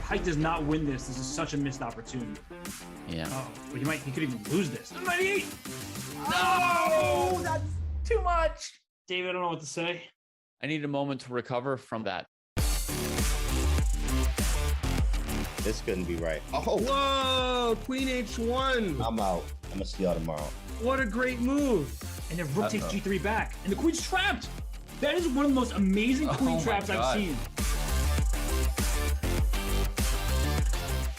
Height does not win this, this is such a missed opportunity. Yeah. Oh, but he could even lose this. 98! No, that's too much. David, I don't know what to say. I need a moment to recover from that. This couldn't be right. Oh, Whoa, Queen H1. I'm out. I'm gonna see y'all tomorrow. What a great move. And then Rook takes G3 back. And the queen's trapped. That is one of the most amazing queen traps I've seen.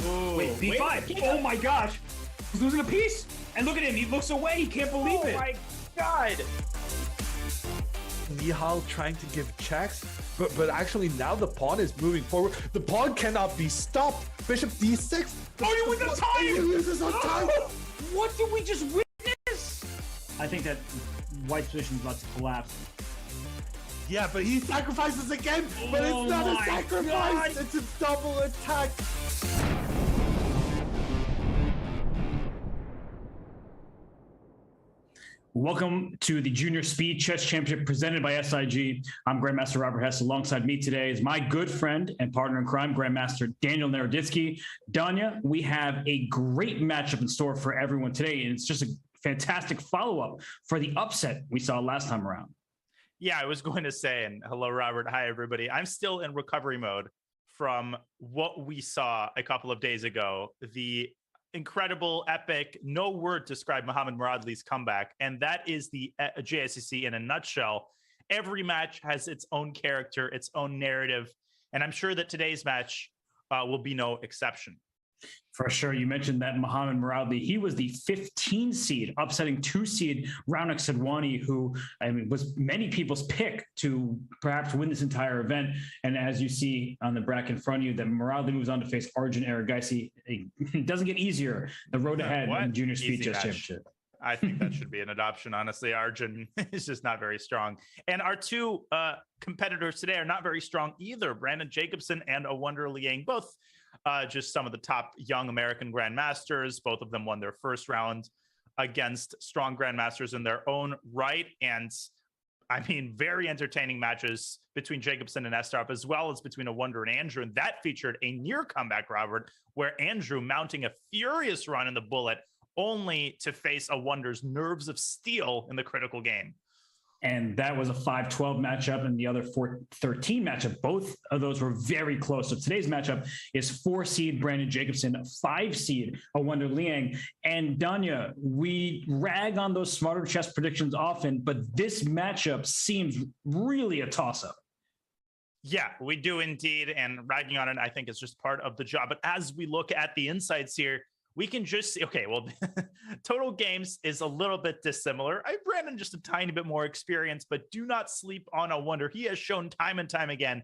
Ooh, Wait, B5. Oh my gosh. He's losing a piece. And look at him. He looks away. He can't believe it. Oh my God. Nihal trying to give checks, but actually now the pawn is moving forward. The pawn cannot be stopped. Bishop D6. Oh, you win the time! He loses on time. What did we just witness? I think that White's position is about to collapse. Yeah, but he sacrifices again, but Oh it's not a my sacrifice. God. It's a double attack. Welcome to the Junior Speed Chess Championship presented by SIG. I'm Grandmaster Robert Hess. Alongside me today is my good friend and partner in crime, Grandmaster Daniel Naroditsky. Danya, we have a great matchup in store for everyone today, and it's just a fantastic follow-up for the upset we saw last time around. Yeah, I was going to say, and hello, Robert. Hi, everybody. I'm still in recovery mode from what we saw a couple of days ago. The incredible, epic, no word to describe Mohamed Muradli's comeback. And that is the JSCC in a nutshell. Every match has its own character, its own narrative. And I'm sure that today's match will be no exception. For sure. You mentioned that Mohamed Muradli, he was the 15 seed, upsetting 2-seed Raunak Sedwani, who was many people's pick to perhaps win this entire event. And as you see on the bracket in front of you, that Muradli moves on to face Arjun Erigaisi. It doesn't get easier. The road ahead in the Junior Speed Chess Championship. I think that should be an adoption, honestly. Arjun is just not very strong. And our two competitors today are not very strong either. Brandon Jacobson and a Wonder Liang, both just some of the top young American grandmasters. Both of them won their first round against strong grandmasters in their own right. And I mean, very entertaining matches between Jacobson and Estrop, as well as between a Wonder and Andrew. And that featured a near comeback, Robert, where Andrew mounting a furious run in the bullet, only to face a Wonder's nerves of steel in the critical game. And that was a 5-12 matchup, and the other 4-13 matchup. Both of those were very close. So today's matchup is 4-seed Brandon Jacobson, 5-seed a Wonder Liang. And Danya, we rag on those smarter chess predictions often, but this matchup seems really a toss-up. Yeah, we do indeed. And ragging on it, I think, is just part of the job. But as we look at the insights here, we can just see, okay, well, total games is a little bit dissimilar. Brandon just a tiny bit more experience, but do not sleep on a Wonder. He has shown time and time again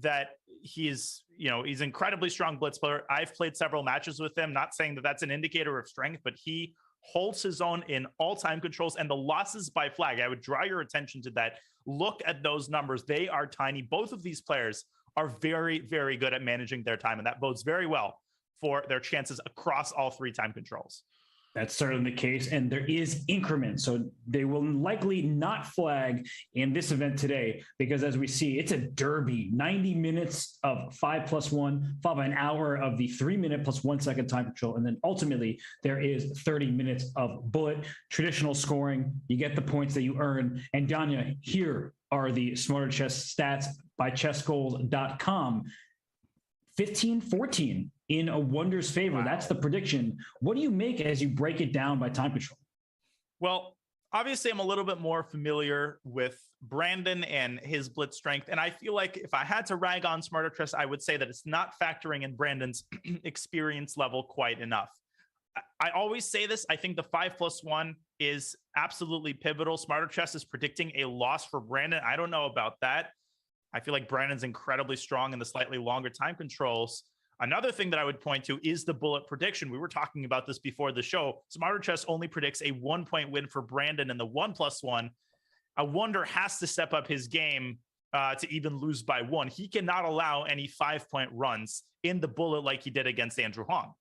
that he's incredibly strong blitz player. I've played several matches with him, not saying that that's an indicator of strength, but he holds his own in all time controls, and the losses by flag, I would draw your attention to that. Look at those numbers. They are tiny. Both of these players are very, very good at managing their time, and that bodes very well for their chances across all three time controls. That's certainly the case, and there is increment. So they will likely not flag in this event today because, as we see, it's a derby. 90 minutes of 5+1, followed by an hour of the 3-minute plus 1 second time control. And then ultimately, there is 30 minutes of bullet, traditional scoring. You get the points that you earn. And Danya, here are the Smarter Chess stats by chessgoals.com. 15-14 in a Wonder's favor. Wow. That's the prediction. What do you make as you break it down by time control? Well, obviously, I'm a little bit more familiar with Brandon and his blitz strength. And I feel like if I had to rag on Smarter Chess, I would say that it's not factoring in Brandon's experience level quite enough. I always say this. I think the 5+1 is absolutely pivotal. Smarter Chess is predicting a loss for Brandon. I don't know about that. I feel like Brandon's incredibly strong in the slightly longer time controls. Another thing that I would point to is the bullet prediction. We were talking about this before the show. Smarter Chess only predicts a 1-point win for Brandon in the 1+1. A Wonder has to step up his game to even lose by 1. He cannot allow any 5-point runs in the bullet like he did against Andrew Hong.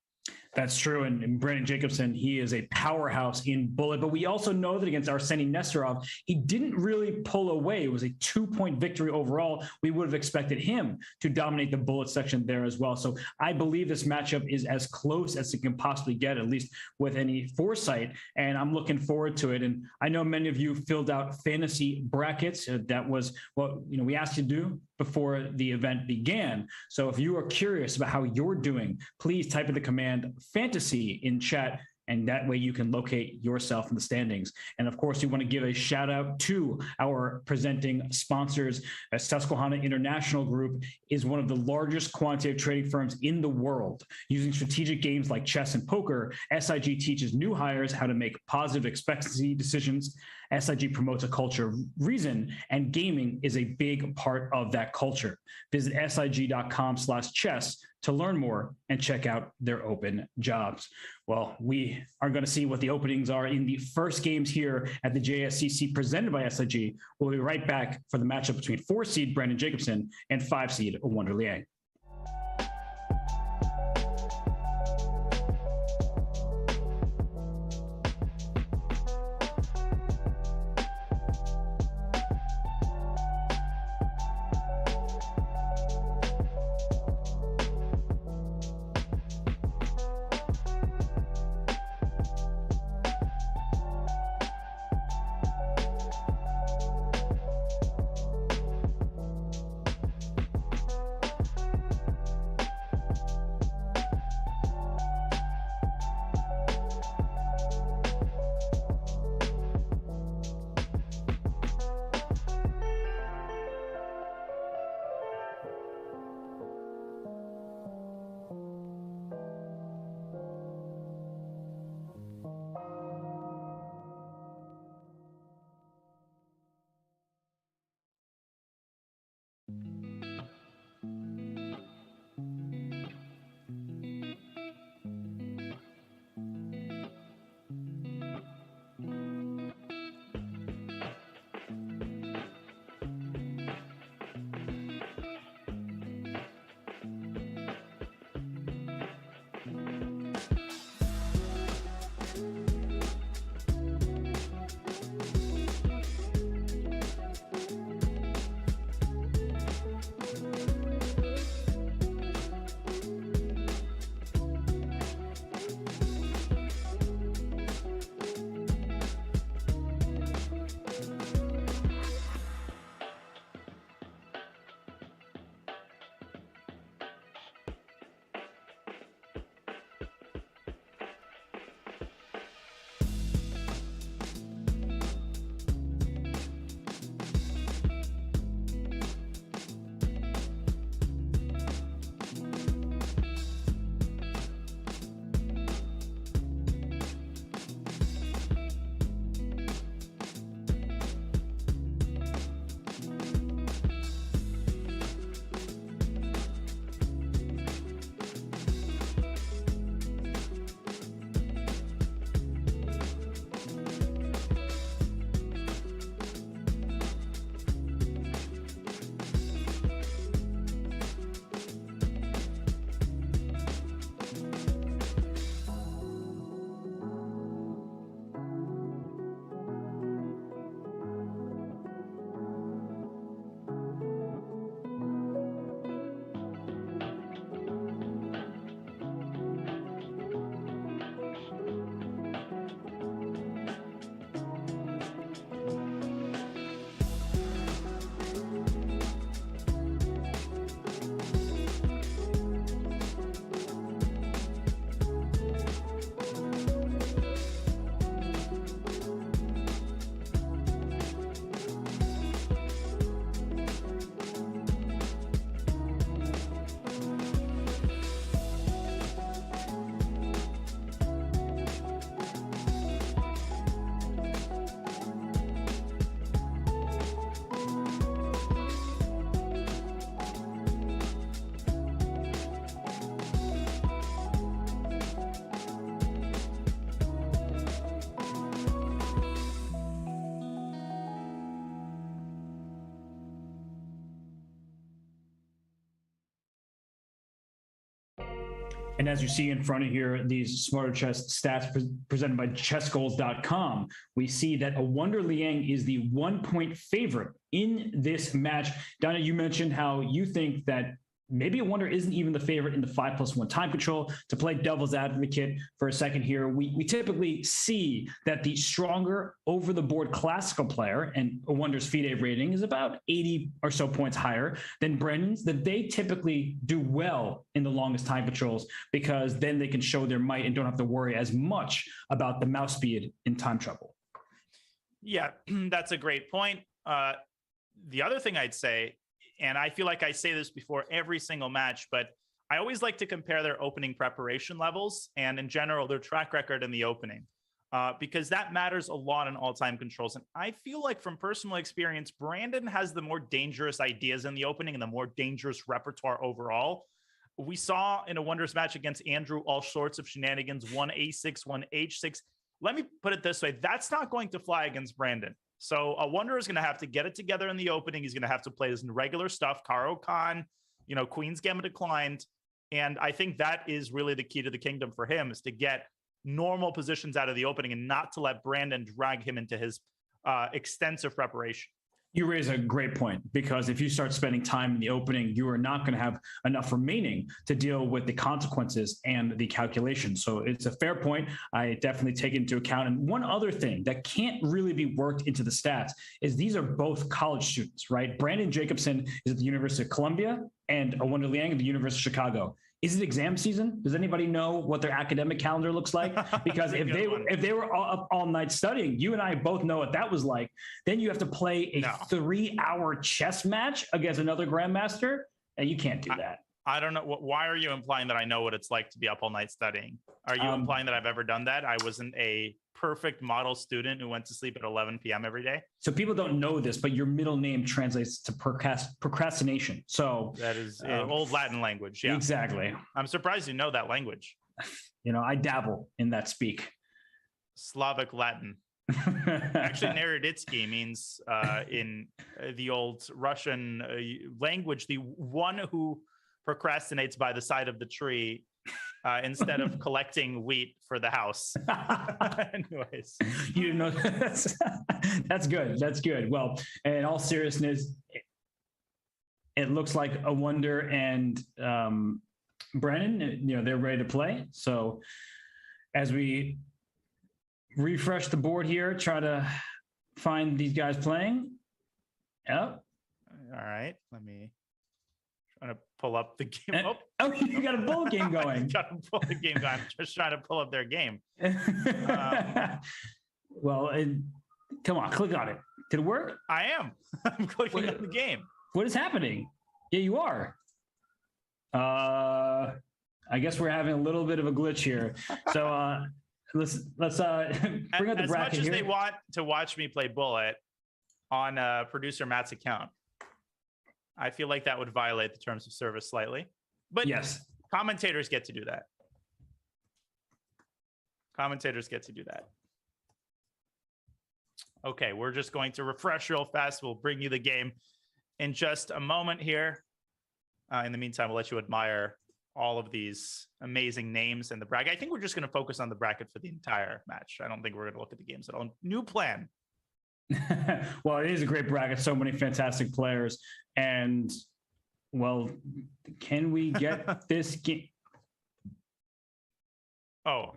That's true. And Brandon Jacobson, he is a powerhouse in bullet. But we also know that against Arseny Nesterov, he didn't really pull away. It was a 2-point victory overall. We would have expected him to dominate the bullet section there as well. So I believe this matchup is as close as it can possibly get, at least with any foresight. And I'm looking forward to it. And I know many of you filled out fantasy brackets. That was what we asked you to do before the event began. So if you are curious about how you're doing, please type in the command fantasy in chat, and that way you can locate yourself in the standings. And of course, we want to give a shout out to our presenting sponsors. Susquehanna International Group is one of the largest quantitative trading firms in the world. Using strategic games like chess and poker, SIG teaches new hires how to make positive expectancy decisions. SIG promotes a culture of reason, and gaming is a big part of that culture. Visit sig.com/chess to learn more and check out their open jobs. Well, we are going to see what the openings are in the first games here at the JSCC presented by SIG. We'll be right back for the matchup between 4-seed Brandon Jacobson and 5-seed Wonder Liang. And as you see in front of here, these Smarter Chess stats presented by chessgoals.com, we see that a Wonder Liang is the 1-point favorite in this match. Donna, you mentioned how you think that maybe a Wonder isn't even the favorite in the 5+1 time control. To play devil's advocate for a second here, we typically see that the stronger over the board classical player, and a Wonder's FIDE rating is about 80 or so points higher than Brendan's, that they typically do well in the longest time controls, because then they can show their might and don't have to worry as much about the mouse speed in time trouble. Yeah, that's a great point. The other thing I'd say, and I feel like I say this before every single match, but I always like to compare their opening preparation levels and in general, their track record in the opening, because that matters a lot in all-time controls. And I feel like from personal experience, Brandon has the more dangerous ideas in the opening and the more dangerous repertoire overall. We saw in a Wonders match against Andrew all sorts of shenanigans, 1 A6, 1 H6. Let me put it this way. That's not going to fly against Brandon. So a Wonder is going to have to get it together in the opening. He's going to have to play his regular stuff, Caro Khan, Queen's Gambit declined. And I think that is really the key to the kingdom for him, is to get normal positions out of the opening and not to let Brandon drag him into his extensive preparation. You raise a great point, because if you start spending time in the opening, you are not going to have enough remaining to deal with the consequences and the calculations. So it's a fair point. I definitely take it into account. And one other thing that can't really be worked into the stats is these are both college students, right? Brandon Jacobson is at the University of Columbia and a Wonder Liang at the University of Chicago. Is it exam season? Does anybody know what their academic calendar looks like? Because if they were up all night studying, you and I both know what that was like. Then you have to play a 3-hour chess match against another grandmaster, and you can't do that. I don't know. Why are you implying that I know what it's like to be up all night studying? Are you implying that I've ever done that? I wasn't a perfect model student who went to sleep at 11 p.m. every day. So people don't know this, but your middle name translates to procrastination. So that is old Latin language. Yeah, exactly. I'm surprised you know that language. I dabble in that speak. Slavic Latin. Actually, Naroditsky means in the old Russian language, the one who procrastinates by the side of the tree instead of collecting wheat for the house. Anyways, you didn't know that's good. That's good. Well, in all seriousness, it looks like a Wonder and Brennan, they're ready to play. So as we refresh the board here, try to find these guys playing. Yep. All right. Let me try to pull up the game. Oh, you got a bull game going. Got to pull the game going. I'm just trying to pull up their game. Well, come on, click on it. Did it work? I am. I'm clicking on the game. What is happening? Yeah, you are. I guess we're having a little bit of a glitch here. So let's bring up the bracket as much as here. they want to watch me play Bullet on producer Matt's account, I feel like that would violate the terms of service slightly. But yes, commentators get to do that. Commentators get to do that. Okay, we're just going to refresh real fast. We'll bring you the game in just a moment here. In the meantime, we'll let you admire all of these amazing names in the bracket. I think we're just going to focus on the bracket for the entire match. I don't think we're going to look at the games at all. New plan. Well, it is a great bracket. So many fantastic players. And, well, can we get this game? Oh,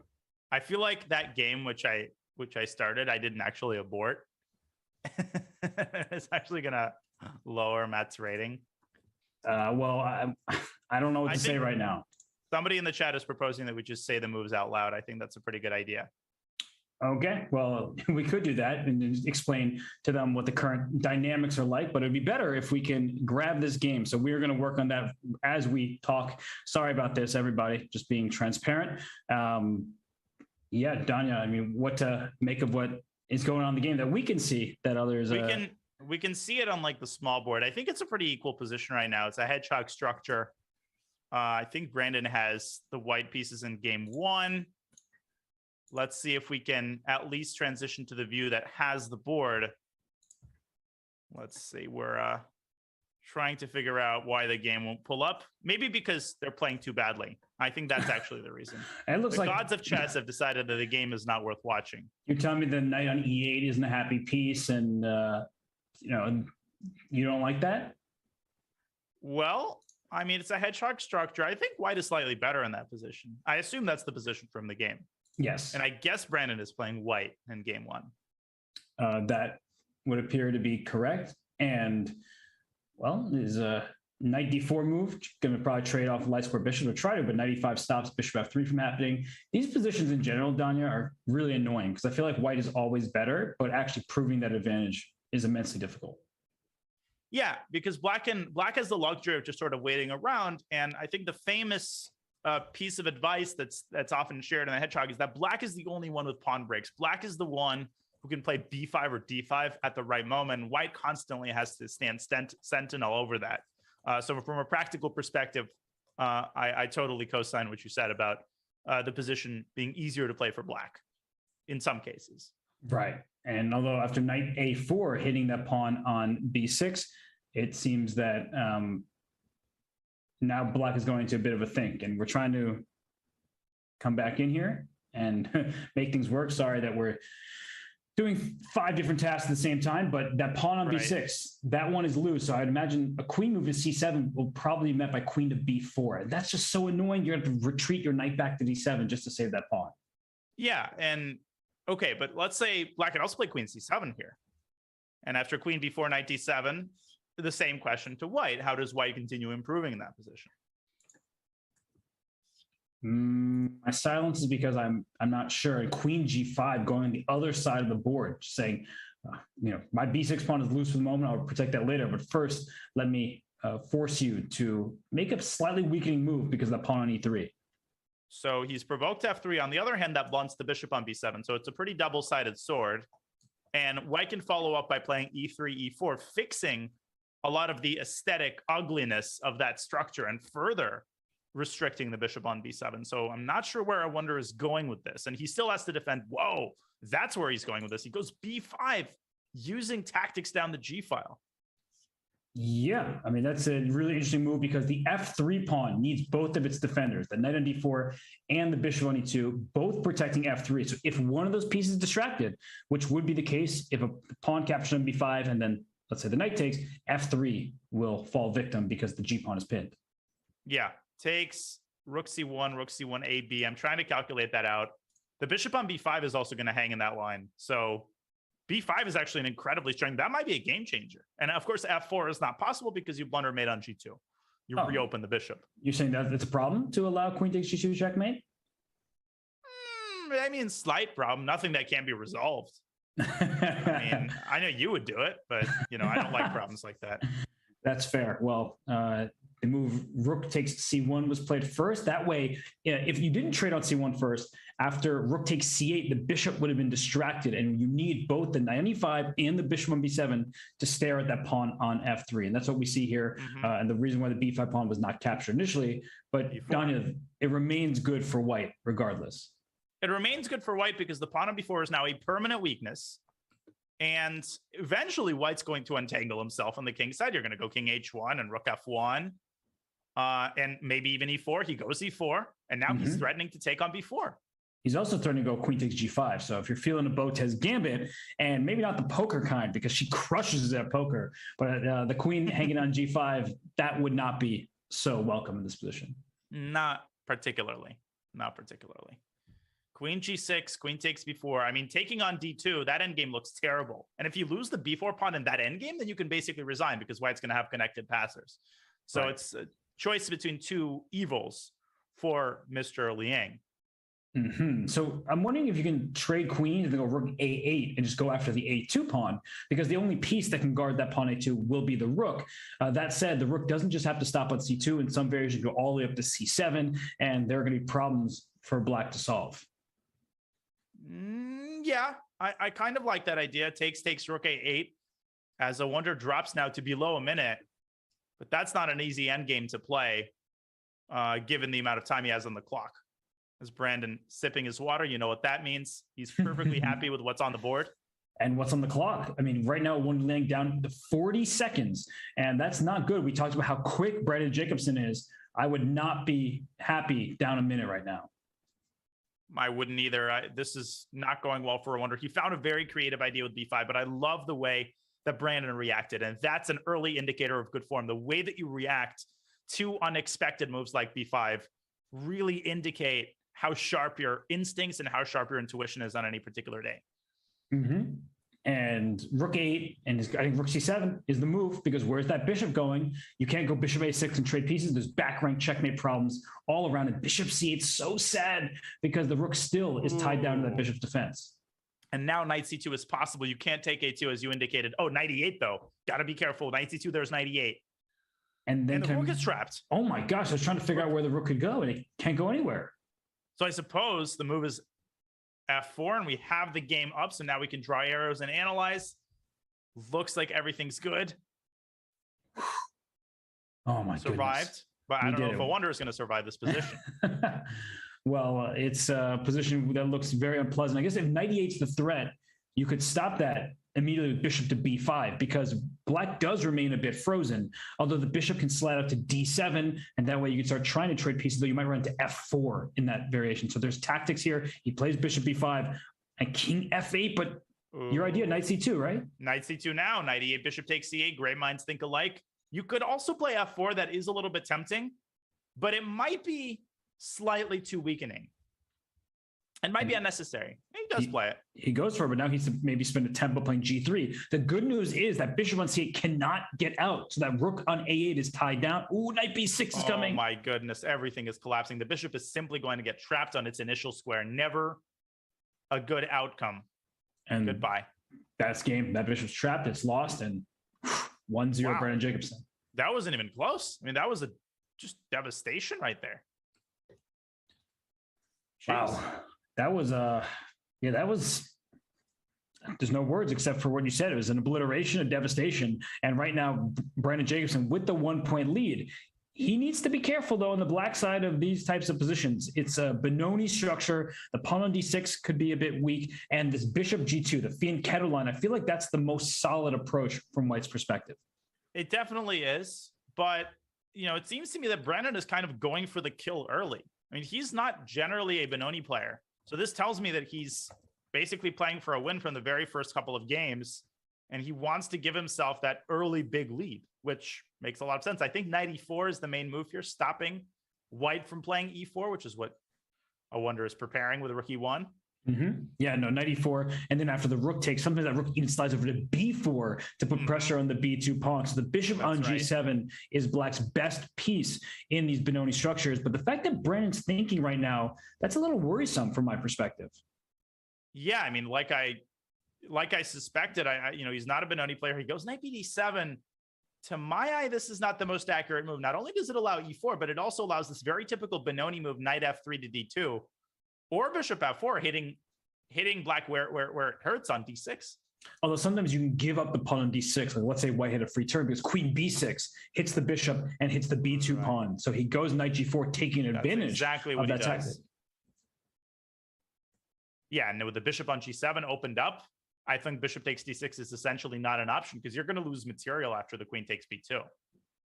I feel like that game, which I started, I didn't actually abort. It's actually going to lower Matt's rating. Well, I don't know what to say right now. Somebody in the chat is proposing that we just say the moves out loud. I think that's a pretty good idea. Okay, well, we could do that and explain to them what the current dynamics are like, but it'd be better if we can grab this game. So we're going to work on that as we talk. Sorry about this, everybody, just being transparent. Yeah, Danya, I mean, what to make of what is going on in the game that we can see that others... We can see it on like the small board. I think it's a pretty equal position right now. It's a hedgehog structure. I think Brandon has the white pieces in game one. Let's see if we can at least transition to the view that has the board. Let's see. We're trying to figure out why the game won't pull up. Maybe because they're playing too badly. I think that's actually the reason. And it looks The like gods of chess have decided that the game is not worth watching. you're telling me the knight on E8 isn't a happy piece, and you don't like that? Well, I mean, it's a hedgehog structure. I think white is slightly better in that position. I assume that's the position from the game. Yes. And I guess Brandon is playing white in game one. That would appear to be correct. And, well, is a knight d4 move. Going to probably trade off light square bishop or try to, but knight e5 stops bishop f3 from happening. These positions in general, Danya, are really annoying because I feel like white is always better, but actually proving that advantage is immensely difficult. Yeah, because black has the luxury of just sort of waiting around. And I think the famous piece of advice that's often shared in the hedgehog is that black is the only one with pawn breaks. Black is the one who can play b5 or d5 at the right moment. White constantly has to stand sentinel over that. So from a practical perspective, I totally co-sign what you said about the position being easier to play for black in some cases. Right. And although after knight a4 hitting that pawn on b6, it seems that now black is going to a bit of a think, and we're trying to come back in here and make things work. Sorry that we're doing 5 different tasks at the same time, but that pawn on b6, that one is loose. So I'd imagine a queen move to c7 will probably be met by queen to b4. That's just so annoying. You're going to retreat your knight back to d7 just to save that pawn. Yeah, and okay, but let's say black can also play queen c7 here. And after queen b4, knight d7, the same question to white. How does white continue improving in that position? My silence is because I'm not sure. And queen g5 going on the other side of the board, saying, my b6 pawn is loose for the moment. I'll protect that later. But first, let me force you to make a slightly weakening move because of the pawn on e3. So he's provoked f3. On the other hand, that blunts the bishop on b7. So it's a pretty double-sided sword. And white can follow up by playing e3, e4, fixing a lot of the aesthetic ugliness of that structure and further restricting the bishop on b7. So I'm not sure where I wonder is going with this. And he still has to defend. Whoa, that's where he's going with this. He goes b5 using tactics down the g file. Yeah, I mean, that's a really interesting move because the f3 pawn needs both of its defenders, the knight on d4 and the bishop on e2, both protecting f3. So if one of those pieces is distracted, which would be the case if a pawn captures on b5 and then, let's say the knight takes, f3 will fall victim because the g pawn is pinned. Yeah, takes rook c1, a, b. I'm trying to calculate that out. The bishop on b5 is also going to hang in that line. So b5 is actually an incredibly strong. That might be a game changer. And of course, f4 is not possible because you blunder mate on g2. You reopen the bishop. You're saying that it's a problem to allow queen takes g2 checkmate? I mean, slight problem. Nothing that can't be resolved. I mean, I know you would do it, but I don't like problems like that. That's fair. Well, the move rook takes c1 was played first. That way, if you didn't trade on c1 first, after rook takes c8, the bishop would have been distracted, and you need both the knight on e5 and the bishop on b7 to stare at that pawn on f3. And that's what we see here, and the reason why the b5 pawn was not captured initially. But Danya, it remains good for white regardless. It remains good for white because the pawn on b4 is now a permanent weakness. And eventually white's going to untangle himself on the king side. You're going to go king h1 and rook f1. And maybe even e4. He goes e4. And now he's threatening to take on b4. He's also threatening to go queen takes g5. So if you're feeling a Botez gambit, and maybe not the poker kind because she crushes at poker, but the queen hanging on g5, that would not be so welcome in this position. Not particularly. Queen g6, queen takes b4. I mean, taking on d2, that endgame looks terrible. And if you lose the b4 pawn in that endgame, then you can basically resign because white's going to have connected passers. So it's a choice between two evils for Mr. Liang. So I'm wondering if you can trade queens and then go rook a8 and just go after the a2 pawn, because the only piece that can guard that pawn a2 will be the rook. That said, the rook doesn't just have to stop on c2. In some variations, go all the way up to c7, and there are going to be problems for black to solve. Yeah, I kind of like that idea. Takes rook a8 as a wonder drops now to below a minute. But that's not an easy endgame to play, given the amount of time he has on the clock. As Brandon sipping his water, you know what that means. He's perfectly happy with what's on the board. And what's on the clock? I mean, right now, one Liang down to 40 seconds, and that's not good. We talked about how quick Brandon Jacobson is. I would not be happy down a minute right now. I wouldn't either. This is not going well for a Wonder. He found a very creative idea with B5, but I love the way that Brandon reacted. And that's an early indicator of good form. The way that you react to unexpected moves like B5 really indicate how sharp your instincts and how sharp your intuition is on any particular day. Mm-hmm. And rook 8 and I think rook c7 is the move, because where's that bishop going? You can't go bishop a6 and trade pieces. There's back rank checkmate problems all around it. Bishop c8 so sad because the rook still is tied down to that bishop's defense. And now knight c2 is possible. You can't take a2 as you indicated. Oh, knight e8 though. Got to be careful. Knight c2, there's knight e8. And then the rook is trapped. Oh my gosh, I was trying to figure out where the rook could go and it can't go anywhere. So I suppose the move is f4 and we have the game up. So now we can draw arrows and analyze. Looks like everything's good. Oh my Survived. Goodness. But I don't know if a Wonder is going to survive this position. Well, it's a position that looks very unpleasant. I guess if knight e8's the threat, you could stop that immediately with bishop to b5, because black does remain a bit frozen, although the bishop can slide up to d7, and that way you can start trying to trade pieces, though you might run to f4 in that variation. So there's tactics here. He plays bishop b5 and king f8, but your idea, knight c2, right? Knight c2 now, knight e8, bishop takes c8, great minds think alike. You could also play f4, that is a little bit tempting, but it might be slightly too weakening. It might be unnecessary. He does play it. He goes for it, but now he's maybe spend a tempo playing g3. The good news is that bishop on c8 cannot get out, so that rook on a8 is tied down. Ooh, knight b6 is coming. Oh my goodness, everything is collapsing. The bishop is simply going to get trapped on its initial square. Never a good outcome. And goodbye. That's game. That bishop's trapped. It's lost, and 1-0 Wow. Brandon Jacobson. That wasn't even close. I mean, that was just devastation right there. Jeez. Wow. That was there's no words except for what you said. It was an obliteration, a devastation. And right now, Brandon Jacobson with the 1-point lead. He needs to be careful, though, on the black side of these types of positions. It's a Benoni structure. The pawn on d6 could be a bit weak. And this bishop g2, the fianchetto line, I feel like that's the most solid approach from White's perspective. It definitely is. But, it seems to me that Brandon is kind of going for the kill early. I mean, he's not generally a Benoni player. So this tells me that he's basically playing for a win from the very first couple of games, and he wants to give himself that early big lead, which makes a lot of sense. I think knight e4 is the main move here, stopping White from playing e4, which is what a Wonder is preparing with rook e1. Mm-hmm. Yeah, no, knight e4, and then after the rook takes, sometimes that rook even slides over to b4 to put pressure on the b2 pawn. So the bishop on g7 is black's best piece in these Benoni structures. But the fact that Brandon's thinking right now, that's a little worrisome from my perspective. Yeah, I mean, like I suspected, he's not a Benoni player. He goes knight bd7. To my eye, this is not the most accurate move. Not only does it allow e4, but it also allows this very typical Benoni move, knight f3 to d2. Or bishop f4, hitting black where it hurts on d6. Although sometimes you can give up the pawn on d6. Like let's say White hit a free turn because queen b6 hits the bishop and hits the b2 pawn. So he goes knight g4, taking advantage exactly of that tactic. Yeah, and with the bishop on g7 opened up, I think bishop takes d6 is essentially not an option because you're going to lose material after the queen takes b2.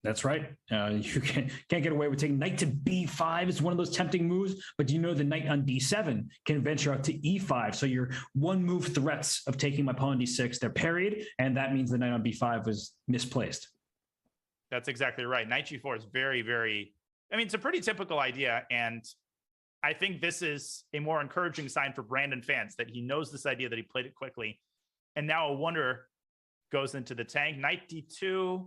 That's right. You can't get away with taking knight to b5. It's one of those tempting moves, but you know the knight on d7 can venture out to e5. So your one move threats of taking my pawn on d6, they're parried, and that means the knight on b5 was misplaced. That's exactly right. Knight g4 is very, very, it's a pretty typical idea, and I think this is a more encouraging sign for Brandon fans that he knows this idea, that he played it quickly, and now a Wonder goes into the tank. Knight d2,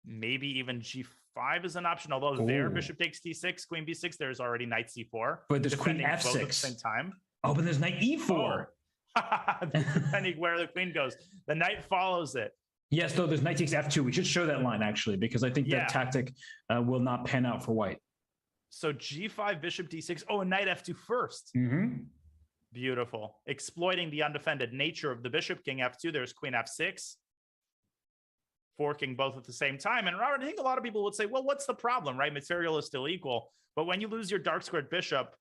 maybe even g5 is an option, although there bishop takes d6, queen b6, there's already knight c4. But there's queen f6 both at the same time. Oh, but there's knight e4. Depending where the queen goes, the knight follows it. Yes, though there's knight takes f2. We should show that line actually, because I think that tactic will not pan out for White. So g5, bishop d6. Oh, and knight f2 first. Mm-hmm. Beautiful. Exploiting the undefended nature of the bishop. King f2. There's queen f6. Forking both at the same time. And Robert, I think a lot of people would say, well, what's the problem, right? Material is still equal. But when you lose your dark squared bishop,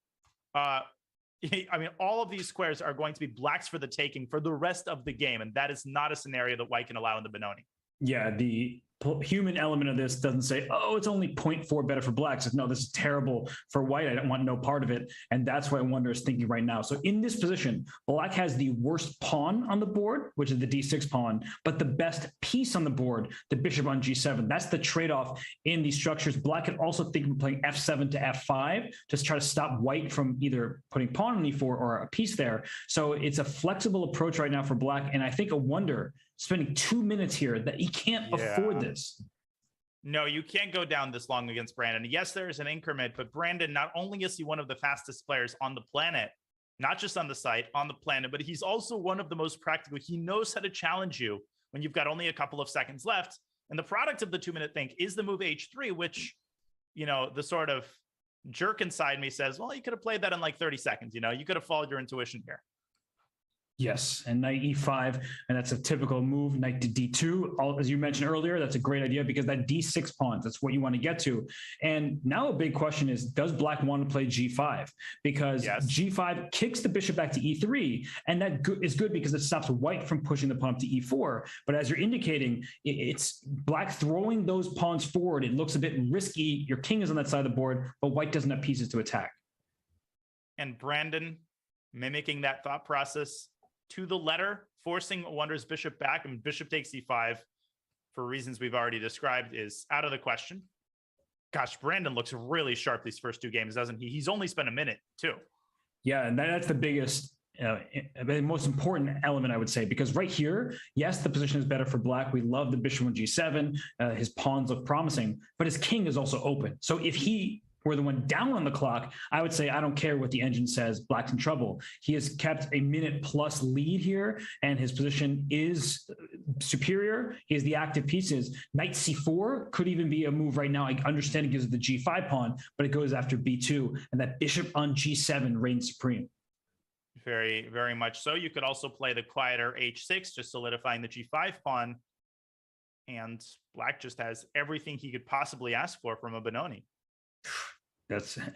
I mean, all of these squares are going to be blacks for the taking for the rest of the game, and that is not a scenario that white can allow in the Benoni. Yeah, the human element of this doesn't say, oh, it's only 0.4 better for blacks. It's, no, this is terrible for white. I don't want no part of it. And that's what Wonder is thinking right now. So in this position, black has the worst pawn on the board, which is the d6 pawn, but the best piece on the board, the bishop on g7. That's the trade-off in these structures. Black can also think of playing f7 to f5, just try to stop white from either putting pawn on e4 or a piece there. So it's a flexible approach right now for black. And I think a Wonder spending 2 minutes here that he can't afford this. No, you can't go down this long against Brandon. Yes, there is an increment, but Brandon, not only is he one of the fastest players on the planet, not just on the site, on the planet, but he's also one of the most practical. He knows how to challenge you when you've got only a couple of seconds left. And the product of the 2-minute think is the move h3, which, you know, the sort of jerk inside me says, well, you could have played that in like 30 seconds. You know, you could have followed your intuition here. Yes, and knight e5, and that's a typical move. Knight to d2, as you mentioned earlier, that's a great idea because that d6 pawns, that's what you want to get to. And now a big question is, does black want to play g5? Because g5 kicks the bishop back to e3, and that is good because it stops white from pushing the pawn up to e4. But as you're indicating, it's black throwing those pawns forward. It looks a bit risky. Your king is on that side of the board, but white doesn't have pieces to attack. And Brandon mimicking that thought process to the letter, forcing Wonder's bishop back, and bishop takes e5 for reasons we've already described is out of the question. Gosh, Brandon looks really sharp these first 2 games, doesn't he? He's only spent a minute too. Yeah, and that's the biggest, the most important element, I would say, because right here, yes, the position is better for black. We love the bishop on g7. His pawns look promising, but his king is also open. So if he were the one down on the clock, I would say, I don't care what the engine says, black's in trouble. He has kept a minute plus lead here, and his position is superior. He has the active pieces. Knight c4 could even be a move right now. I understand it gives it the g5 pawn, but it goes after b2, and that bishop on g7 reigns supreme. Very, very much so. You could also play the quieter h6, just solidifying the g5 pawn, and black just has everything he could possibly ask for from a Benoni.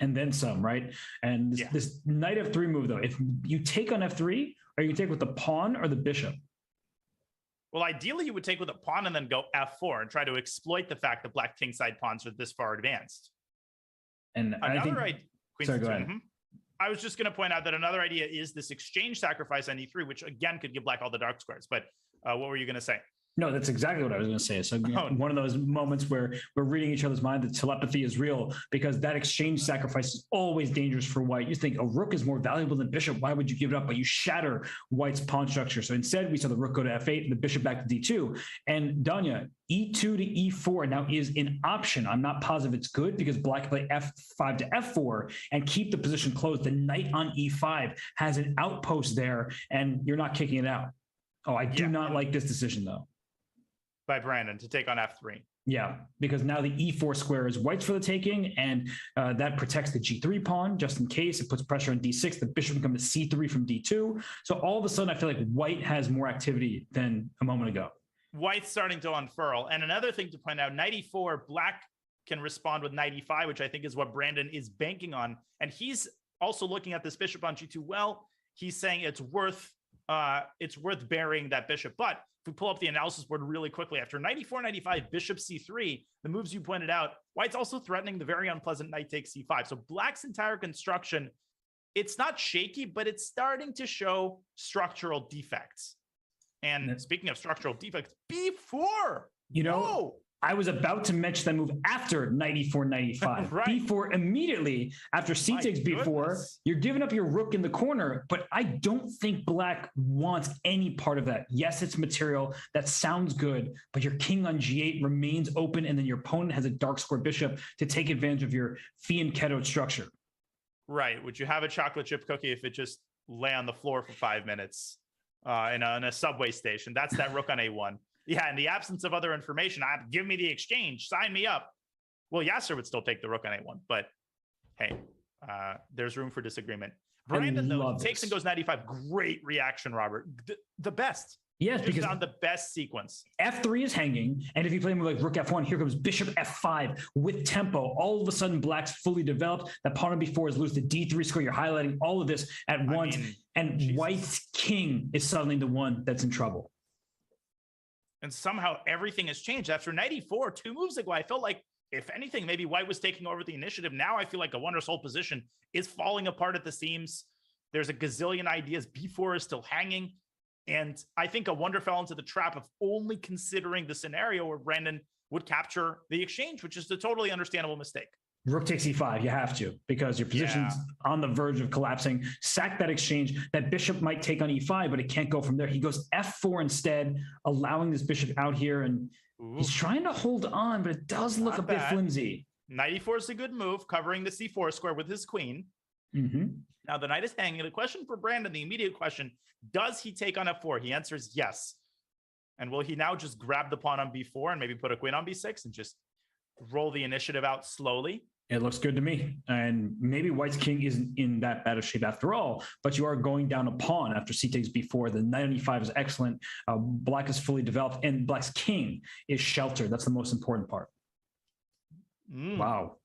And then some, right? And this knight f3 move, though, if you take on f3, are you take with the pawn or the bishop? Well, ideally, you would take with a pawn and then go f4 and try to exploit the fact that black kingside pawns are this far advanced. And another idea. Sorry, go ahead. I was just going to point out that another idea is this exchange sacrifice on e3, which again could give black all the dark squares. But what were you going to say? No, that's exactly what I was going to say. So one of those moments where we're reading each other's mind, the telepathy is real, because that exchange sacrifice is always dangerous for white. You think a rook is more valuable than bishop. Why would you give it up? But you shatter white's pawn structure. So instead, we saw the rook go to f8 and the bishop back to d2. And Danya, e2 to e4 now is an option. I'm not positive it's good because black play f5 to f4 and keep the position closed. The knight on e5 has an outpost there, and you're not kicking it out. Oh, I do not like this decision, though. By Brandon to take on f3. Yeah, because now the e4 square is white's for the taking, and that protects the g3 pawn just in case. It puts pressure on d6. The bishop becomes c3 from d2. So all of a sudden, I feel like white has more activity than a moment ago. White's starting to unfurl. And another thing to point out, knight e4, black can respond with knight e5, which I think is what Brandon is banking on. And he's also looking at this bishop on g2. Well, he's saying it's worth burying that bishop. But if we pull up the analysis board really quickly, after knight e4, knight e5, bishop c3, the moves you pointed out, white's also threatening the very unpleasant knight takes c5. So black's entire construction, it's not shaky, but it's starting to show structural defects. And speaking of structural defects, b4. You know, I was about to mention that move after knight e4, knight e5. Right. b4 immediately after c takes b4. You're giving up your rook in the corner, but I don't think black wants any part of that. Yes, it's material. That sounds good, but your king on g8 remains open, and then your opponent has a dark square bishop to take advantage of your fianchettoed structure. Right. Would you have a chocolate chip cookie if it just lay on the floor for 5 minutes in a subway station? That's that rook on a1. Yeah, in the absence of other information, give me the exchange, sign me up. Well, Yasser would still take the rook on a1, but hey, there's room for disagreement. Brandon, though, takes and goes 95. Great reaction, Robert. The best. Yes, Just because found the best sequence. F3 is hanging, and if you play a move like Rook F1, here comes Bishop F5 with tempo. All of a sudden, Black's fully developed. That pawn on B4 is loose. The D3 score, you're highlighting all of this at once. And Jesus. White's king is suddenly the one that's in trouble. And somehow everything has changed. After knight e4, 2 moves ago, I felt like, if anything, maybe White was taking over the initiative. Now I feel like a Wonder's whole position is falling apart at the seams. There's a gazillion ideas. B4 is still hanging. And I think a Wonder fell into the trap of only considering the scenario where Brandon would capture the exchange, which is a totally understandable mistake. Rook takes E5, you have to, because your position's on the verge of collapsing. Sack that exchange. That bishop might take on E5, but it can't go from there. He goes F4 instead, allowing this bishop out here, and he's trying to hold on, but it does look a bit flimsy. Knight E4 is a good move, covering the C4 square with his queen. Now the knight is hanging. The question for Brandon, the immediate question, does he take on F4? He answers yes. And will he now just grab the pawn on B4 and maybe put a queen on B6 and just roll the initiative out slowly? It looks good to me. And maybe White's king isn't in that bad of shape after all, but you are going down a pawn after C takes B4. The knight on E5 is excellent. Black is fully developed, and Black's king is sheltered. That's the most important part. Wow.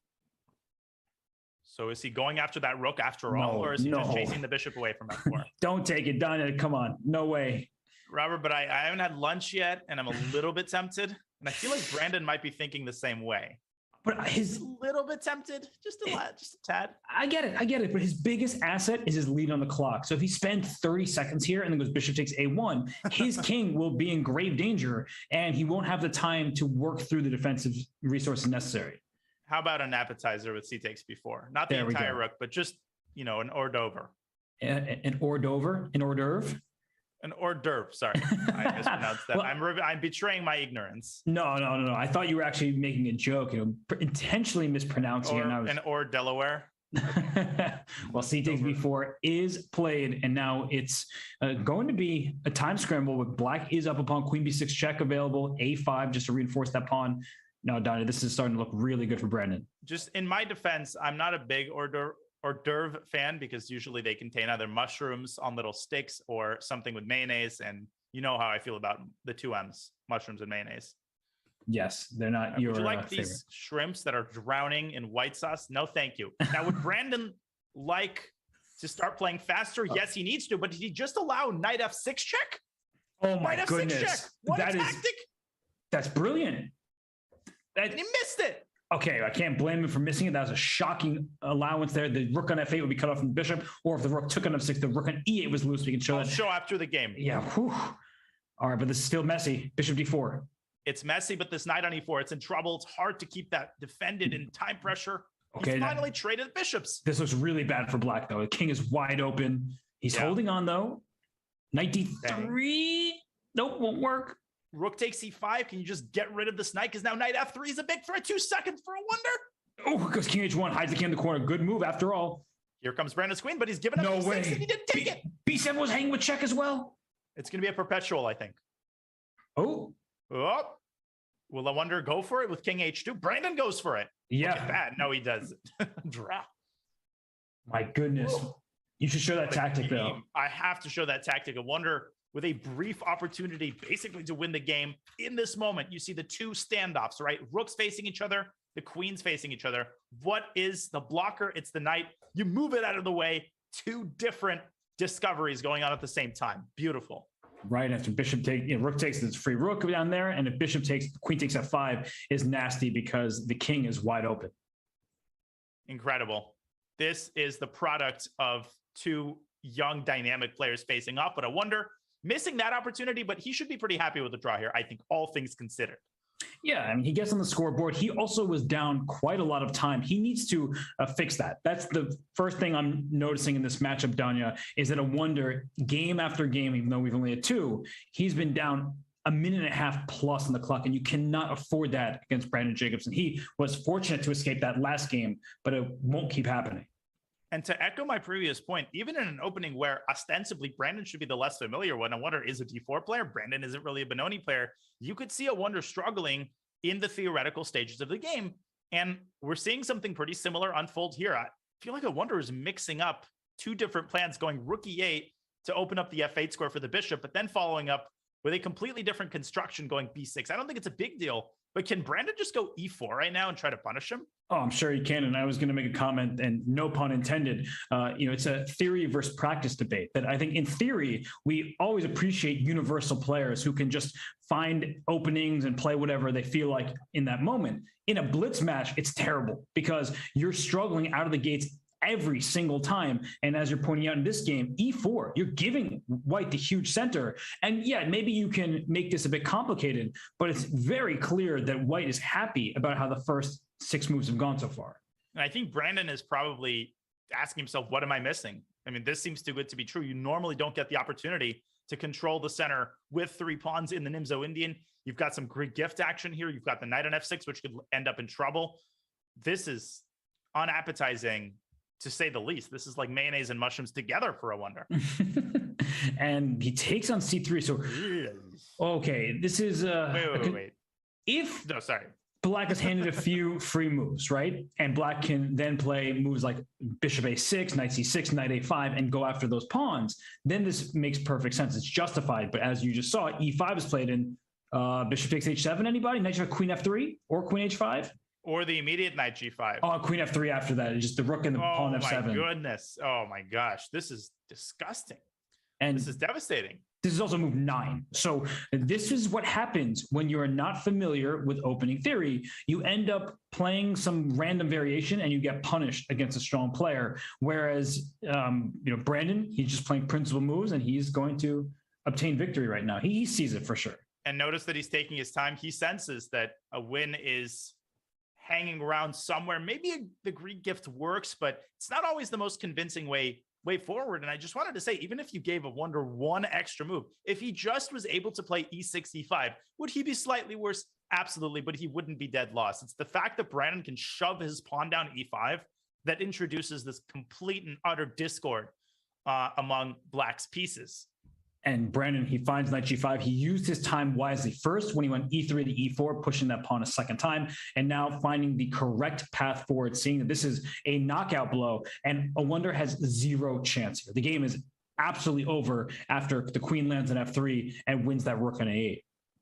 So is he going after that rook after all, or is he just chasing the bishop away from F4? Don't take it, Donna. Come on. No way. Robert, but I haven't had lunch yet, and I'm a little bit tempted. And I feel like Brandon might be thinking the same way. But his a little bit tempted, just a tad. I get it. But his biggest asset is his lead on the clock. So if he spends 30 seconds here and then goes bishop takes A1, his king will be in grave danger, and he won't have the time to work through the defensive resources necessary. How about an appetizer with C takes B4? Not the entire rook, but just, an hors d'oeuvre. An hors d'oeuvre? An hors d'oeuvre? An hors d'oeuvre. Sorry, I mispronounced that. Well, I'm betraying my ignorance. No. I thought you were actually making a joke, intentionally mispronouncing it. An hors Delaware. Well, C takes B4 is played, and now it's going to be a time scramble with Black is up upon Queen B6 check available, A5 just to reinforce that pawn. No, Donnie, this is starting to look really good for Brandon. Just in my defense, I'm not a big hors d'oeuvre fan because usually they contain either mushrooms on little sticks or something with mayonnaise. And you know how I feel about the two M's, mushrooms and mayonnaise. Yes, they're not your Would you like favorite. these shrimps that are drowning in white sauce? No, thank you. Now, would Brandon like to start playing faster? Yes, he needs to. But did he just allow knight F6 check? Oh, my knight goodness. F6 check. What a tactic. That's brilliant. And he missed it. Okay, I can't blame him for missing it. That was a shocking allowance there. The rook on F8 would be cut off from the bishop, or if the rook took on F6, the rook on E8 was loose. We can show I'll that. show after the game. Yeah. Whew. All right, but this is still messy. Bishop D4. It's messy, but this knight on E4, it's in trouble. It's hard to keep that defended in time pressure. Okay, he's finally traded bishops. This looks really bad for Black, though. The king is wide open. He's holding on, though. Knight D3. Nope, won't work. Rook takes C5. Can you just get rid of this knight? Because now knight F3 is a big threat. 2 seconds for a wonder. Oh, goes king H1, hides the king in the corner. Good move after all. Here comes Brandon's queen, but he's given up no B6 way. and he didn't take it. B7 was hanging with check as well. It's going to be a perpetual, I think. Oh. Will a wonder go for it with king H2? Brandon goes for it. Yeah. Look at that. No, he doesn't. Draw. My goodness. You should show that tactic, though. I have to show that tactic. A wonder with a brief opportunity basically to win the game. In this moment, you see the two standoffs, right? Rooks facing each other, the queens facing each other. What is the blocker? It's the knight. You move it out of the way. Two different discoveries going on at the same time. Beautiful. Right after bishop takes, rook takes this free rook down there, and if bishop takes, queen takes F5 is nasty because the king is wide open. Incredible. This is the product of two young dynamic players facing off, but I wonder missing that opportunity, but he should be pretty happy with the draw here, I think, all things considered. Yeah, I mean, he gets on the scoreboard. He also was down quite a lot of time. He needs to fix that. That's the first thing I'm noticing in this matchup, Danya, is that a wonder game after game, even though we've only had two, he's been down a minute and a half plus on the clock, and you cannot afford that against Brandon Jacobson. He was fortunate to escape that last game, but it won't keep happening. And to echo my previous point, even in an opening where ostensibly Brandon should be the less familiar one, a wonder is a D4 player. Brandon isn't really a Benoni player. You could see a wonder struggling in the theoretical stages of the game. And we're seeing something pretty similar unfold here. I feel like a wonder is mixing up two different plans, going rook E8 to open up the F8 square for the bishop, but then following up with a completely different construction going b6. I don't think it's a big deal, but can Brandon just go e4 right now and try to punish him? Oh, I'm sure he can. And I was going to make a comment, and no pun intended. It's a theory versus practice debate. That I think in theory, we always appreciate universal players who can just find openings and play whatever they feel like in that moment. In a blitz match, it's terrible because you're struggling out of the gates every single time. And as you're pointing out in this game, e4, you're giving white the huge center. And yeah, maybe you can make this a bit complicated, but it's very clear that white is happy about how the first 6 moves have gone so far. And I think Brandon is probably asking himself, what am I missing? I mean, this seems too good to be true. You normally don't get the opportunity to control the center with 3 pawns in the Nimzo Indian. You've got some great gift action here. You've got the knight on f6, which could end up in trouble. This is unappetizing, to say the least. This is like mayonnaise and mushrooms together for a wonder. And he takes on c3. So, okay, this is... Wait. No, sorry. Black is handed a few free moves, right? And Black can then play moves like bishop a6, knight c6, knight a5, and go after those pawns. Then this makes perfect sense. It's justified. But as you just saw, e5 is played in bishop takes h7. Anybody? Knight queen f3 or queen h5? Or the immediate knight g5. Oh, queen f3 after that. It's just the rook and the pawn f7. Oh, my goodness. Oh, my gosh. This is disgusting. And this is devastating. This is also move 9. So this is what happens when you're not familiar with opening theory. You end up playing some random variation and you get punished against a strong player. Whereas, Brandon, he's just playing principal moves and he's going to obtain victory right now. He sees it for sure. And notice that he's taking his time. He senses that a win is hanging around somewhere. Maybe the Greek gift works, but it's not always the most convincing way forward. And I just wanted to say, even if you gave a wonder one extra move, if he just was able to play e6, e5, would he be slightly worse? Absolutely, but he wouldn't be dead lost. It's the fact that Brandon can shove his pawn down e5 that introduces this complete and utter discord among Black's pieces. And Brandon, he finds knight g5. He used his time wisely. First, when he went e3 to e4, pushing that pawn a second time, and now finding the correct path forward, seeing that this is a knockout blow, and a wonder has 0 chance here. The game is absolutely over after the queen lands on f3 and wins that rook on a8.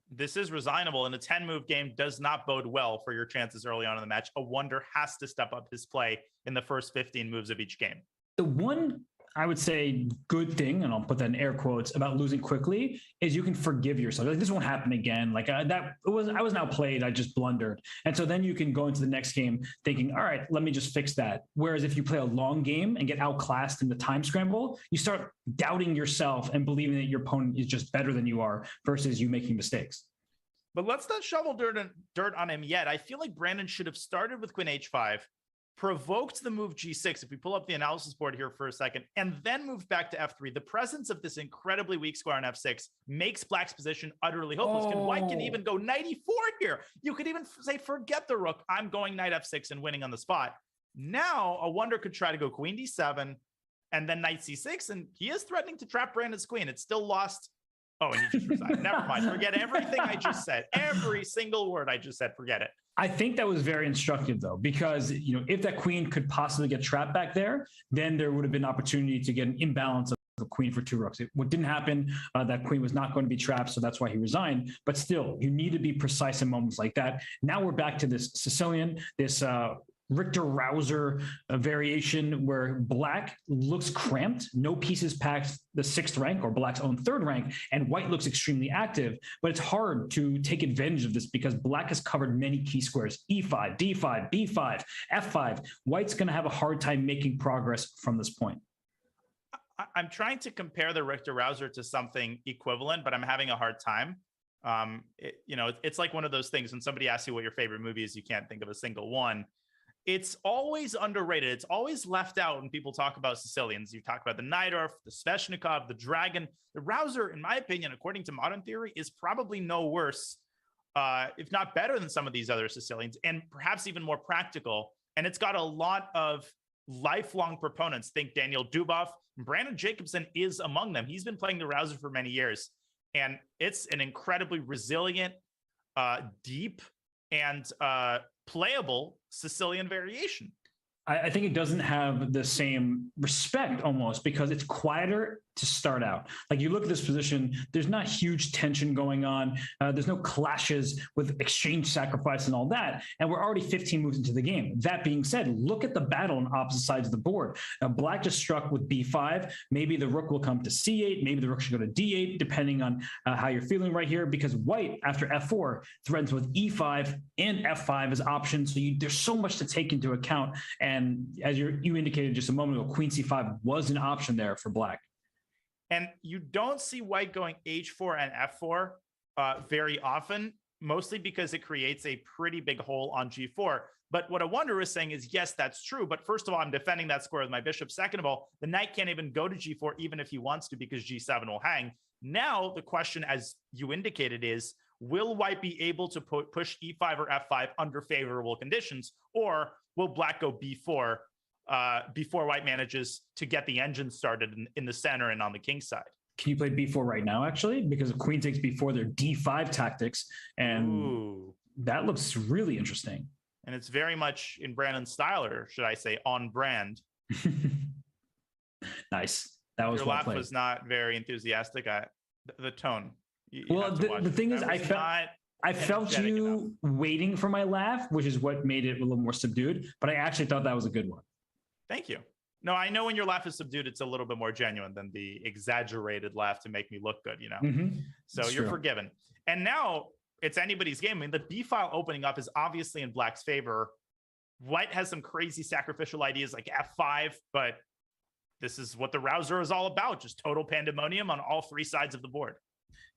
This is resignable, and a 10-move game does not bode well for your chances early on in the match. A wonder has to step up his play in the first 15 moves of each game. The one, I would say, good thing, and I'll put that in air quotes, about losing quickly is you can forgive yourself. Like, this won't happen again. Like I was now played. I just blundered. And so then you can go into the next game thinking, all right, let me just fix that. Whereas if you play a long game and get outclassed in the time scramble, you start doubting yourself and believing that your opponent is just better than you are versus you making mistakes. But let's not shovel dirt on him yet. I feel like Brandon should have started with queen h5, provoked the move g6, if we pull up the analysis board here for a second, and then moved back to f3. The presence of this incredibly weak square on f6 makes Black's position utterly hopeless. White can even go knight e4 here. You could even say, forget the rook. I'm going knight f6 and winning on the spot. Now, a wonder could try to go queen d7 and then knight c6, and he is threatening to trap Brandon's queen. It's still lost. Oh, and he just resigned. Never mind. Forget everything I just said. Every single word I just said, forget it. I think that was very instructive, though, because if that queen could possibly get trapped back there, then there would have been opportunity to get an imbalance of a queen for 2 rooks. What didn't happen, that queen was not going to be trapped, so that's why he resigned. But still, you need to be precise in moments like that. Now we're back to this Sicilian, this Richter-Rauser variation where Black looks cramped, no pieces past the 6th rank or Black's own 3rd rank, and White looks extremely active. But it's hard to take advantage of this because Black has covered many key squares: e5, d5, b5, f5. White's going to have a hard time making progress from this point. I'm trying to compare the Richter-Rauser to something equivalent, but I'm having a hard time. It's like one of those things when somebody asks you what your favorite movie is, you can't think of a single one. It's always underrated. It's always left out when people talk about Sicilians. You talk about the Najdorf, the Sveshnikov, the Dragon. The Rauser, in my opinion, according to modern theory, is probably no worse, if not better than some of these other Sicilians, and perhaps even more practical. And it's got a lot of lifelong proponents. Think Daniel Dubov. Brandon Jacobson is among them. He's been playing the Rauser for many years. And it's an incredibly resilient, deep, and playable Sicilian variation. I think it doesn't have the same respect almost because it's quieter to start out. Like you look at this position, there's not huge tension going on. There's no clashes with exchange sacrifice and all that. And we're already 15 moves into the game. That being said, look at the battle on opposite sides of the board. Black just struck with B5. Maybe the rook will come to C8. Maybe the rook should go to D8, depending on how you're feeling right here, because white after F4 threatens with E5 and F5 as options. So there's so much to take into account. And as you indicated just a moment ago, Queen C5 was an option there for black. And you don't see white going H4 and F4 very often, mostly because it creates a pretty big hole on G4. But what Awonder is saying is, yes, that's true. But first of all, I'm defending that square with my bishop. Second of all, the knight can't even go to G4, even if he wants to, because G7 will hang. Now, the question, as you indicated, is, will white be able to push E5 or F5 under favorable conditions? Or will black go B4 before white manages to get the engine started in the center and on the king side? Can you play B4 right now, actually? Because if queen takes B4, they're D5 tactics. And that looks really interesting. And it's very much in Brandon's style, or should I say on brand. Nice. That was Your well laugh played. Was not very enthusiastic. The tone. Well, the thing is, I felt you waiting for my laugh, which is what made it a little more subdued. But I actually thought that was a good one. Thank you. No, I know when your laugh is subdued, it's a little bit more genuine than the exaggerated laugh to make me look good, you know? So That's you're true. forgiven. And now it's anybody's game. I mean, the B file opening up is obviously in black's favor. White has some crazy sacrificial ideas like F5, but this is what the rouser is all about. Just total pandemonium on all three sides of the board.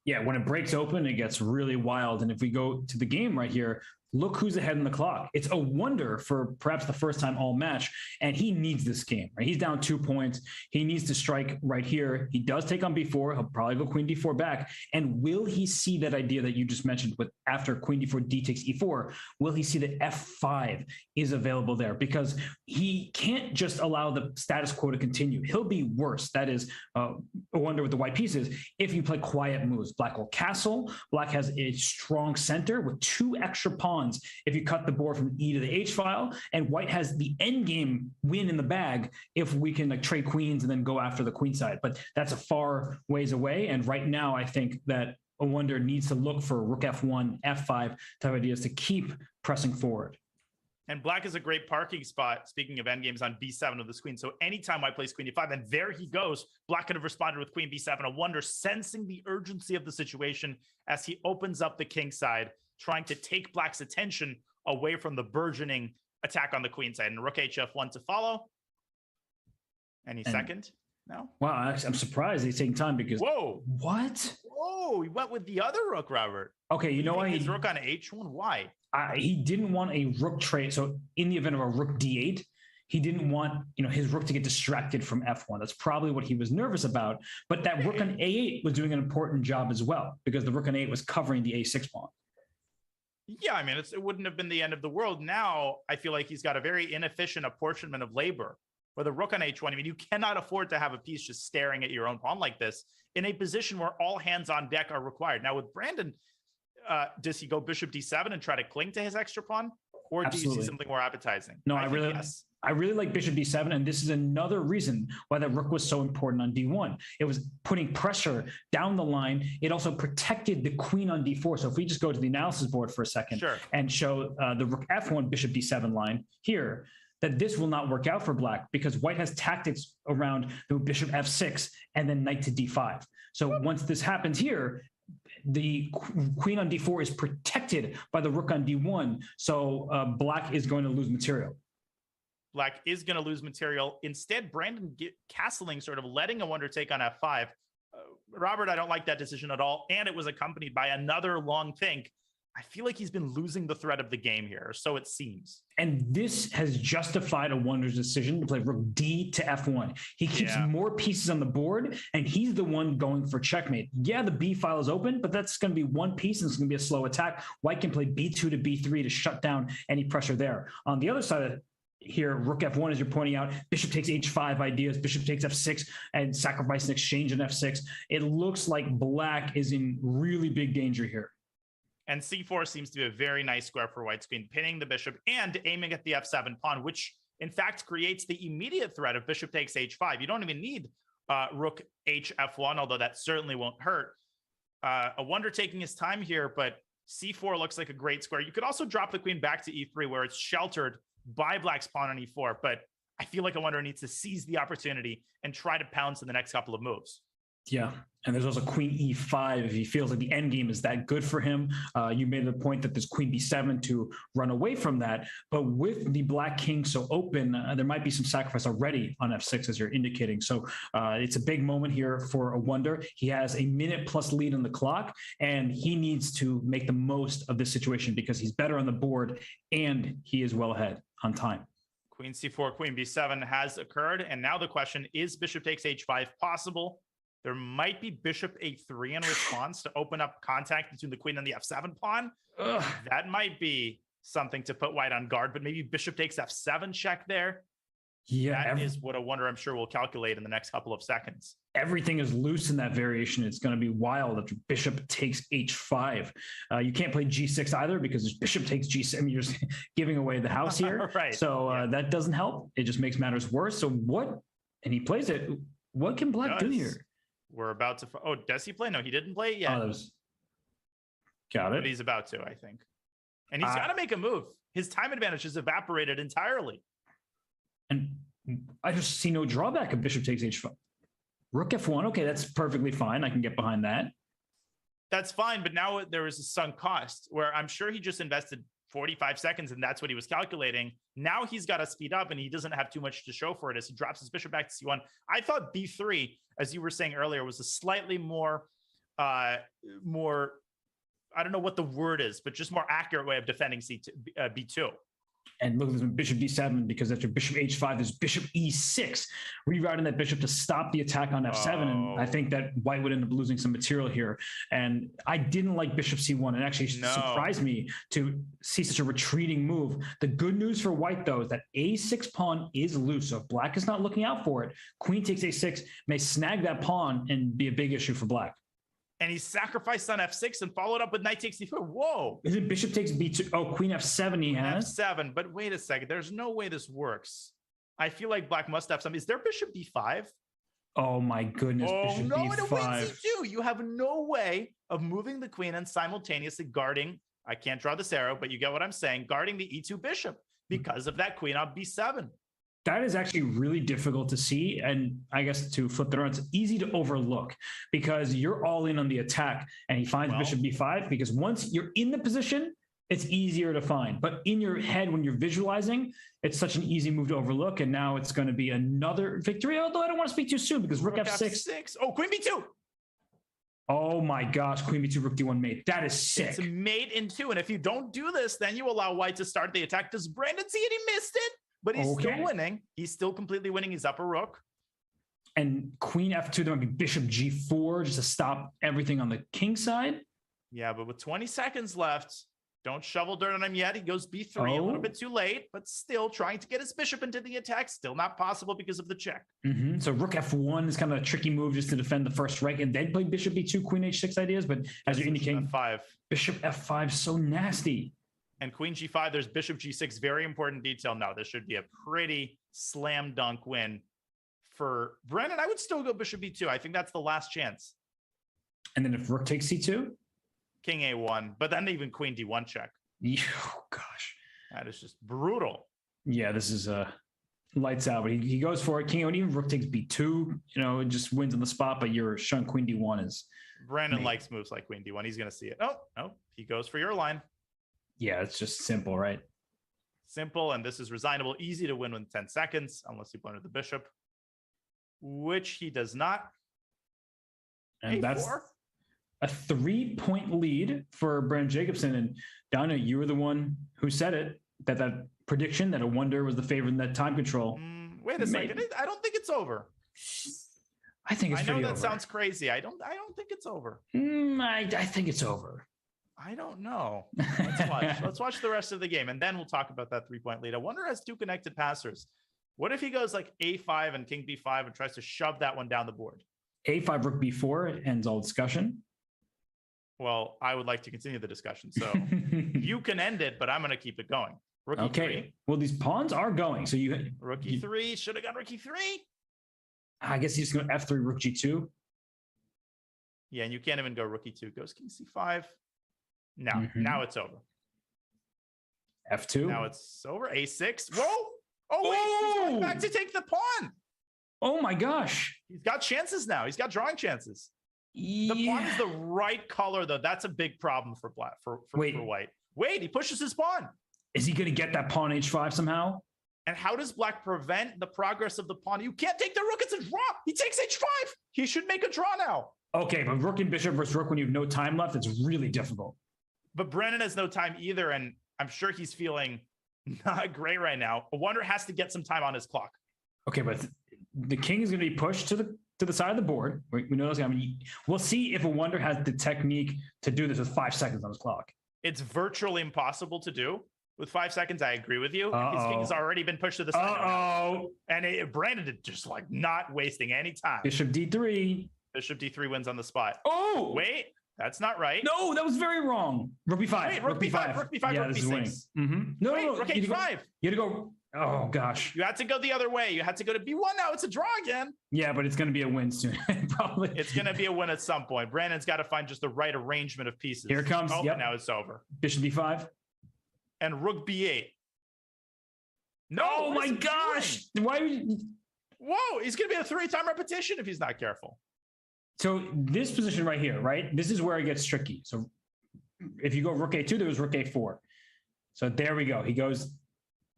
Yeah, when it breaks open, it gets really wild. And if we go to the game right here, look who's ahead in the clock. It's Awonder for perhaps the first time all match, and he needs this game, right? He's down 2 points. He needs to strike right here. He does take on B4. He'll probably go queen D4 back. And will he see that idea that you just mentioned with after queen D4, D takes E4? Will he see that F5 is available there? Because he can't just allow the status quo to continue. He'll be worse. That is Awonder with the white pieces. If you play quiet moves, black will castle. Black has a strong center with 2 extra pawns if you cut the board from E to the H file, and white has the end game win in the bag if we can like trade queens and then go after the queen side. But that's a far ways away. And right now, I think that Awonder needs to look for rook F1, F5 type ideas to keep pressing forward. And black is a great parking spot, speaking of endgames, on B7 of this queen. So anytime white plays queen D5, and there he goes, black could have responded with queen B7. Awonder sensing the urgency of the situation as he opens up the king side, trying to take black's attention away from the burgeoning attack on the queen side. And rook HF1 to follow. Any second? No? Wow, I'm surprised he's taking time because... Whoa! What? Whoa, he went with the other rook, Robert. Okay, you know why? His rook on H1? Why? He didn't want a rook trade. So in the event of a rook D8, he didn't want his rook to get distracted from F1. That's probably what he was nervous about. But that rook on A8 was doing an important job as well, because the rook on A8 was covering the A6 pawn. Yeah, I mean, it wouldn't have been the end of the world. Now, I feel like he's got a very inefficient apportionment of labor. Where the rook on H1, I mean, you cannot afford to have a piece just staring at your own pawn like this in a position where all hands on deck are required. Now, with Brandon, does he go bishop D7 and try to cling to his extra pawn? Or Absolutely. Do you see something more appetizing? No, I really like bishop D7, and this is another reason why that rook was so important on D1. It was putting pressure down the line. It also protected the queen on D4. So if we just go to the analysis board for a second and show the rook F1, bishop D7 line here, that this will not work out for black because white has tactics around the bishop F6 and then knight to D5. So once this happens here, the queen on D4 is protected by the rook on D1. So black is going to lose material. Black is going to lose material. Instead, Brandon castling, sort of letting Awonder take on F5. Robert, I don't like that decision at all. And it was accompanied by another long think. I feel like he's been losing the thread of the game here, so it seems. And this has justified Awonder's decision to play rook D to F1. He keeps more pieces on the board, and he's the one going for checkmate. Yeah, the B file is open, but that's going to be one piece, and it's going to be a slow attack. White can play B2 to B3 to shut down any pressure there. On the other side of here, rook F1, as you're pointing out, bishop takes H5 ideas, bishop takes F6 and sacrifice an exchange in F6. It looks like black is in really big danger here. And C4 seems to be a very nice square for white's queen, pinning the bishop and aiming at the F7 pawn, which in fact, creates the immediate threat of bishop takes h5. You don't even need rook hf1, although that certainly won't hurt. A wonder taking his time here, but c4 looks like a great square. You could also drop the queen back to e3 where it's sheltered by black's pawn on e4, but I feel like a wonder needs to seize the opportunity and try to pounce in the next couple of moves. Yeah, and there's also queen e5 if he feels like the endgame is that good for him. You made the point that there's queen b7 to run away from that, but with the black king so open, there might be some sacrifice already on f6 as you're indicating. So it's a big moment here for a wonder. He has a minute plus lead on the clock, and he needs to make the most of this situation because he's better on the board and he is well ahead on time. Queen c4, queen b7 has occurred, and now the question is bishop takes h5 possible? There might be bishop a3 in response to open up contact between the queen and the f7 pawn. Ugh. That might be something to put white on guard, but maybe bishop takes f7 check there. Yeah, that is what a wonder I'm sure will calculate in the next couple of seconds. Everything is loose in that variation. It's going to be wild after bishop takes h5. You can't play g6 either because there's bishop takes g6. I mean, you're just giving away the house here. Right. So that doesn't help. It just makes matters worse. So what, and he plays it. What can black do here? We're about to, oh, does he play? No, he didn't play it yet. Oh, that was, got it. But he's about to, I think. And he's got to make a move. His time advantage has evaporated entirely. And I just see no drawback of bishop takes h5. Rook f1, okay, that's perfectly fine. I can get behind that. That's fine, but now there is a sunk cost where I'm sure he just invested 45 seconds and that's what he was calculating. Now he's got to speed up and he doesn't have too much to show for it as he drops his bishop back to c1. I thought b3, as you were saying earlier, was a slightly more, I don't know what the word is, but just more accurate way of defending b2. And look, there's bishop d7 because after bishop h5, there's bishop e6, rerouting that bishop to stop the attack on f7. And I think that white would end up losing some material here. And I didn't like bishop c1. It actually surprised me to see such a retreating move. The good news for white, though, is that a6 pawn is loose. So if black is not looking out for it, queen takes a6 may snag that pawn and be a big issue for black. And he sacrificed on f6 and followed up with knight takes d4. Whoa. Is it bishop takes b2? Oh, queen f7 he has. f7, but wait a second. There's no way this works. I feel like black must have something. Is there bishop d5? Oh my goodness, bishop no, d5. And it wins e2. You have no way of moving the queen and simultaneously guarding, I can't draw this arrow, but you get what I'm saying, guarding the e2 bishop because of that queen on b7. That is actually really difficult to see. And I guess to flip it around, it's easy to overlook because you're all in on the attack and he finds bishop b5 because once you're in the position, it's easier to find. But in your head, when you're visualizing, it's such an easy move to overlook. And now it's going to be another victory, although I don't want to speak too soon because rook f6. Oh, queen b2. Oh my gosh, queen b2, rook d1 mate. That is sick. It's mate in two. And if you don't do this, then you allow white to start the attack. Does Brandon see it? He missed it. But he's still winning. He's still completely winning his upper rook. And queen f2, there might be bishop g4 just to stop everything on the king side. Yeah, but with 20 seconds left, don't shovel dirt on him yet. He goes b3 a little bit too late, but still trying to get his bishop into the attack. Still not possible because of the check. So rook f1 is kind of a tricky move just to defend the first rank and then play bishop b2, queen h6 ideas. But as you're indicating, f5. Bishop f5 so nasty. And queen g5, there's bishop g6, very important detail. No, this should be a pretty slam dunk win for Brandon. I would still go bishop b2. I think that's the last chance. And then if rook takes c2? King a1, but then even queen d1 check. Oh, gosh. That is just brutal. Yeah, this is lights out, but he goes for it. King a1, even rook takes b2, you know, it just wins on the spot, but you're showing queen d1 is... Brandon likes moves like queen d1. He's going to see it. Oh, no, he goes for your line. Yeah, it's just simple, right? Simple, and this is resignable. Easy to win within 10 seconds, unless you blundered the bishop, which he does not. And A4? That's a 3-point lead for Brandon Jacobson. And Donna, you were the one who said it, that prediction that a wonder was the favorite in that time control. Wait a second. I don't think it's over. I think it's pretty over. I know that sounds crazy. I don't think it's over. I think it's over. I don't know. Let's watch. Let's watch the rest of the game, and then we'll talk about that 3-point lead. I wonder, has two connected passers, what if he goes like a5 and king b5 and tries to shove that one down the board? a5, rook b4 ends all discussion. Well, I would like to continue the discussion, so you can end it, but I'm going to keep it going. Rookie Okay. 3. Well, these pawns are going. So Rookie 3. Should have gone rookie 3. I guess he's going to F3 rook G2. Yeah, and you can't even go rookie 2. Goes king C5. No, Mhm. now it's over. F2. Now it's over. A6. Whoa! Oh, wait. He's going back to take the pawn. Oh my gosh. He's got chances now. He's got drawing chances. The pawn is the right color, though. That's a big problem for black for white. Wait, he pushes his pawn. Is he going to get that pawn H5 somehow? And how does black prevent the progress of the pawn? You can't take the rook. It's a draw. He takes H5. He should make a draw now. Okay, but rook and bishop versus rook when you have no time left, it's really difficult. But Brennan has no time either, and I'm sure he's feeling not great right now. A wonder has to get some time on his clock. Okay, but the king is going to be pushed to the side of the board. We know this. I mean, we'll see if a wonder has the technique to do this with 5 seconds on his clock. It's virtually impossible to do with 5 seconds. I agree with you. His king has already been pushed to the side. And Brandon is just like not wasting any time. Bishop D3. Bishop D3 wins on the spot. Oh, wait, that's not right. No, that was very wrong. Rook B5. Wait, rook B5, rook B5, yeah, rook this B6. is winning. No, Wait, rook H5. You had to go. Oh gosh. You had to go the other way. You had to go to B1. Now it's a draw again. Yeah, but it's going to be a win soon. Probably. It's going to be a win at some point. Brandon's got to find just the right arrangement of pieces. Here it comes. Oh, yep. Now it's over. Bishop B5. And rook B8. No. Oh my gosh. Why would you... Whoa, he's going to be a 3-time repetition if he's not careful. So this position right here, right? This is where it gets tricky. So if you go rook A2, there was rook A4. So there we go. He goes.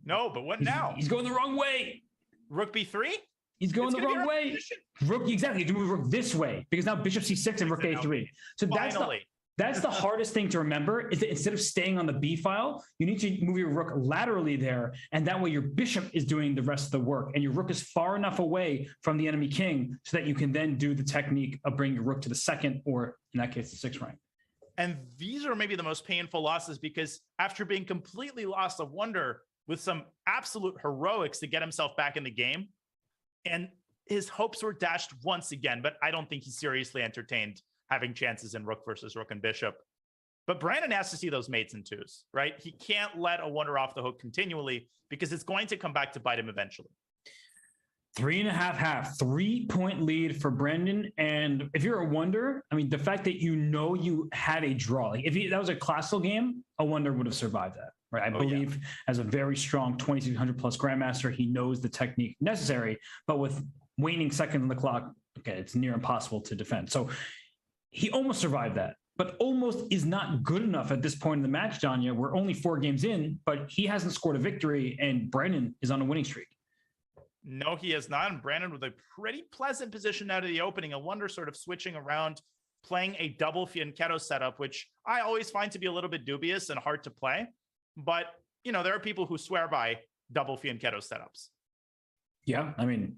No, but what now? He's going the wrong way. Rook B3? He's going the wrong way. Rook, exactly. You have to move rook this way because now bishop C6 and rook A3. So that's the hardest thing to remember is that instead of staying on the B file, you need to move your rook laterally there. And that way your bishop is doing the rest of the work. And your rook is far enough away from the enemy king so that you can then do the technique of bringing your rook to the second, or in that case, the 6th rank. And these are maybe the most painful losses because after being completely lost of wonder with some absolute heroics to get himself back in the game, and his hopes were dashed once again, but I don't think he seriously entertained having chances in rook versus rook and bishop. But Brandon has to see those mates and twos, right? He can't let a wonder off the hook continually because it's going to come back to bite him eventually. 3.5, 3-point lead for Brendan. And if you're a wonder, I mean, the fact that you had a draw, like if that was a classical game, a wonder would have survived that, right? I believe as a very strong 2,600 plus grandmaster, he knows the technique necessary, but with waning seconds on the clock, okay, it's near impossible to defend. So he almost survived that, but almost is not good enough at this point in the match, Danya. We're only 4 games in, but he hasn't scored a victory, and Brendan is on a winning streak. No, he has not. And Brandon with a pretty pleasant position out of the opening. A wonder sort of switching around, playing a double fianchetto setup, which I always find to be a little bit dubious and hard to play. But, you know, there are people who swear by double fianchetto setups. Yeah, I mean,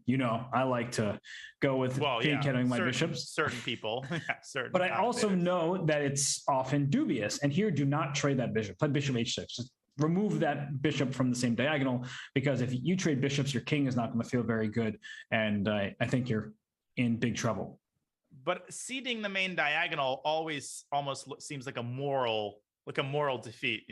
I like to go with fianchettoing my bishops. Certain people, certain. But I also know that it's often dubious. And here, do not trade that bishop. Play bishop H6. Just remove that bishop from the same diagonal, because if you trade bishops, your king is not going to feel very good. And I think you're in big trouble. But ceding the main diagonal always almost seems like a moral defeat,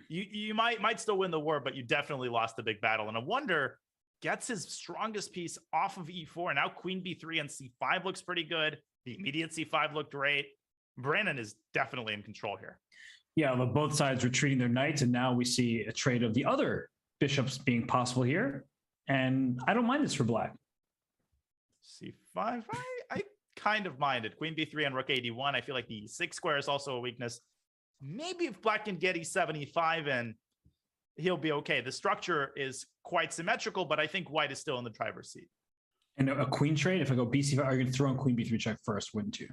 you might still win the war, but you definitely lost the big battle. And a wonder gets his strongest piece off of E4. Now queen B3 and C5 looks pretty good. The immediate C5 looked great. Brandon is definitely in control here. Yeah, but both sides retreating their knights, and now we see a trade of the other bishops being possible here. And I don't mind this for black. C5, I kind of mind it. Queen B3 and rook A1. I feel like the E6 square is also a weakness. Maybe if black can get E7, E5 in, he'll be okay. The structure is quite symmetrical, but I think white is still in the driver's seat. And a queen trade, if I go BC5, are you going to throw in queen B3 check first, wouldn't you?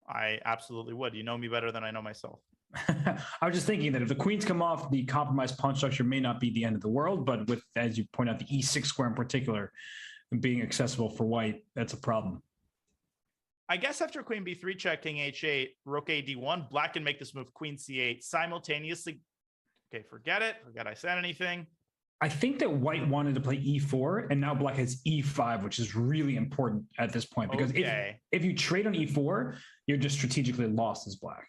I absolutely would. You know me better than I know myself. I was just thinking that if the queens come off, the compromised pawn structure may not be the end of the world, but with, as you point out, the E6 square in particular being accessible for white, that's a problem. I guess after queen B3 check, king H8, rook AD1, black can make this move queen C8 simultaneously. Okay, forget it. Forget I said anything. I think that white wanted to play E4, and now black has E5, which is really important at this point, because if you trade on E4, you're just strategically lost as black.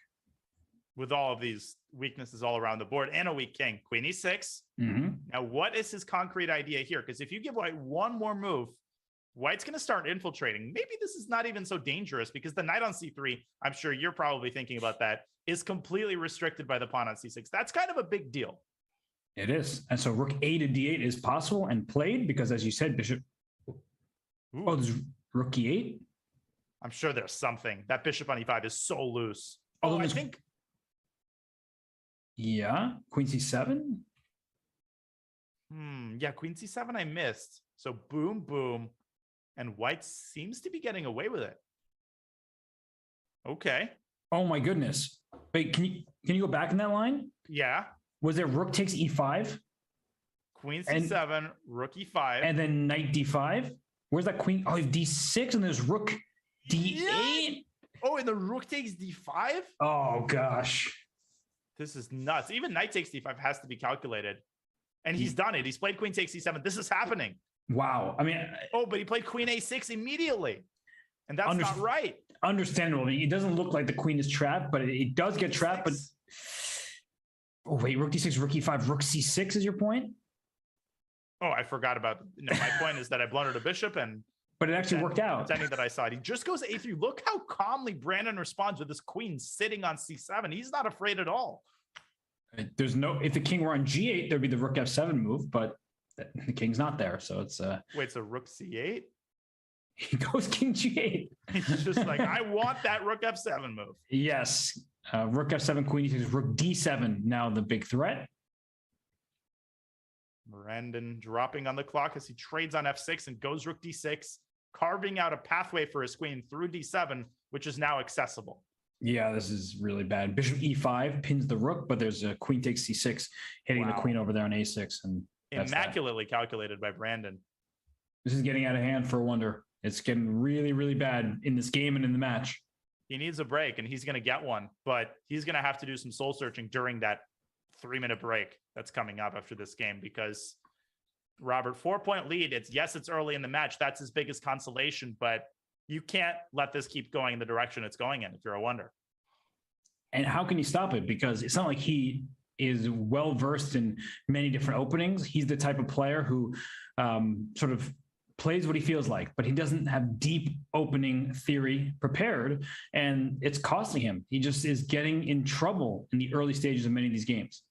with all of these weaknesses all around the board and a weak king. Queen e6. Now, what is his concrete idea here? Because if you give white one more move, white's going to start infiltrating. Maybe this is not even so dangerous because the knight on c3, I'm sure you're probably thinking about that, is completely restricted by the pawn on c6. That's kind of a big deal. It is. And so rook a to d8 is possible and played because, as you said, bishop. Ooh. Oh, there's rook e8. I'm sure there's something. That bishop on e5 is so loose. Although I think. Yeah. Queen c7. Yeah, queen c7 I missed. So boom, boom. And white seems to be getting away with it. Okay. Oh my goodness. Wait, can you go back in that line? Yeah. Was there rook takes e5? Queen c7, rook e5. And then knight d5? Where's that queen? Oh, d6 and there's rook d8? Yeah. Oh, and the rook takes d5? Oh gosh. This is nuts. Even knight takes d5 has to be calculated. And he's done it. He's played queen takes c7. This is happening. Wow. I mean, oh, but he played queen a6 immediately. And that's not right. Understandable. I mean, it doesn't look like the queen is trapped, but it does get trapped. But oh, wait, rook d6, rook e5, rook c6 is your point? Oh, I forgot about my point is that I blundered a bishop but it actually worked out. Pretending that I saw it. He just goes a3. Look how calmly Brandon responds with this queen sitting on c7. He's not afraid at all. There's no, if the king were on g8, there'd be the rook f7 move, but the king's not there. So it's wait, so rook c8? He goes king g8. He's just like, I want that rook f7 move. Yes. Rook f7, queen e6, rook d7. Now the big threat. Brandon dropping on the clock as he trades on f6 and goes rook d6, carving out a pathway for his queen through d7, which is now accessible. Yeah, this is really bad. Bishop e5 pins the rook, but there's a queen takes c6, hitting the queen over there on a6. And immaculately calculated by Brandon. This is getting out of hand for a wonder. It's getting really, really bad in this game and in the match. He needs a break, and he's going to get one, but he's going to have to do some soul searching during that 3-minute break that's coming up after this game because Robert, 4-point lead. It's early in the match. That's his biggest consolation, but you can't let this keep going in the direction it's going in if you're a wonder. And how can you stop it? Because it's not like he is well versed in many different openings. He's the type of player who sort of plays what he feels like, but he doesn't have deep opening theory prepared, and it's costing him. He just is getting in trouble in the early stages of many of these games.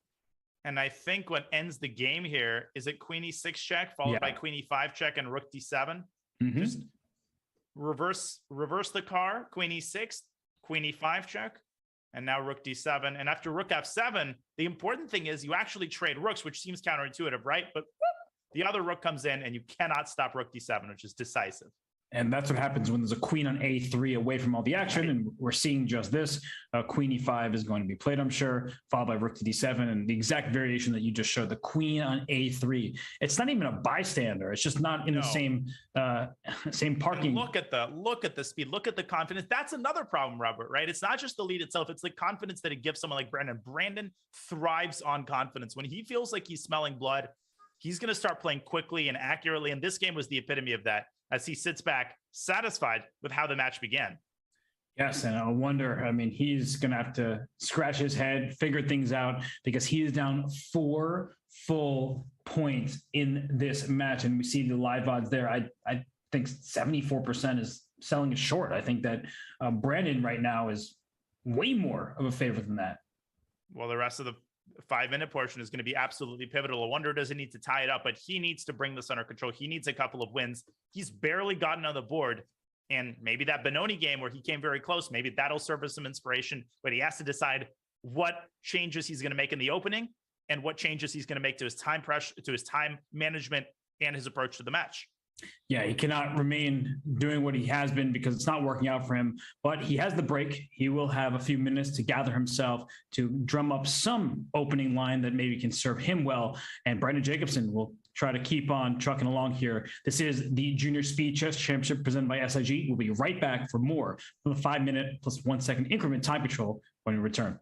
And I think what ends the game here is it queen e6 check followed by queen e5 check and rook d7. Just reverse the car, queen e6, queen e5 check, and now rook d7. And after rook f7, the important thing is you actually trade rooks, which seems counterintuitive, right? But the other rook comes in and you cannot stop rook d7, which is decisive. And that's what happens when there's a queen on a3 away from all the action. And we're seeing just this. Queen e5 is going to be played, I'm sure, followed by rook to d7. And the exact variation that you just showed, the queen on a3. It's not even a bystander. It's just not in the same parking. And look at the speed. Look at the confidence. That's another problem, Robert, right? It's not just the lead itself. It's the confidence that it gives someone like Brandon. Brandon thrives on confidence. When he feels like he's smelling blood, he's going to start playing quickly and accurately. And this game was the epitome of that, as he sits back satisfied with how the match began. Yes, and I wonder, I mean, he's going to have to scratch his head, figure things out, because he is down 4 full points in this match. And we see the live odds there. I think 74% is selling it short. I think that Brandon right now is way more of a favorite than that. Well, the rest of the 5-minute portion is going to be absolutely pivotal. A wonder doesn't need to tie it up, but he needs to bring this under control. He needs a couple of wins. He's barely gotten on the board, and maybe that Benoni game where he came very close, maybe that'll serve as some inspiration, but he has to decide what changes he's going to make in the opening and what changes he's going to make to his time pressure, to his time management and his approach to the match. Yeah, he cannot remain doing what he has been because it's not working out for him, but he has the break. He will have a few minutes to gather himself, to drum up some opening line that maybe can serve him well. And Brandon Jacobson will try to keep on trucking along here. This is the Junior Speed Chess Championship presented by SIG. We'll be right back for more from the 5-minute plus 1 second increment time control when we return.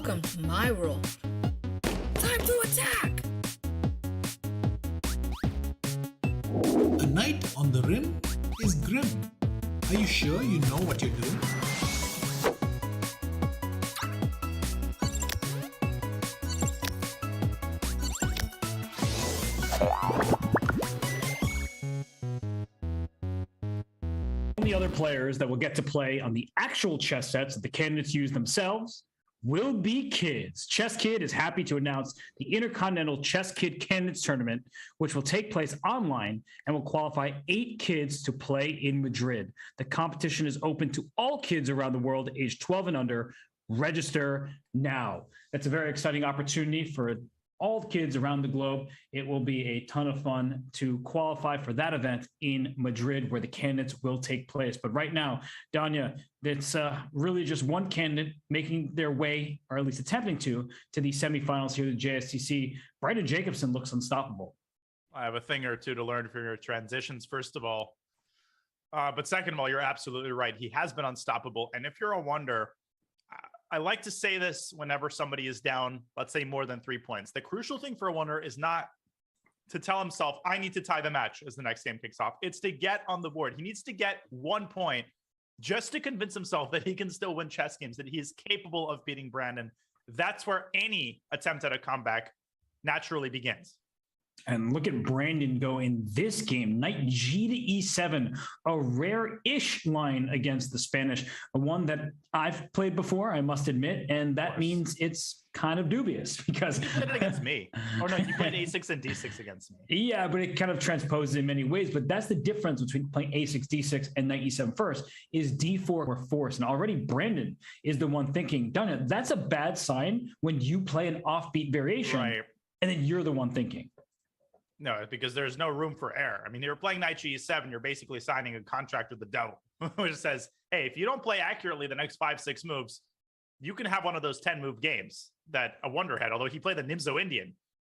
Welcome to my world. Time to attack! A knight on the rim is grim. Are you sure you know what you're doing? The other players that will get to play on the actual chess sets that the candidates use themselves will be kids. Chess Kid is happy to announce the Intercontinental Chess Kid Candidates Tournament, which will take place online and will qualify 8 kids to play in Madrid. The competition is open to all kids around the world aged 12 and under. Register now. That's a very exciting opportunity for all kids around the globe. It will be a ton of fun to qualify for that event in Madrid, where the candidates will take place. But right now, Danya, it's really just one candidate making their way, or at least attempting to the semifinals here at the JSCC. Brandon Jacobson looks unstoppable. I have a thing or two to learn from your transitions, first of all. But second of all, you're absolutely right. He has been unstoppable. And if you're a wonder, I like to say this whenever somebody is down, let's say more than 3 points. The crucial thing for a wonder is not to tell himself, I need to tie the match as the next game kicks off. It's to get on the board. He needs to get 1 point just to convince himself that he can still win chess games, that he is capable of beating Brandon. That's where any attempt at a comeback naturally begins. And look at Brandon go in this game. Knight G to E7, a rare-ish line against the Spanish, one that I've played before, I must admit, and that means it's kind of dubious because... You played it against me. Oh, no, you played A6 and D6 against me. Yeah, but it kind of transposes in many ways, but that's the difference between playing A6, D6, and Knight E7 first, is D4 or force. And already Brandon is the one thinking, Donna, that's a bad sign when you play an offbeat variation, right, and then you're the one thinking. No, because there's no room for error. I mean, you're playing Knight G7, you're basically signing a contract with the devil, which says, hey, if you don't play accurately the next 5-6 moves, you can have one of those 10-move games that a wonder had, although he played the Nimzo Indian.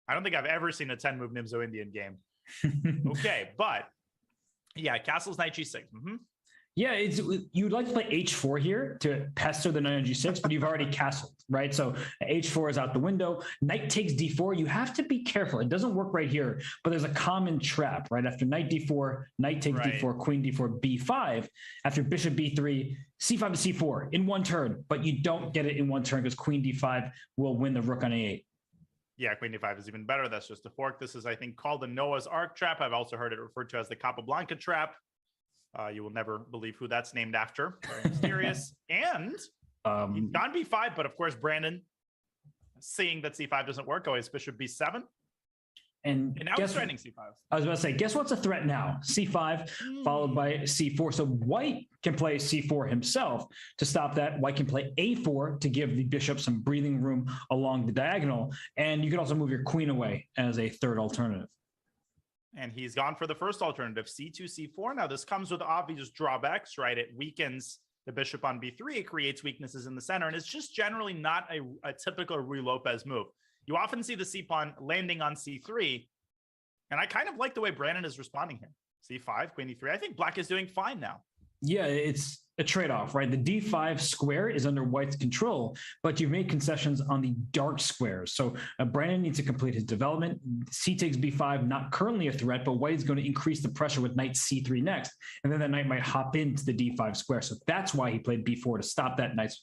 I don't think I've ever seen a 10-move Nimzo Indian game. Okay, but yeah, Castle's Knight G6. Mm-hmm. Yeah, you'd like to play H4 here to pester the knight on G6, but you've already castled, right? So H4 is out the window. Knight takes D4. You have to be careful. It doesn't work right here, but there's a common trap, right? After knight D4, knight takes D4, queen D4, B5. After bishop B3, C5 to C4 in one turn, but you don't get it in one turn because queen D5 will win the rook on A8. Yeah, queen D5 is even better. That's just a fork. This is, I think, called the Noah's Ark trap. I've also heard it referred to as the Capablanca trap. You will never believe who that's named after. Very mysterious. And he's gone B5, but of course, Brandon, seeing that C5 doesn't work, always bishop B7. And now he's threatening C5. I was about to say, guess what's a threat now? C5 followed by C4. So White can play C4 himself to stop that. White can play A4 to give the bishop some breathing room along the diagonal. And you can also move your queen away as a third alternative. And he's gone for the first alternative, C2, C4. Now, this comes with obvious drawbacks, right? It weakens the bishop on B3. It creates weaknesses in the center. And it's just generally not a typical Ruy Lopez move. You often see the C-pawn landing on C3. And I kind of like the way Brandon is responding here. C5, queen E3. I think Black is doing fine now. Yeah, it's a trade-off, right? The D5 square is under White's control, but you've made concessions on the dark squares. So Brandon needs to complete his development. C takes B5, not currently a threat, but White is going to increase the pressure with knight C3 next. And then that knight might hop into the D5 square. So that's why he played B4 to stop that knight's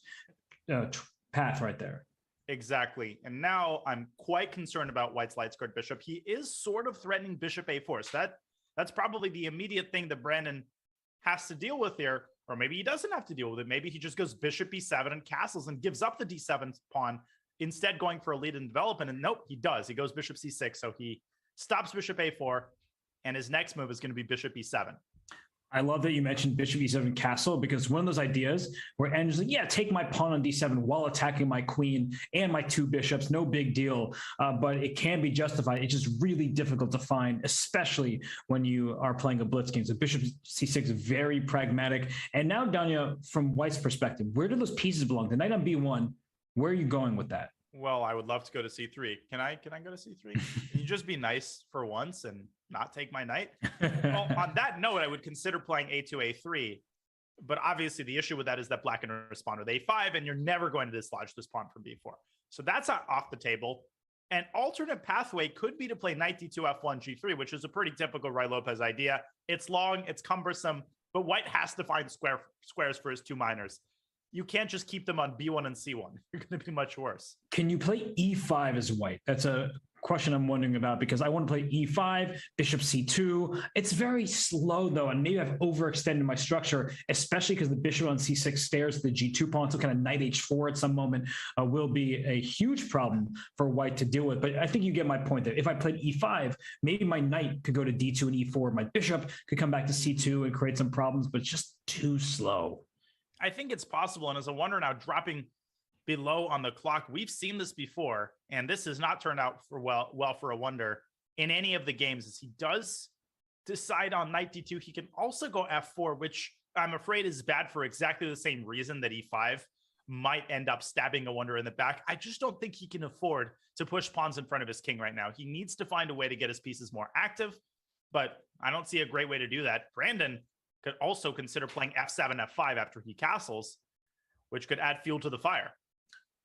path right there. Exactly. And now I'm quite concerned about White's light squared bishop. He is sort of threatening bishop A4. So that's probably the immediate thing that Brandon has to deal with here, or maybe he doesn't have to deal with it. Maybe he just goes bishop B7 and castles and gives up the D7 pawn, instead going for a lead in development. And nope, he does. He goes bishop C6. So he stops bishop A4, and his next move is going to be bishop B7. I love that you mentioned bishop E7 castle, because one of those ideas where Andrew's like, yeah, take my pawn on D7 while attacking my queen and my 2 bishops, no big deal. But it can be justified. It's just really difficult to find, especially when you are playing a blitz game. So bishop C6 is very pragmatic. And now, Danya, from White's perspective, where do those pieces belong? The knight on B1, where are you going with that? Well, I would love to go to C3. Can I go to C3? Can you just be nice for once and not take my knight? Well, on that note, I would consider playing A2, A3. But obviously the issue with that is that black can respond with a5, and you're never going to dislodge this pawn from b4. So that's off the table. An alternate pathway could be to play knight d2, f1, g3, which is a pretty typical Ruy Lopez idea. It's long, it's cumbersome, but white has to find squares for his two minors. You can't just keep them on b1 and c1. You're going to be much worse. Can you play e5 as white? That's a question I'm wondering about, because I want to play e5, bishop c2. It's very slow though, and maybe I've overextended my structure, especially because the bishop on c6 stares the g2 pawn, so kind of knight h4 at some moment will be a huge problem for white to deal with. But I think you get my point there. If I played e5, maybe my knight could go to d2 and e4. My bishop could come back to c2 and create some problems, but it's just too slow. I think it's possible, and as a wonder now, dropping below on the clock, we've seen this before, and this has not turned out for well for a wonder in any of the games. As he does decide on knight d2, he can also go f4, which I'm afraid is bad for exactly the same reason that e5 might end up stabbing a wonder in the back. I just don't think he can afford to push pawns in front of his king right now. He needs to find a way to get his pieces more active, but I don't see a great way to do that. Brandon could also consider playing f7, f5 after he castles, which could add fuel to the fire.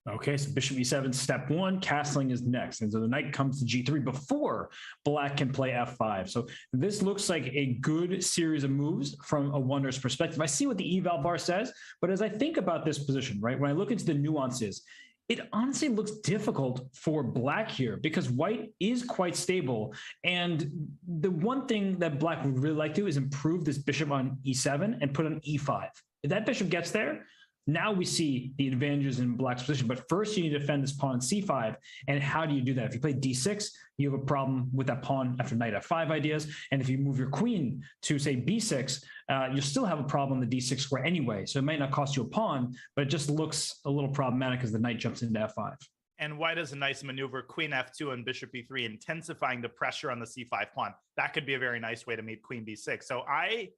Okay, so bishop e7, step one, castling is next. And so the knight comes to g3 before black can play f5. So this looks like a good series of moves from a wonder's perspective. I see what the eval bar says, but as I think about this position, right, when I look into the nuances, it honestly looks difficult for black here because white is quite stable. And the one thing that black would really like to do is improve this bishop on e7 and put on e5. If that bishop gets there, now we see the advantages in black's position, but first you need to defend this pawn on c5. And how do you do that? If you play d6, you have a problem with that pawn after knight f5 ideas. And if you move your queen to, say, b6, you'll still have a problem on the d6 square anyway. So it might not cost you a pawn, but it just looks a little problematic as the knight jumps into f5. And white has a nice maneuver, queen f2 and bishop b3, intensifying the pressure on the c5 pawn. That could be a very nice way to meet queen b6. So I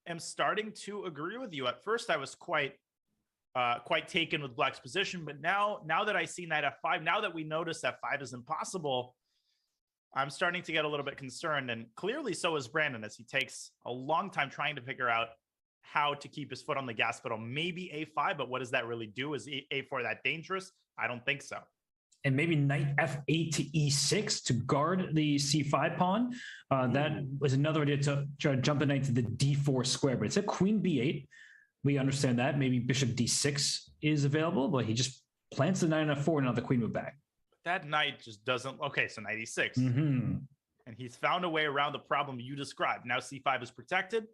am starting to agree with you. At first, I was quite taken with black's position, but now that I see knight f5, now that we notice f5 is impossible, I'm starting to get a little bit concerned, and clearly so is Brandon, as he takes a long time trying to figure out how to keep his foot on the gas pedal. Maybe a5, but what does that really do? Is a4 that dangerous? I don't think so. And maybe knight f8 to e6 to guard the c5 pawn. That was another idea to try to jump the knight to the d4 square, but it's a queen b8. We understand that. Maybe bishop d6 is available, but he just plants the knight on f4 and now the queen move back. That knight just doesn't... Okay, so knight e6. And he's found a way around the problem you described. Now c5 is protected.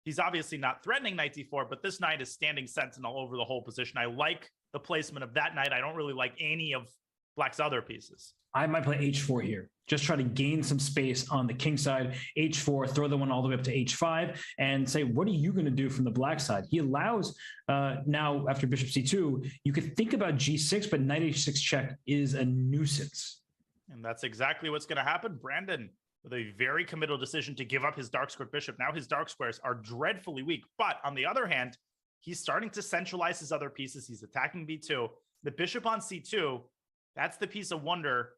He's obviously not threatening knight d4, but this knight is standing sentinel over the whole position. I like the placement of that knight. I don't really like any of black's other pieces. I might play h4 here. Just try to gain some space on the king side. h4, throw the one all the way up to h5 and say, what are you going to do from the black side? He allows, now after bishop c2, you could think about g6, but knight h6 check is a nuisance. And that's exactly what's going to happen. Brandon, with a very committal decision to give up his dark squared bishop. Now his dark squares are dreadfully weak. But on the other hand, he's starting to centralize his other pieces. He's attacking b2. The bishop on c2, that's the piece of wonder.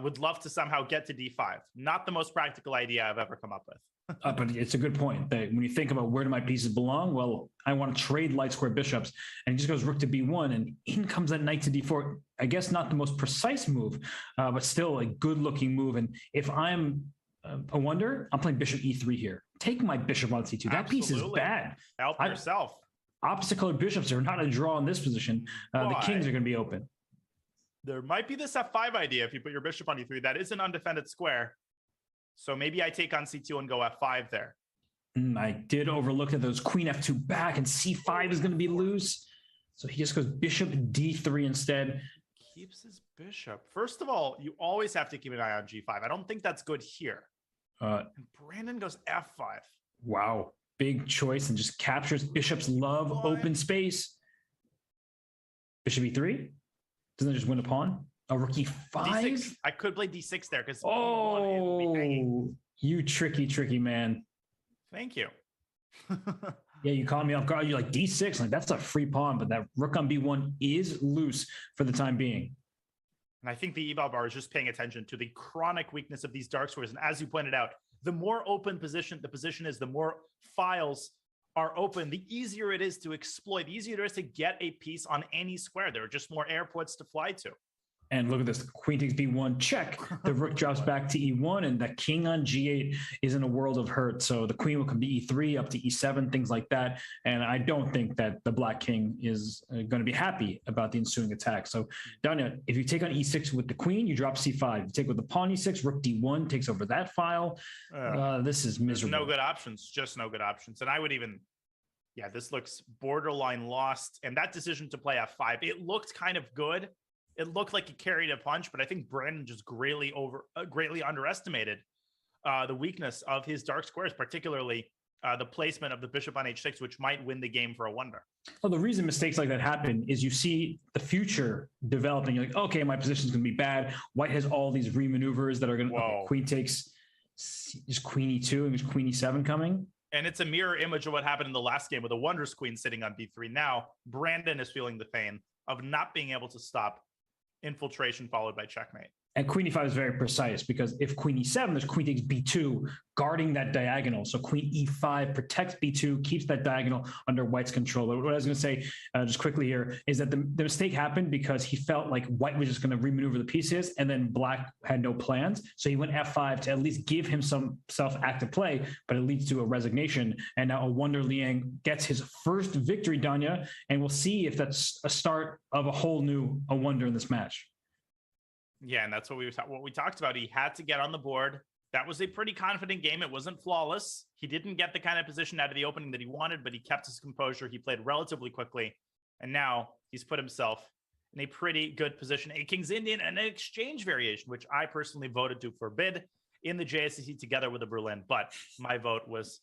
Would love to somehow get to d5. Not the most practical idea I've ever come up with. But it's a good point that when you think about where do my pieces belong, well, I want to trade light square bishops, and he just goes rook to b1, and in comes that knight to d4. I guess not the most precise move, but still a good-looking move. And if I'm a wonder, I'm playing bishop e3 here. Take my bishop on c2. That piece is bad. Help yourself. Opposite colored bishops are not a draw in this position. The kings are going to be open. There might be this f5 idea if you put your bishop on e3. That is an undefended square. So maybe I take on c2 and go f5 there. I did overlook that those queen f2 back, and c5 is going to be loose. So he just goes bishop d3 instead. Keeps his bishop. First of all, you always have to keep an eye on g5. I don't think that's good here. And Brandon goes f5. Wow. Big choice, and just captures bishops love open space. Bishop e3. Doesn't it just win a pawn? A rook e5? D6. I could play d6 there because you tricky man. Thank you. Yeah, you caught me off guard. You're like d6, like that's a free pawn, but that rook on b1 is loose for the time being. And I think the eval bar is just paying attention to the chronic weakness of these dark squares. And as you pointed out, the more open position the position is, the more files are open, the easier it is to exploit, the easier it is to get a piece on any square. There are just more airports to fly to. And look at this, queen takes b1, check. The rook drops back to e1, and the king on g8 is in a world of hurt. So the queen will come to e3, up to e7, things like that. And I don't think that the black king is going to be happy about the ensuing attack. So Danya, if you take on e6 with the queen, you drop c5. You take with the pawn e6, rook d1 takes over that file. This is miserable. No good options, just no good options. And I would even, yeah, this looks borderline lost. And that decision to play f5, it looked kind of good. It looked like he carried a punch, but I think Brandon just greatly underestimated the weakness of his dark squares, particularly the placement of the bishop on h6, which might win the game for a wonder. Well, the reason mistakes like that happen is you see the future developing. You're like, okay, my position is going to be bad. White has all these remaneuvers that are going to, okay, queen takes, just queen e2 and just queen e7 coming. And it's a mirror image of what happened in the last game with a wonders queen sitting on b3. Now, Brandon is feeling the pain of not being able to stop infiltration followed by checkmate. And queen e5 is very precise because if queen e7, there's queen takes b2, guarding that diagonal. So queen e5 protects b2, keeps that diagonal under white's control. But what I was going to say just quickly here is that the mistake happened because he felt like white was just going to remaneuver the pieces and then black had no plans. So he went f5 to at least give him some self-active play, but it leads to a resignation. And now a wonder Liang gets his first victory, Danya, and we'll see if that's a start of a whole new wonder in this match. Yeah, and that's what we talked about. He had to get on the board. That was a pretty confident game. It wasn't flawless. He didn't get the kind of position out of the opening that he wanted, but he kept his composure. He played relatively quickly, and now he's put himself in a pretty good position. A King's Indian and an exchange variation, which I personally voted to forbid in the JSCC together with the Berlin, but my vote was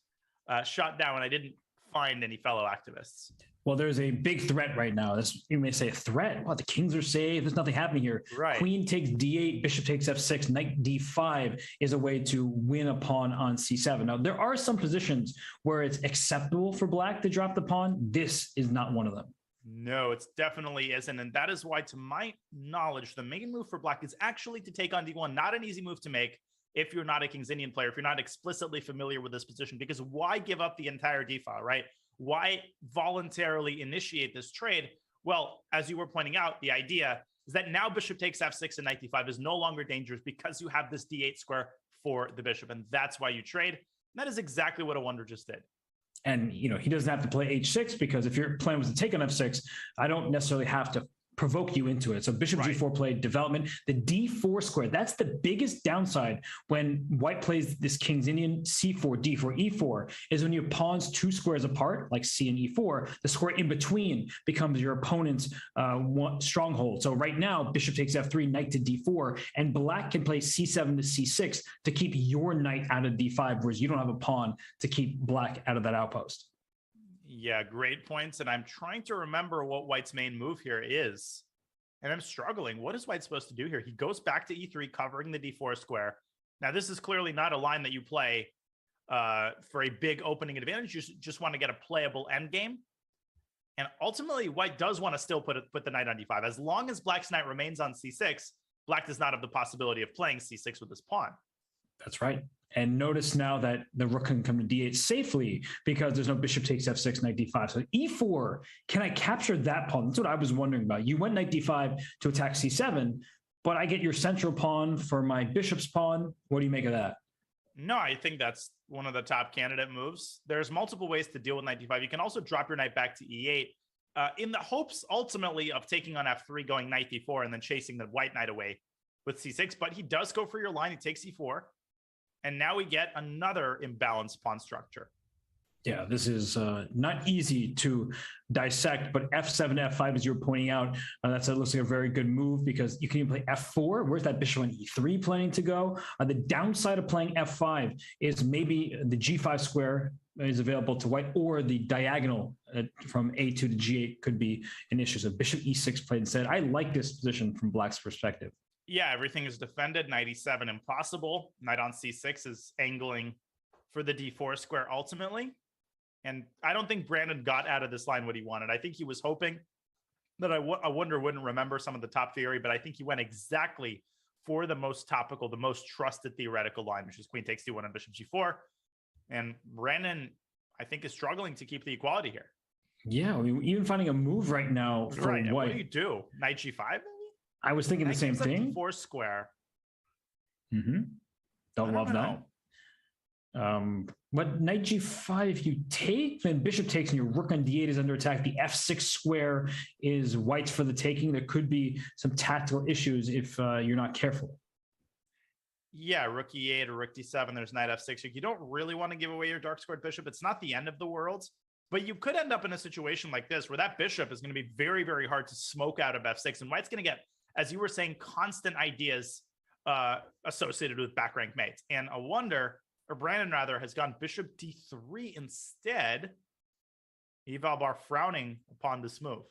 shot down when I didn't find any fellow activists. Well, there's a big threat right now. This, you may say, a threat. Well, the kings are safe. There's nothing happening here. Right. Queen takes d8, bishop takes f6, knight d5 is a way to win a pawn on c7. Now, there are some positions where it's acceptable for black to drop the pawn. This is not one of them. No, it definitely isn't. And that is why, to my knowledge, the main move for black is actually to take on d1. Not an easy move to make if you're not a King's Indian player, if you're not explicitly familiar with this position, because why give up the entire d file, right? Why voluntarily initiate this trade? Well, as you were pointing out, the idea is that now bishop takes f6 and knight d5 is no longer dangerous because you have this d8 square for the bishop, and that's why you trade. And that is exactly what a wonder just did. And, you know, he doesn't have to play h6 because if your plan was to take on f6, I don't necessarily have to provoke you into it. So bishop g4 played development. The d4 square, that's the biggest downside when white plays this King's Indian c4, d4, e4, is when you pawns two squares apart, like c and e4, the square in between becomes your opponent's stronghold. So right now, bishop takes f3, knight to d4, and black can play c7 to c6 to keep your knight out of d5, whereas you don't have a pawn to keep black out of that outpost. Yeah, great points. And I'm trying to remember what white's main move here is. And I'm struggling. What is white supposed to do here? He goes back to e3, covering the d4 square. Now, this is clearly not a line that you play for a big opening advantage. You just want to get a playable endgame. And ultimately, white does want to still put the knight on d5. As long as black's knight remains on c6, black does not have the possibility of playing c6 with his pawn. That's right. And notice now that the rook can come to d8 safely because there's no bishop takes f6, knight d5. So e4, can I capture that pawn? That's what I was wondering about. You went knight d5 to attack c7, but I get your central pawn for my bishop's pawn. What do you make of that? No, I think that's one of the top candidate moves. There's multiple ways to deal with knight d5. You can also drop your knight back to e8 in the hopes ultimately of taking on f3, going knight d4, and then chasing the white knight away with c6. But he does go for your line. He takes e4. And now we get another imbalanced pawn structure. Yeah, this is not easy to dissect, but f7, f5, as you were pointing out, looks like a very good move because you can even play f4. Where's that bishop on e3 planning to go? The downside of playing f5 is maybe the g5 square is available to white, or the diagonal from a2 to g8 could be an issue. So bishop e6 played instead. I like this position from black's perspective. Yeah, everything is defended. Knight e7 impossible. Knight on c6 is angling for the d4 square ultimately. And I don't think Brandon got out of this line what he wanted. I think he was hoping that I wonder wouldn't remember some of the top theory, but I think he went exactly for the most topical, the most trusted theoretical line, which is queen takes d1 and bishop g4. And Brandon, I think, is struggling to keep the equality here. Yeah, I mean, even finding a move right now for Right. white. What do you do? Knight G5, maybe? I was thinking the same gives up thing. D4 square. Mm-hmm. Don't love know. that. But Knight G5, if you take, then Bishop takes and your Rook on D8 is under attack. The F6 square is white's for the taking. There could be some tactical issues if you're not careful. Yeah, Rook E8 or Rook D7, there's Knight F6. You don't really want to give away your dark squared bishop. It's not the end of the world, but you could end up in a situation like this where that bishop is going to be very, very hard to smoke out of F6. And white's going to get, as you were saying, constant ideas associated with back rank mates. And a wonder, or Brandon rather, has gone Bishop D3 instead. Evalbar frowning upon this move.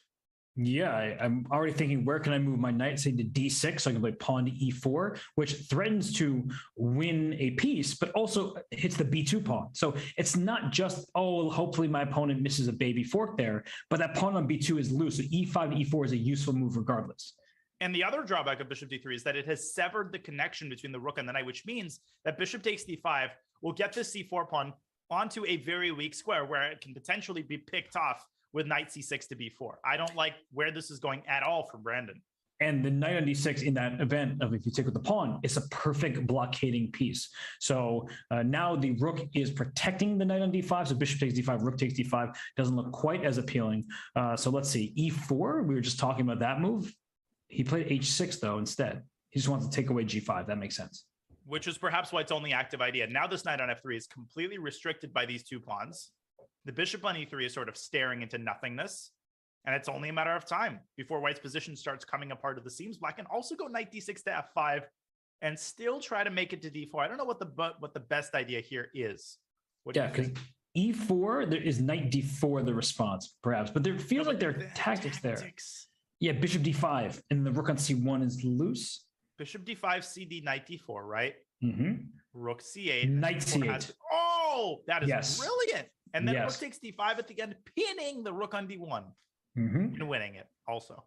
Yeah, I'm already thinking, where can I move my knight, say to D6, so I can play pawn to E4, which threatens to win a piece, but also hits the B2 pawn. So it's not just, oh, hopefully my opponent misses a baby fork there, but that pawn on B2 is loose. So E5 to E4 is a useful move regardless. And the other drawback of Bishop D3 is that it has severed the connection between the rook and the knight, which means that Bishop takes D5 will get this C4 pawn onto a very weak square where it can potentially be picked off with Knight C6 to B4. I don't like where this is going at all for Brandon. And the knight on D6 in that event of if you take with the pawn, it's a perfect blockading piece. So now the rook is protecting the knight on D5. So bishop takes D5, rook takes D5. Doesn't look quite as appealing. So let's see, E4, we were just talking about that move. He played H6 though instead. He just wants to take away G5. That makes sense. Which is perhaps why it's only active idea. Now this knight on F3 is completely restricted by these two pawns. The bishop on E3 is sort of staring into nothingness. And it's only a matter of time before white's position starts coming apart at the seams. Black can also go knight D6 to F5 and still try to make it to D4. I don't know what the best idea here is. Yeah, because E4, there is knight D4 the response, perhaps. But there feels like there are tactics there. Yeah, bishop D5, and the rook on C1 is loose. Bishop D5, CD, knight D4, right? Mm-hmm. Rook C8. Knight C8. Oh, that is brilliant. And then rook takes D5 at the end, pinning the rook on D1. And winning it also.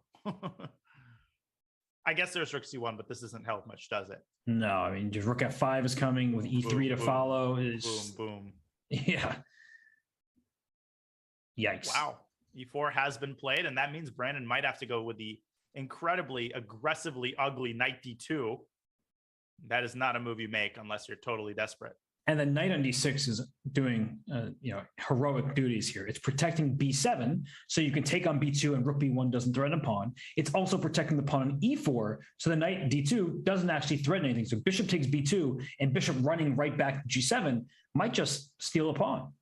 I guess there's rook C1, but this doesn't help much, does it? No, I mean, just rook F5 is coming with E3 to follow. Boom, boom. Yeah. Yikes. Wow. E4 has been played, and that means Brandon might have to go with the incredibly aggressively ugly knight D2. That is not a move you make unless you're totally desperate. And the knight on D6 is doing, heroic duties here. It's protecting B7, so you can take on B2 and rook B1 doesn't threaten a pawn. It's also protecting the pawn on E4, so the knight D2 doesn't actually threaten anything. So bishop takes B2, and bishop running right back to G7 might just steal a pawn.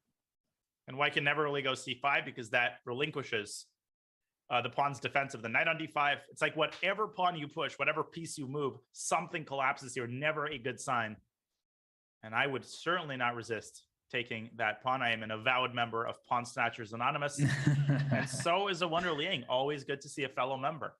And white can never really go C5 because that relinquishes the pawn's defense of the knight on D5. It's like whatever pawn you push, whatever piece you move, something collapses here. Never a good sign. And I would certainly not resist taking that pawn. I am an avowed member of Pawn Snatchers Anonymous. And so is a Wonder Liang. Always good to see a fellow member.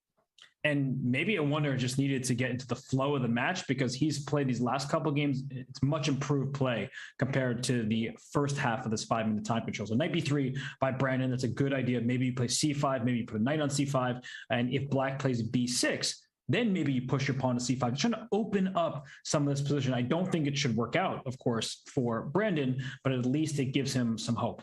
And maybe a Wonder just needed to get into the flow of the match because he's played these last couple games. It's much improved play compared to the first half of this 5-minute time control. So knight B3 by Brandon, that's a good idea. Maybe you play C5, maybe you put a knight on C5. And if black plays B6, then maybe you push your pawn to C5. Just trying to open up some of this position. I don't think it should work out, of course, for Brandon, but at least it gives him some hope.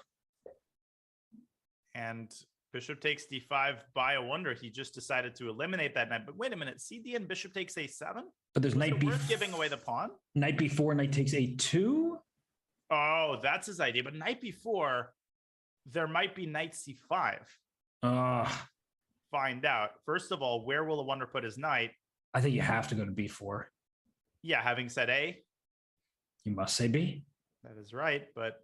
And bishop takes D5 by a Wonder. He just decided to eliminate that knight. But wait a minute, CD and bishop takes A7? But there's knight B4. Worth giving away the pawn? Knight B4, knight takes A2? Oh, that's his idea. But knight B4, there might be knight C5. Find out. First of all, where will a Wonder put his knight? I think you have to go to B4. Yeah, having said A. You must say B. That is right, but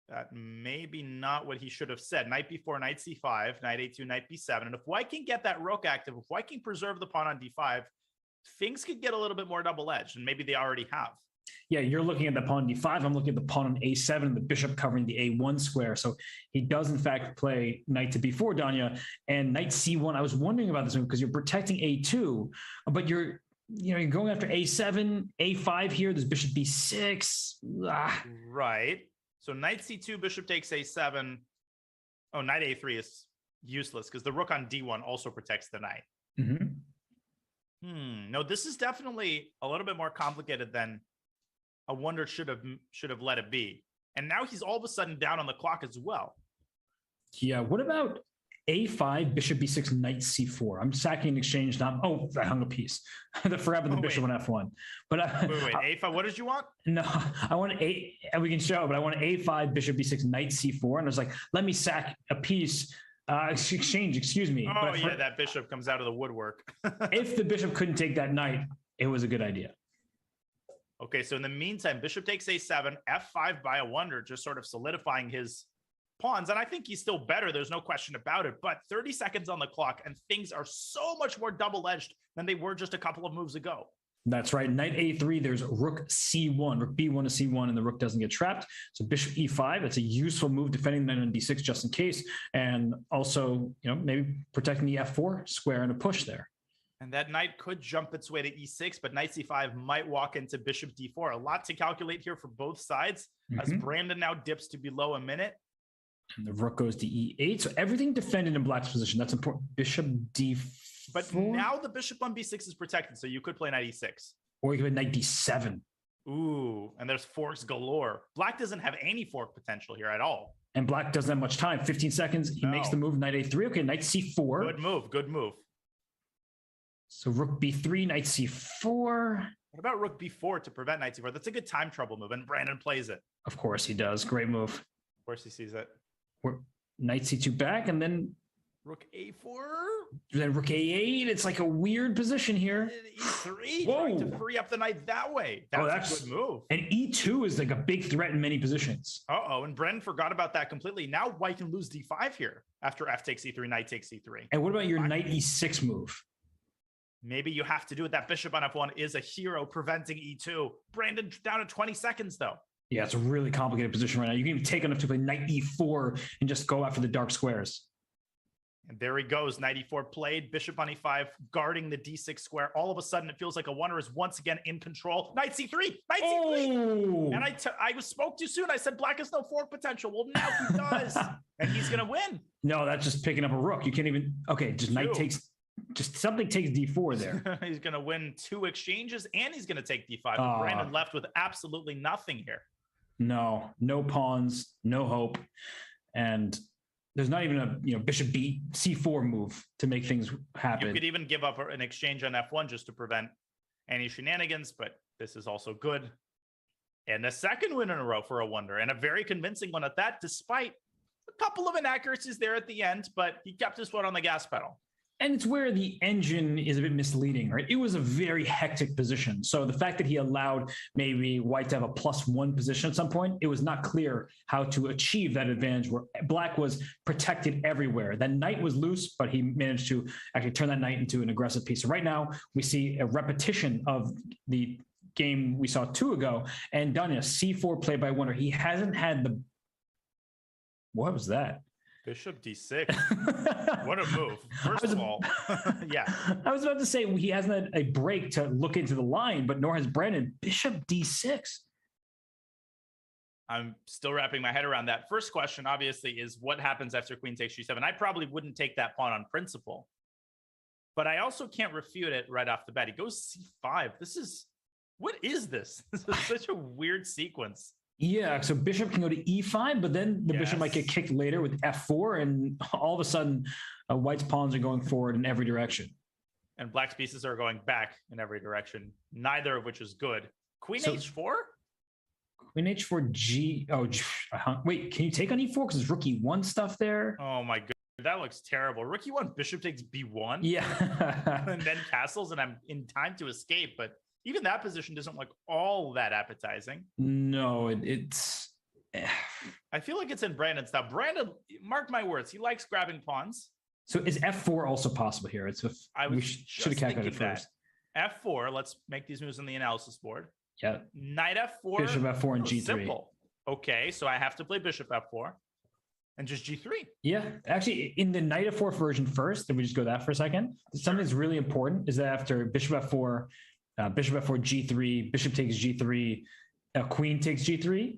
that may be not what he should have said. Knight B4, knight C5, knight A2, knight B7. And if white can get that rook active, if white can preserve the pawn on D5, things could get a little bit more double-edged, and maybe they already have. Yeah, you're looking at the pawn on D5. I'm looking at the pawn on A7, the bishop covering the A1 square. So he does, in fact, play knight to B4, Danya, and knight C1. I was wondering about this one because you're protecting A2, but you're going after A7, A5 here. There's bishop B6. Right. So knight C2, bishop takes A7. Oh, knight A3 is useless because the rook on D1 also protects the knight. No, this is definitely a little bit more complicated than a Wonder should have let it be. And now he's all of a sudden down on the clock as well. Yeah. What about A5, bishop B6, knight C4? I'm sacking an exchange. Not. Oh, I hung a piece. I forgot about the bishop on F1. But wait. A5. What did you want? No, I want A. And we can show, but I want A5, bishop B6, knight C4, and I was like, let me sack a piece. Exchange. Excuse me. Oh yeah, that bishop comes out of the woodwork. If the bishop couldn't take that knight, it was a good idea. Okay, so in the meantime, bishop takes A7, F5 by a wonder, just sort of solidifying his pawns. And I think he's still better. There's no question about it. But 30 seconds on the clock, and things are so much more double-edged than they were just a couple of moves ago. That's right. Knight A3, there's rook C1, rook B1 to C1, and the rook doesn't get trapped. So bishop E5, it's a useful move defending the knight on D6 just in case. And also, maybe protecting the F4 square and a push there. And that knight could jump its way to E6, but knight C5 might walk into bishop D4. A lot to calculate here for both sides, as Brandon now dips to below a minute. And the rook goes to E8. So everything defended in black's position. That's important. Bishop D4. But now the bishop on B6 is protected, so you could play knight E6. Or you could play knight D7. Ooh, and there's forks galore. Black doesn't have any fork potential here at all. And black doesn't have much time. 15 seconds. He makes the move, knight A3. Okay, knight C4. Good move. So rook B3, knight C4. What about rook B4 to prevent knight C4? That's a good time trouble move, and Brandon plays it. Of course he does. Great move. Of course he sees it. Knight C2 back, and then rook A4. Then rook A8. It's like a weird position here. E3, trying to free up the knight that way. That's a good move. And E2 is like a big threat in many positions. And Brendan forgot about that completely. Now white can lose D5 here after F takes E3, knight takes E3. And what about your knight E6 move? Maybe you have to do it. That bishop on F1 is a hero preventing E2. Brandon down to 20 seconds, though. Yeah, it's a really complicated position right now. You can even take enough to play knight E4 and just go after the dark squares. And there he goes. Knight E4 played, bishop on E5, guarding the D6 square. All of a sudden, it feels like a wonder is once again in control. Knight C3, knight C3. And I spoke too soon. I said black has no fork potential. Well, now he does. And he's going to win. No, that's just picking up a rook. You can't even, just knight takes, just something takes D4 there. He's going to win 2 exchanges and he's going to take D5. Brandon left with absolutely nothing here. No pawns, no hope. And there's not even a bishop B C4 move to make things happen. You could even give up an exchange on F1 just to prevent any shenanigans, but this is also good. And the second win in a row for a wonder, and a very convincing one at that, despite a couple of inaccuracies there at the end, but he kept his foot on the gas pedal. And it's where the engine is a bit misleading, right? It was a very hectic position. So the fact that he allowed maybe white to have a +1 position at some point, it was not clear how to achieve that advantage where black was protected everywhere. That knight was loose, but he managed to actually turn that knight into an aggressive piece. So right now we see a repetition of the game we saw 2 ago, and Danya, C4 played by Wonder. He hasn't had the... What was that? Bishop D6. What a move. First of all, yeah. I was about to say he hasn't had a break to look into the line, but nor has Brandon. Bishop D6. I'm still wrapping my head around that. First question, obviously, is what happens after queen takes G7? I probably wouldn't take that pawn on principle, but I also can't refute it right off the bat. He goes C5. What is this? This is such a weird sequence. Yeah, so bishop can go to E5, but then the bishop might get kicked later with F4, and all of a sudden, white's pawns are going forward in every direction. And black's pieces are going back in every direction, neither of which is good. Queen H4? Queen H4, G... Oh, wait, can you take on E4? Because there's rook E1 stuff there. Oh my god, that looks terrible. Rook E1, bishop takes B1? Yeah. And then castles, and I'm in time to escape, but... Even that position doesn't look all that appetizing. No, it's... I feel like it's in Brandon's style. Brandon, mark my words, he likes grabbing pawns. So is F4 also possible here? We should have calculated first. F4, let's make these moves on the analysis board. Yeah. Knight F4. Bishop F4 and G3. Simple. Okay, so I have to play bishop F4 and just G3. Yeah, actually, in the Knight F4 version first, if we just go that for a second, something that's really important is that after bishop F4, bishop F4, G3, bishop takes G3, queen takes G3,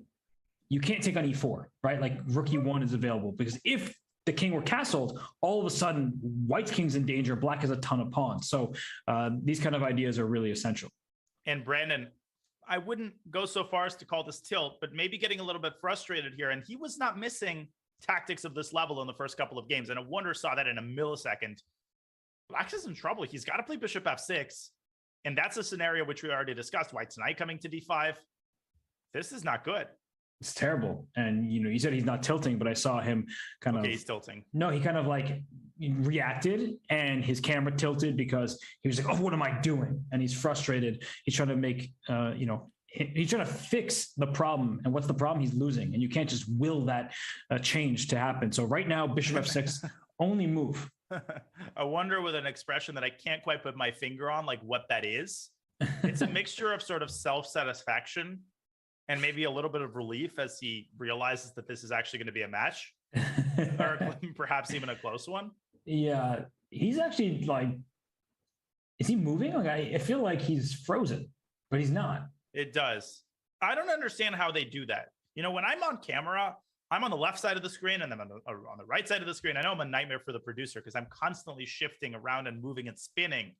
you can't take on E4, right? Like rook E1 is available, because if the king were castled, all of a sudden white's king's in danger, black has a ton of pawns. So these kind of ideas are really essential. And Brandon, I wouldn't go so far as to call this tilt, but maybe getting a little bit frustrated here. And he was not missing tactics of this level in the first couple of games. And a Wonder saw that in a millisecond. Black is in trouble. He's got to play bishop f6. And that's a scenario which we already discussed. White's knight coming to d5. This is not good. It's terrible. And, you said he's not tilting, but I saw him kind of. He's tilting. No, he kind of like reacted and his camera tilted because he was like, oh, what am I doing? And he's frustrated. He's trying to make, he's trying to fix the problem. And what's the problem? He's losing. And you can't just will that change to happen. So right now, bishop f6, only move. I wonder with an expression that I can't quite put my finger on, like what that is. It's a mixture of sort of self-satisfaction and maybe a little bit of relief as he realizes that this is actually going to be a match or perhaps even a close one. Yeah, he's actually like, is he moving? Like I feel like he's frozen, but he's not. It does. I don't understand how they do that. When I'm on camera, I'm on the left side of the screen and I'm on the right side of the screen. I know I'm a nightmare for the producer because I'm constantly shifting around and moving and spinning.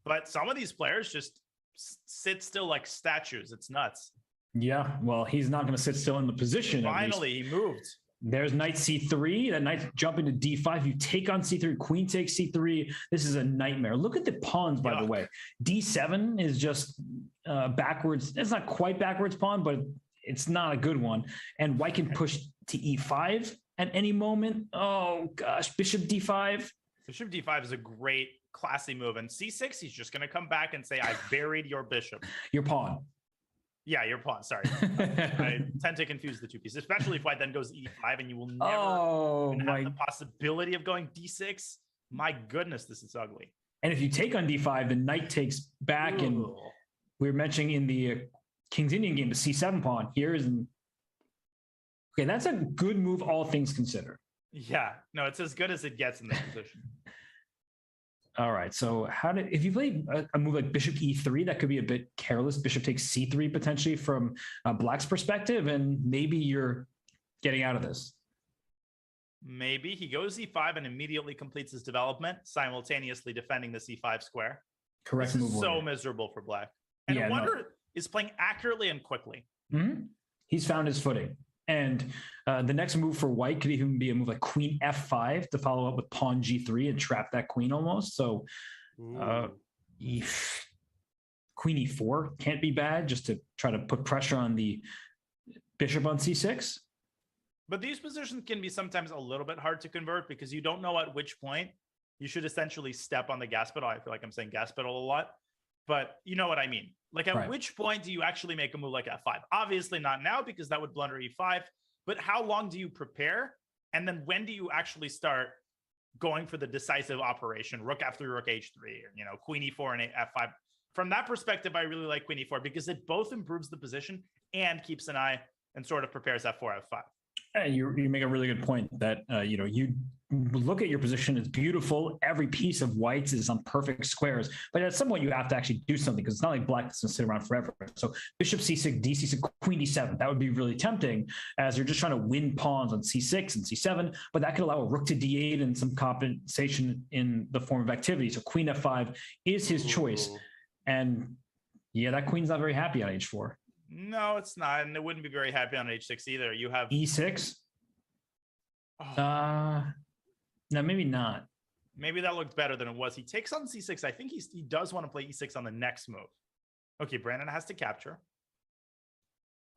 But some of these players just sit still like statues. It's nuts. Yeah, well, he's not going to sit still in the position. Finally, he moved. There's knight c3. That knight jump into d5. You take on c3. Queen takes c3. This is a nightmare. Look at the pawns, by the way. d7 is just backwards. It's not quite backwards pawn, but it's not a good one. And white can push to e5 at any moment. Oh, gosh. Bishop d5. Bishop d5 is a great, classy move. And c6, he's just going to come back and say, I buried your bishop. Your pawn. Yeah, your pawn. Sorry. I tend to confuse the two pieces, especially if white then goes e5 and you will never have the possibility of going d6. My goodness, this is ugly. And if you take on d5, the knight takes back. Ooh. And we were mentioning in the King's Indian game, the c7 pawn. Here is okay. That's a good move, all things considered. Yeah, no, it's as good as it gets in this position. All right. So if you play a move like bishop e3, that could be a bit careless. Bishop takes c3 potentially from black's perspective, and maybe you're getting out of this. Maybe he goes e5 and immediately completes his development, simultaneously defending the c5 square. Correct this move. Is so miserable for black. And I wonder is playing accurately and quickly. Mm-hmm. He's found his footing. And the next move for white could even be a move like queen f5 to follow up with pawn g3 and trap that queen almost. So queen e4 can't be bad, just to try to put pressure on the bishop on c6. But these positions can be sometimes a little bit hard to convert because you don't know at which point you should essentially step on the gas pedal. I feel like I'm saying gas pedal a lot, but you know what I mean. Like at which point do you actually make a move like f5? Obviously not now because that would blunder e5, but how long do you prepare? And then when do you actually start going for the decisive operation? Rook f3, rook h3, or, queen e4 and f5. From that perspective, I really like queen e4 because it both improves the position and keeps an eye and sort of prepares f4, f5. And you make a really good point that, you look at your position. It's beautiful. Every piece of whites is on perfect squares, but at some point you have to actually do something because it's not like black that's going to sit around forever. So bishop c6, d6, queen d7, that would be really tempting as you're just trying to win pawns on c6 and c7, but that could allow a rook to d8 and some compensation in the form of activity. So queen f5 is his choice. And yeah, that queen's not very happy on h4. No, it's not. And it wouldn't be very happy on h6 either. You have e6. No, maybe not. Maybe that looked better than it was. He takes on c6. I think he does want to play e6 on the next move. Okay, Brandon has to capture.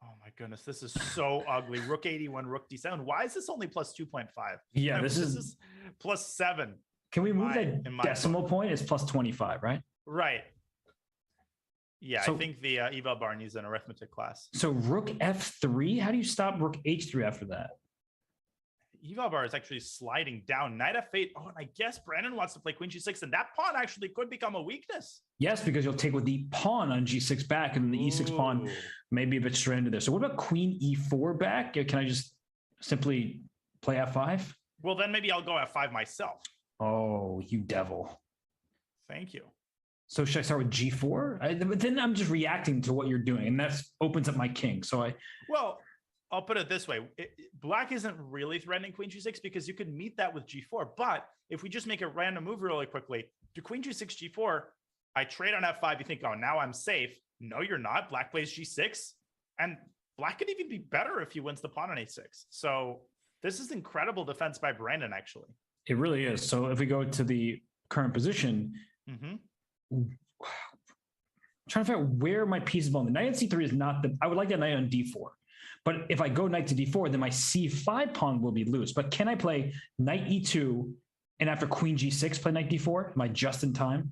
Oh my goodness, this is so ugly. Rook 81, rook d7. Why is this only plus 2.5? Yeah, this is plus 7. Can we move that decimal point? It's plus 25, right? Right. Yeah, so, I think the eval bar needs an arithmetic class. So rook f3, how do you stop rook h3 after that? Eval bar is actually sliding down. Knight f8. Oh, and I guess Brandon wants to play queen g6, and that pawn actually could become a weakness. Yes, because you'll take with the pawn on g6 back, and the e6 pawn may be a bit stranded there. So what about queen e4 back? Can I just simply play f5? Well, then maybe I'll go f5 myself. Oh, you devil. Thank you. So should I start with g4? Then I'm just reacting to what you're doing, and that opens up my king. So Well, I'll put it this way. Black isn't really threatening queen g6 because you could meet that with g4. But if we just make a random move really quickly, to queen g6, g4, I trade on f5. You think, oh, now I'm safe. no, you're not. Black plays G6, and Black could even be better if he wins the pawn on A6. So this is incredible defense by Brandon, actually. It really is. So if we go to the current position, trying to figure out where my piece is on. The knight on C3 is not I would like that knight on D4. But if I go knight to D4, then my C5 pawn will be loose. But can I play knight E2 and after queen G6 play knight D4? Am I just in time?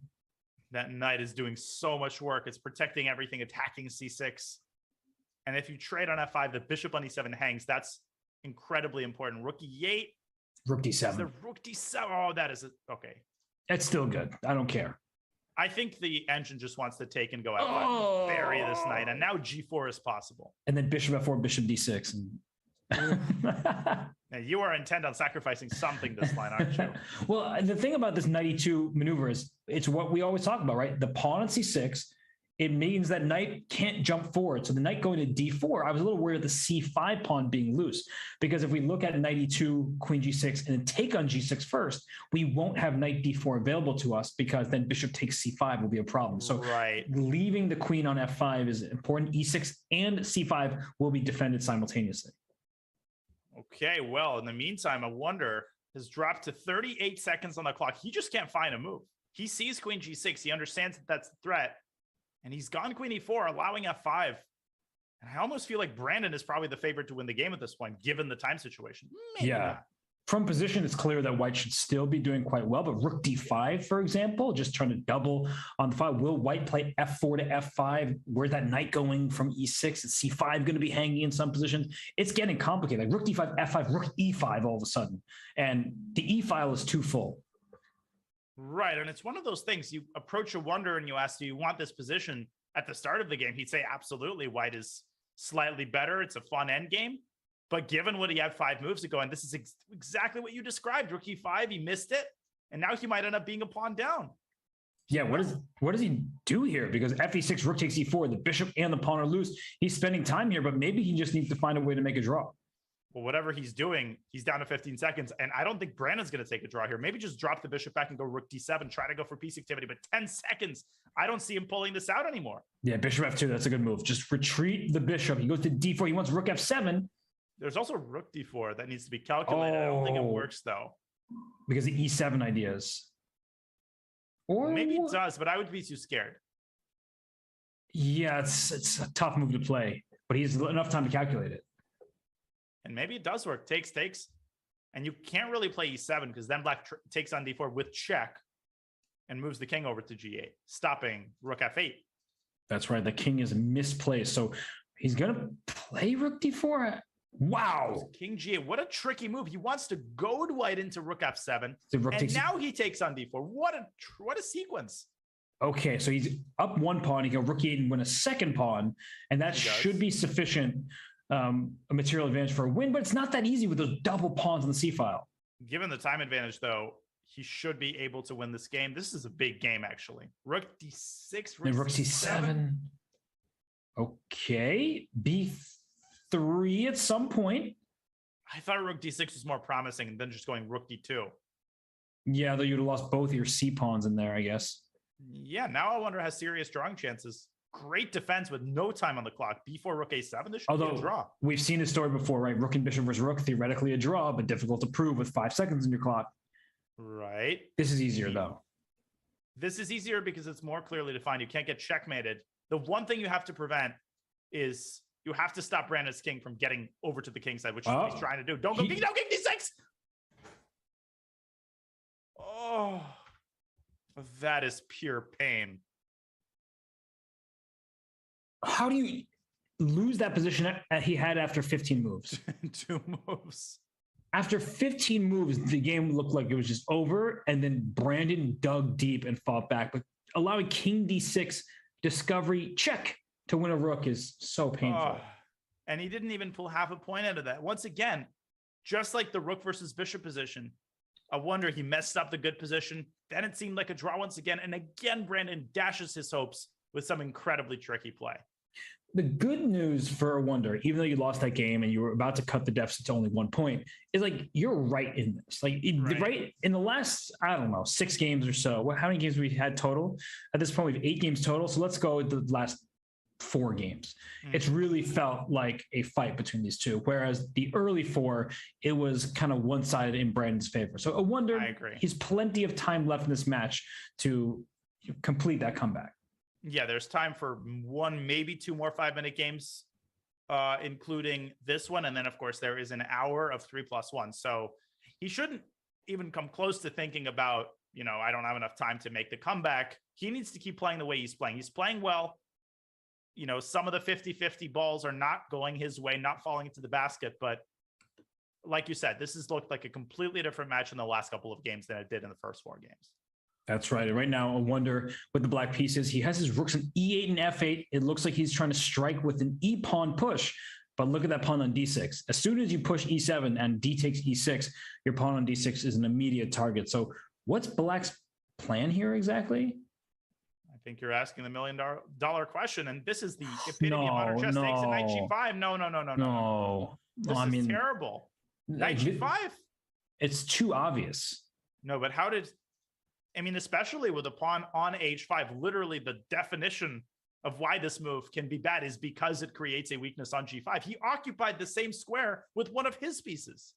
That knight is doing so much work. It's protecting everything, attacking C6. And if you trade on F5, the bishop on E7 hangs. That's incredibly important. Rook E8. Rook D7. The Rook D7. Oh, that is okay. That's still good. I don't care. I think the engine just wants to take and go F5, bury this knight, and now G4 is possible. And then bishop F4, bishop D6. Now, you are intent on sacrificing something this line, aren't you? Well, the thing about this knight E2 maneuver is it's what we always talk about, right? The pawn on C6, it means that knight can't jump forward. So the knight going to D4, I was a little worried of the C5 pawn being loose, because if we look at knight E2, queen G6, and then take on G6 first, we won't have knight D4 available to us, because then bishop takes C5 will be a problem. So leaving the queen on F5 is important. E6 and C5 will be defended simultaneously. Okay, well, in the meantime, a Wonder has dropped to 38 seconds on the clock. He just can't find a move. He sees queen G6. He understands that that's the threat. And he's gone queen E4, allowing F5. And I almost feel like Brandon is probably the favorite to win the game at this point, given the time situation. Maybe not. From position, it's clear that white should still be doing quite well. But rook D5, for example, just trying to double on the file. Will white play F4 to F5? Where's that knight going from E6? Is C5 going to be hanging in some positions? It's getting complicated. Like rook D5, F5, rook E5 all of a sudden. And the E file is too full. Right. And it's one of those things. You approach a Wonder and you ask, do you want this position at the start of the game? He'd say, absolutely. White is slightly better. It's a fun end game. But given what he had 5 moves ago, and this is exactly what you described, rook E5, he missed it. And now he might end up being a pawn down. Yeah, what does he do here? Because F6, rook takes E4, the bishop and the pawn are loose. He's spending time here, but maybe he just needs to find a way to make a draw. Well, whatever he's doing, he's down to 15 seconds. And I don't think Brandon's going to take a draw here. Maybe just drop the bishop back and go rook D7, try to go for piece activity. But 10 seconds, I don't see him pulling this out anymore. Yeah, bishop F2, that's a good move. Just retreat the bishop. He goes to D4. He wants rook F7. There's also rook D4 that needs to be calculated. I don't think it works, though. Because the E7 ideas. Or maybe it does, but I would be too scared. Yeah, it's a tough move to play. But he's enough time to calculate it. And maybe it does work. Takes. And you can't really play E7 because then black takes on D4 with check and moves the king over to G8, stopping rook F8. That's right. The king is misplaced. So he's going to play rook D4. Wow. King G8. What a tricky move. He wants to goad white into rook F7. And now he takes on D4. What a sequence. Okay, so he's up one pawn. He can rook E8 and win a second pawn. And that should be sufficient. A material advantage for a win, but it's not that easy with those double pawns on the C file. Given the time advantage, though, he should be able to win this game. This is a big game, actually. Rook D6, rook C7. Okay, B3 at some point. I thought rook D6 was more promising than just going rook D2. Yeah, though you'd have lost both of your C pawns in there, I guess. Yeah, now I wonder has serious drawing chances. Great defense with no time on the clock. B4, rook A7. This should be a draw. We've seen this story before, right? Rook and bishop versus rook, theoretically a draw, but difficult to prove with 5 seconds in your clock. Right. This is easier, though. This is easier because it's more clearly defined. You can't get checkmated. The one thing you have to prevent is you have to stop Brandon's king from getting over to the king side, which is what he's trying to do. Don't go king, no, king D6! Oh, that is pure pain. How do you lose that position he had after 15 moves? 2 moves. After 15 moves, the game looked like it was just over, and then Brandon dug deep and fought back. But allowing king D6 discovery check to win a rook is so painful. And he didn't even pull half a point out of that. Once again, just like the rook versus bishop position, I wonder he messed up the good position. Then it seemed like a draw once again. And again, Brandon dashes his hopes with some incredibly tricky play. The good news for a Wonder, even though you lost that game and you were about to cut the deficit to only 1 point, is like you're right in this. Like right in the last, I don't know, 6 games or so. How many games we had total? At this point, we have 8 games total. So let's go with the last 4 games. It's really felt like a fight between these two, whereas the early 4, it was kind of one-sided in Brandon's favor. So I wonder, I agree. he's plenty of time left in this match to complete that comeback. Yeah, there's time for 1, maybe 2 more 5-minute games, including this one. And then, of course, there is an hour of 3+1. So he shouldn't even come close to thinking about, I don't have enough time to make the comeback. He needs to keep playing the way he's playing. He's playing well. Some of the 50-50 balls are not going his way, not falling into the basket. But like you said, this has looked like a completely different match in the last couple of games than it did in the first 4 games. That's right. And right now, I wonder with the black pieces, he has his rooks in E8 and F8. It looks like he's trying to strike with an E pawn push. But look at that pawn on D6. As soon as you push E7 and D takes E6, your pawn on D6 is an immediate target. So what's black's plan here exactly? I think you're asking the $1 million question, and this is the epitome of modern chess. Takes a knight G5. No. This is terrible. Knight G5. It's too obvious. No, but especially with a pawn on H5, literally the definition of why this move can be bad is because it creates a weakness on G5. He occupied the same square with one of his pieces.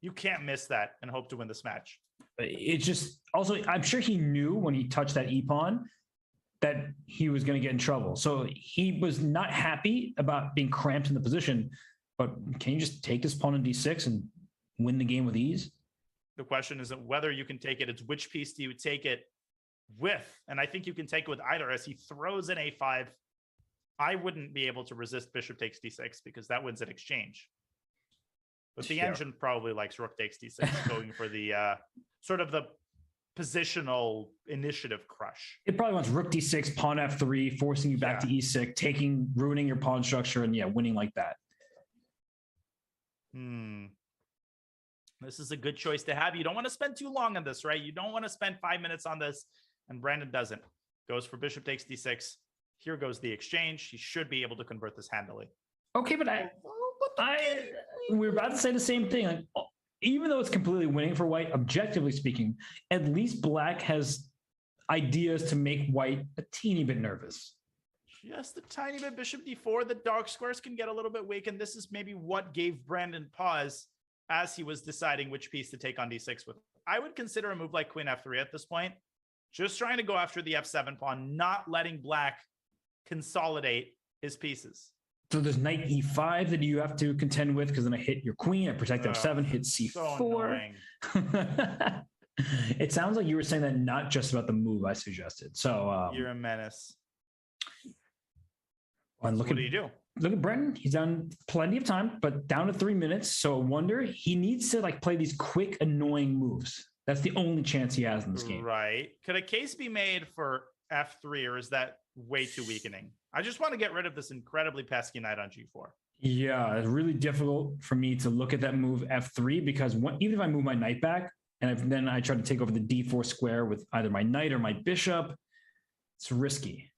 You can't miss that and hope to win this match. It's just also, I'm sure he knew when he touched that E pawn that he was going to get in trouble. So he was not happy about being cramped in the position, but can you just take his pawn on D6 and win the game with ease? The question isn't whether you can take it, it's which piece do you take it with? And I think you can take it with either. As he throws in A5, I wouldn't be able to resist bishop takes D6 because that wins an exchange. But the engine probably likes rook takes D6, going for the sort of the positional initiative crush. It probably wants rook D6, pawn F3, forcing you back to E6, ruining your pawn structure, and winning like that. This is a good choice to have. You don't want to spend too long on this, right? You don't want to spend 5 minutes on this, and Brandon doesn't. Goes for bishop takes D6. Here goes the exchange. He should be able to convert this handily. Okay, but we're about to say the same thing. Like, even though it's completely winning for white, objectively speaking, at least black has ideas to make white a teeny bit nervous. Just a tiny bit. Bishop D4. The dark squares can get a little bit weak, and this is maybe what gave Brandon pause as he was deciding which piece to take on D6 with. I would consider a move like Queen F3 at this point. Just trying to go after the F7 pawn, not letting black consolidate his pieces. So there's knight E5 that you have to contend with, because then I hit your queen, I protect F7, hit C4. So it sounds like you were saying that not just about the move I suggested. So you're a menace. And what do you do? Look at Brendan. He's down plenty of time, but down to 3 minutes. So I wonder, he needs to play these quick, annoying moves. That's the only chance he has in this game. Right. Could a case be made for F3, or is that way too weakening? I just want to get rid of this incredibly pesky knight on G4. Yeah, it's really difficult for me to look at that move F3, because even if I move my knight back and then I try to take over the D4 square with either my knight or my bishop, it's risky.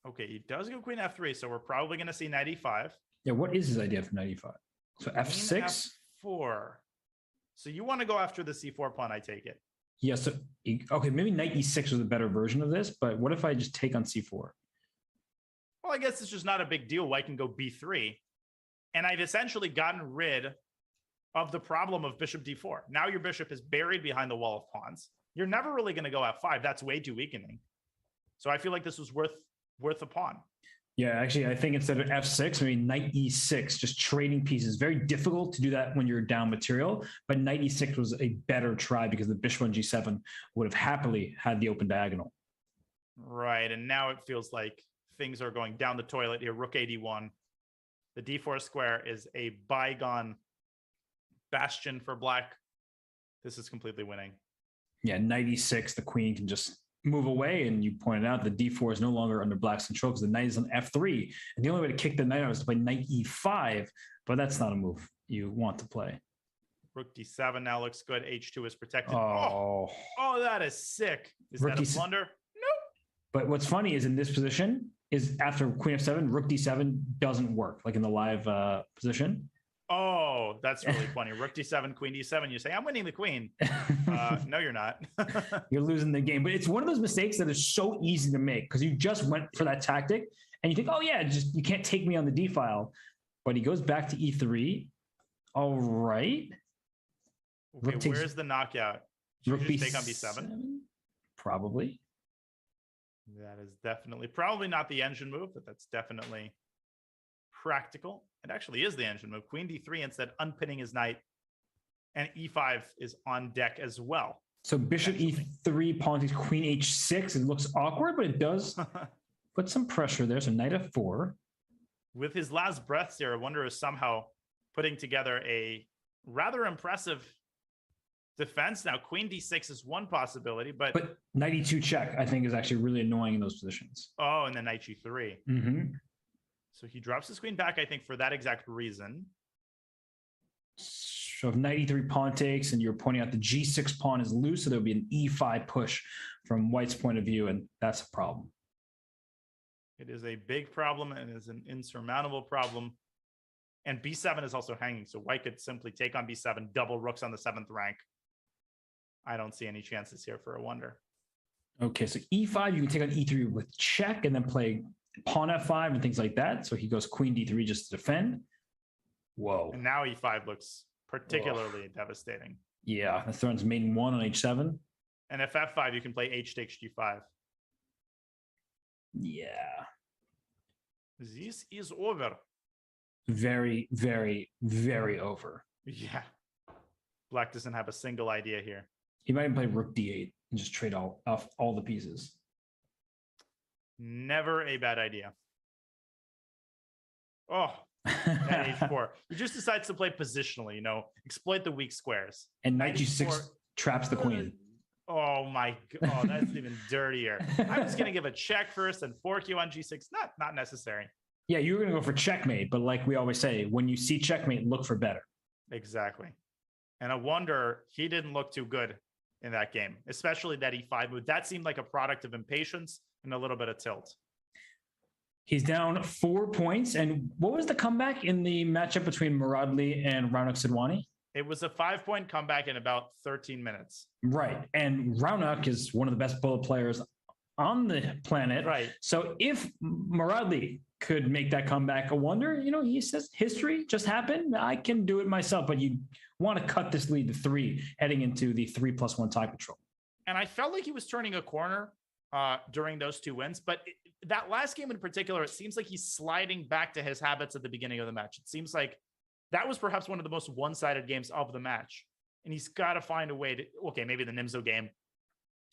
Okay, he does go queen F3, so we're probably going to see knight E5. Yeah, what is his idea for knight E5? So F6? F4. So you want to go after the C4 pawn, I take it. Yeah, so, okay, maybe knight E6 was a better version of this, but what if I just take on C4? Well, I guess it's just not a big deal. White can go B3. And I've essentially gotten rid of the problem of bishop D4. Now your bishop is buried behind the wall of pawns. You're never really going to go F5. That's way too weakening. So I feel like this was worth a pawn. Yeah, actually, I think instead of F6, maybe knight E6, just trading pieces. Very difficult to do that when you're down material, but knight E6 was a better try because the bishop on G7 would have happily had the open diagonal. Right, and now it feels like things are going down the toilet here. Rook AD1. The D4 square is a bygone bastion for black. This is completely winning. Yeah, knight E6, the queen can just move away, and you pointed out the D4 is no longer under black's control because the knight is on F3, and the only way to kick the knight out is to play knight E5, but that's not a move you want to play. Rook D7 now looks good. H2 is protected. Oh, that is sick. Is Rook that a blunder? Nope. But what's funny is in this position is after Queen F7, Rook D7 doesn't work, like in the live position. Oh, that's really funny. Rook d7, queen d7. You say, I'm winning the queen. No, you're not. You're losing the game. But it's one of those mistakes that is so easy to make because you just went for that tactic and you think, oh yeah, just you can't take me on the D file. But he goes back to E3. All right. Okay, where's the knockout? Should we just take on b7? Probably. That is definitely probably not the engine move, but that's definitely practical. It actually is the engine move. Queen d3 instead, unpinning his knight, and e5 is on deck as well. So bishop e3, pawn takes queen h6. It looks awkward, but it does put some pressure there. So knight f4. With his last breaths here, I wonder if somehow putting together a rather impressive defense. Now, queen d6 is one possibility, but knight e2 check, I think, is actually really annoying in those positions. Oh, and then knight g3. Mm-hmm. So he drops his queen back, I think, for that exact reason. So if knight e3 pawn takes, and you're pointing out the g6 pawn is loose, so there'll be an e5 push from white's point of view, and that's a problem. It is a big problem and is an insurmountable problem. And b7 is also hanging, so white could simply take on b7, double rooks on the 7th rank. I don't see any chances here for a wonder. Okay, so e5, you can take on e3 with check and then play pawn f5 and things like that. So he goes queen d3 just to defend. Whoa. And now e5 looks particularly devastating. Yeah, that throws main 1 on h7. And if f5, you can play h takes g5. Yeah. This is over. Very, very, very over. Yeah. Black doesn't have a single idea here. He might even play rook d8 and just trade all the pieces. Never a bad idea. Oh, knight h4. He just decides to play positionally, exploit the weak squares. And knight g6 traps the queen. Oh my God, that's even dirtier. I was going to give a check first and fork you on g6. Not necessary. Yeah, you were going to go for checkmate, but like we always say, when you see checkmate, look for better. Exactly. And I wonder he didn't look too good in that game, especially that e5 move. That seemed like a product of impatience and a little bit of tilt. He's down 4 points. And what was the comeback in the matchup between Muradli and Raunak Sidwani? It was a 5-point comeback in about 13 minutes. Right. And Raunak is one of the best bullet players on the planet. Right. So if Muradli could make that comeback, a wonder, he says history just happened. I can do it myself, but you want to cut this lead to 3 heading into the 3+1 tie control. And I felt like he was turning a corner during those 2 wins, but that last game in particular, it seems like he's sliding back to his habits at the beginning of the match. It seems like that was perhaps one of the most one-sided games of the match. And he's got to find a way to, okay, maybe the Nimzo game,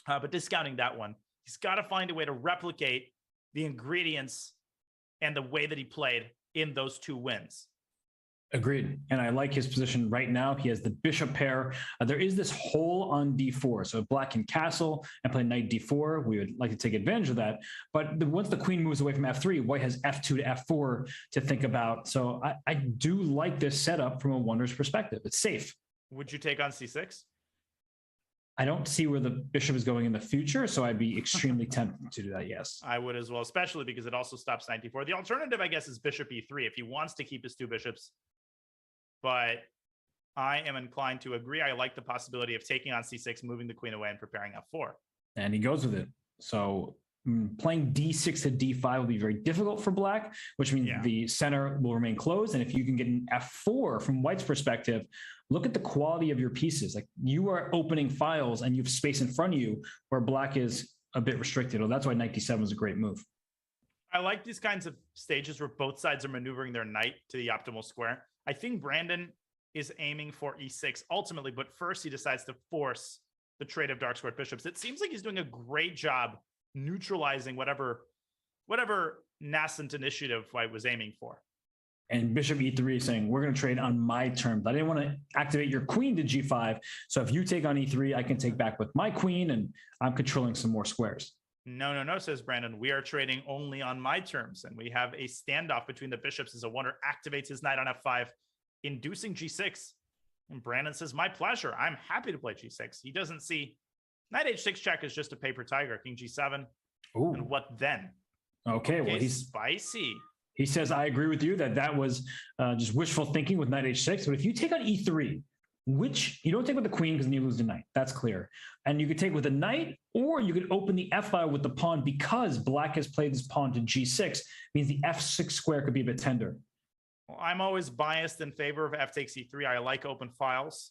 but discounting that one, he's got to find a way to replicate the ingredients and the way that he played in those 2 wins. Agreed. And I like his position right now. He has the bishop pair. There is this hole on d4. So if black can castle and play knight d4, we would like to take advantage of that. But once the queen moves away from f3, white has f2 to f4 to think about. So I do like this setup from a wonder's perspective. It's safe. Would you take on c6? I don't see where the bishop is going in the future, so I'd be extremely tempted to do that, yes. I would as well, especially because it also stops knight d4. The alternative, I guess, is bishop e3 if he wants to keep his 2 bishops. But I am inclined to agree. I like the possibility of taking on c6, moving the queen away, and preparing f4. And he goes with it. So playing d6 to d5 will be very difficult for black, which means the center will remain closed. And if you can get an f4 from white's perspective, look at the quality of your pieces. Like you are opening files and you have space in front of you where black is a bit restricted. Well, that's why knight d7 is a great move. I like these kinds of stages where both sides are maneuvering their knight to the optimal square. I think Brandon is aiming for e6 ultimately, but first he decides to force the trade of dark squared bishops. It seems like he's doing a great job neutralizing whatever nascent initiative white was aiming for. And bishop e3 is saying, we're going to trade on my terms. I didn't want to activate your queen to g5. So if you take on e3, I can take back with my queen and I'm controlling some more squares. No, says Brandon. We are trading only on my terms. And we have a standoff between the bishops as a wonder activates his knight on f5, inducing g6. And Brandon says, my pleasure. I'm happy to play g6. He doesn't see knight h6 check is just a paper tiger. King g7. Ooh. And what then? Okay, well, he's spicy. He says, I agree with you that was just wishful thinking with knight h6. But if you take on e3, which you don't take with the queen because then you lose the knight. That's clear. And you could take with the knight, or you could open the f file with the pawn because black has played this pawn to g6, means the f6 square could be a bit tender. Well, I'm always biased in favor of f takes e3. I like open files.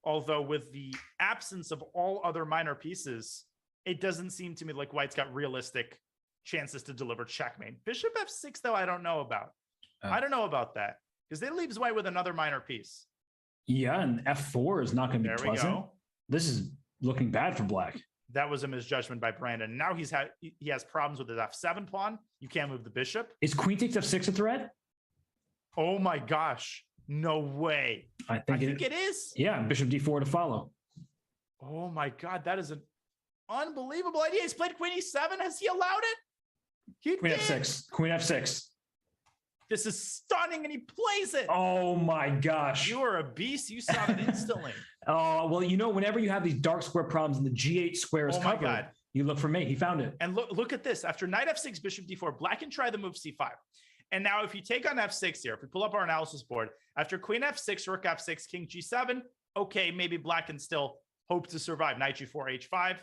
Although with the absence of all other minor pieces, it doesn't seem to me like white's got realistic chances to deliver checkmate. Bishop f6, though, I don't know about. I don't know about that because it leaves white with another minor piece. Yeah, and f4 is not going to be pleasant. There we go. This is looking bad for black. That was a misjudgment by Brandon. Now he has problems with his f7 pawn. You can't move the bishop. Is queen takes f6 a threat? Oh my gosh. No way. I think it is. Yeah, bishop d4 to follow. Oh my God. That is an unbelievable idea. He's played queen e7. Has he allowed it? He Queen did. f6. Queen f6. This is stunning, and he plays it. Oh my gosh. You are a beast. You saw it instantly. Oh, well, you know, whenever you have these dark square problems and the g8 square is covered, God. you look for mate. He found it. And look at this. After knight f6, bishop d4, black can try the move c5. And now if you take on f6 here, if we pull up our analysis board, after queen f6, rook f6, king g7, okay, maybe black can still hope to survive. Knight g4, h5.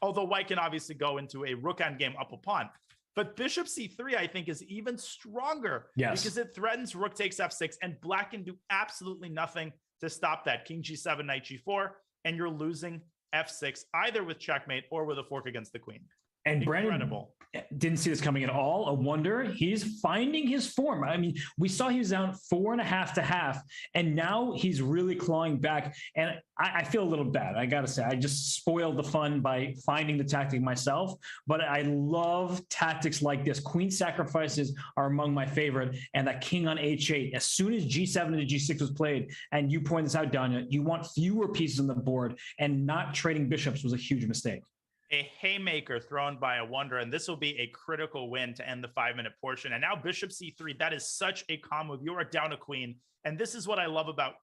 Although white can obviously go into a rook endgame up a pawn. But bishop c3, I think, is even stronger because it threatens rook takes f6, and black can do absolutely nothing to stop that. King g7, knight g4, and you're losing f6 either with checkmate or with a fork against the queen. And Incredible. Brandon didn't see this coming at all. A wonder. He's finding his form. I mean, we saw he was down 4.5 to half, and now he's really clawing back. And I feel a little bad. I got to say, I just spoiled the fun by finding the tactic myself. But I love tactics like this. Queen sacrifices are among my favorite, and that king on h8. As soon as g7 to g6 was played, and you point this out, Danya, you want fewer pieces on the board, and not trading bishops was a huge mistake. A haymaker thrown by a wonder, and this will be a critical win to end the 5-minute portion. And now bishop c3, that is such a calm move. You are down a queen, and this is what I love about,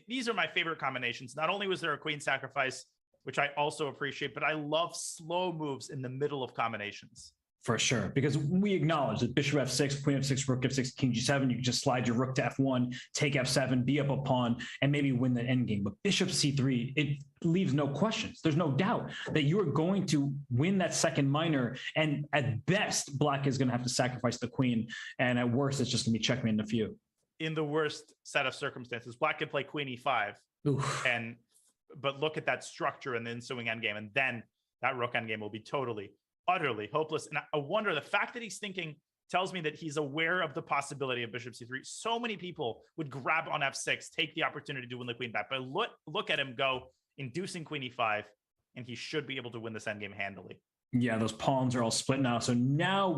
these are my favorite combinations. Not only was there a queen sacrifice, which I also appreciate, but I love slow moves in the middle of combinations. For sure, because we acknowledge that bishop f6, queen f6, rook f6, king g7, you can just slide your rook to f1, take f7, be up a pawn, and maybe win the endgame. But bishop c3, it leaves no questions. There's no doubt that you are going to win that second minor, and at best, black is going to have to sacrifice the queen, and at worst, it's just going to be checkmate in a few. In the worst set of circumstances, black could play queen e5, but look at that structure in the ensuing endgame, and then that rook endgame will be totally utterly hopeless. And I wonder, the fact that he's thinking tells me that he's aware of the possibility of bishop c3. So many people would grab on f6, take the opportunity to win the queen back. But look at him go, inducing queen e5, and he should be able to win this endgame handily. Yeah, those pawns are all split now. So now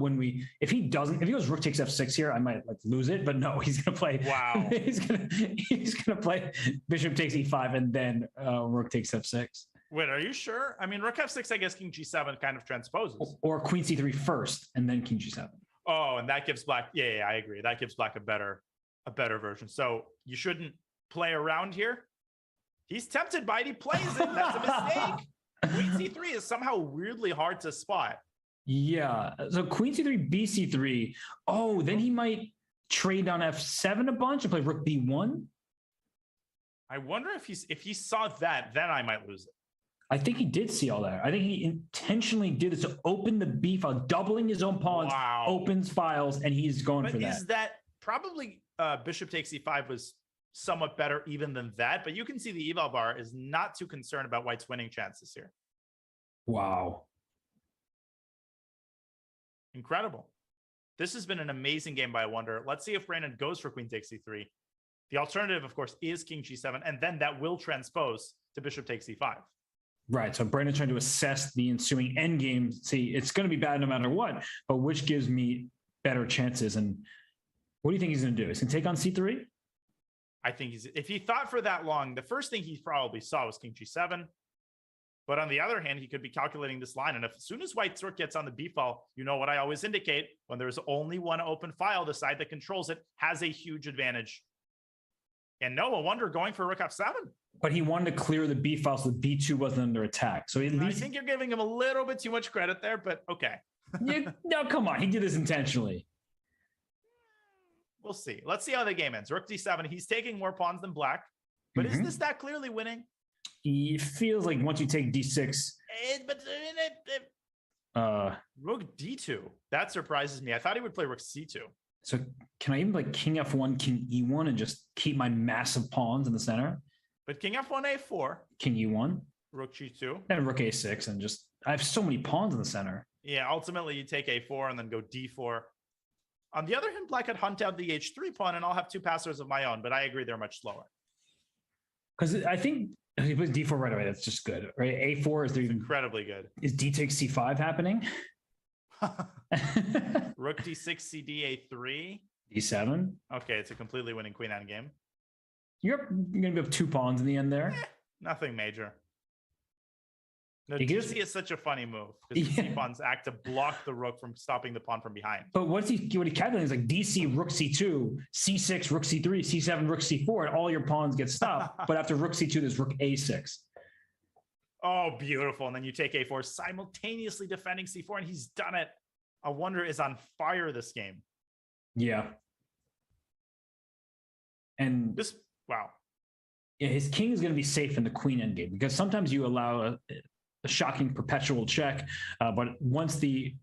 if he goes rook takes f6 here, I might lose it, but no, he's gonna play. Wow. he's gonna play bishop takes e5 and then rook takes f6. Wait, are you sure? I mean, rook f6, I guess king g7 kind of transposes. Or queen c3 first and then king g7. Oh, and that gives black. Yeah, I agree. That gives black a better version. So you shouldn't play around here. He's tempted by it. He plays it. That's a mistake. Queen c3 is somehow weirdly hard to spot. Yeah. So queen c3, bc3. Oh, then he might trade on f7 a bunch and play rook b1. I wonder if he saw that, then I might lose it. I think he did see all that. I think he intentionally did this to open the b file, doubling his own pawns, opens files, and he's going for that. Is that probably bishop takes e5 was somewhat better even than that? But you can see the eval bar is not too concerned about white's winning chances here. Wow. Incredible. This has been an amazing game by Wonder. Let's see if Brandon goes for queen takes e3. The alternative, of course, is king g7, and then that will transpose to bishop takes e5. Right. So Brandon's trying to assess the ensuing endgame. See, it's going to be bad no matter what, but which gives me better chances? And what do you think he's going to do? Is he going to take on c3? I think if he thought for that long, the first thing he probably saw was king g7. But on the other hand, he could be calculating this line. And as soon as white's rook gets on the b file, you know what I always indicate, when there's only one open file, the side that controls it has a huge advantage. And no wonder going for rook f7. But he wanted to clear the b file so the b2 wasn't under attack. So at least I think you're giving him a little bit too much credit there, but okay. No, come on. He did this intentionally. We'll see. Let's see how the game ends. Rook d7. He's taking more pawns than black. But is this that clearly winning? It feels like once you take d6. Rook d2. That surprises me. I thought he would play rook c2. So can I even like king f1, king e1, and just keep my massive pawns in the center? But king f1, a4. King e1. Rook g2. And rook a6, and just I have so many pawns in the center. Yeah, ultimately you take a4 and then go d4. On the other hand, black could hunt out the h3 pawn, and I'll have two passers of my own, but I agree they're much slower. Because I think if he plays d4 right away, that's just good, right? A4 is there. Incredibly good. Is d takes c5 happening? Rook d6, cd a3. d7. Okay, it's a completely winning queen endgame. You're going to have two pawns in the end there. Nothing major. No, He gives- DC is such a funny move because the C pawns act to block the rook from stopping the pawn from behind. But what he calculates is like DC, rook c2, c6, rook c3, c7, rook c4, and all your pawns get stopped. But after rook c2, there's rook a6. Oh, beautiful. And then you take a4, simultaneously defending c4, and he's done it. I wonder is on fire this game. Yeah. And This, wow. yeah, his king is going to be safe in the queen endgame because sometimes you allow a shocking perpetual check, but once the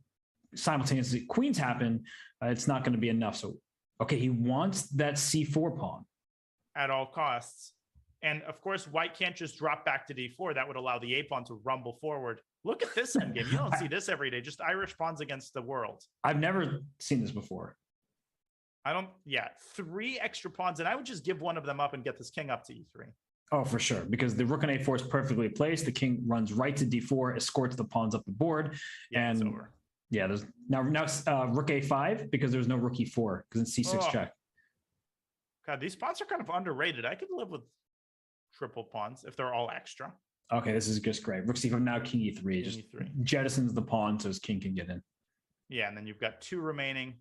simultaneous queens happen, it's not going to be enough. So, okay, he wants that c4 pawn. At all costs. And of course, white can't just drop back to d4. That would allow the a pawn to rumble forward. Look at this endgame. You don't see this every day. Just Irish pawns against the world. I've never seen this before. Yeah, 3 extra pawns, and I would just give one of them up and get this king up to e3. Oh, for sure, because the rook on a4 is perfectly placed. The king runs right to d4, escorts the pawns up the board, Yeah, and it's over. yeah, there's now rook a5 because there's no rook e4 because it's c6 check. God, these pawns are kind of underrated. I could live with triple pawns if they're all extra. Okay, this is just great. Rook c5 now king e3 King just e3. jettisons the pawn so his king can get in. Yeah, and then you've got 2 remaining.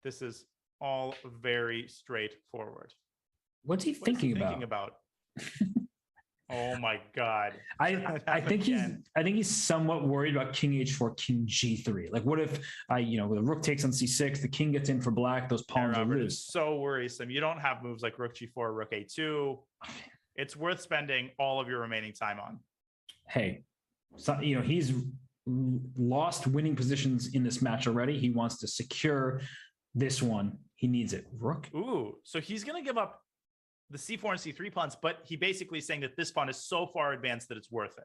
This is all very straightforward. What's he What is he thinking thinking about? Oh my God. I think he's somewhat worried about king h4, king g3. Like, what if the rook takes on c6, the king gets in for black, those pawns are Robert, loose. it's so worrisome. You don't have moves like rook g4, rook a2. It's worth spending all of your remaining time on. Hey, so, he's lost winning positions in this match already. He wants to secure this one. He needs it. Rook. Ooh, so he's going to give up the c4 and c3 pawns, but he basically is saying that this pawn is so far advanced that it's worth it.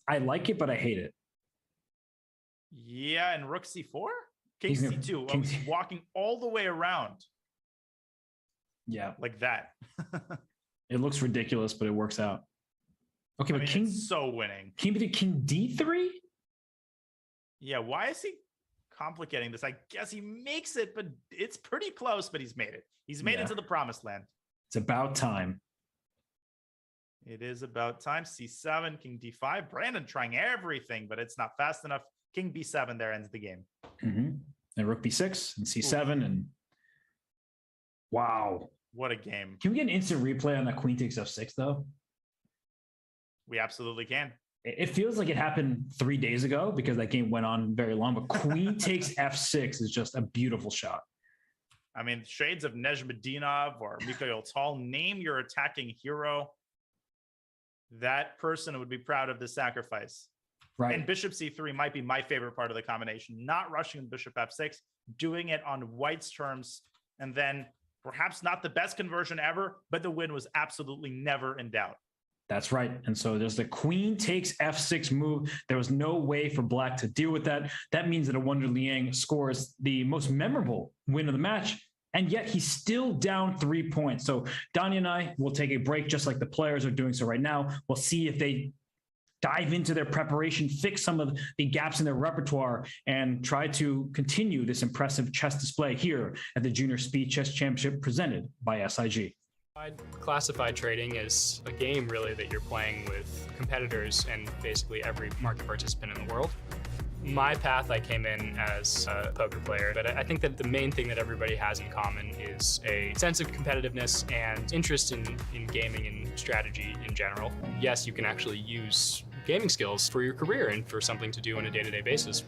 I like it, but I hate it. Yeah, and rook c4? King He's gonna- c2. king- He's walking all the way around Yeah, like that. it looks ridiculous, but it works out. Okay, I but mean, king it's so winning. king d3. Yeah, why is he complicating this? I guess he makes it, but it's pretty close, but he's made it. He's made it to the promised land. It's about time. It is about time. c7, king d5. Brandon trying everything, but it's not fast enough. King b7 there ends the game. And rook b6 and c7 and wow. What a game. Can we get an instant replay on that queen takes f6 though? We absolutely can. It feels like it happened 3 days ago because that game went on very long, but queen takes f6 is just a beautiful shot. I mean, shades of Nezhmadinov or Mikhail Tal, name your attacking hero. That person would be proud of the sacrifice. Right. And bishop c3 might be my favorite part of the combination. Not rushing bishop f6, doing it on white's terms, and then perhaps not the best conversion ever, but the win was absolutely never in doubt. That's right. And so there's the queen takes f6 move. There was no way for black to deal with that. That means that a Wonder Liang scores the most memorable win of the match. And yet he's still down 3 points. So Danya and I will take a break just like the players are doing so right now. We'll see if they dive into their preparation, fix some of the gaps in their repertoire, and try to continue this impressive chess display here at the Junior Speed Chess Championship presented by SIG. Classified trading is a game really that you're playing with competitors and basically every market participant in the world. My path, I came in as a poker player, but I think that the main thing that everybody has in common is a sense of competitiveness and interest in gaming and strategy in general. Yes, you can actually use gaming skills for your career and for something to do on a day-to-day basis.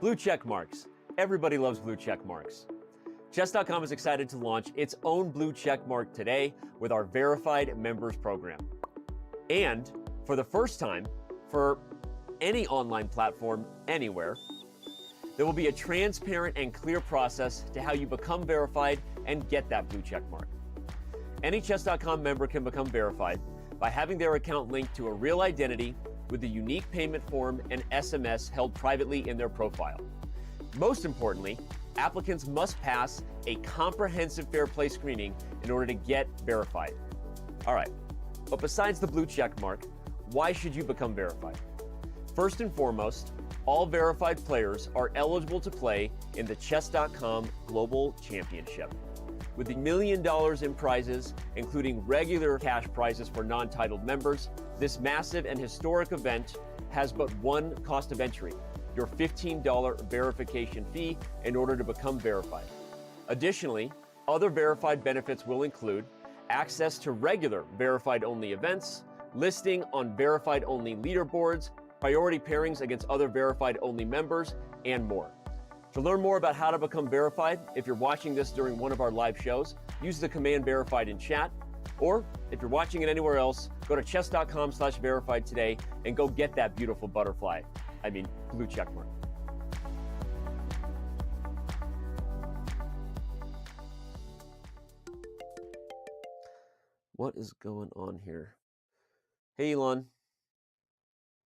Blue check marks. Everybody loves blue check marks. Chess.com is excited to launch its own blue check mark today with our verified members program. And for the first time, for any online platform anywhere, there will be a transparent and clear process to how you become verified and get that blue check mark. Any Chess.com member can become verified by having their account linked to a real identity with a unique payment form and SMS held privately in their profile. Most importantly, applicants must pass a comprehensive fair play screening in order to get verified. All right, but besides the blue check mark, why should you become verified? First and foremost, all verified players are eligible to play in the Chess.com Global Championship. With $1 million in prizes, including regular cash prizes for non-titled members, this massive and historic event has but one cost of entry: your $15 verification fee in order to become verified. Additionally, other verified benefits will include access to regular verified-only events, listing on verified-only leaderboards, priority pairings against other verified-only members, and more. To learn more about how to become verified, if you're watching this during one of our live shows, use the command verified in chat, or if you're watching it anywhere else, go to chess.com/verified today and go get that beautiful butterfly. Blue check mark. What is going on here? Hey, Elon.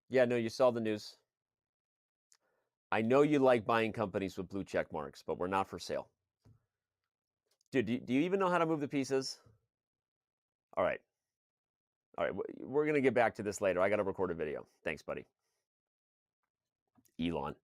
Yeah, no, you saw the news. I know you like buying companies with blue check marks, but we're not for sale. Dude, do you even know how to move the pieces? All right. We're going to get back to this later. I got to record a video. Thanks, buddy. Elon.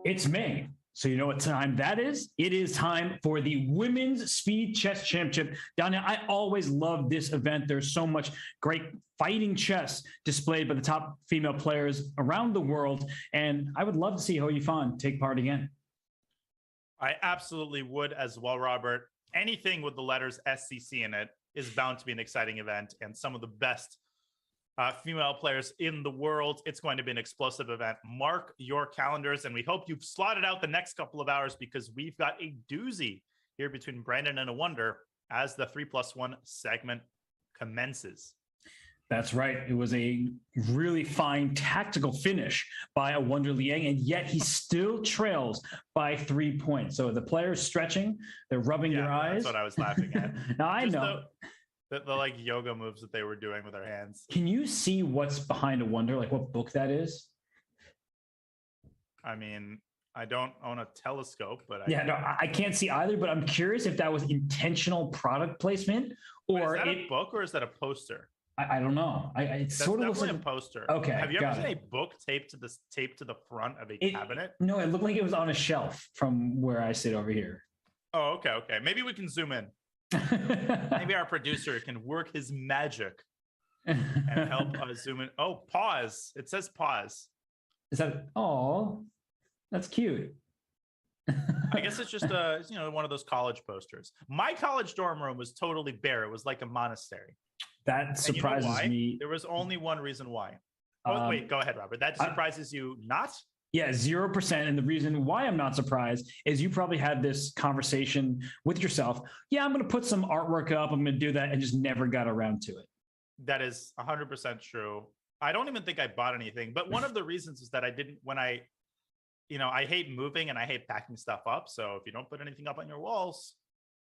It's May. So you know what time that is? It is time for the Women's Speed Chess Championship. Danya, I always love this event. There's so much great fighting chess displayed by the top female players around the world. And I would love to see Ho Yifan take part again. I absolutely would as well, Robert. Anything with the letters SCC in it is bound to be an exciting event, and some of the best female players in the world. It's going to be an explosive event. Mark your calendars, and we hope you've slotted out the next couple of hours, because we've got a doozy here between Brandon and a Wonder as the 3+1 segment commences. That's right. It was a really fine tactical finish by a Wonder Liang, and yet he still trails by 3 points. So the players stretching, they're rubbing their eyes. That's what I was laughing at. Now I know. The like yoga moves that they were doing with their hands. Can you see what's behind a Wonder? Like what book that is? I mean, I don't own a telescope, but I can't see either, but I'm curious if that was intentional product placement or is that a book or is that a poster? I don't know. It's That's sort of definitely looks like a poster. Okay. Have you ever seen a book taped to the front of a cabinet? No, it looked like it was on a shelf from where I sit over here. Oh, okay. Maybe we can zoom in. Maybe our producer can work his magic and help us zoom in. Oh, pause. It says pause. Is that, oh, that's cute. I guess it's just one of those college posters. My college dorm room was totally bare. It was like a monastery. That surprises me. There was only one reason why. Oh, wait, go ahead, Robert. That surprises you not? Yeah, 0%. And the reason why I'm not surprised is you probably had this conversation with yourself. Yeah, I'm going to put some artwork up. I'm going to do that, and just never got around to it. That is 100% true. I don't even think I bought anything. But one of the reasons is that I didn't, when I I hate moving and I hate packing stuff up. So if you don't put anything up on your walls,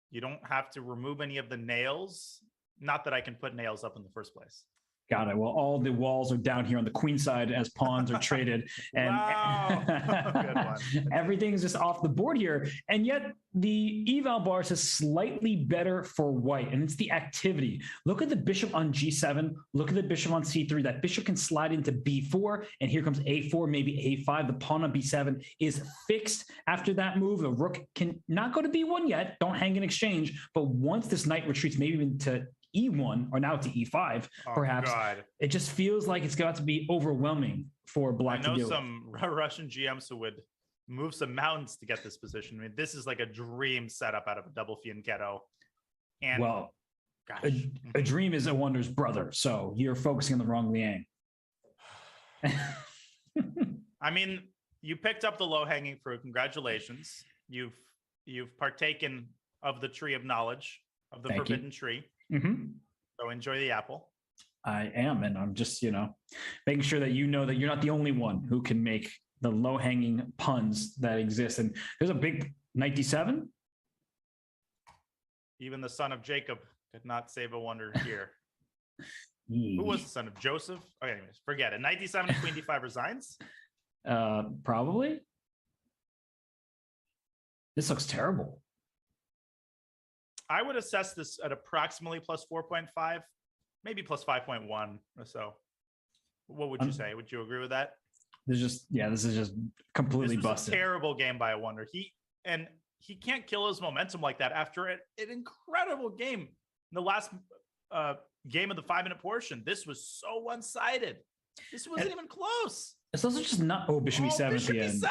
you don't have to remove any of the nails. Not that I can put nails up in the first place. Got it. Well, all the walls are down here on the queen side as pawns are traded, and Wow. Good one. everything's just off the board here. And yet the eval bars is slightly better for white, and it's the activity. Look at the bishop on G7. Look at the bishop on C3. That bishop can slide into B4, and here comes A4, maybe A5. The pawn on B7 is fixed after that move. The rook can not go to B1 yet. Don't hang in exchange. But once this knight retreats, maybe even to E1 or now to E5, perhaps. God. It just feels like it's got to be overwhelming for black to I know deal some Russian GMs who would move some mountains to get this position. I mean, this is like a dream setup out of a double fianchetto. And well, gosh. a dream is a wonder's brother, so you're focusing on the wrong Liang. I mean, you picked up the low-hanging fruit. Congratulations. You've partaken of the tree of knowledge, of the Thank forbidden you. tree. Mm-hmm. So enjoy the apple. I am, and I'm just, making sure that you know that you're not the only one who can make the low-hanging puns that exist. And there's a big knight D7. Even the son of Jacob could not save a wonder here. Who was the son of Joseph? Okay, anyways, forget it. Knight D7 and Queen D5 resigns. Probably. This looks terrible. I would assess this at approximately plus 4.5, maybe plus 5.1 or so. What would you say? Would you agree with that? This is just completely This was busted. a terrible game by a wonder. He can't kill his momentum like that after an incredible game in the last game of the 5-minute portion. This was so one-sided. This wasn't even close. It's also just not. Oh, bishop E7 at Bishop the end. E7.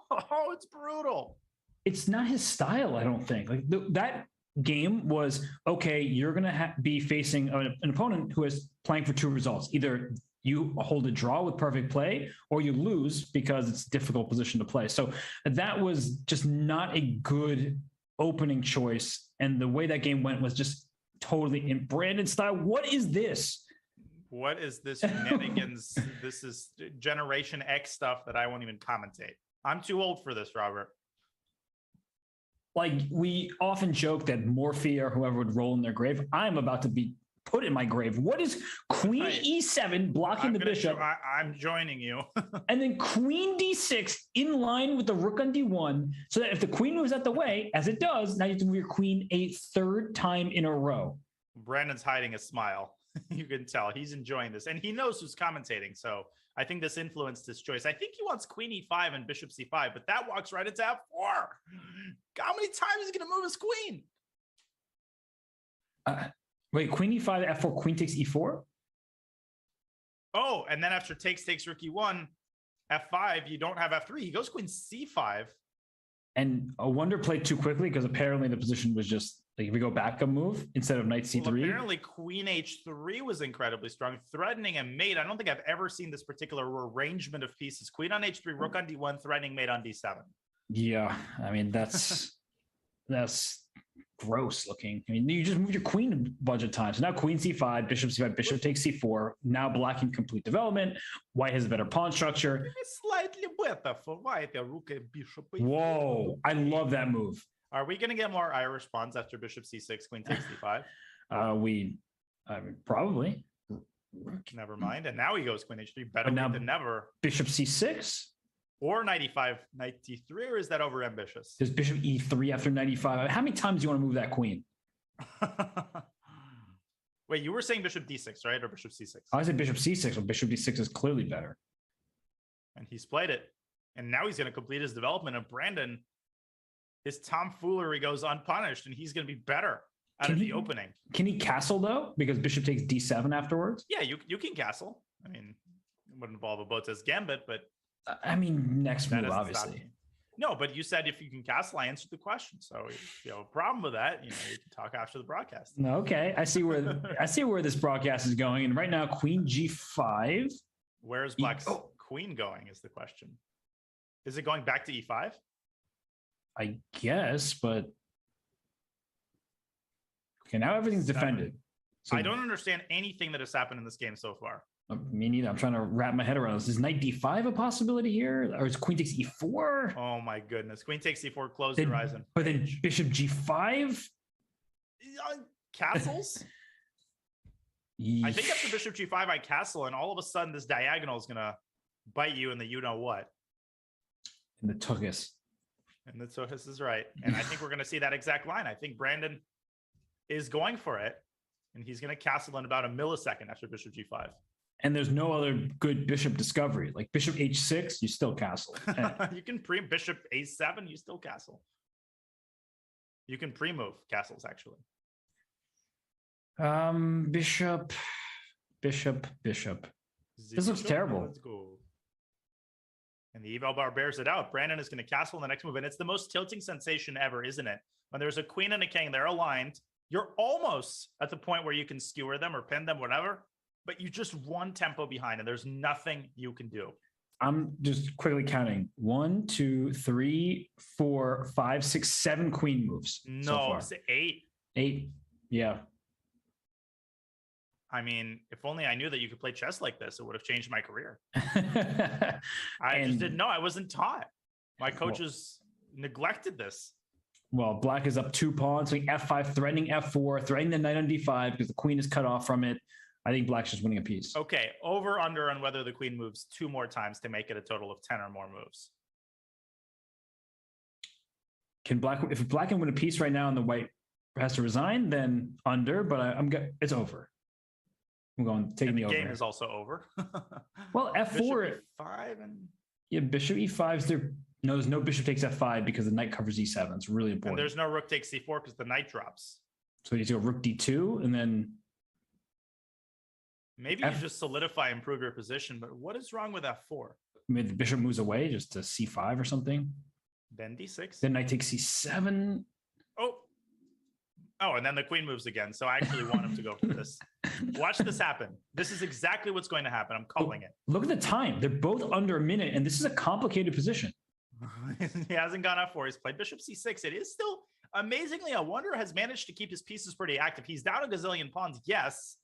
Oh, it's brutal. It's not his style, I don't think. Like that game was okay. You're gonna be facing an opponent who is playing for two results. Either you hold a draw with perfect play, or you lose because it's a difficult position to play. So that was just not a good opening choice. And the way that game went was just totally in Brandon style. What is this? What is this shenanigans? This is Generation X stuff that I won't even commentate. I'm too old for this, Robert. Like, we often joke that Morphe or whoever would roll in their grave. I'm about to be put in my grave. What is Queen E7 blocking the bishop? I'm joining you. And then Queen D6 in line with the rook on D1, so that if the queen moves out the way, as it does, now you have to move your queen a third time in a row. Brandon's hiding a smile. You can tell he's enjoying this, and he knows who's commentating. So I think this influenced his choice. I think he wants Queen E5 and Bishop C5, but that walks right into F4. How many times is he going to move his queen? Wait, Queen E5, F4, Queen takes E4? Oh, and then after takes rook E1, F5, you don't have F3. He goes Queen C5. And a wonder played too quickly because apparently the position was just like, if we go back a move instead of knight C3. Well, apparently Queen H3 was incredibly strong, threatening a mate. I don't think I've ever seen this particular arrangement of pieces. Queen on H3, rook on D1, threatening mate on D7. Yeah, I mean, that's gross looking. I mean, you just moved your queen a bunch of times. So now Queen C5, Bishop C5, Bishop takes C4. Now black in complete development. White has a better pawn structure. It's slightly better for white. Rook and Bishop. Whoa, I love that move. Are we going to get more Irish pawns after Bishop C6, Queen takes D5? I mean, probably. Never mind. And now he goes Queen H3, better now than never. Bishop C6? Or knight E5, knight D3, or is that over ambitious? There's Bishop E3 after knight E5. How many times do you want to move that queen? Wait, you were saying Bishop D6, right? Or Bishop C6? I said Bishop C6, but Bishop D6 is clearly better. And he's played it. And now he's going to complete his development. And Brandon, his tomfoolery goes unpunished, and he's going to be better out of the opening. Can he castle, though? Because Bishop takes D7 afterwards? Yeah, you can castle. I mean, it would involve a Botez Gambit, but... I mean, next move, obviously. No, but you said if you can castle, I answered the question. So if you have a problem with that, you can talk after the broadcast. Okay, I see where this broadcast is going. And right now, Queen G5. Where's Black's queen going is the question. Is it going back to E5? I guess, but okay, now everything's defended. So I don't understand anything that has happened in this game so far. Me neither. I'm trying to wrap my head around this. Is knight d5 a possibility here? Or is queen takes e4? Oh my goodness. Queen takes c4, close the horizon. But then bishop g5? Castles? I think after bishop g5, I castle, and all of a sudden this diagonal is going to bite you in the you-know-what. In the tuchus. And the tuchus is right. And I think we're going to see that exact line. I think Brandon is going for it, and he's going to castle in about a millisecond after bishop g5. And there's no other good bishop discovery. Like bishop h6, you still castle. You can bishop a7, you still castle. You can pre-move castles, actually. Bishop. This looks terrible. Let's go. And the eval bar bears it out. Brandon is going to castle in the next move. And it's the most tilting sensation ever, isn't it? When there's a queen and a king, they're aligned. You're almost at the point where you can skewer them or pin them, whatever. But you just one tempo behind, and there's nothing you can do. I'm just quickly counting. 1, 2, 3, 4, 5, 6, 7 queen moves. No, it's 8. 8. Yeah. I mean, if only I knew that you could play chess like this, it would have changed my career. I just didn't know. I wasn't taught. My coaches neglected this. Well, black is up 2 pawns, so f5, threatening f4, threatening the knight on d5 because the queen is cut off from it. I think black's just winning a piece. Okay, over under on whether the queen moves 2 more times to make it a total of 10 or more moves. If black can win a piece right now and the white has to resign, then under, but it's over. I'm going taking the over. The game is also over. Well, f4 bishop e5 and yeah, bishop e5 there's no bishop takes f5 because the knight covers e7. It's really important. And there's no rook takes c4 because the knight drops. So you go rook d2 and then maybe you just solidify, improve your position, but what is wrong with f4? Maybe the bishop moves away just to c5 or something. Then d6. Then knight takes c7. Oh, and then the queen moves again. So I actually want him to go for this. Watch this happen. This is exactly what's going to happen. I'm calling it. Look at the time. They're both under a minute, and this is a complicated position. He hasn't gone f4. He's played bishop c6. It is still, amazingly, I wonder, has managed to keep his pieces pretty active. He's down a gazillion pawns, yes,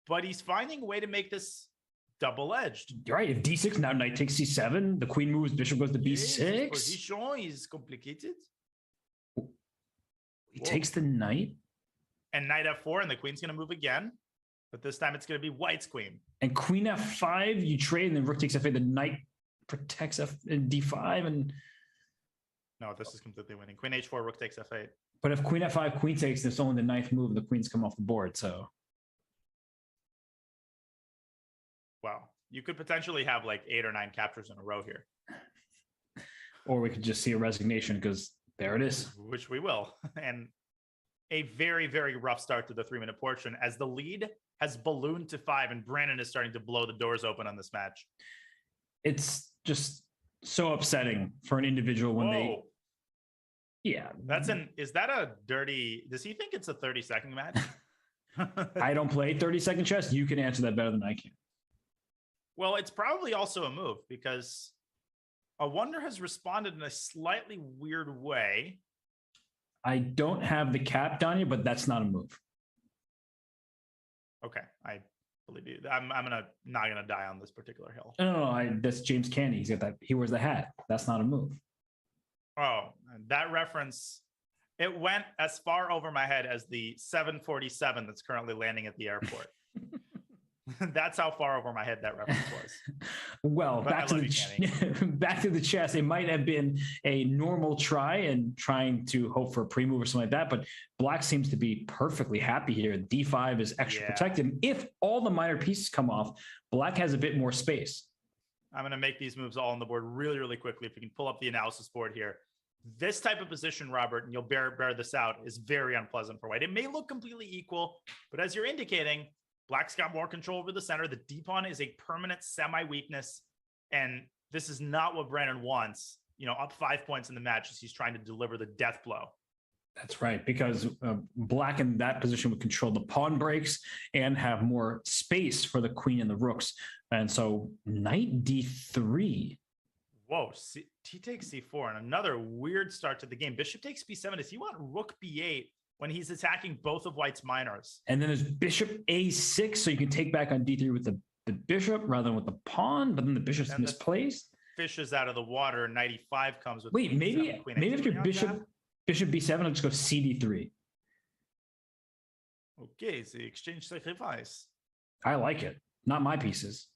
but he's finding a way to make this double-edged. You're right. If d6, now knight takes c7, the queen moves, bishop goes to b6. Yes, position is complicated. He takes the knight. And knight f4, and the queen's going to move again. But this time it's going to be white's queen. And queen f5, you trade, and then rook takes f8. The knight protects d5. And no, this is completely winning. Queen h4, rook takes f8. But if queen f5, queen takes, it's only the ninth move, and the queens come off the board. So, wow. You could potentially have like 8 or 9 captures in a row here. Or we could just see a resignation because there it is. Which we will. And a very, very rough start to the 3-minute portion as the lead has ballooned to 5 and Brandon is starting to blow the doors open on this match. It's just so upsetting for an individual when yeah. Is that a dirty, does he think it's a 30-second match? I don't play 30-second chess. You can answer that better than I can. Well, it's probably also a move because A Wonder has responded in a slightly weird way. I don't have the cap, Danya, but that's not a move. Okay, I believe you. I'm not gonna die on this particular hill. No, that's James Candy. He's got that. He wears the hat. That's not a move. Oh, that reference. It went as far over my head as the 747 that's currently landing at the airport. That's how far over my head that reference was. Well, back to the chess. It might have been a normal try and trying to hope for a pre-move or something like that, but black seems to be perfectly happy here. D5 is extra protected. And if all the minor pieces come off, black has a bit more space. I'm going to make these moves all on the board really, really quickly. If we can pull up the analysis board here. This type of position, Robert, and you'll bear this out, is very unpleasant for white. It may look completely equal, but as you're indicating, black's got more control over the center. The d-pawn is a permanent semi-weakness, and this is not what Brandon wants. You know, up 5 points in the match as he's trying to deliver the death blow. That's right, because black in that position would control the pawn breaks and have more space for the queen and the rooks. And so knight d3. Whoa, T takes c4, and another weird start to the game. Bishop takes b7. Does he want rook b8 when he's attacking both of white's minors. And then there's bishop a6, so you can take back on d3 with the bishop rather than with the pawn, but then the bishop's And the misplaced. Fish is out of the water. Knight e5 comes with. Wait, queen maybe seven, queen if h3 your on bishop tap. b7, I'll just go cd3. Okay, so you exchange sacrifice. I like it. Not my pieces.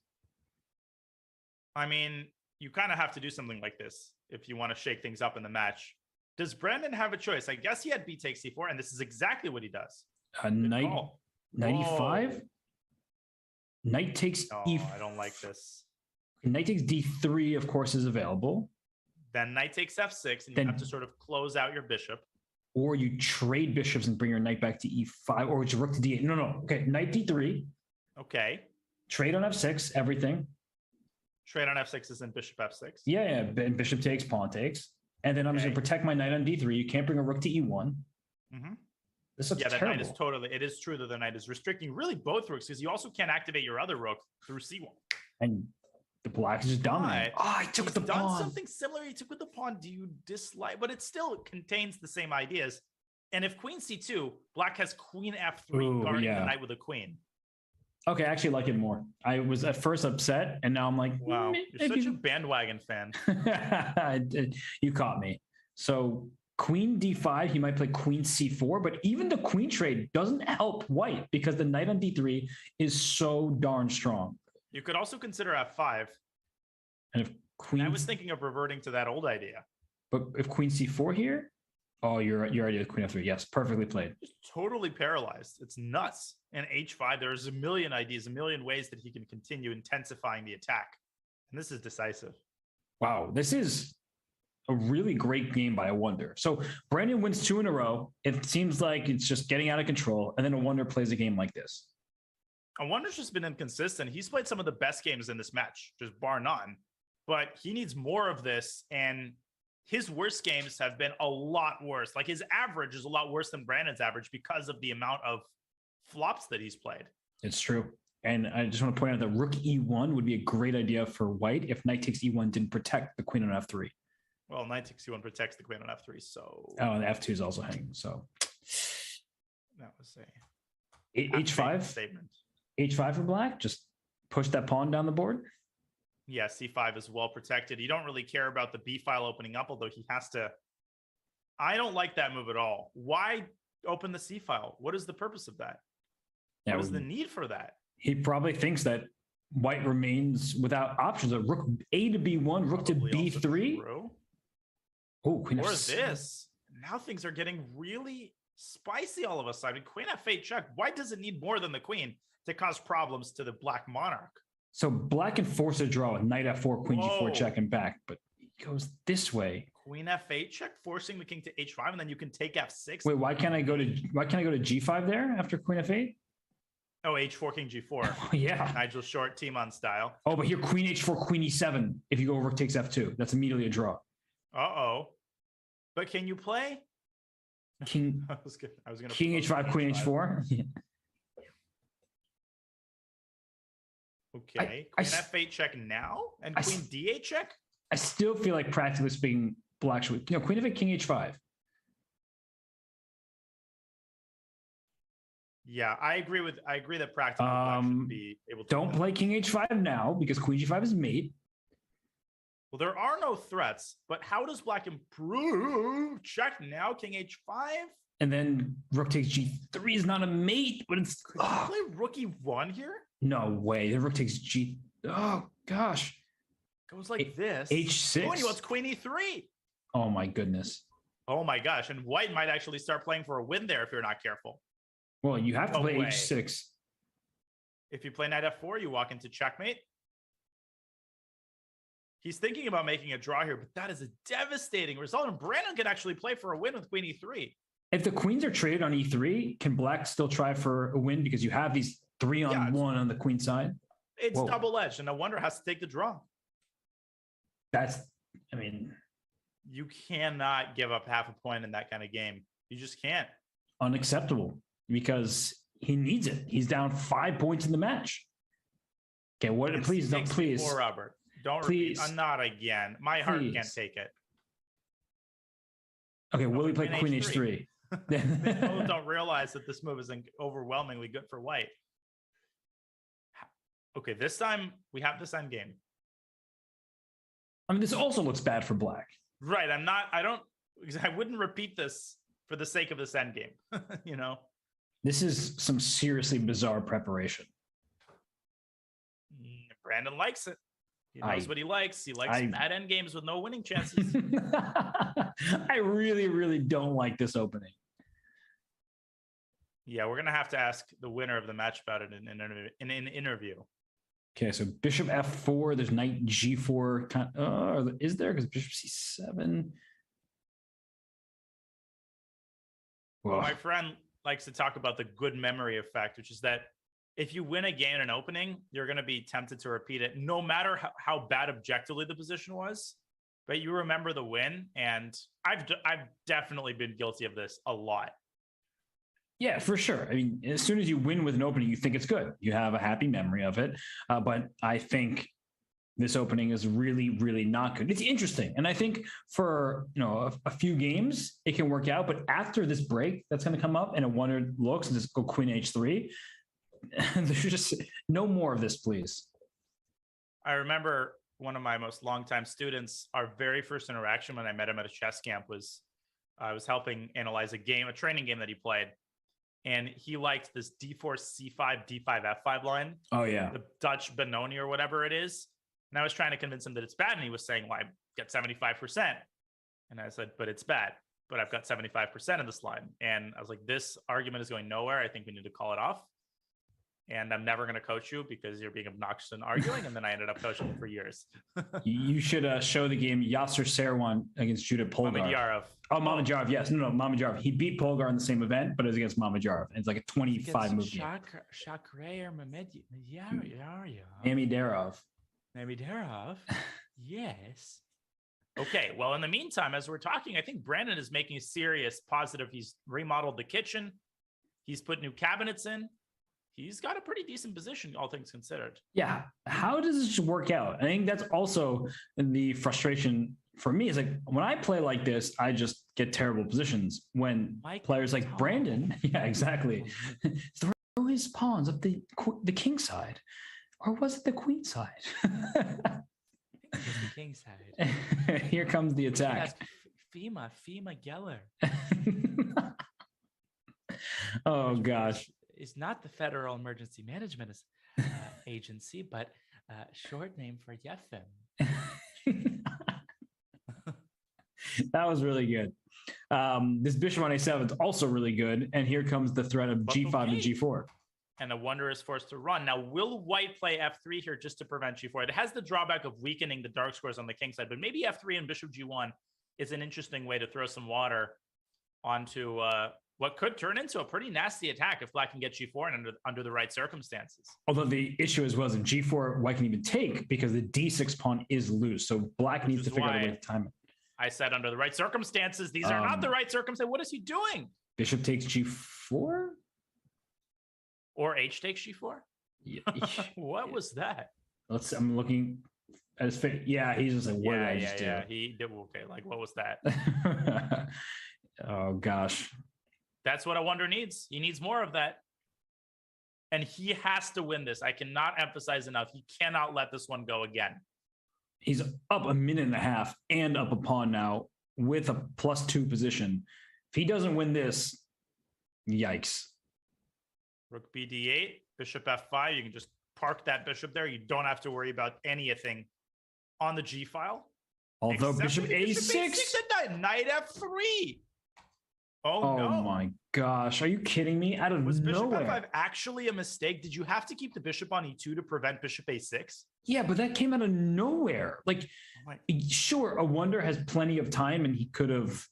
I mean, you kind of have to do something like this if you want to shake things up in the match. Does Brandon have a choice? I guess he had b takes c4, and this is exactly what he does. Knight call. 95. Knight takes Oh, e. I don't like this. Knight takes d3, of course, is available. Then knight takes f6, and Then- you have to sort of close out your bishop. Or you trade bishops and bring your knight back to e5, or it's rook to d8. No. Okay, knight d3. Okay. Trade on f6, everything. Trade on f6 is in bishop f6. Yeah. And bishop takes, pawn takes. And then I'm just going to protect my knight on d3. You can't bring a rook to e1. Mm-hmm. This looks Yeah, that terrible. knight is totally. It is true that the knight is restricting really both rooks because you also can't activate your other rook through c1. And the black is just dominating. Right. Oh, I took He's the done pawn. something similar. He took with the pawn. Do you dislike? But it still contains the same ideas. And if queen c2, black has queen f3 Ooh, guarding yeah. the knight with a queen. Okay, I actually like it more. I was at first upset, and now I'm like, Wow, you're maybe- such a bandwagon fan. You caught me. So queen d5, he might play queen c4, but even the queen trade doesn't help white because the knight on d3 is so darn strong. You could also consider f5. And if queen, I was thinking of reverting to that old idea. but if queen c4 here, oh, your idea of queen f3, yes, perfectly played. Just totally paralyzed. It's nuts. And h5, there's a million ideas, a million ways that he can continue intensifying the attack. And this is decisive. Wow, this is a really great game by a wonder. So Brandon wins 2 in a row. It seems like it's just getting out of control, and then a wonder plays a game like this. A Wonder's just been inconsistent. He's played some of the best games in this match, just bar none. But he needs more of this, and his worst games have been a lot worse. Like his average is a lot worse than Brandon's average because of the amount of flops that he's played. It's true. And I just want to point out that rook e1 would be a great idea for white if knight takes e1 didn't protect the queen on f3. Well, knight takes e1 protects the queen on f3, so Oh, and f2 is also hanging. So that was a h5, statement. h5 for black. Just push that pawn down the board. Yeah, c5 is well protected. You don't really care about the b file opening up, although he has to. I don't like that move at all. Why open the c file? What is the purpose of that? Yeah, What is the need for that? he probably thinks that white remains without options. A rook a to b1, rook Probably to also b3. true. Oh, queen Or f6. this. Now things are getting really spicy all of a sudden. Queen f8 check. White doesn't need more than the queen to cause problems to the black monarch. So black can force a draw with knight f4, queen Whoa. g4 check and back, but he goes this way. Queen f8 check, forcing the king to h5, and then you can take f6. Wait, why can't I go to g5 there after queen f8? Oh, h4, king g4. Oh, yeah. Nigel Short, team on style. Oh, but here queen h4, queen e7. If you go rook takes f2, that's immediately a draw. Uh-oh. But can you play? King I was gonna king propose h5, queen h4. Yeah. Okay. I Queen f8 check now? And I queen d8 check? I still feel like practically speaking, black should, queen f8, king h5. Yeah, I agree that practically black should be able to. Don't play king h5 now because queen g5 is mate. Well, there are no threats, but how does black improve? Check now, king h5. And then rook takes g3 is not a mate, but it's Could you play rook e1 here? no way. The rook takes g. Oh gosh. Goes like this. h6. Oh, and he wants queen e3. Oh my goodness. Oh my gosh. And white might actually start playing for a win there if you're not careful. Well, you have to No play way. h6. If you play knight f4, you walk into checkmate. He's thinking about making a draw here, but that is a devastating result. And Brandon can actually play for a win with queen e3. If the queens are traded on e3, can black still try for a win because you have these 3-on-1 on the queen side? It's Whoa. double-edged, and no wonder has to take the draw. That's, I mean, You cannot give up half a point in that kind of game. You just can't. unacceptable because he needs it. He's down 5 points in the match. Okay, what? It's Please don't. 64, Please, Robert. Don't Please. repeat. Not again. My heart can't Please. take it. okay. Will he play Queen queen H3. h3? They both don't realize that this move isn't overwhelmingly good for white. Okay, this time we have this end game. I mean, this also looks bad for black. Right. I wouldn't repeat this for the sake of this end game. You know? This is some seriously bizarre preparation. Brandon likes it. He knows what he likes. He likes bad end games with no winning chances. I really, really don't like this opening. Yeah, we're gonna have to ask the winner of the match about it in an interview. Okay, so bishop f4. There's knight g4. Is there? Because bishop c7. Well, my friend likes to talk about the good memory effect, which is that if you win a game in an opening, you're going to be tempted to repeat it, no matter how bad objectively the position was. But you remember the win, and I've definitely been guilty of this a lot. Yeah, for sure. I mean, as soon as you win with an opening, you think it's good. You have a happy memory of it. But I think this opening is really, really not good. It's interesting. And I think for, a few games, it can work out. But after this break that's going to come up and a wonder looks and just go queen h3, there's just no more of this, please. I remember one of my most longtime students, our very first interaction when I met him at a chess camp was I was helping analyze a training game that he played. And he liked this d4, c5, d5, f5 line. Oh, yeah. The Dutch Benoni or whatever it is. And I was trying to convince him that it's bad. And he was saying, well, I get 75%. And I said, but it's bad. But I've got 75% of this line. And I was like, this argument is going nowhere. I think we need to call it off. And I'm never going to coach you because you're being obnoxious and arguing. And then I ended up coaching him for years. You should show the game Yasser Serwan against Judah Polgar. Mamedyarov. Oh, Mamedyarov. Yes. No, Mamedyarov. He beat Polgar in the same event, but it was against Mamedyarov. It's like a 25 move game. Chakray or Mamedyarov. Mamedyarov. Yes. Okay. Well, in the meantime, as we're talking, I think Brandon is making a serious positive. He's remodeled the kitchen. He's put new cabinets in. He's got a pretty decent position, all things considered. Yeah. How does this work out? I think that's also the frustration for me. Is like when I play like this, I just get terrible positions. When players like Brandon, yeah, exactly, throw his pawns up the king side, or was it the queen side? It was the king side. Here comes the attack. FEMA Geller. Oh gosh. Is not the Federal Emergency Management Agency, but short name for YEFM. That was really good. This bishop on a7 is also really good. And here comes the threat of g5 and g4. And a wonder is forced to run. Now, will white play f3 here just to prevent g4? It has the drawback of weakening the dark squares on the king side, but maybe f3 and bishop g1 is an interesting way to throw some water onto what could turn into a pretty nasty attack if black can get g4 and under the right circumstances. Although the issue as well is in g4, white can even take because the d6 pawn is loose. So black needs to figure out a way to time it. I said under the right circumstances. These are not the right circumstances. What is he doing? Bishop takes g4? Or h takes g4? Yeah. What was that? I'm looking at his face. Yeah, he's just like, what did I just do? Yeah, he did. Okay, like, what was that? Oh, gosh. That's what a wonder needs. He needs more of that. And he has to win this. I cannot emphasize enough. He cannot let this one go again. He's up a minute and a half and up a pawn now with a +2 position. If he doesn't win this, yikes. Rook bd8, bishop f5. You can just park that bishop there. You don't have to worry about anything on the g file. Although bishop a6. Knight f3. Oh, no. Oh my gosh. Are you kidding me? Out of Was bishop nowhere. f5 actually a mistake? Did you have to keep the bishop on e2 to prevent bishop a6? Yeah, but that came out of nowhere. Like, sure, a wonder has plenty of time and he could have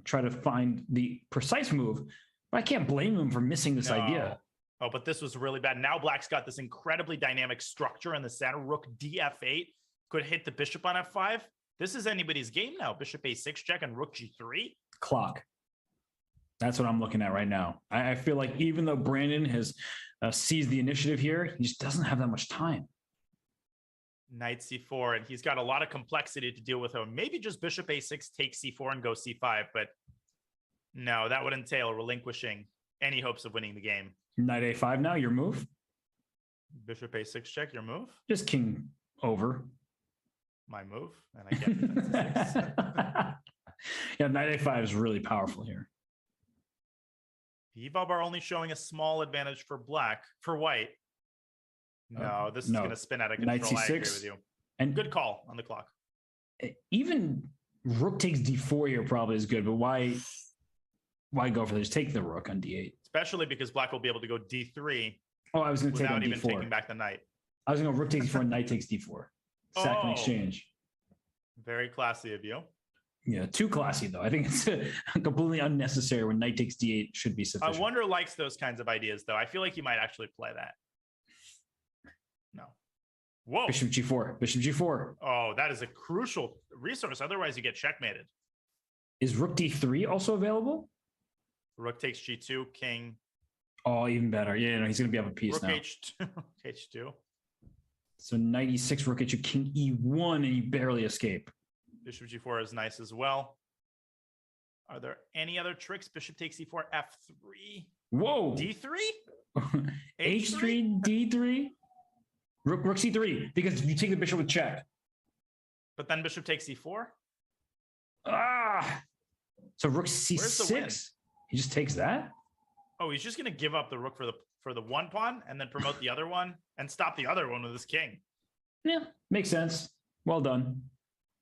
tried to find the precise move, but I can't blame him for missing this idea. Oh, but this was really bad. Now black's got this incredibly dynamic structure in the center. Rook df8 could hit the bishop on f5. This is anybody's game now. Bishop a6 check and rook g3. Clock. That's what I'm looking at right now. I feel like even though Brandon has seized the initiative here, he just doesn't have that much time. Knight c4, and he's got a lot of complexity to deal with. Maybe just bishop a6, take c4, and go c5. But No, that would entail relinquishing any hopes of winning the game. Knight A5 now, your move. Bishop A6 check, your move. Just king over. My move. And I get defense A6. Yeah, Knight A5 is really powerful here. The eval bar only showing a small advantage for white. No, this is no. going to spin out of Knight control. I agree C6. with you. And Good call on the clock. even rook takes D4 here probably is good, but why go for this? Take the rook on D8. Especially because black will be able to go D3 Oh, I was going to take on without even D4. taking back the knight. I was going to go rook takes D4 and knight takes D4. Second Oh. exchange. Very classy of you. Yeah, too classy though. I think it's completely unnecessary when knight takes D8 should be sufficient. Wonder likes those kinds of ideas though. I feel like he might actually play that. No. Whoa. Bishop G4. Bishop G4. Oh, that is a crucial resource. Otherwise, you get checkmated. Is rook D3 also available? Rook takes G2, king. Oh, even better. Yeah, no, he's going to be up a piece Rook now. H2. H2. So knight E6, rook H2, king E1, and you barely escape. Bishop G4 is nice as well. Are there any other tricks? Bishop takes E4, F3. Whoa. D3? H3, D3. Rook C3, because you take the bishop with check. But then bishop takes E4? Ah. So rook Where's the win? C6. He just takes that? Oh, he's just going to give up the rook for the one pawn and then promote the other one and stop the other one with his king. Yeah, makes sense. Well done.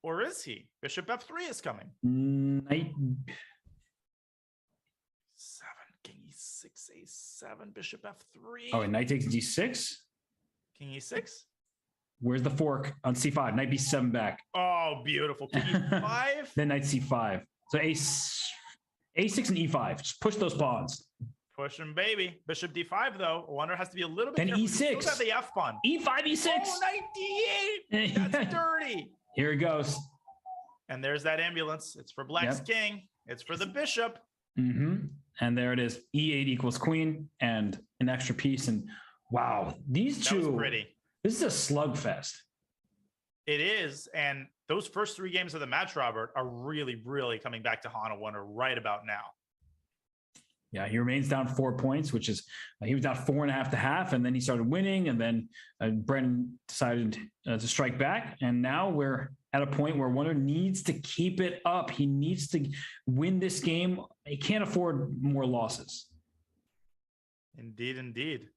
Or is he? Bishop F3 is coming. Knight. 7, king E6, A7, bishop F3. Oh, and knight takes D6. King E6. Where's the fork on C5? Knight B7 back. Oh, beautiful. King E5. Then knight C5. So A6 and E5. Just push those pawns. Push him, baby. Bishop D5, though. I wonder has to be a little bit Then careful. E6. You still got the F pawn. E5, E6. Oh, knight D8. That's dirty. Here it goes. And there's that ambulance. It's for black's king. It's for the bishop. Mm-hmm. And there it is. E8 equals queen and an extra piece. And wow, these That was two. pretty. This is a slugfest. It is. And those first 3 games of the match, Robert, are really, really coming back to haunt a wonder right about now. Yeah, he remains down 4 points, which is he was down 4.5 to half, and then he started winning, and then Brennan decided to strike back, and now we're at a point where Wonder needs to keep it up. He needs to win this game. He can't afford more losses. Indeed, indeed.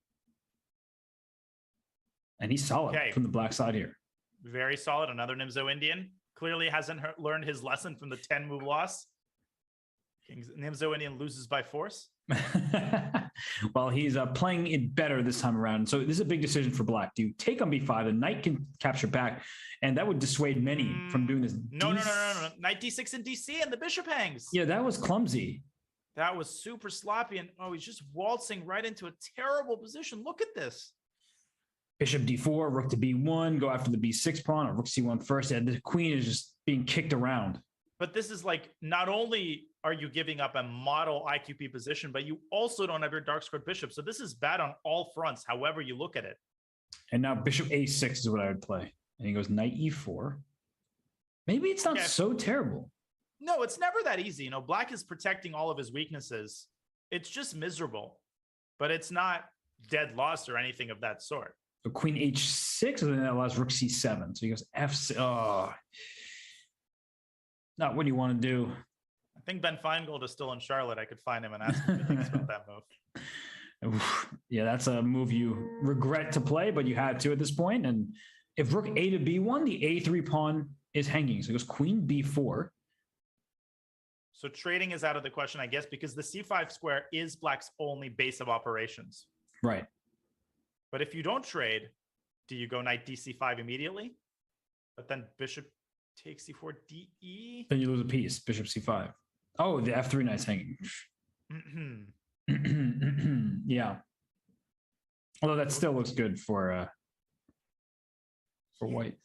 And he's solid from the black side here. Very solid. Another Nimzo Indian. Clearly hasn't learned his lesson from the 10-move loss. Nimzo Indian loses by force. Well, he's playing it better this time around. So this is a big decision for black. Do you take on B5? The knight can capture back, and that would dissuade many from doing this. No. Knight D6 and DC, and the bishop hangs. Yeah, that was clumsy. That was super sloppy, and he's just waltzing right into a terrible position. Look at this. Bishop D4, rook to B1, go after the B6 pawn, or rook C1 first. And the queen is just being kicked around. But this is like, not only are you giving up a model IQP position, but you also don't have your dark squared bishop. So this is bad on all fronts, however you look at it. And now bishop A6 is what I would play. And he goes knight E4. Maybe it's not so terrible. No, it's never that easy. Black is protecting all of his weaknesses. It's just miserable, but it's not dead loss or anything of that sort. So queen H6, and then that allows rook C7. So he goes F6. Oh, not what you want to do. I think Ben Feingold is still in Charlotte. I could find him and ask him what he thinks about that move. Yeah, that's a move you regret to play, but you had to at this point. And if rook A to B1, the A3 pawn is hanging. So it goes queen B4. So trading is out of the question, I guess, because the C5 square is black's only base of operations. Right. But if you don't trade, do you go knight DC5 immediately? But then bishop takes C4 DE? Then you lose a piece, bishop C5. Oh, the F3 knight's hanging. Yeah. Although that still looks good for white.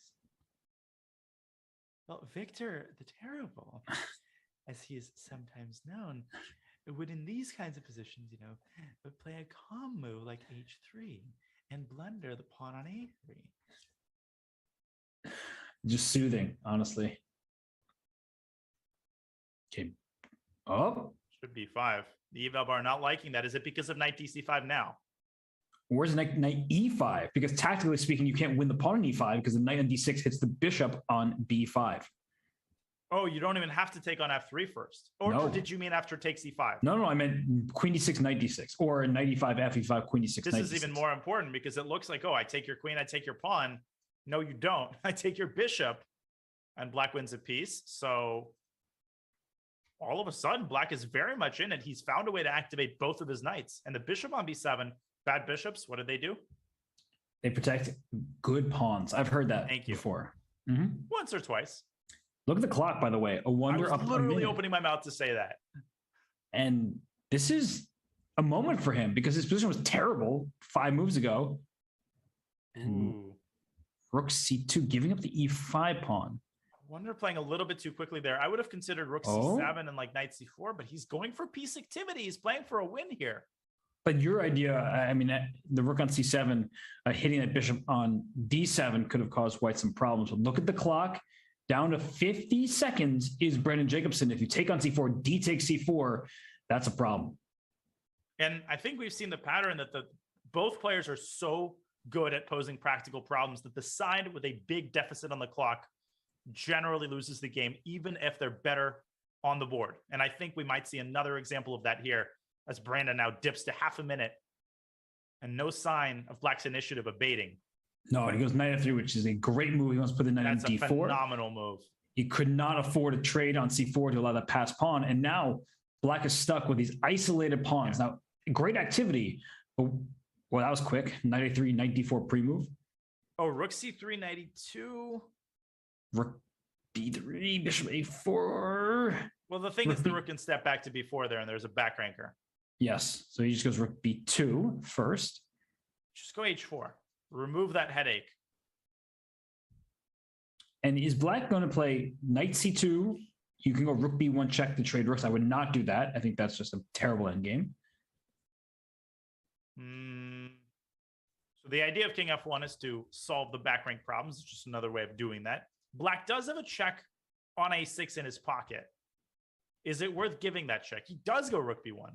Well, Victor the Terrible, as he is sometimes known, would in these kinds of positions, would play a calm move like H3 and blunder the pawn on A3. Just soothing, honestly. Okay. Oh, Should be 5. The eval bar not liking that. Is it because of knight dc5 now? Where's knight e5? Because tactically speaking, you can't win the pawn on e5 because the knight on d6 hits the bishop on b5. Oh, you don't even have to take on f3 first. Or, No. or did you mean after takes e5? No, I meant queen d6, knight d6, or knight e5, f e5, queen d6, This knight is d6. even more important because it looks like, oh, I take your queen, I take your pawn. No, you don't. I take your bishop, and black wins a piece. So all of a sudden, black is very much in it. He's found a way to activate both of his knights. And the bishop on b7, bad bishops, what do they do? They protect good pawns. I've heard that Thank you. before. Once or twice. Look at the clock, by the way. A wonder I up was a literally minute. opening my mouth to say that. And this is a moment for him because his position was terrible 5 moves ago. And Ooh. rook c2, giving up the e5 pawn. I wonder playing a little bit too quickly there. I would have considered rook c7 and like knight c4, but he's going for piece activity. He's playing for a win here. But your idea, I mean, the rook on c7, hitting that bishop on d7 could have caused white some problems. But look at the clock. Down to 50 seconds is Brendan Jacobson. If you take on c4, d takes c4, that's a problem. And I think we've seen the pattern that both players are so good at posing practical problems that the side with a big deficit on the clock generally loses the game, even if they're better on the board. And I think we might see another example of that here as Brandon now dips to half a minute and no sign of black's initiative abating. No, and he goes knight f3, which is a great move. He wants to put the knight on That's a d4. phenomenal move. He could not afford a trade on c4 to allow that pass pawn. And now black is stuck with these isolated pawns. Now, great activity, but well, that was quick. Knight a3, knight d4 pre-move. Oh, rook c3, knight e2. Rook b3, bishop a4. Well, the thing is the rook can step back to b4 there, and there's a back ranker. Yes, so he just goes rook b2 first. Just go h4. Remove that headache. And is black going to play knight c2? You can go rook b1 check to trade rooks. I would not do that. I think that's just a terrible endgame. So the idea of king f1 is to solve the back rank problems. It's just another way of doing that. Black does have a check on a6 in his pocket. Is it worth giving that check? He does go rook b1.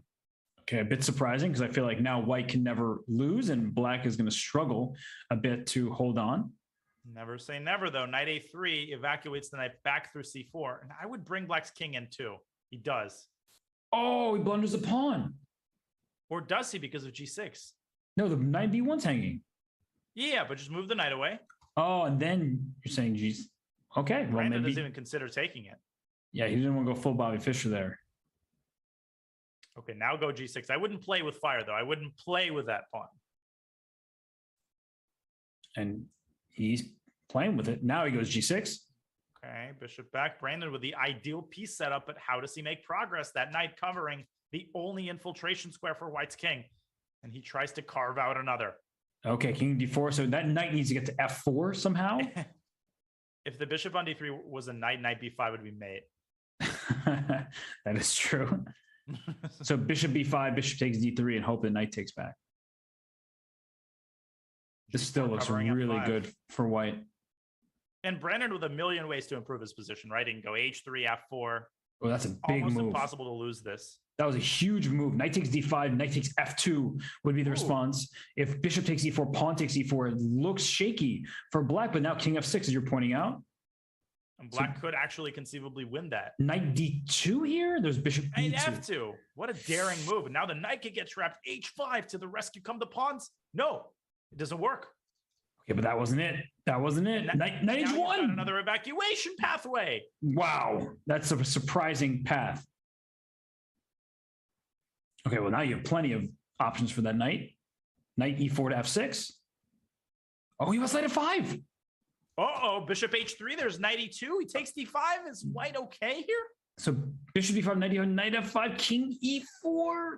Okay, a bit surprising because I feel like now white can never lose and black is going to struggle a bit to hold on. Never say never, though. Knight a3 evacuates the knight back through c4. And I would bring black's king in too. He does. Oh, he blunders a pawn. Or does he because of g6? No, the knight b1's hanging. Yeah, but just move the knight away. Oh, and then you're saying, geez, okay. Well, Brandon maybe. doesn't even consider taking it. Yeah, he didn't want to go full Bobby Fischer there. Okay, now go g6. I wouldn't play with fire, though. I wouldn't play with that pawn. And he's playing with it. Now he goes g6. Okay, bishop back. Brandon with the ideal piece setup, but how does he make progress? That knight covering the only infiltration square for white's king. And he tries to carve out another. Okay, king d4. So that knight needs to get to f4 somehow. If the bishop on d3 was a knight, knight b5 would be mate. That is true. So bishop b5, bishop takes d3, and hope the knight takes back. This still looks Covering really F5. good for white. And Brandon with a million ways to improve his position, right? He can go h3, f4. Oh, that's a big Almost move. impossible to lose this. That was a huge move. Knight takes d5, knight takes f2 would be the response. If bishop takes e4, pawn takes e4, it looks shaky for black, but now king f6, as you're pointing out. And black could actually conceivably win that. Knight d2 here? There's bishop Knight e2. f2. What a daring move. And now the knight could get trapped. h5 to the rescue come the pawns. No, it doesn't work. Okay, but that wasn't it. That wasn't it. Knight Now you've got h1. another evacuation pathway. Wow, that's a surprising path. Okay, well, now you have plenty of options for that knight. Knight e4 to f6. Oh, he was knight f5. Uh-oh, bishop h3. There's knight e2. He takes d5. Is white okay here? So bishop e5, knight e5, knight f5, king e4.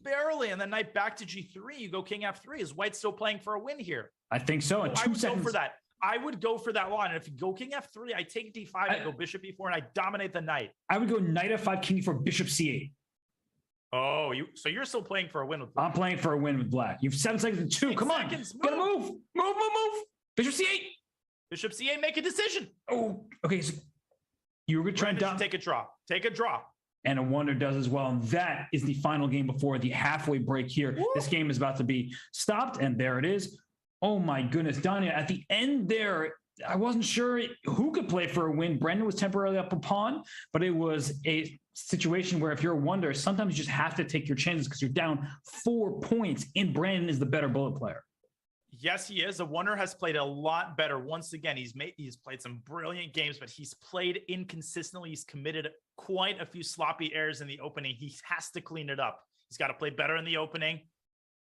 Barely. And then knight back to g3. You go king f3. Is white still playing for a win here? I think so. In I 2 would seconds. go for that. I would go for that line. And if you go king f3, I take d5, I go bishop e4, and I dominate the knight. I would go knight f5, king e4, bishop c8. Oh, so you're still playing for a win with black. I'm playing for a win with black. You have 7 seconds and 2. 8 Come on. seconds. Gotta move. Move. Bishop c8. Bishop c8, make a decision. Oh, okay. So you were going to try and Brandon should take a draw. Take a draw. and a Wonder does as well. And that is the final game before the halfway break here. Woo! This game is about to be stopped, and there it is. Oh my goodness, Danya, at the end there, I wasn't sure who could play for a win. Brendan was temporarily up a pawn, but it was a situation where if you're a Wonder, sometimes you just have to take your chances because you're down 4 points, and Brandon is the better bullet player. Yes, he is. The Wonder has played a lot better. Once again, he's played some brilliant games, but he's played inconsistently. He's committed quite a few sloppy errors in the opening. He has to clean it up. He's got to play better in the opening.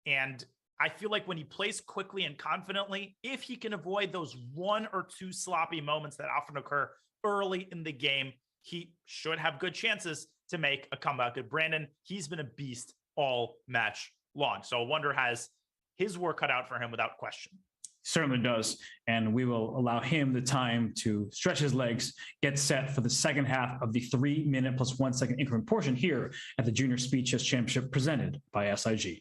And I feel like when he plays quickly and confidently, if he can avoid those 1 or 2 sloppy moments that often occur early in the game, he should have good chances to make a comeback. Good Brandon, he's been a beast all match long. So Wonder has his work cut out for him without question. Certainly does. And we will allow him the time to stretch his legs, get set for the second half of the 3 minute plus 1 second increment portion here at the Junior Speed Chess Championship presented by SIG.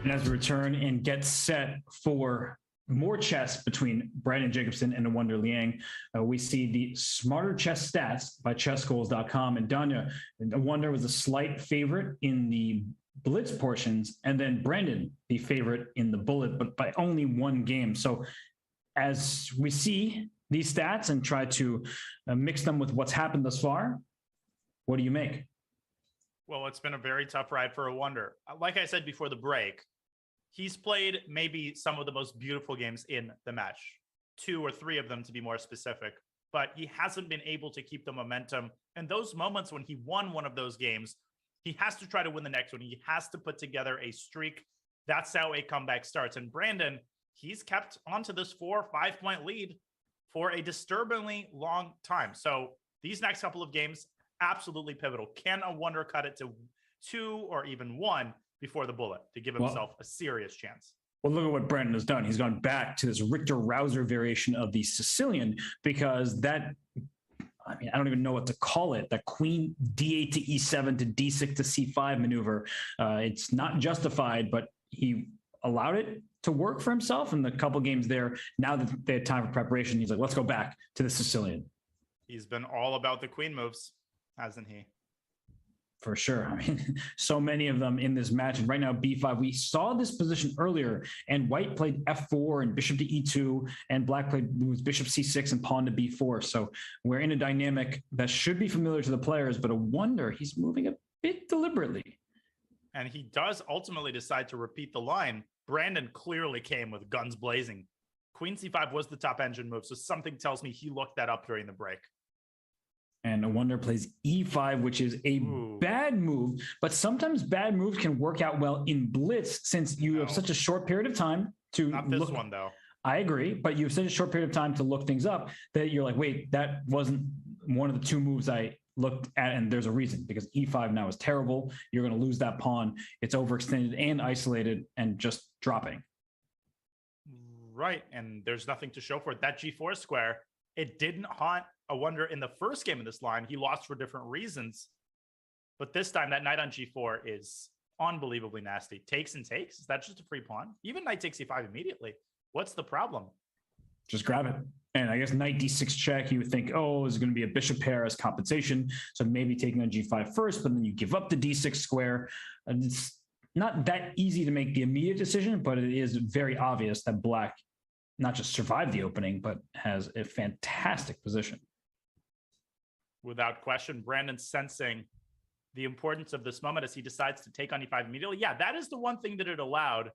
And as we return and get set for more chess between Brandon Jacobson and the Wonder Liang, we see the Smarter Chess Stats by chessgoals.com. And Danya, the Wonder was a slight favorite in the blitz portions, and then Brandon, the favorite in the bullet, but by only 1 game. So as we see these stats and try to mix them with what's happened thus far, what do you make? Well, it's been a very tough ride for a Wonder. Like I said before the break, he's played maybe some of the most beautiful games in the match, 2 or 3 of them to be more specific, but he hasn't been able to keep the momentum. And those moments when he won one of those games, he has to try to win the next one. He has to put together a streak. That's how a comeback starts. And Brandon, he's kept onto this 4 or 5 point lead for a disturbingly long time. So these next couple of games, absolutely pivotal. Can a Wonder cut it to 2 or even 1 before the bullet to give himself a serious chance? Well, look at what Brandon has done. He's gone back to this Richter Rouser variation of the Sicilian, because that, I mean, I don't even know what to call it. That queen D8 to E7 to D6 to C5 maneuver. It's not justified, but he allowed it to work for himself in the couple games there. Now that they had time for preparation, he's like, let's go back to the Sicilian. He's been all about the queen moves, hasn't he? For sure. I mean, so many of them in this match. And right now, B5, we saw this position earlier, and White played F4 and bishop to E2, and Black played bishop C6 and pawn to B4. So we're in a dynamic that should be familiar to the players, but a Wonder, he's moving a bit deliberately. And he does ultimately decide to repeat the line. Brandon clearly came with guns blazing. Queen C5 was the top engine move, so something tells me he looked that up during the break. And a Wonder plays E5, which is a bad move, but sometimes bad moves can work out well in blitz, since you have such a short period of time to Not this one, though. I agree, but you have such a short period of time to look things up that you're like, wait, that wasn't one of the 2 moves I looked at, and there's a reason, because E5 now is terrible. You're going to lose that pawn. It's overextended and isolated and just dropping. Right, and there's nothing to show for it. That G4 square, it didn't haunt a Wonder in the first game of this line. He lost for different reasons. But this time, that knight on G4 is unbelievably nasty. Takes and takes? Is that just a free pawn? Even knight takes C5 immediately. What's the problem? Just grab it. And I guess knight D6 check, you would think, oh, is going to be a bishop pair as compensation. So maybe taking on G5 first, but then you give up the D6 square. And it's not that easy to make the immediate decision, but it is very obvious that Black not just survived the opening, but has a fantastic position. Without question, Brandon sensing the importance of this moment as he decides to take on E5 immediately. Yeah, that is the one thing that it allowed.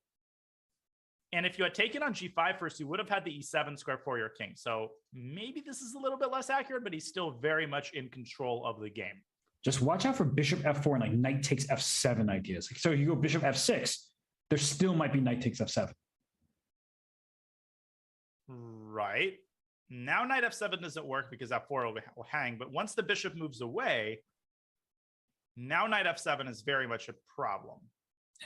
And if you had taken on G5 first, you would have had the E7 square for your king. So maybe this is a little bit less accurate, but he's still very much in control of the game. Just watch out for bishop F4 and like knight takes F7 ideas. So if you go bishop F6, there still might be knight takes F7. Right. Now knight F7 doesn't work because F4 will hang. But once the bishop moves away, now knight F7 is very much a problem.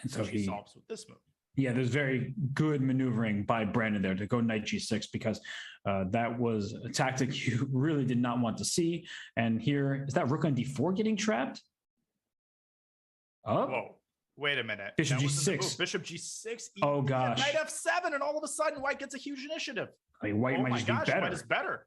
And so he solves with this move. Yeah, there's very good maneuvering by Brandon there to go knight G6, because that was a tactic you really did not want to see. And here, is that rook on D4 getting trapped? Oh. Whoa. Wait a minute. Bishop G6. Bishop G6. Oh, gosh. Knight F7, and all of a sudden, White gets a huge initiative. I mean, White might just be better. White is better.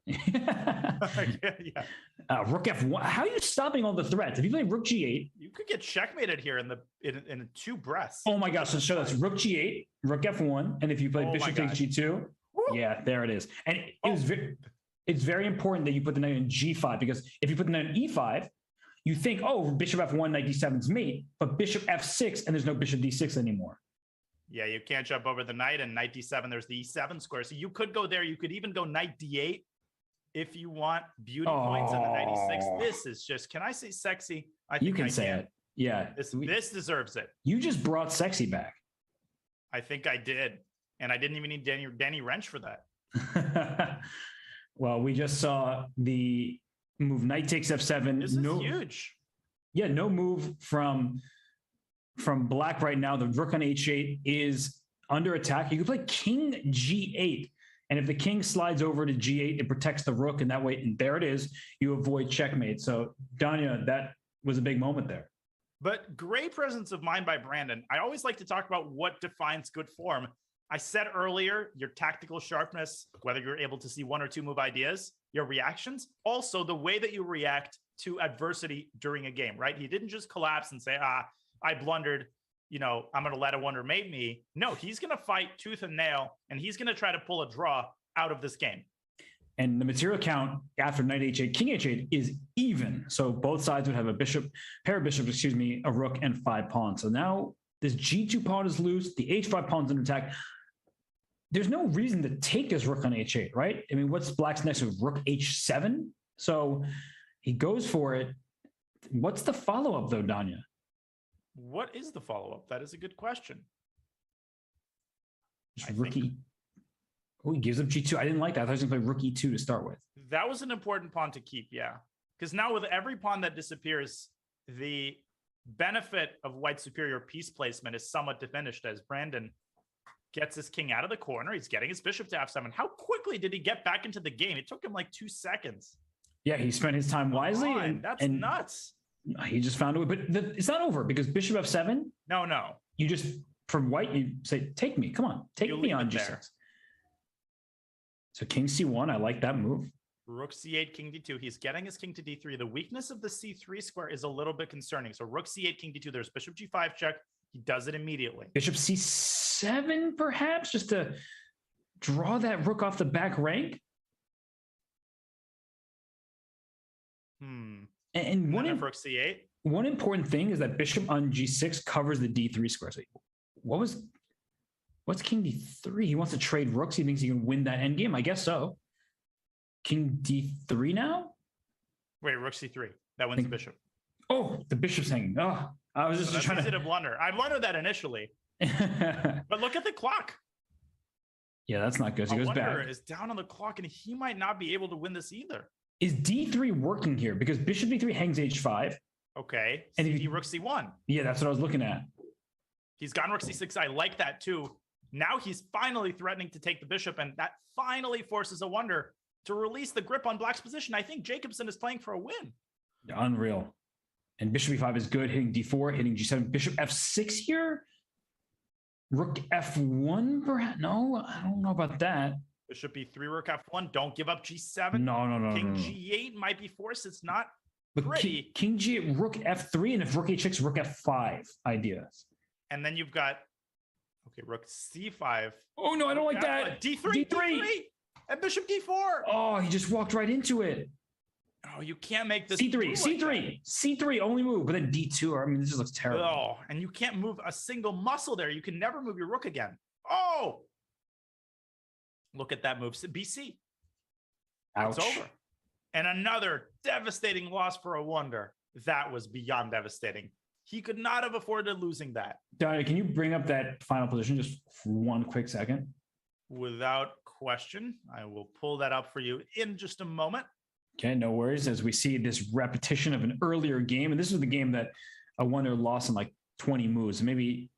Rook F1. How are you stopping all the threats? If you play Rook G8, you could get checkmated here in 2 breaths. Oh my gosh! So that's Rook G8, Rook F1, and if you play Bishop takes G2, yeah, there it is. And it's very important that you put the knight in G5, because if you put the knight in E5, you think, oh, Bishop F1, knight D7's mate, but Bishop F6, and there's no Bishop D6 anymore. Yeah, you can't jump over the knight, and knight D7, there's the E7 square. So you could go there. You could even go knight D8 if you want beauty points on the knight E6. This is just, can I say sexy? I think you can say it. Yeah. This deserves it. You just brought sexy back. I think I did. And I didn't even need Danny Wrench for that. Well, we just saw the move knight takes F7. This is huge. Yeah, no move from Black right now. The rook on H8 is under attack. You can play king G8. And if the king slides over to G8, it protects the rook. And that way, and there it is, you avoid checkmate. So, Danya, that was a big moment there. But great presence of mind by Brandon. I always like to talk about what defines good form. I said earlier, your tactical sharpness, whether you're able to see 1 or 2 move ideas, your reactions, also the way that you react to adversity during a game, right? He didn't just collapse and say, I blundered, I'm going to let a Wonder mate me. No, he's going to fight tooth and nail, and he's going to try to pull a draw out of this game. And the material count after knight h8, king h8 is even. So both sides would have a pair of bishops, excuse me, a rook and 5 pawns. So now this g2 pawn is loose. The h5 pawn's under attack. There's no reason to take this rook on h8, right? I mean, what's black's next with rook h7? So he goes for it. What's the follow-up though, Danya? What is the follow-up? That is a good question. Rookie. Oh, he gives up g2. I didn't like that. I thought he was going to play rook e2 to start with. That was an important pawn to keep, yeah. Because now with every pawn that disappears, the benefit of white's superior piece placement is somewhat diminished as Brandon gets his king out of the corner. He's getting his bishop to f7. How quickly did he get back into the game? It took him like 2 seconds. Yeah, he spent his time wisely. That's and nuts. He just found a way. But it's not over because bishop f7. No. You just, from white, you say, take me. Come on. Take me on g6. There. So king c1, I like that move. Rook c8, king d2. He's getting his king to d3. The weakness of the c3 square is a little bit concerning. So rook c8, king d2. There's bishop g5 check. He does it immediately. Bishop c7, perhaps, just to draw that rook off the back rank. And rook c8. One important thing is that bishop on g6 covers the d3 square. So what's king d3? He wants to trade rooks. He thinks he can win that endgame. I guess so. King d3 now? Wait, rook c3. That wins the bishop. Oh, the bishop's hanging. Oh, I was just trying to blunder. I blundered that initially. But look at the clock. Yeah, that's not good. So he goes back. Is down on the clock, and he might not be able to win this either. Is d3 working here? Because bishop d3 hangs h5. Okay. And he rook c1. Yeah, that's what I was looking at. He's gone rook c6. I like that too. Now he's finally threatening to take the bishop, and that finally forces a wonder to release the grip on black's position. I think Jacobson is playing for a win. Unreal. And bishop e5 is good, hitting d4, hitting g7. Bishop f6 here? Rook f1, perhaps? No, I don't know about that. Bishop e3, rook f1. Don't give up g7. No. King g8 might be forced. It's not but pretty. King g8, rook f3, and if rook h6, rook f5 ideas. And then you've got, okay, rook c5. Oh, no, I don't like that. D3. And bishop d4. Oh, he just walked right into it. Oh, you can't make this. C3, only move, but then d2. I mean, this just looks terrible. Oh, and you can't move a single muscle there. You can never move your rook again. Oh, look at that move. BC. Ouch. It's over. And another devastating loss for a wonder. That was beyond devastating. He could not have afforded losing that. Donna, can you bring up that final position just for 1 quick second? Without question. I will pull that up for you in just a moment. Okay, no worries. As we see this repetition of an earlier game, and this was the game that a wonder lost in like 20 moves. Maybe,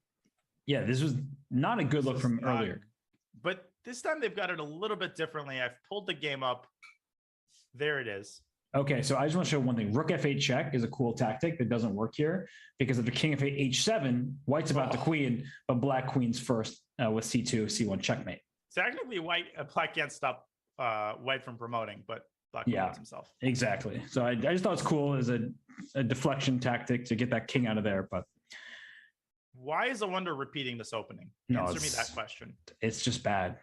yeah, this was not a good look from earlier. But this time they've got it a little bit differently. I've pulled the game up. There it is. Okay, so I just want to show one thing. Rook f8 check is a cool tactic that doesn't work here because of the king f8 h7, white's about the queen, but black queen's first with c2, c1 checkmate. Technically, black can't stop white from promoting, but black promotes himself. Exactly. So I just thought it's cool as a deflection tactic to get that king out of there. But why is a wonder repeating this opening? Answer me that question. It's just bad.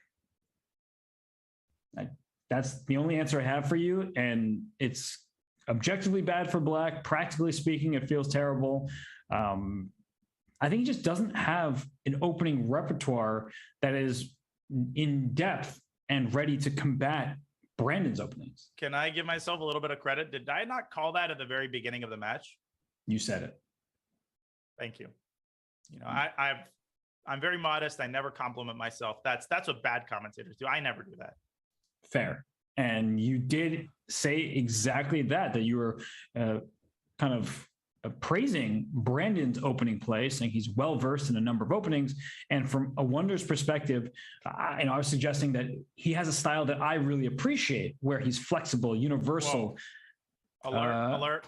That's the only answer I have for you. And it's objectively bad for black. Practically speaking, it feels terrible. I think he just doesn't have an opening repertoire that is in depth and ready to combat Brandon's openings. Can I give myself a little bit of credit? Did I not call that at the very beginning of the match? You said it. Thank you. You know, I'm very modest. I never compliment myself. That's what bad commentators do. I never do that. Fair. And you did say exactly that you were kind of praising Brandon's opening play, saying he's well-versed in a number of openings. And from a wonder's perspective, I was suggesting that he has a style that I really appreciate, where he's flexible, universal. Alert.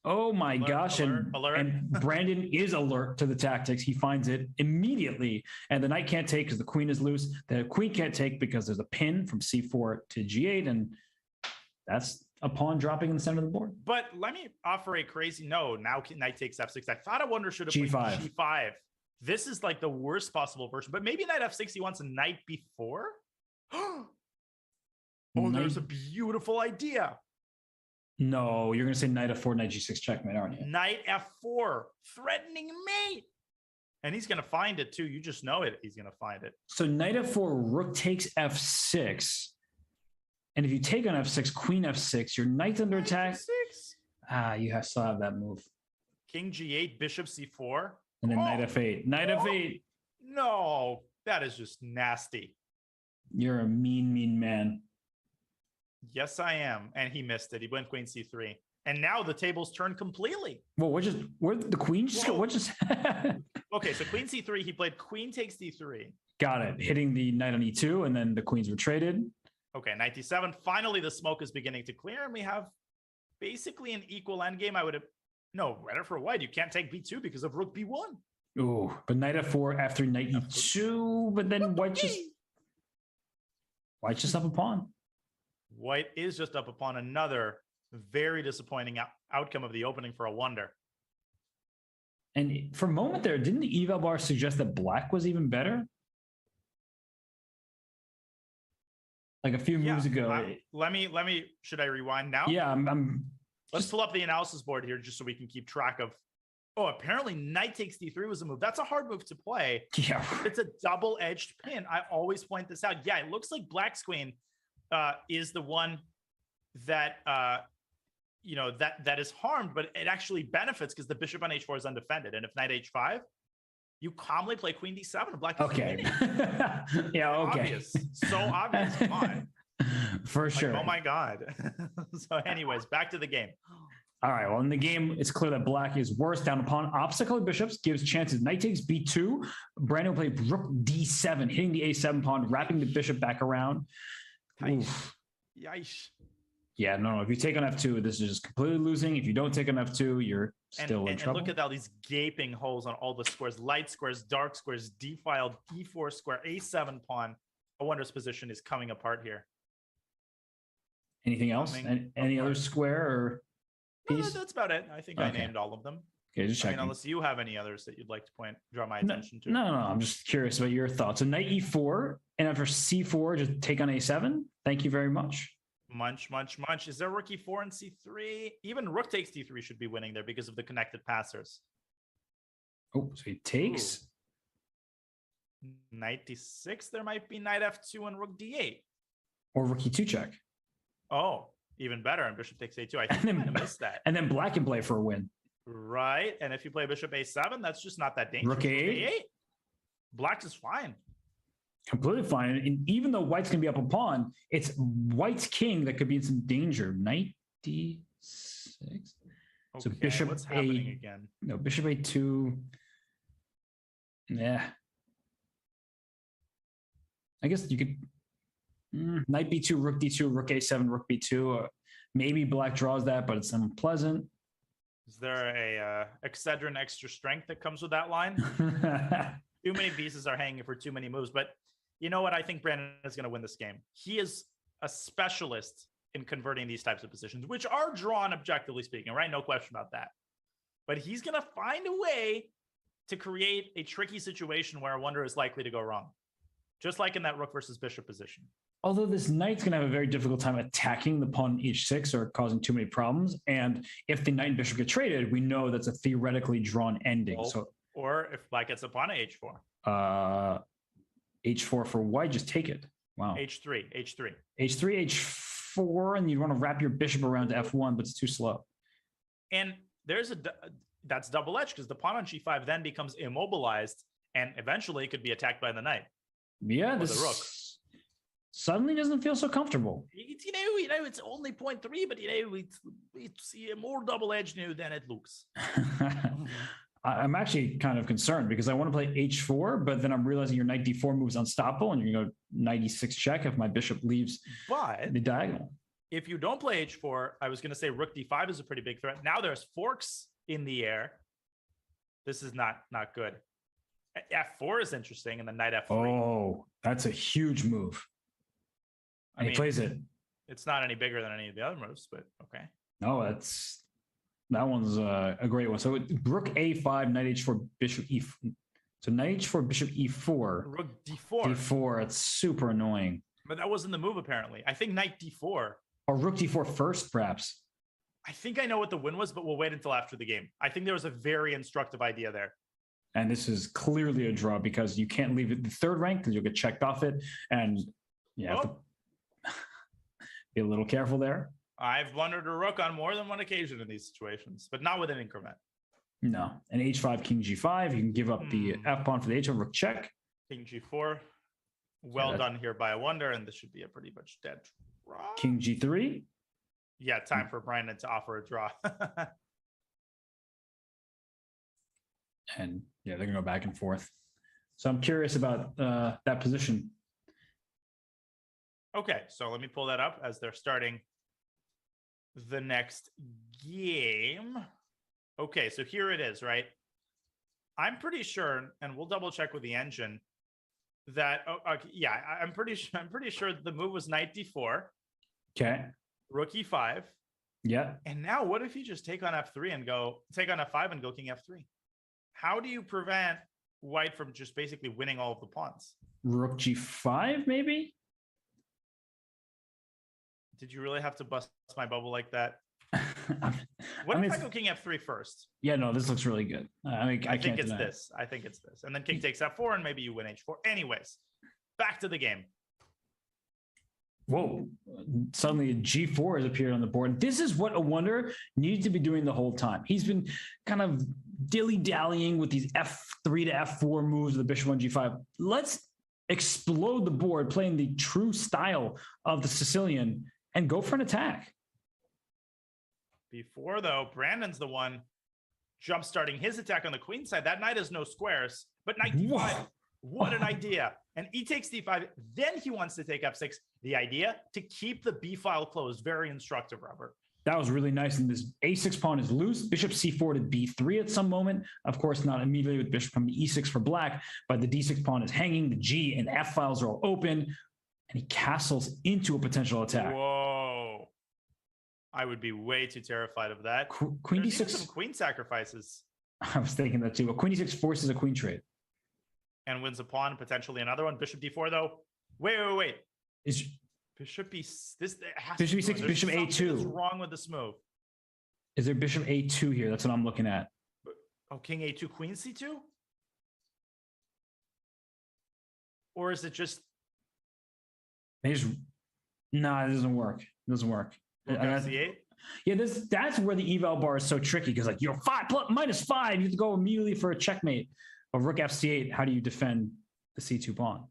Oh my gosh. Alert. And Brandon is alert to the tactics. He finds it immediately. And the knight can't take because the queen is loose. The queen can't take because there's a pin from c4 to g8. And that's a pawn dropping in the center of the board. But let me offer a crazy no. Now knight takes f6. I thought a wonder should have played g5. This is like the worst possible version. But maybe knight f6, he wants a knight before. Oh, there's a beautiful idea. No, you're going to say knight f4, knight g6 checkmate, aren't you? Knight f4, threatening mate. And he's going to find it too. You just know it. He's going to find it. So knight f4, rook takes f6. And if you take on f6, queen f6, your knight's under attack. You still have that move. King g8, bishop c4. And then knight f8. Knight f8. No, that is just nasty. You're a mean, mean man. Yes, I am. And he missed it. He went queen c3. And now the tables turned completely. Well, where the queen just what just Okay, so queen c3, he played queen takes d3. Got it. Hitting the knight on e2, and then the queens were traded. Okay, knight d7. Finally, the smoke is beginning to clear, and we have basically an equal endgame. I would have better for white. You can't take b2 because of rook b1. Ooh, but knight f4 after knight e2, but then white's just up a pawn. White is just up upon another very disappointing outcome of the opening for a wonder. And for a moment there, didn't the eval bar suggest that black was even better? Like a few moves ago. Let me. Should I rewind now? Yeah, Let's pull up the analysis board here just so we can keep track of. Oh, apparently knight takes d3 was a move. That's a hard move to play. Yeah, it's a double-edged pin. I always point this out. Yeah, it looks like black's queen is the one that that is harmed, but it actually benefits because the bishop on h4 is undefended. And if knight h5, you calmly play queen d7 and black is winning. Yeah, okay. Obvious. So obvious. Come on. For sure. Oh my God. So anyways, back to the game. All right. Well, in the game, it's clear that black is worse down upon obstacle bishops, gives chances. Knight takes b2. Brandon will play rook d7, hitting the a7 pawn, wrapping the bishop back around. Yikes. Yeah, no. If you take on f2, this is just completely losing. If you don't take on f2, you're still in trouble. And look at all these gaping holes on all the squares. Light squares, dark squares, d-file, d4 square, a7 pawn. A wondrous position is coming apart here. Anything else? Any other square or piece? No, that's about it. I think I named all of them. Okay, just checking. Unless you have any others that you'd like to draw my attention to. No. I'm just curious about your thoughts. So knight e4, and after c4, just take on a7. Thank you very much. Munch. Is there rook e4 and c3? Even rook takes d3 should be winning there because of the connected passers. Oh, so he takes. Knight d6. There might be knight f2 and rook d8. Or rook e2 check. Oh, even better. And bishop takes a2. I think I missed that. And then black can play for a win. Right. And if you play bishop a7, that's just not that dangerous. Rook a8. Black is fine. Completely fine. And even though white's going to be up a pawn, it's white's king that could be in some danger. Knight d6. Okay, so bishop what's happening again? No, bishop a2. Yeah. I guess you could knight b2, rook d2, rook a7, rook b2. Maybe black draws that, but it's unpleasant. Is there a Excedrin extra strength that comes with that line? Too many pieces are hanging for too many moves. But you know what? I think Brandon is going to win this game. He is a specialist in converting these types of positions, which are drawn objectively speaking, right? No question about that. But he's going to find a way to create a tricky situation where a wonder is likely to go wrong. Just like in that rook versus bishop position. Although this knight's going to have a very difficult time attacking the pawn h6 or causing too many problems. And if the knight and bishop get traded, we know that's a theoretically drawn ending. Or if black gets a pawn at h4. H4 for white, just take it. Wow. H3. H4, and you want to wrap your bishop around to f1, but it's too slow. And that's double-edged because the pawn on g5 then becomes immobilized and eventually it could be attacked by the knight. Yeah, the rook. Suddenly doesn't feel so comfortable. It's only 0.3, but it's more double-edged now than it looks. I'm actually kind of concerned because I want to play h4, but then I'm realizing your knight d4 moves unstoppable, and you're going to go knight e6 check if my bishop leaves the diagonal. If you don't play h4, I was going to say rook d5 is a pretty big threat. Now there's forks in the air. This is not good. f4 is interesting, and then knight f3. Oh, that's a huge move. And he plays it. It's not any bigger than any of the other moves, but okay. No, that one's a great one. So rook a5, knight h4, bishop e4. So knight h4, bishop e4. Rook d4. d4. It's super annoying. But that wasn't the move, apparently. I think knight d4. Or rook d4 first, perhaps. I think I know what the win was, but we'll wait until after the game. I think there was a very instructive idea there. And this is clearly a draw because you can't leave it the third rank because you'll get checked off it. And you have to be a little careful there. I've blundered a rook on more than one occasion in these situations, but not with an increment. No. And h5, king g5. You can give up the f pawn for the h1, rook check. King g4. Well done here by a wonder, and this should be a pretty much dead draw. King g3. Yeah, time for Brandon to offer a draw. And yeah, they're going to go back and forth. So I'm curious about that position. Okay, so let me pull that up as they're starting the next game. Okay, so here it is, right? I'm pretty sure, and we'll double check with the engine, that yeah, I'm pretty sure the move was knight d4. Okay. Rook e5. Yeah. And now what if you just take on f3 and go take on f5 and go king f3? How do you prevent white from just basically winning all of the pawns? Rook g5, maybe? Did you really have to bust my bubble like that? What if I go king f3 first? Yeah, no, this looks really good. I think it's this. I think it's this. And then king takes f4 and maybe you win h4. Anyways, back to the game. Whoa, suddenly a g4 has appeared on the board. This is what a wonder needs to be doing the whole time. He's been kind of dilly-dallying with these f3 to f4 moves of the bishop on g5. Let's explode the board playing the true style of the Sicilian and go for an attack. Before, though, Brandon's the one jump-starting his attack on the queen side. That knight has no squares, but knight d5. Whoa. What an idea. And e takes d5. Then he wants to take f6. The idea to keep the b file closed. Very instructive, Robert. That was really nice. And this a6 pawn is loose. Bishop c4 to b3 at some moment. Of course, not immediately with bishop from e6 for black, but the d6 pawn is hanging. The g and f files are all open. And he castles into a potential attack. Whoa. I would be way too terrified of that. Queen There's d6. some queen sacrifices. I was thinking that too. But queen d6 forces a queen trade. And wins a pawn, potentially another one. Bishop d4, though. Wait. Is Bishop b this has bishop to e6, bishop a2. What's wrong with this move? Is there bishop a2 here? That's what I'm looking at. Oh, king a2, queen c2? Or is it just? Nah, it doesn't work. It doesn't work. c8? Yeah, that's where the eval bar is so tricky because like you're -5, you have to go immediately for a checkmate. But rook fc8, how do you defend the c2 pawn?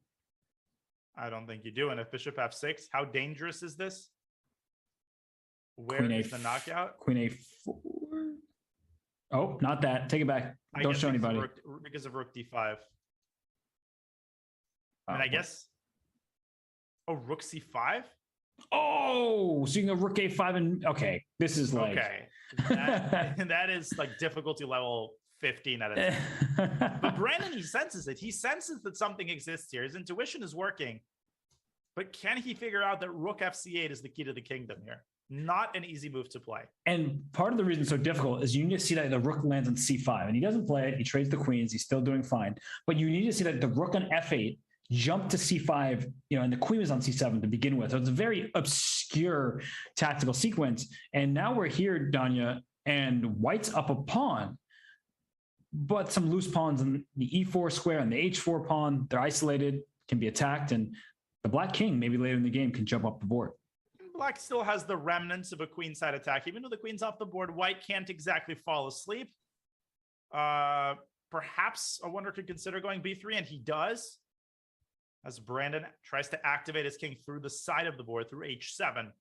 I don't think you do. And if bishop f6, how dangerous is this? Where is the knockout? Queen a4. Oh, not that. Take it back. Don't show anybody. Because of rook d5. And I guess. Oh, rook c5? Oh, so you can go rook a5 and okay. This is like okay. That is like difficulty level 15 out of 10. But Brandon, he senses it. He senses that something exists here. His intuition is working. But can he figure out that rook fc8 is the key to the kingdom here? Not an easy move to play. And part of the reason it's so difficult is you need to see that the rook lands on c5. And he doesn't play it. He trades the queens. He's still doing fine. But you need to see that the rook on f8 jumped to c5, and the queen was on c7 to begin with. So it's a very obscure tactical sequence. And now we're here, Danya, and white's up a pawn. But some loose pawns in the e4 square and the h4 pawn, they're isolated, can be attacked, and the black king, maybe later in the game, can jump up the board. Black still has the remnants of a queenside attack. Even though the queen's off the board, white can't exactly fall asleep. Perhaps a wonder could consider going b3, and he does. As Brandon tries to activate his king through the side of the board, through h7.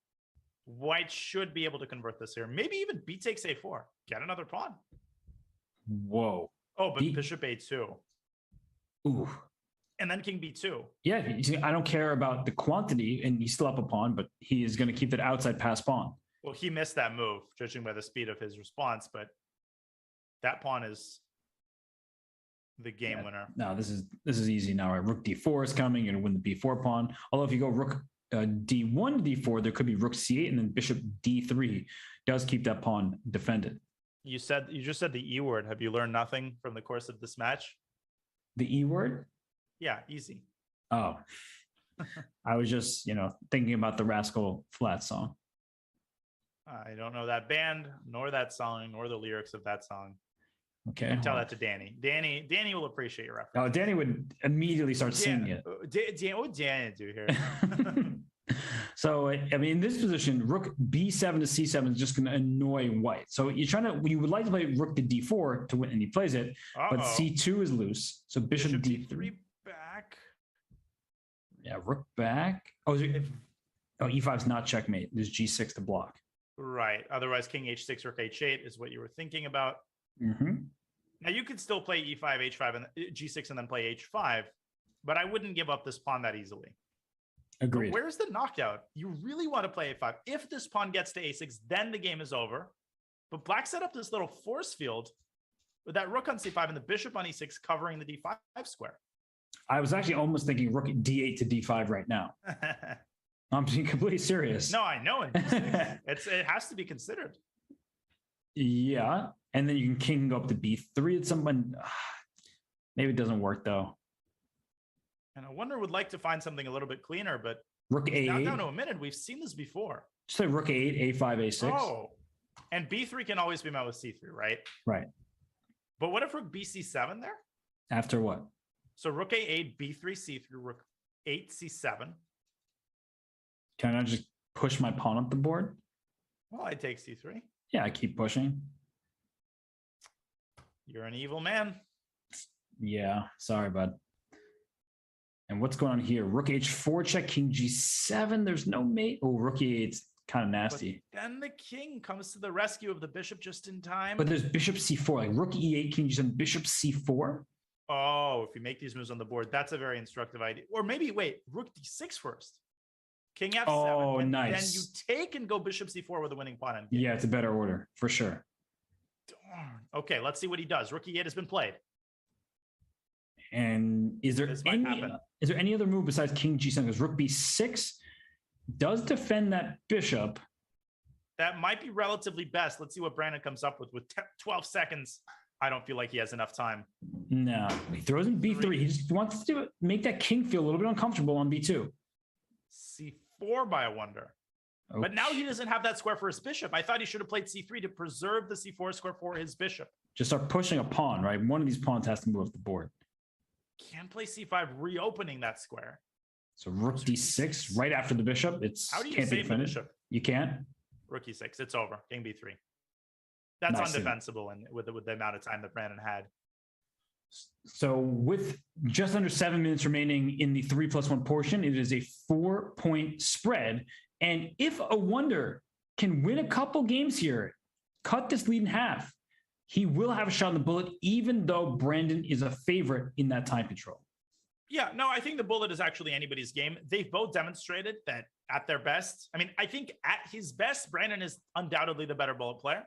White should be able to convert this here. Maybe even b takes a4. Get another pawn. Whoa. Oh, but bishop a2. Ooh. And then king b2. Yeah, I don't care about the quantity, and he's still up a pawn, but he is going to keep that outside pass pawn. Well, he missed that move, judging by the speed of his response, but that pawn is the game winner. No, this is easy now, right? Rook d4 is coming. You're going to win the b4 pawn. Although if you go rook d1 to d4, there could be rook c8, and then bishop d3 does keep that pawn defended. You just said the E word. Have you learned nothing from the course of this match? The E word? Yeah, easy. Oh. I was just, thinking about the Rascal Flatts song. I don't know that band, nor that song, nor the lyrics of that song. Okay. You can tell that to Danny. Danny will appreciate your reference. Oh, Danny would immediately start singing it. What would Danny do here? So, I mean, in this position, rook b7 to c7 is just going to annoy white. So you would like to play rook to d4 to win, and he plays it, but c2 is loose. So bishop d3 back. Yeah, rook back. E5 is not checkmate. There's g6 to block. Right. Otherwise, king h6, rook h8 is what you were thinking about. Mm-hmm. Now you could still play e5, h5, and g6, and then play h5, but I wouldn't give up this pawn that easily. Agreed. But where's the knockout? You really want to play a5. If this pawn gets to a6, then the game is over. But black set up this little force field with that rook on c5 and the bishop on e6 covering the d5 square. I was actually almost thinking rook d8 to d5 right now. I'm being completely serious. No, I know. It has to be considered. Yeah. And then you can king go up to b3 at some point. Maybe it doesn't work though. And I wonder would like to find something a little bit cleaner, but rook a8. Now down to a minute. We've seen this before. Just say rook a8, a5, a6. Oh, and b3 can always be met with c3, right? Right. But what if rook bc7 there? After what? So rook a8, b3, c3, rook 8, c7. Can I just push my pawn up the board? Well, I take c3. Yeah, I keep pushing. You're an evil man. Yeah, sorry, bud. And what's going on here? Rook h4 check, king g7. There's no mate. Oh, rook e8's kind of nasty. But then the king comes to the rescue of the bishop just in time. But there's bishop c4, like rook e8, king g7, bishop c4. Oh, if you make these moves on the board, that's a very instructive idea. Or maybe wait, rook d6 first. King f7. Oh, and nice. Then you take and go bishop c4 with a winning pawn. And yeah, it's a better order for sure. Darn. Okay, let's see what he does. Rook e8 has been played. And is there any other move besides king g7? Because rook b6 does defend that bishop. That might be relatively best. Let's see what Brandon comes up with 12 seconds. I don't feel like he has enough time. No, he throws in b3. He just wants to make that king feel a little bit uncomfortable on b2. c4 by a wonder. Okay. But now he doesn't have that square for his bishop. I thought he should have played c3 to preserve the c4 square for his bishop. Just start pushing a pawn, right? One of these pawns has to move off the board. Can play c5, reopening that square. So rook d6 right after the bishop. How do you can't be save the defended. bishop? You can't. Rook e6. It's over. King b3. That's Nice. undefensible, and with the amount of time that Brandon had. So with just under 7 minutes remaining in the 3+1 portion, it is a 4-point spread. And if a wonder can win a couple games here, cut this lead in half, he will have a shot on the bullet, even though Brandon is a favorite in that time control. Yeah, no, I think the bullet is actually anybody's game. They've both demonstrated that at their best. I mean, I think at his best, Brandon is undoubtedly the better bullet player.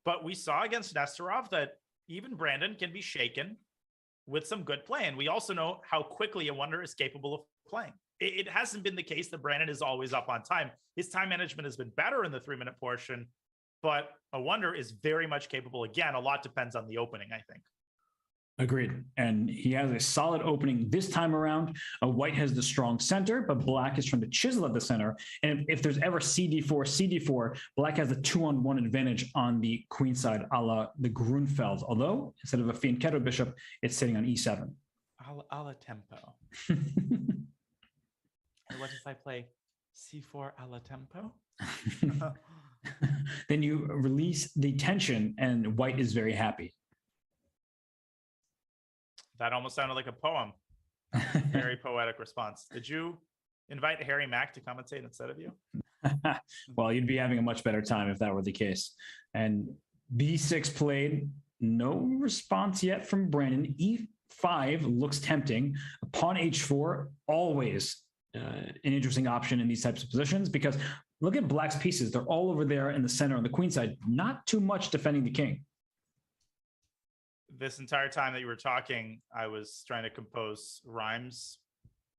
But we saw against Nesterov that even Brandon can be shaken with some good play. And we also know how quickly a wonder is capable of playing. It hasn't been the case that Brandon is always up on time. His time management has been better in the 3-minute portion, but a wonder is very much capable. Again, a lot depends on the opening, I think. Agreed. And he has a solid opening this time around. White has the strong center, but black is trying to chisel at the center. And if there's ever CD4, black has a 2-on-1 advantage on the queen side, a la the Grunfeld. Although instead of a fianchetto bishop, it's sitting on e7. A la tempo. And what if I play c4 a la tempo? Then you release the tension, and white is very happy. That almost sounded like a poem. Very poetic response. Did you invite Harry Mack to commentate instead of you? Well, you'd be having a much better time if that were the case. And b6 played, no response yet from Brandon. e5 looks tempting. Pawn h4, always an interesting option in these types of positions, because look at black's pieces. They're all over there in the center on the queen side. Not too much defending the king. This entire time that you were talking, I was trying to compose rhymes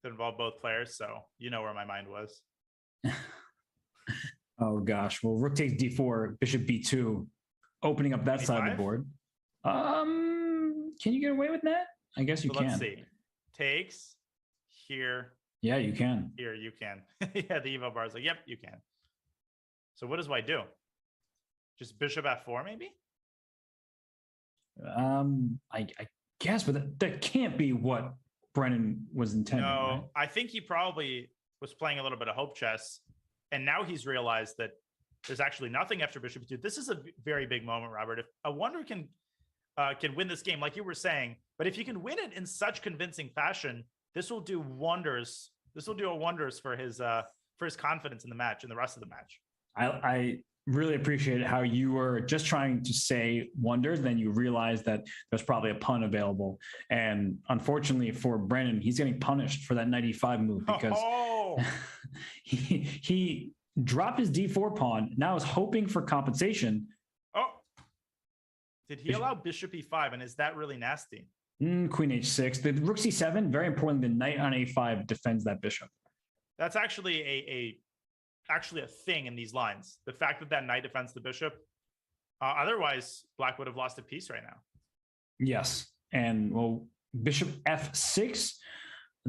that involve both players. So you know where my mind was. Oh, gosh. Well, rook takes d4, bishop b2, opening up that E5? side of the board. Can you get away with that? I guess you can. Let's see. Takes here, Yeah, you can. Here, you can. Yeah, the evo bar is like, yep, you can. So what does white do? Just bishop f4, maybe? I guess, but that can't be what Brennan was intending. No, right? I think he probably was playing a little bit of hope chess, and now he's realized that there's actually nothing after bishop 2. This is a very big moment, Robert. If a wonder can win this game, like you were saying, but if you can win it in such convincing fashion, this will do wonders. This will do wonders for his confidence in the match and the rest of the match. I really appreciate how you were just trying to say wonders, then you realized that there's probably a pun available. And unfortunately for Brennan, he's getting punished for that 95 move because he dropped his d4 pawn, now is hoping for compensation. Oh, did he allow bishop e5? And is that really nasty? Queen h6. The rook c7, very important. The knight on a5 defends that bishop. That's actually actually a thing in these lines. The fact that that knight defends the bishop. Otherwise, Black would have lost a piece right now. Yes. And well, bishop f6,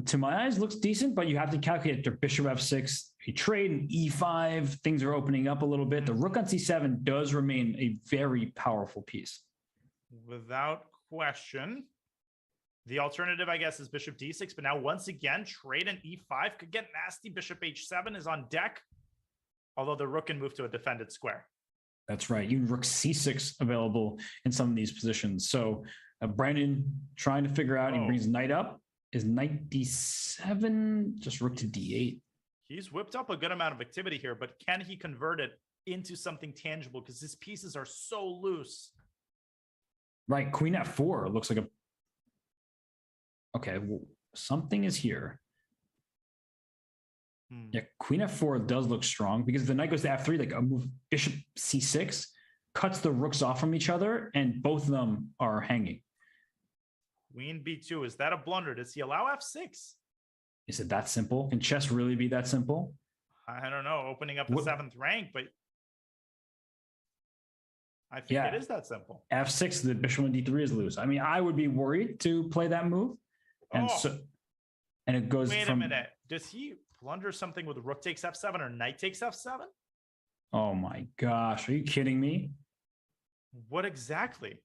to my eyes, looks decent, but you have to calculate after bishop f6, a trade, and e5, things are opening up a little bit. The rook on c7 does remain a very powerful piece. Without question. The alternative, I guess, is bishop d6, but now once again, trade and e5 could get nasty. Bishop h7 is on deck, although the rook can move to a defended square. That's right. Even rook c6 available in some of these positions. So Brandon trying to figure out, he brings knight up. Is knight d7, just rook to d8. He's whipped up a good amount of activity here, but can he convert it into something tangible? Because his pieces are so loose. Right. Queen f4 looks like a... Okay, well, something is here. Yeah, queen f4 does look strong because the knight goes to f3, like a move, bishop c6, cuts the rooks off from each other, and both of them are hanging. Queen b2, is that a blunder? Does he allow f6? Is it that simple? Can chess really be that simple? I don't know, opening up the 7th rank, but I think it is that simple. f6, the bishop on d3 is loose. I mean, I would be worried to play that move. And and it goes Wait a minute. Does he blunder something with rook takes f7 or knight takes f7? Oh my gosh, are you kidding me? What exactly?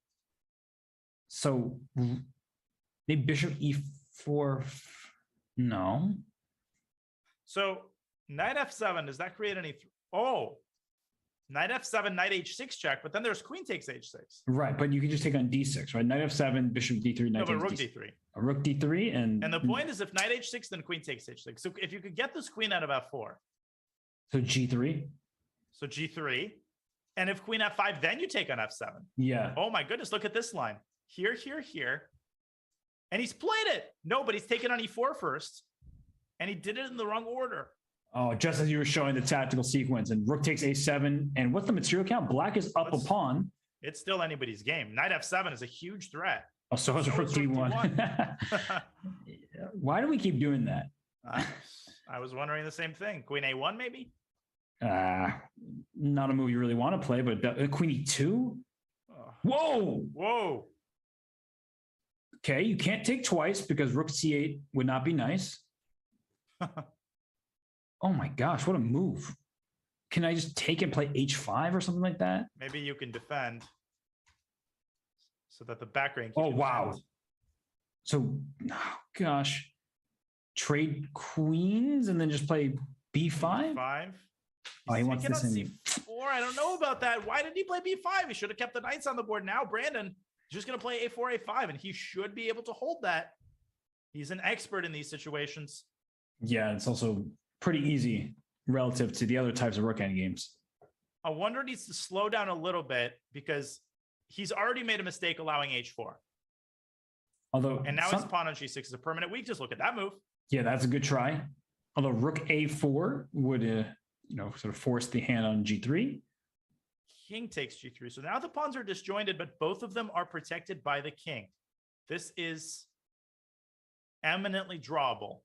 So maybe bishop e4, no. So knight f7, does that create any? Knight f7, knight h6 check, but then there's queen takes h6. Right, but you can just take on d6, right? Knight f7, bishop d3, knight but takes rook d6. d3. A rook d3 and the point is if knight h6, then queen takes h6. So if you could get this queen out of f4. So g3. So g3. And if queen f5, then you take on f7. Yeah. Oh my goodness, look at this line. Here, here, here. And he's played it. No, but he's taken on e4 first. And he did it in the wrong order. Oh, just as you were showing the tactical sequence, and rook takes a7. And what's the material count? Black is up a pawn. It's still anybody's game. Knight f7 is a huge threat. Oh, so is rook d1. Why do we keep doing that? I was wondering the same thing. Queen a1, maybe? Not a move you really want to play, but queen e2? Whoa! Whoa! Okay, you can't take twice because rook c8 would not be nice. Oh my gosh, what a move. Can I just take and play h5 or something like that? Maybe you can defend so that the back rank. Oh, wow. So, oh, gosh. Trade queens and then just play b5? B5. Oh, he wants this in. C4. I don't know about that. Why did he play b5? He should have kept the knights on the board. Now Brandon is just going to play a4, a5, and he should be able to hold that. He's an expert in these situations. Yeah, it's also pretty easy relative to the other types of rook endgames. I wonder needs to slow down a little bit because he's already made a mistake allowing h4. Although, and now his pawn on g6 is a permanent weakness. Look at that move. Yeah, that's a good try. Although rook a4 would, sort of force the hand on g3. King takes g3. So now the pawns are disjointed, but both of them are protected by the king. This is eminently drawable.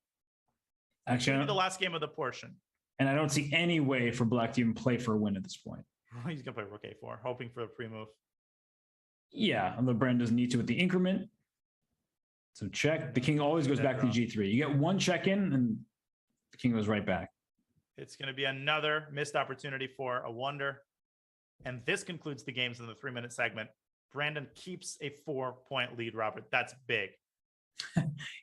Actually, maybe the last game of the portion. And I don't see any way for Black to even play for a win at this point. He's going to play rook a4, hoping for a pre-move. Yeah, although Brandon doesn't need to with the increment. So check. The king always goes back to g3. You get one check in, and the king goes right back. It's going to be another missed opportunity for a wonder. And this concludes the games in the 3-minute segment. Brandon keeps a 4-point lead, Robert. That's big.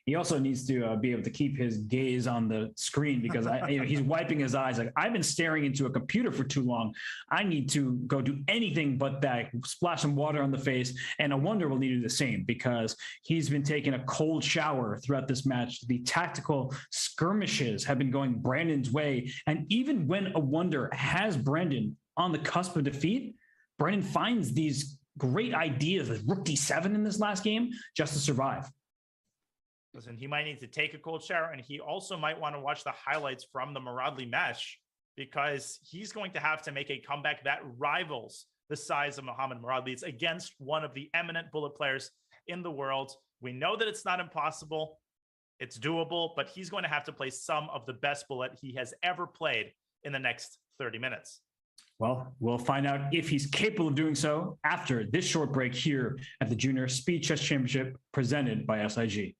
He also needs to be able to keep his gaze on the screen because he's wiping his eyes. Like, I've been staring into a computer for too long. I need to go do anything but that. Splash some water on the face, and a wonder will need to do the same because he's been taking a cold shower throughout this match. The tactical skirmishes have been going Brandon's way, and even when a wonder has Brandon on the cusp of defeat, Brandon finds these great ideas, like Rook D7 in this last game, just to survive. Listen, he might need to take a cold shower, and he also might want to watch the highlights from the Muradli mesh because he's going to have to make a comeback that rivals the size of Muhammad Muradli. It's against one of the eminent bullet players in the world. We know that it's not impossible. It's doable, but he's going to have to play some of the best bullet he has ever played in the next 30 minutes. Well, we'll find out if he's capable of doing so after this short break here at the Junior Speed Chess Championship presented by SIG.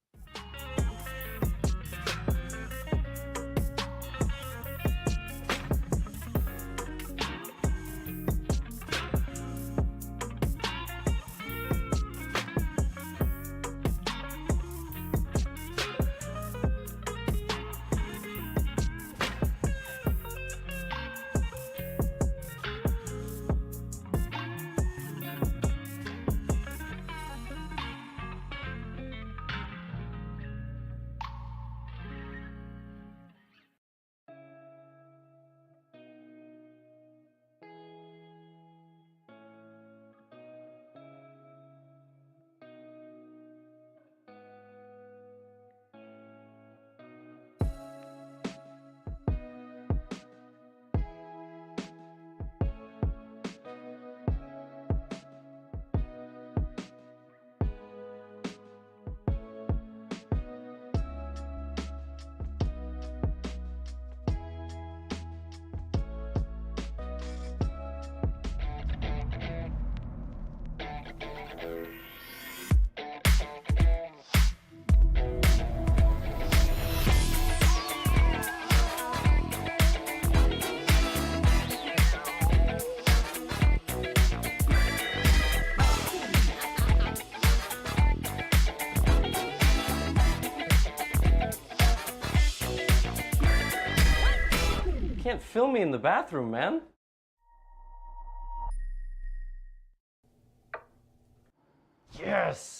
Can't film me in the bathroom, man. Yes.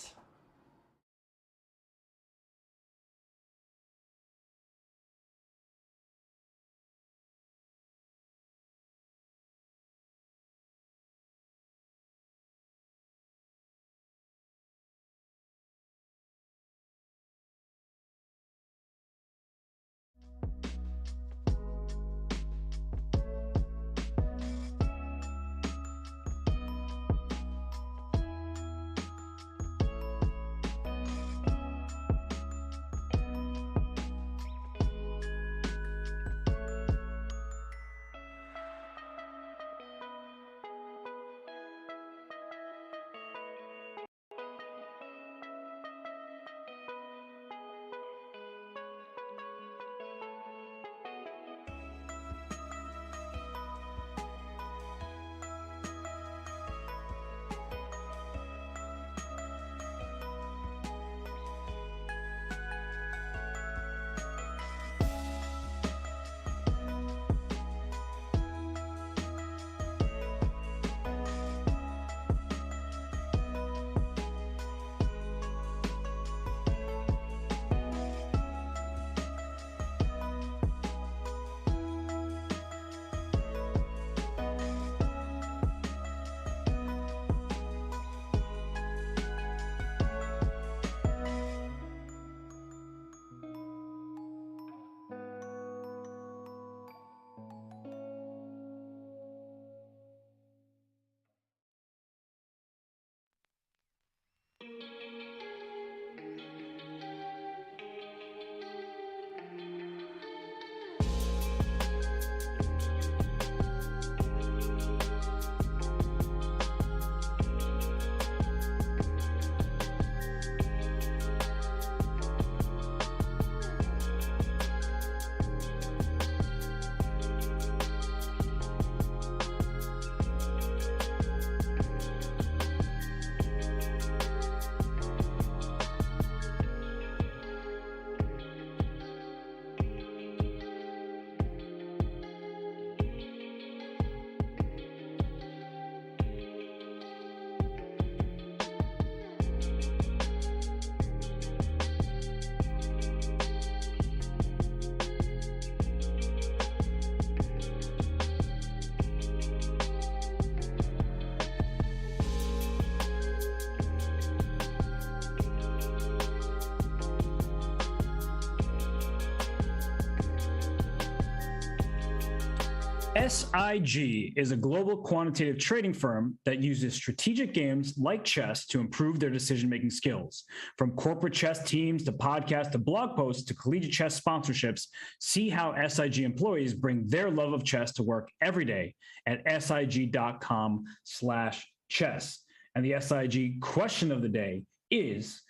SIG is a global quantitative trading firm that uses strategic games like chess to improve their decision-making skills. From corporate chess teams to podcasts to blog posts to collegiate chess sponsorships, see how SIG employees bring their love of chess to work every day at sig.com/chess. And the SIG question of the day is,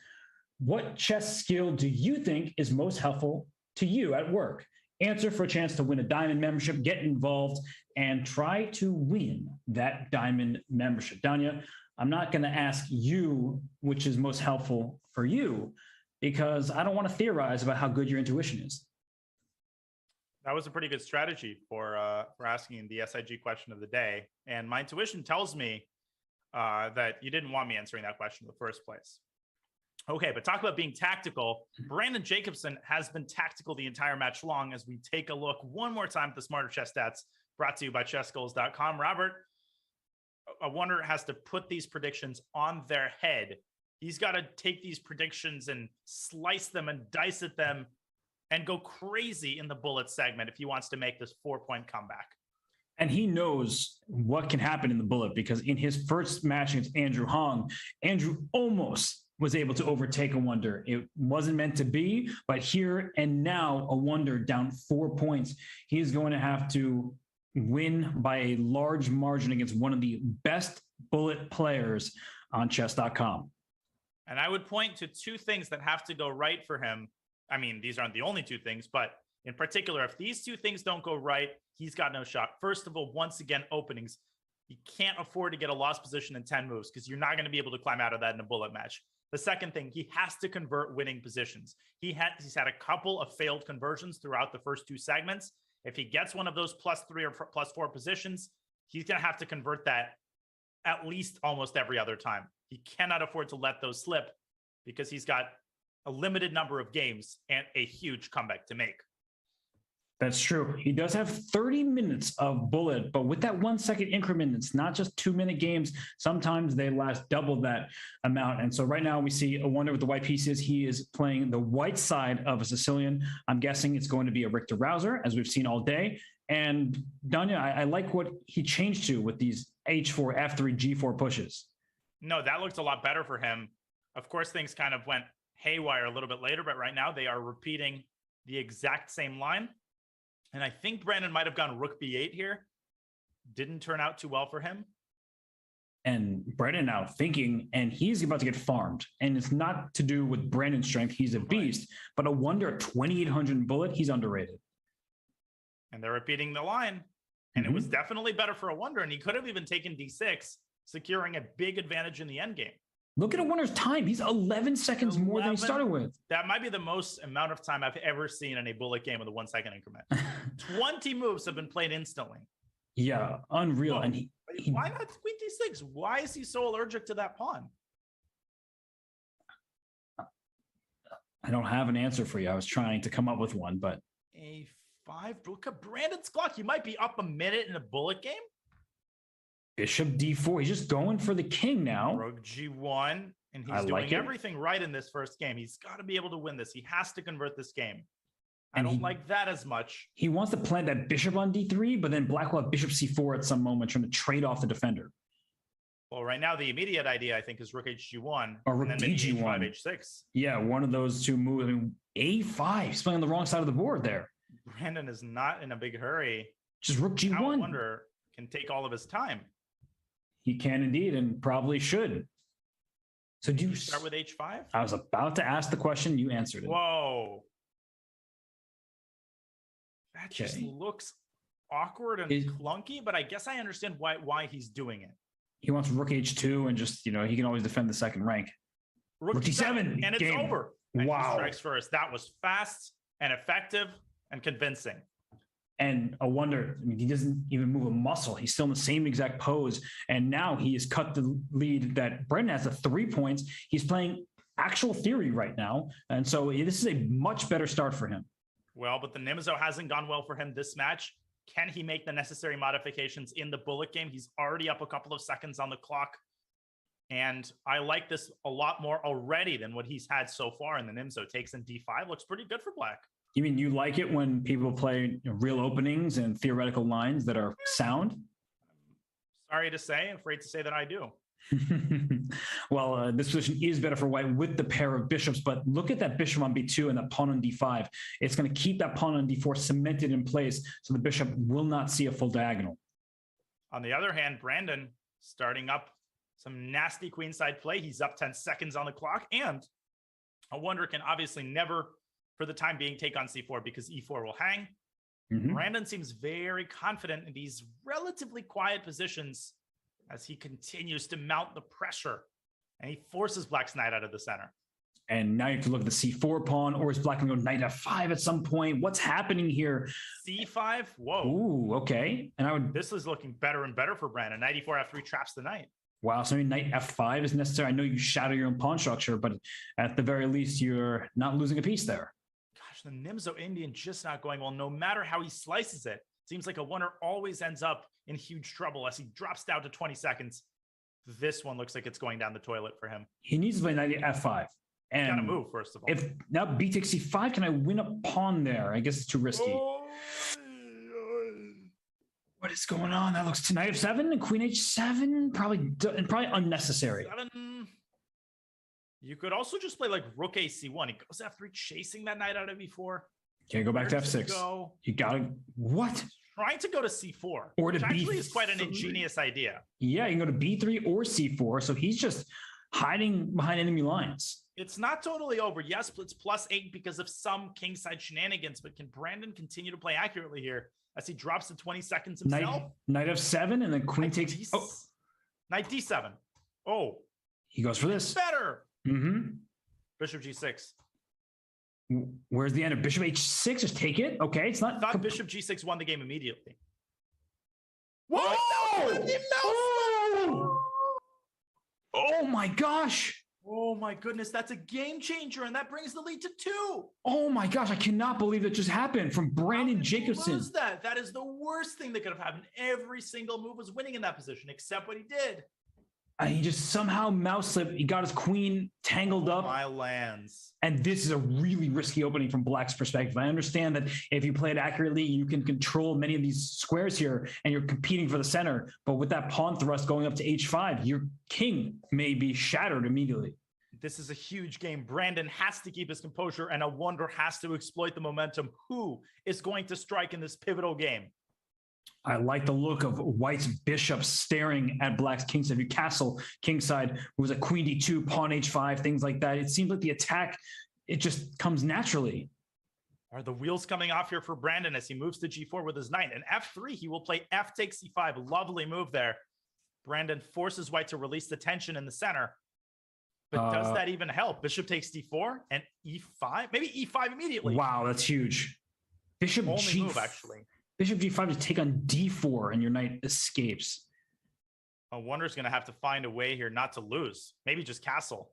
what chess skill do you think is most helpful to you at work? Answer for a chance to win a Diamond membership, get involved, and try to win that Diamond membership. Danya, I'm not going to ask you which is most helpful for you because I don't want to theorize about how good your intuition is. That was a pretty good strategy for asking the SIG question of the day. And my intuition tells me that you didn't want me answering that question in the first place. Okay, but talk about being tactical. Brandon Jacobson has been tactical the entire match long as we take a look one more time at the Smarter Chess Stats brought to you by chessgoals.com. Robert, a Wonder has to put these predictions on their head. He's got to take these predictions and slice them and dice at them and go crazy in the bullet segment if he wants to make this 4-point comeback. And he knows what can happen in the bullet because in his first match against Andrew Hong, Andrew almost was able to overtake a Wonder. It wasn't meant to be, but here and now, a Wonder down 4 points. He is going to have to win by a large margin against one of the best bullet players on chess.com. And I would point to two things that have to go right for him. I mean, these aren't the only two things, but in particular, if these two things don't go right, he's got no shot. First of all, once again, openings. You can't afford to get a lost position in 10 moves because you're not going to be able to climb out of that in a bullet match. The second thing, he has to convert winning positions. He's had a couple of failed conversions throughout the first two segments. If he gets one of those +3 or +4 positions, he's going to have to convert that at least almost every other time. He cannot afford to let those slip because he's got a limited number of games and a huge comeback to make. That's true. He does have 30 minutes of bullet, but with that 1 second increment, it's not just 2-minute games. Sometimes they last double that amount. And so right now we see a Wonder with the white pieces. He is playing the white side of a Sicilian. I'm guessing it's going to be a Richter Rouser, as we've seen all day. And Danya, I like what he changed to with these H4, F3, G4 pushes. No, that looked a lot better for him. Of course, things kind of went haywire a little bit later, but right now they are repeating the exact same line. And I think Brandon might have gone Rook B8 here. Didn't turn out too well for him. And Brandon now thinking, and he's about to get farmed. And it's not to do with Brandon's strength. He's a beast, but a Wonder at 2,800 bullet, he's underrated. And they're repeating the line. And it was definitely better for a Wonder. And he could have even taken D6, securing a big advantage in the endgame. Look at a Wonder's time. He's 11 seconds more than he started with. That might be the most amount of time I've ever seen in a bullet game with a 1 second increment. 20 moves have been played instantly. Yeah, unreal. And he why not queen D6? Why is he so allergic to that pawn? I don't have an answer for you. I was trying to come up with one, but A5. Look at Brandon's clock. He might be up a minute in a bullet game. Bishop D4. He's just going for the king now. Rook G1. And he's doing everything right in this first game. He's got to be able to win this. He has to convert this game. I don't like that as much. He wants to plant that bishop on D3, but then Black will have bishop C4 at some moment, trying to trade off the defender. Well, right now, the immediate idea, I think, is Rook HG1. Or Rook DG1. H5, H6. Yeah, one of those two moves. I mean, A5. He's playing on the wrong side of the board there. Brandon is not in a big hurry. Just Rook G1. I wonder, can take all of his time. He can indeed, and probably should. So do you start with H5? I was about to ask the question. You answered it. Whoa. That just looks awkward and clunky, but I guess I understand why he's doing it. He wants Rook H2 and just, he can always defend the second rank. Rook D7, and it's over. And he strikes first. That was fast and effective and convincing. And a Wonder, I mean, he doesn't even move a muscle. He's still in the same exact pose. And now he has cut the lead that Brendan has at 3 points. He's playing actual theory right now. And so this is a much better start for him. Well, but the Nimzo hasn't gone well for him this match. Can he make the necessary modifications in the bullet game? He's already up a couple of seconds on the clock. And I like this a lot more already than what he's had so far in the Nimzo. Takes in D5. Looks pretty good for Black. You mean you like it when people play real openings and theoretical lines that are sound? Sorry to say, afraid to say that I do. Well, this position is better for white with the pair of bishops, but look at that bishop on b2 and that pawn on d5. It's going to keep that pawn on d4 cemented in place, so the bishop will not see a full diagonal. On the other hand, Brandon starting up some nasty queenside play. He's up 10 seconds on the clock, and a wonder can obviously never, for the time being, take on c4 because e4 will hang. Brandon seems very confident in these relatively quiet positions as he continues to mount the pressure, and he forces Black's knight out of the center. And now you have to look at the c4 pawn, or is Black going to go knight f5 at some point? What's happening here? c5? Whoa. Ooh, okay. And I would. This is looking better and better for Brandon. Knight e4 f3 traps the knight. Wow, so maybe knight f5 is necessary. I know you shadow your own pawn structure, but at the very least, you're not losing a piece there. Gosh, the Nimzo Indian just not going well. No matter how he slices it, seems like a winner always ends up in huge trouble as he drops down to 20 seconds. This one looks like it's going down the toilet for him. He needs to play knight f5. And gotta move, first of all. If now b takes c5, can I win a pawn there? I guess it's too risky. What is going on? That looks to knight f7 and queen h7. Probably unnecessary. 7. You could also just play like rook ac1. He goes f3, chasing that knight out of e4. Okay, go back to f6. You gotta what? Trying to go to c4, or to which actually is quite an ingenious idea. Yeah, you can go to b3 or c4. So he's just hiding behind enemy lines. It's not totally over. Yes, it's +8 because of some kingside shenanigans, but can Brandon continue to play accurately here as he drops to 20 seconds himself? Knight f7 and then queen takes. Knight d7. Oh, he goes for this. Better. Bishop g6. Where's the end of bishop h6? Just take it. Okay, it's not. I thought bishop g6 won the game immediately. Whoa! Oh my gosh! Oh my goodness, that's a game changer, and that brings the lead to 2. Oh my gosh, I cannot believe that just happened from Brandon Jacobson. Lose that. That is the worst thing that could have happened. Every single move was winning in that position, except what he did. And he just somehow mouse slipped. He got his queen tangled up. My lands. And this is a really risky opening from Black's perspective. I understand that if you play it accurately, you can control many of these squares here and you're competing for the center. But with that pawn thrust going up to h5, your king may be shattered immediately. This is a huge game. Brandon has to keep his composure, and a wonder has to exploit the momentum. Who is going to strike in this pivotal game? I like the look of White's bishop staring at Black's kingside. If you castle kingside, was a queen d2, pawn h5, things like that. It seems like the attack, it just comes naturally. Are the wheels coming off here for Brandon as he moves to g4 with his knight? And f3, he will play f takes c5. Lovely move there. Brandon forces White to release the tension in the center. But does that even help? Bishop takes d4 and e5? Maybe e5 immediately. Wow, that's huge. Bishop Only g5. move, actually. Bishop g5 to take on d4 and your knight escapes. A wonder's going to have to find a way here not to lose. Maybe just castle.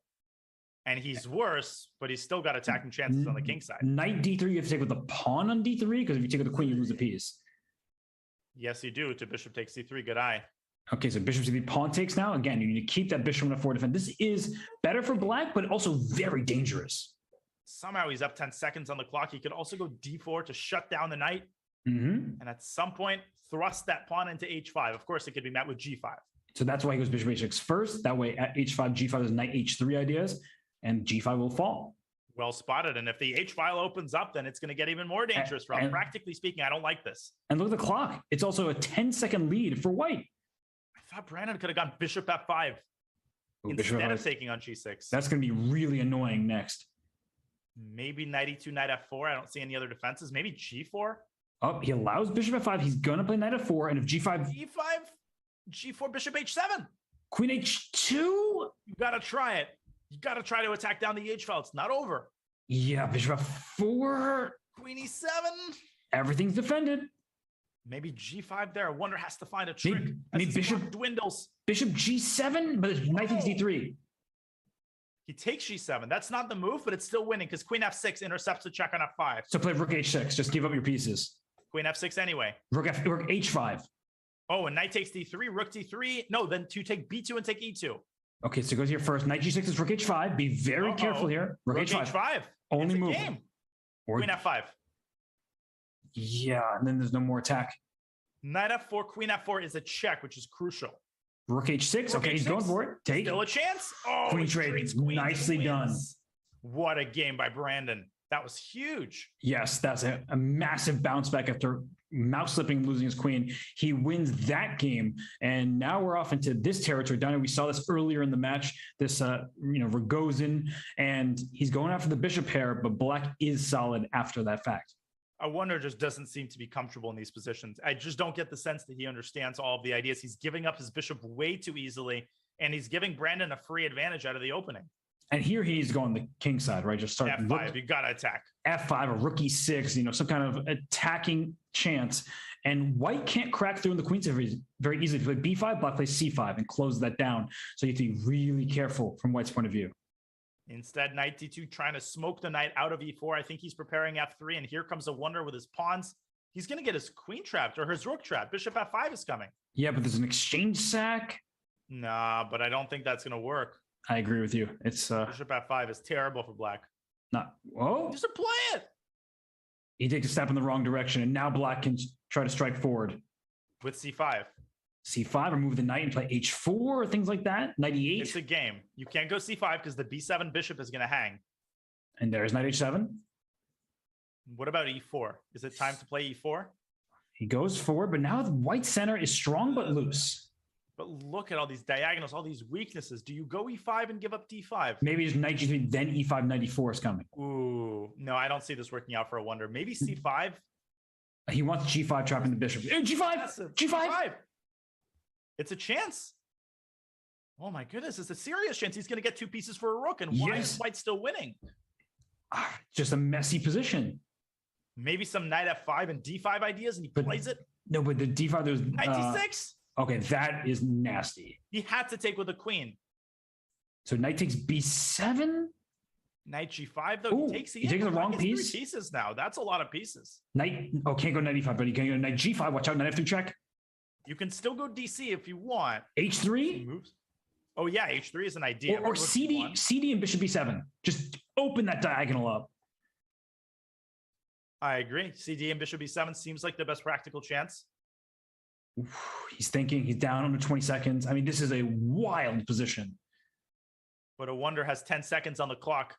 And he's worse, but he's still got attacking chances on the king side. Knight d3, you have to take with the pawn on d3, because if you take with the queen, you lose a piece. Yes, you do. To bishop takes c3. Good eye. Okay, so bishop c3, pawn takes now. Again, you need to keep that bishop on a 4 defense. This is better for Black, but also very dangerous. Somehow he's up 10 seconds on the clock. He could also go d4 to shut down the knight. Mm-hmm. And at some point, thrust that pawn into h5. Of course, it could be met with g5. So that's why he goes bishop h6 first. That way at h5, g5 is knight h3 ideas, and g5 will fall. Well spotted. And if the h file opens up, then it's going to get even more dangerous. From practically speaking, I don't like this. And look at the clock. It's also a 10-second lead for White. I thought Brandon could have gone bishop f5 instead of taking on g6. That's going to be really annoying next. Maybe knight e2, knight f4. I don't see any other defenses. Maybe g4. Oh, he allows bishop f5. He's going to play knight f4. And if g5... g4, bishop h7. Queen h2? You got to try it. You got to try to attack down the h file. It's not over. Yeah, bishop f4. Queen e7. Everything's defended. Maybe g5 there. I wonder has to find a trick. Maybe bishop dwindles. Bishop g7, but knight takes d3. He takes g7. That's not the move, but it's still winning because queen f6 intercepts the check on f5. So play rook h6. Just give up your pieces. Queen f6 anyway. Rook h5. Oh, and knight takes d3, rook d3. No, then to take b2 and take e2. Okay, so it goes here first. Knight g6 is rook h5. Be very careful here. Rook h5. h5. Only move. Game. Queen f5. Yeah, and then there's no more attack. Knight f4, queen f4 is a check, which is crucial. Rook h6. Rook Okay, he's h6. going for it. Take Still a chance. Oh, queen he trade. trades queens and Nicely done. wins. What a game by Brandon. That was huge. Yes, that's a massive bounce back after mouse slipping, losing his queen. He wins that game, and now we're off into this territory. Daniel, we saw this earlier in the match. This, Rogozin, and he's going after the bishop pair, but Black is solid after that fact. I wonder just doesn't seem to be comfortable in these positions. I just don't get the sense that he understands all of the ideas. He's giving up his bishop way too easily, and he's giving Brandon a free advantage out of the opening. And here he's going the king side, right? Just start F5, you got to attack. F5, a rook e6, some kind of attacking chance. And white can't crack through in the queen side very easily. If you play b5, black plays c5 and close that down. So you have to be really careful from white's point of view. Instead, knight d2 trying to smoke the knight out of e4. I think he's preparing f3, and here comes a wonder with his pawns. He's going to get his queen trapped or his rook trapped. Bishop f5 is coming. Yeah, but there's an exchange sack. Nah, but I don't think that's going to work. I agree with you. It's Bishop f5 is terrible for black. not. Whoa! Just play it. He takes a step in the wrong direction, and now black can try to strike forward. With c5. C5, or move the knight and play h4, or things like that. Knight e8. It's a game. You can't go c5 because the b7 bishop is going to hang. And there's knight h7. What about e4? Is it time to play e4? He goes forward, but now the white center is strong but loose. But look at all these diagonals, all these weaknesses. Do you go e5 and give up d5? Maybe just knight g3, then e5, knight e4 is coming. Ooh, no, I don't see this working out for a wonder. Maybe c5. He wants g5 trapping the bishop. G5! G5! It's a chance. Oh my goodness, it's a serious chance. He's going to get two pieces for a rook, and why is white still winning? Just a messy position. Maybe some knight f5 and d5 ideas, and he plays it. No, but the d5, there's... Knight d6? Okay, that is nasty. He had to take with a queen. So knight takes b7? Knight g5, though. Ooh, he takes the wrong piece? 3 pieces now. That's a lot of pieces. Can't go knight e5, but he can go knight g5. Watch out, knight f3 check. You can still go DC if you want. H3? Moves. Oh, yeah, H3 is an idea. Or CD and bishop b7. Just open that diagonal up. I agree. CD and bishop b7 seems like the best practical chance. He's thinking. He's down under 20 seconds. I mean, this is a wild position. But a wonder has 10 seconds on the clock.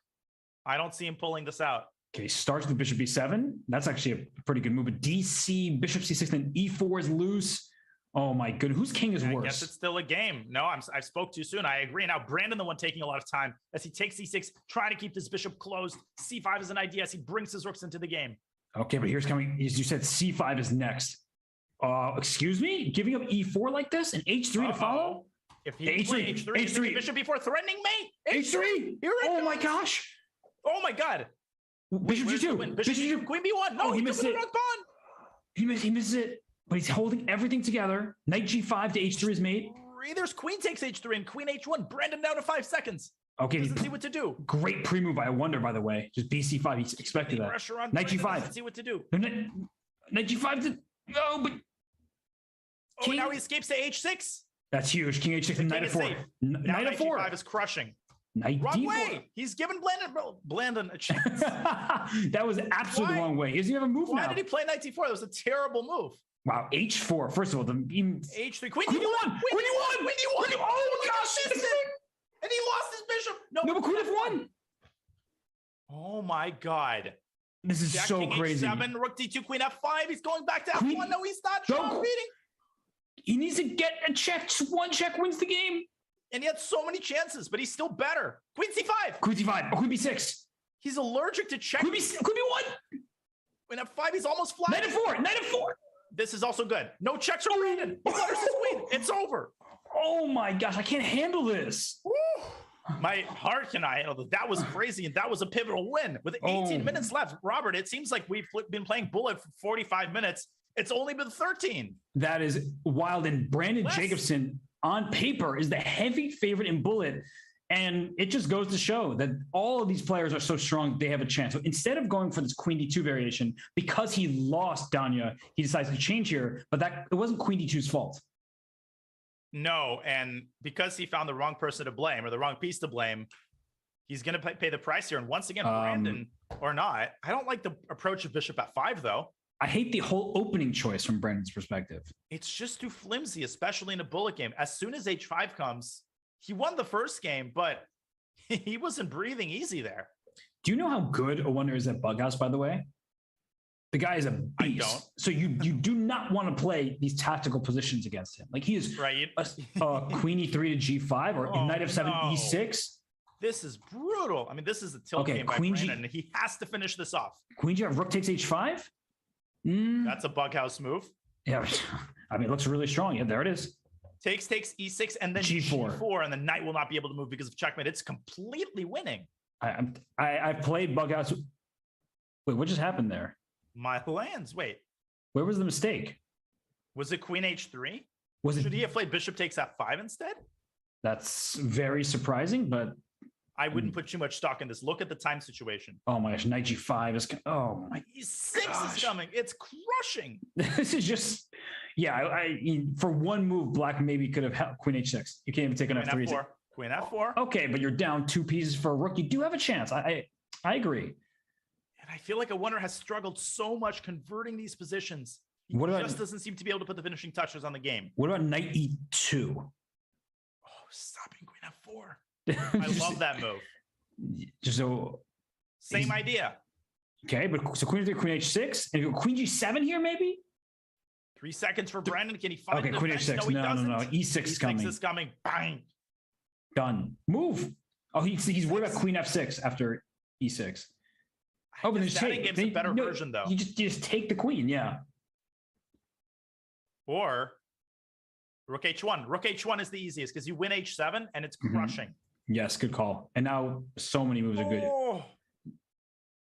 I don't see him pulling this out. Okay, starts with bishop b7. That's actually a pretty good move. But DC, bishop c6, then e4 is loose. Oh my goodness, whose king is worse? I guess it's still a game. No, I spoke too soon. I agree. Now Brandon, the one taking a lot of time as he takes c6, trying to keep this bishop closed. c5 is an idea as he brings his rooks into the game. Okay, but here's coming. As you said, c5 is next. Excuse me, giving up e4 like this and h3 to follow. If he H3, H3, bishop b4, threatening mate. H3. Oh my gosh. Oh my god. Bishop g2. Bishop g2. Queen b1. No, he missed it. He misses it. But he's holding everything together. Knight g5 to h3 is made. There's queen takes h3 and queen h1. Brandon down to 5 seconds. Okay. Doesn't see what to do. Great pre-move by a wonder, by the way. Just bc5. He expected that. Pressure on Knight Brandon, g5. doesn't see what to do. Knight g5 to... No, but... King. Oh, now he escapes to h6. That's huge. King h6 and knight f4. Knight f4. Knight g5 is crushing. Knight wrong d4. way. He's given Blandon a chance. That was absolutely the wrong way. He doesn't have a move now. Why did he play knight d4? That was a terrible move. Wow, h4. First of all, h3. Queen d1. Queen d1. Oh gosh, and he lost his bishop. No, but queen f1. Oh my god. This is so king crazy. H7, rook d2, queen f5. He's going back to f1. No, he's not. Strong beating. He needs to get a check. Just one check wins the game. And he had so many chances, but he's still better. Queen c5. Queen c5. Queen b6. He's allergic to check. Queen b1. Queen f5. He's almost flat. Knight f4. Knight f4. This is also good. No checks from Brandon. He flutters his queen. It's over. Oh my gosh, I can't handle this. Woo. My heart cannot handle this. That was crazy, and that was a pivotal win. With 18 minutes left, Robert, it seems like we've been playing Bullet for 45 minutes. It's only been 13. That is wild. And Brandon Jacobson, on paper, is the heavy favorite in Bullet. And it just goes to show that all of these players are so strong, they have a chance. So instead of going for this queen d2 variation, because he lost Danya, he decides to change here. But it wasn't queen d2's fault. No, and because he found the wrong person to blame or the wrong piece to blame, he's going to pay the price here. And once again, Brandon or not, I don't like the approach of bishop f5, though. I hate the whole opening choice from Brandon's perspective. It's just too flimsy, especially in a bullet game. As soon as H5 comes, he won the first game, but he wasn't breathing easy there. Do you know how good a wonder is at Bughouse, by the way? The guy is a beast. I don't. So you do not want to play these tactical positions against him. Like he is right. Queen E3 to G5 or Knight of 7 E6. This is brutal. I mean, this is a tilt game by Queen Brandon, and he has to finish this off. Queen G, Rook takes H5? That's a Bughouse move. Yeah, I mean, it looks really strong. Yeah, there it is. Takes E6, and then G4, and the knight will not be able to move because of checkmate. It's completely winning. I played Bughouse. Wait, what just happened there? My lands. Wait. Where was the mistake? Was it Queen H3? Should he have played Bishop takes F5 instead? That's very surprising, but I wouldn't put too much stock in this. Look at the time situation. Oh my gosh, Knight G5 is. Oh my. E6 is coming. It's crushing. This is just. Yeah, I for one move, Black maybe could have helped Queen H6. You can't even take an F3. F4. Queen F4. Okay, but you're down 2 pieces for a rook. You do have a chance. I agree. And I feel like a wonder has struggled so much converting these positions. He just doesn't seem to be able to put the finishing touches on the game. What about Knight E2? Oh, stopping Queen F4. I love that move. So same idea. Okay, but so Queen H6 and Queen G7 here, maybe? 3 seconds for Brandon. Can he find okay, Queen H6. No. E6 coming. E6 is coming. Bang. Done. Move. Oh, he's worried about Queen F6 after E6. Oh, but that game's a better version, though. You just take the queen, yeah. Or Rook H1. Rook H1 is the easiest because you win H7 and it's crushing. Yes, good call. And now so many moves are good.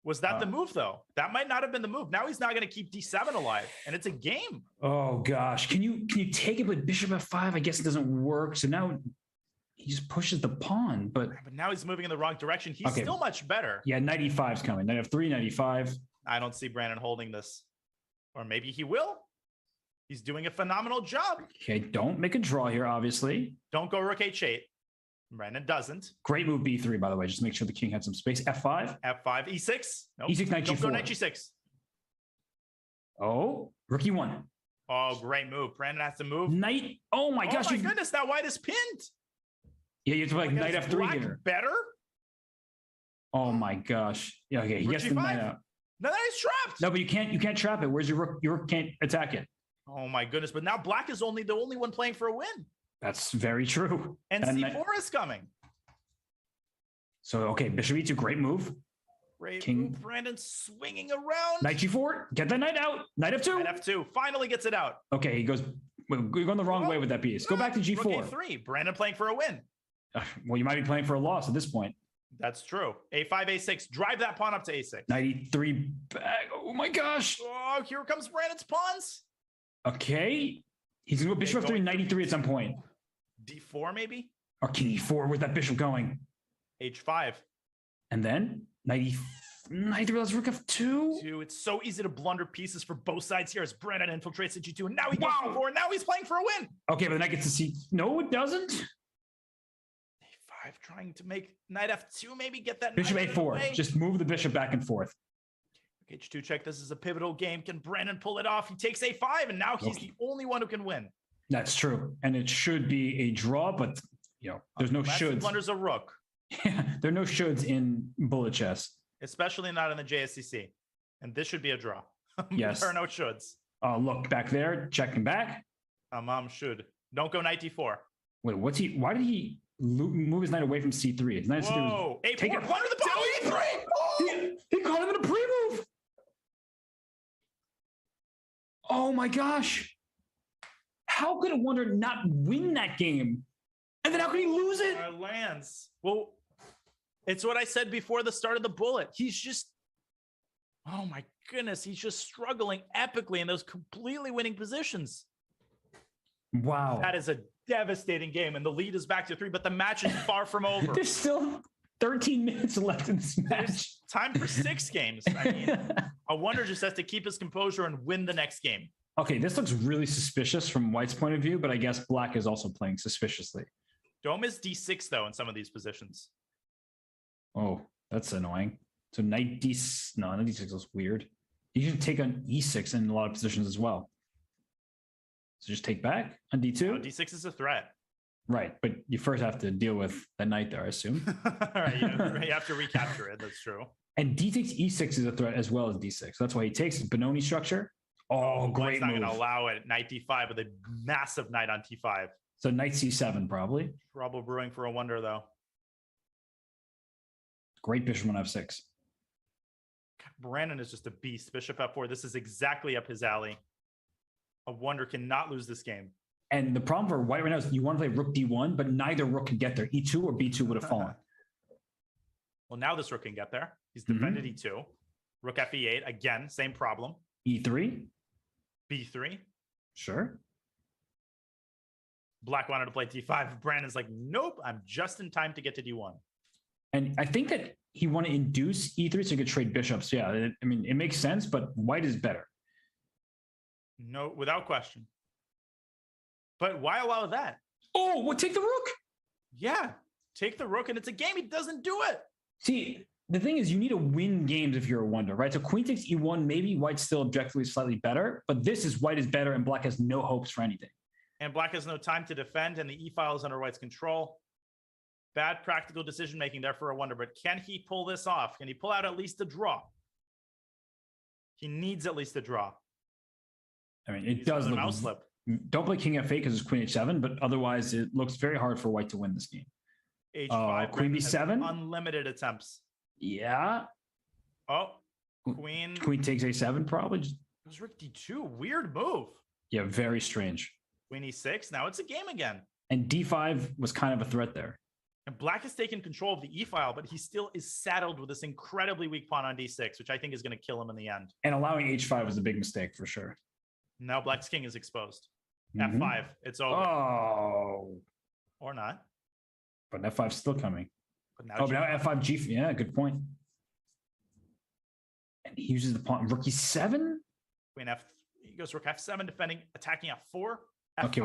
Was that the move, though? That might not have been the move. Now he's not going to keep D7 alive, and it's a game. Oh gosh, can you take it with Bishop F5? I guess it doesn't work. So now he just pushes the pawn, but now he's moving in the wrong direction. He's still much better. Yeah, Knight E5 is coming. Knight F3, Knight E5. I don't see Brandon holding this, or maybe he will. He's doing a phenomenal job. Okay, don't make a draw here. Obviously, don't go Rook H8. Brandon doesn't. Great move B3, by the way. Just make sure the king had some space. F5. F5. E6. Nope. E6, Knight G4. Don't go Knight G6. Oh, Rook E1. Oh, great move. Brandon has to move. Knight. Oh my gosh. Oh my goodness. That white is pinned. Yeah, you have to play like Knight F3 here. Better? Oh my gosh. Yeah, okay. He gets the knight out. No, that is trapped. No, but you can't trap it. Where's your rook? Your rook can't attack it. Oh my goodness. But now Black is the only one playing for a win. That's very true. And C4 is coming. So, okay, Bishop E2, great move. Great move. Brandon swinging around. Knight G4, get that knight out. Knight F2. Knight F2, finally gets it out. Okay, he goes, you're going the wrong way with that piece. Go back to G4. Rook A3, Brandon playing for a win. Well, you might be playing for a loss at this point. That's true. A5, A6, drive that pawn up to A6. Knight E3 back. Oh my gosh. Oh, here comes Brandon's pawns. Okay. He's going to go Bishop F3, Knight E3 at some point. D4 maybe? Or King E4, where's that bishop going? H5. And then Knight E3, let's Rook F2. It's so easy to blunder pieces for both sides here as Brandon infiltrates the G2. And now he goes for now he's playing for a win. Okay, but the knight gets to see. No, it doesn't. A5 trying to make Knight F2, maybe get that Bishop A4. Just move the bishop back and forth. H2 check. This is a pivotal game. Can Brandon pull it off? He takes A5, and now he's the only one who can win. That's true. And it should be a draw, but there's no shoulds. Blunders a rook. Yeah, there are no shoulds in bullet chess. Especially not in the JSCC. And this should be a draw. Yes. There are no shoulds. Oh, look, back there, checking back. Should. Don't go Knight D4. Wait, why did he move his knight away from C3? His knight Whoa, A4, take it. Blunder the pawn. E3. Oh! He caught him in a pre-move. Oh my gosh. How could a wonder not win that game? And then how could he lose it? Lands. Well, it's what I said before the start of the bullet. He's just, oh my goodness, he's just struggling epically in those completely winning positions. Wow. That is a devastating game, and the lead is back to 3, but the match is far from over. There's still 13 minutes left in this match. There's time for 6 games. I mean, a wonder just has to keep his composure and win the next game. Okay, this looks really suspicious from White's point of view, but I guess Black is also playing suspiciously. Don't miss D6, though, in some of these positions. Oh, that's annoying. So Knight D... No, Knight D6 is weird. You should take on E6 in a lot of positions as well. So just take back on D2. No, D6 is a threat. Right, but you first have to deal with the knight there, I assume. All right, you have to recapture it. That's true. And D takes E6 is a threat as well as D6. That's why he takes Benoni structure. Oh, great He's not move. going to allow it. Knight D5 with a massive knight on T5. So knight C7 probably. Trouble brewing for a wonder, though. Great bishop on F6. Brandon is just a beast. Bishop F4. This is exactly up his alley. A wonder cannot lose this game. And the problem for white right now is you want to play rook D1, but neither rook can get there. E2 or B2 would have fallen. Well, now this rook can get there. He's defended E2. Rook Fe8. Again, same problem. E3. B3. Sure. Black wanted to play D5. Brandon's like, nope, I'm just in time to get to D1. And I think that he want to induce E3 so he could trade bishops. Yeah, I mean, it makes sense, but white is better. No, without question. But why allow that? Oh, well, take the rook. Yeah, take the rook, and it's a game. He doesn't do it. See, the thing is, you need to win games if you're a wonder, right? So queen takes E1, maybe white's still objectively slightly better, but this is white is better and black has no hopes for anything. And black has no time to defend, and the E file is under white's control. Bad practical decision-making there for a wonder, but can he pull this off? Can he pull out at least a draw? He needs at least a draw. I mean, it does look... mouse slip. Don't play king F8 because it's queen H7, but otherwise it looks very hard for white to win this game. H5. Queen B7? Unlimited attempts. Yeah. Oh, queen. Queen takes A7 probably. It was rook D2. Weird move. Yeah, very strange. Queen E6. Now it's a game again. And D5 was kind of a threat there. And black has taken control of the E file, but he still is saddled with this incredibly weak pawn on D6, which I think is going to kill him in the end. And allowing H5 was a big mistake for sure. Now black's king is exposed. F5. It's over. Oh. Or not. But F5's still coming. But now, but now F5 G. Yeah, good point. And he uses the pawn. Rook E7? Queen F. He goes rook F7, defending, attacking F4. F5. Okay.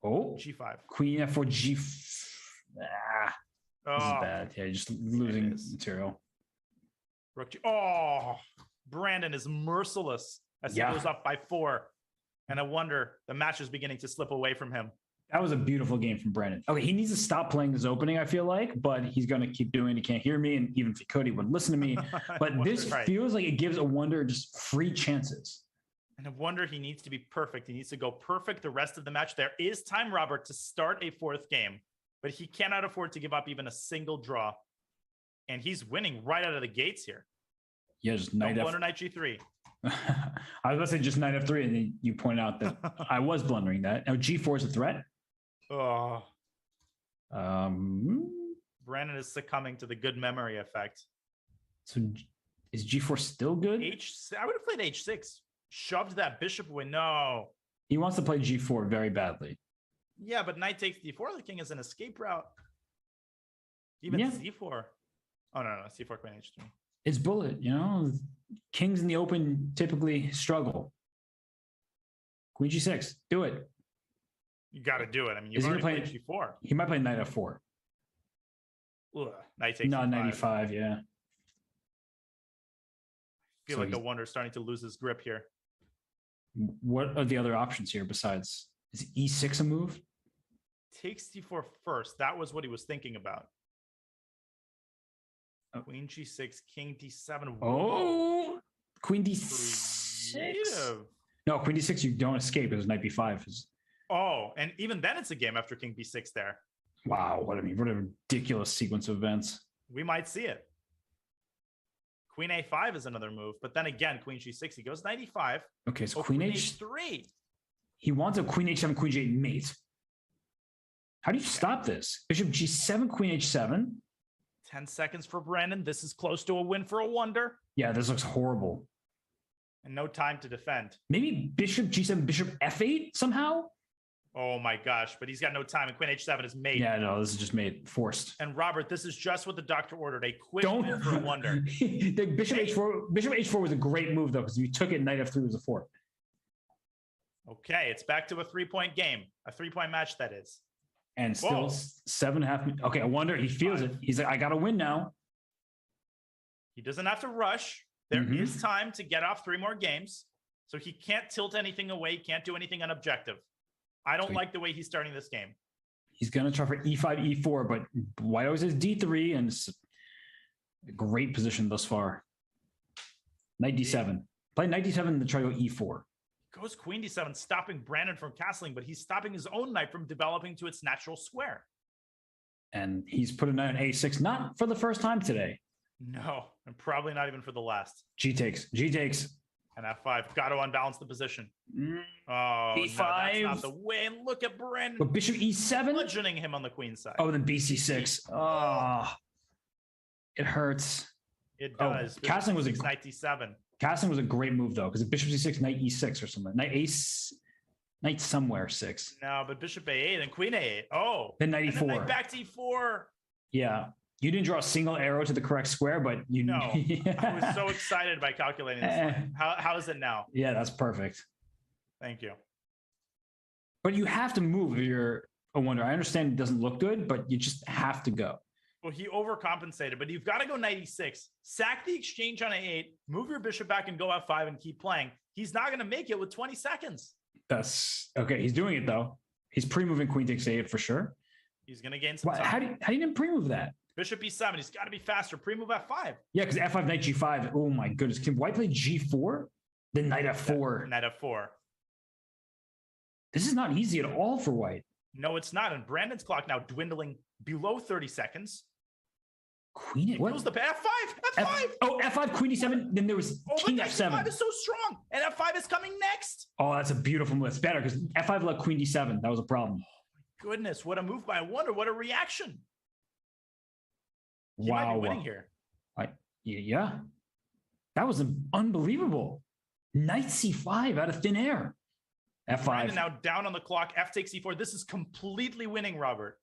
Oh. G5. Queen F4 G. Ah. This is bad. Yeah, you're just losing material. Rook G. Oh. Brandon is merciless as he goes up by 4. And I wonder the match is beginning to slip away from him. That was a beautiful game from Brandon. Okay, he needs to stop playing his opening, I feel like, but he's going to keep doing it. He can't hear me, and even if he could, he wouldn't listen to me. But this feels like it gives a wonder just free chances. And I wonder he needs to be perfect. He needs to go perfect the rest of the match. There is time, Robert, to start a 4th game, but he cannot afford to give up even a single draw. And he's winning right out of the gates here. Yeah, just knight blunder knight G3. I was going to say just knight F3, and then you point out that I was blundering that. Now G4 is a threat. Oh. Brandon is succumbing to the good memory effect. So is G4 still good? I would have played H6. Shoved that bishop away. No. He wants to play G4 very badly. Yeah, but knight takes D4. The king is an escape route. Even C4. Oh, no. C4, queen H3. It's bullet, you know. Kings in the open typically struggle. Queen G6. Do it. You got to do it. I mean, you've already played G4. He might play knight F4. Ugh, knight takes not 95, yeah. I feel like the wonder is starting to lose his grip here. What are the other options here besides? Is E6 a move? Takes D4 first. That was what he was thinking about. Queen G6, King D7. Whoa. Oh, Queen D6. No, Queen D6, you don't escape. It was knight B5. Oh, and even then it's a game after King B6 there. Wow, what a ridiculous sequence of events. We might see it. Queen A5 is another move, but then again, Queen G6, he goes 95. Okay, so Queen H3. He wants a Queen H7, Queen G8 mate. How do you stop this? Bishop G7, Queen H7. 10 seconds for Brandon. This is close to a win for a wonder. Yeah, this looks horrible. And no time to defend. Maybe Bishop G7, Bishop F8 somehow? Oh my gosh, but he's got no time, and Queen H7 is made. Yeah, no, this is just made forced. And Robert, this is just what the doctor ordered, a quick win for a wonder. The Bishop H4 was a great move, though, because if you took it, knight F3 was a 4. Okay, it's back to a 3-point game, a 3-point match, that is. And still 7.5. Okay, I wonder, he feels it. He's like, I got to win now. He doesn't have to rush. There is time to get off 3 more games. So he can't tilt anything away. Can't do anything unobjective. I don't like the way he's starting this game. He's going to try for E5, E4, but White always has D3, and it's a great position thus far. Knight D7. Play Knight D7 to try to go E4. Goes Queen D7, stopping Brandon from castling, but he's stopping his own knight from developing to its natural square. And he's put a knight on A6, not for the first time today. No, and probably not even for the last. G takes. And F5, got to unbalance the position. Oh, B5. no, that's not the way. And look at Brandon. But Bishop E7? Bludgeoning him on the queen side. Oh, then BC6. Oh, it hurts. It does. Castling was Knight D7. Castling was a great move, though, because Bishop C6, Knight E6 or something. Knight somewhere 6. No, but Bishop A8 and Queen A8. Oh. Then Knight E4. And then Knight back to E4. Yeah. You didn't draw a single arrow to the correct square, but you know. I was so excited by calculating this line. How is it now? Yeah, that's perfect. Thank you. But you have to move if you're a wonder. I understand it doesn't look good, but you just have to go. Well, he overcompensated, but you've got to go Knight E6, sack the exchange on A8, move your bishop back and go F5 and keep playing. He's not going to make it with 20 seconds. That's okay. He's doing it, though. He's pre-moving Queen takes A8 for sure. He's going to gain some time. How do you didn't pre-move that? Bishop E7. He's got to be faster. Pre-move F5. Yeah, because F5, Knight G5. Oh, my goodness. Can White play G4? Then Knight F4. Knight F4. This is not easy at all for White. No, it's not. And Brandon's clock now dwindling below 30 seconds. Queen what was the F5? F5, Queen E7. Then there was King F7. F5 is so strong, and F5 is coming next. Oh, that's a beautiful move. It's better because F5 let Queen D7. That was a problem. Oh, goodness, what a move by Wonder! What a reaction! He Wow, might be winning here. Yeah, that was unbelievable. Knight C5 out of thin air. F5. Brandon now down on the clock. F takes E4. This is completely winning, Robert.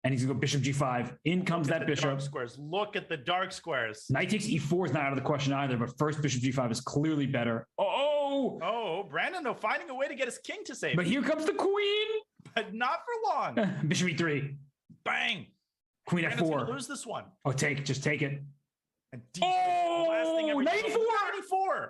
And he's going to go Bishop G5. In comes that bishop. Dark squares. Look at the dark squares. Knight takes E4 is not out of the question either, but first Bishop G5 is clearly better. Oh, Brandon, though, finding a way to get his king to save. But here comes the queen. But not for long. Bishop E3. Bang. Queen Brandon's F4. gonna lose this one. Oh, just take it. And Knight E4.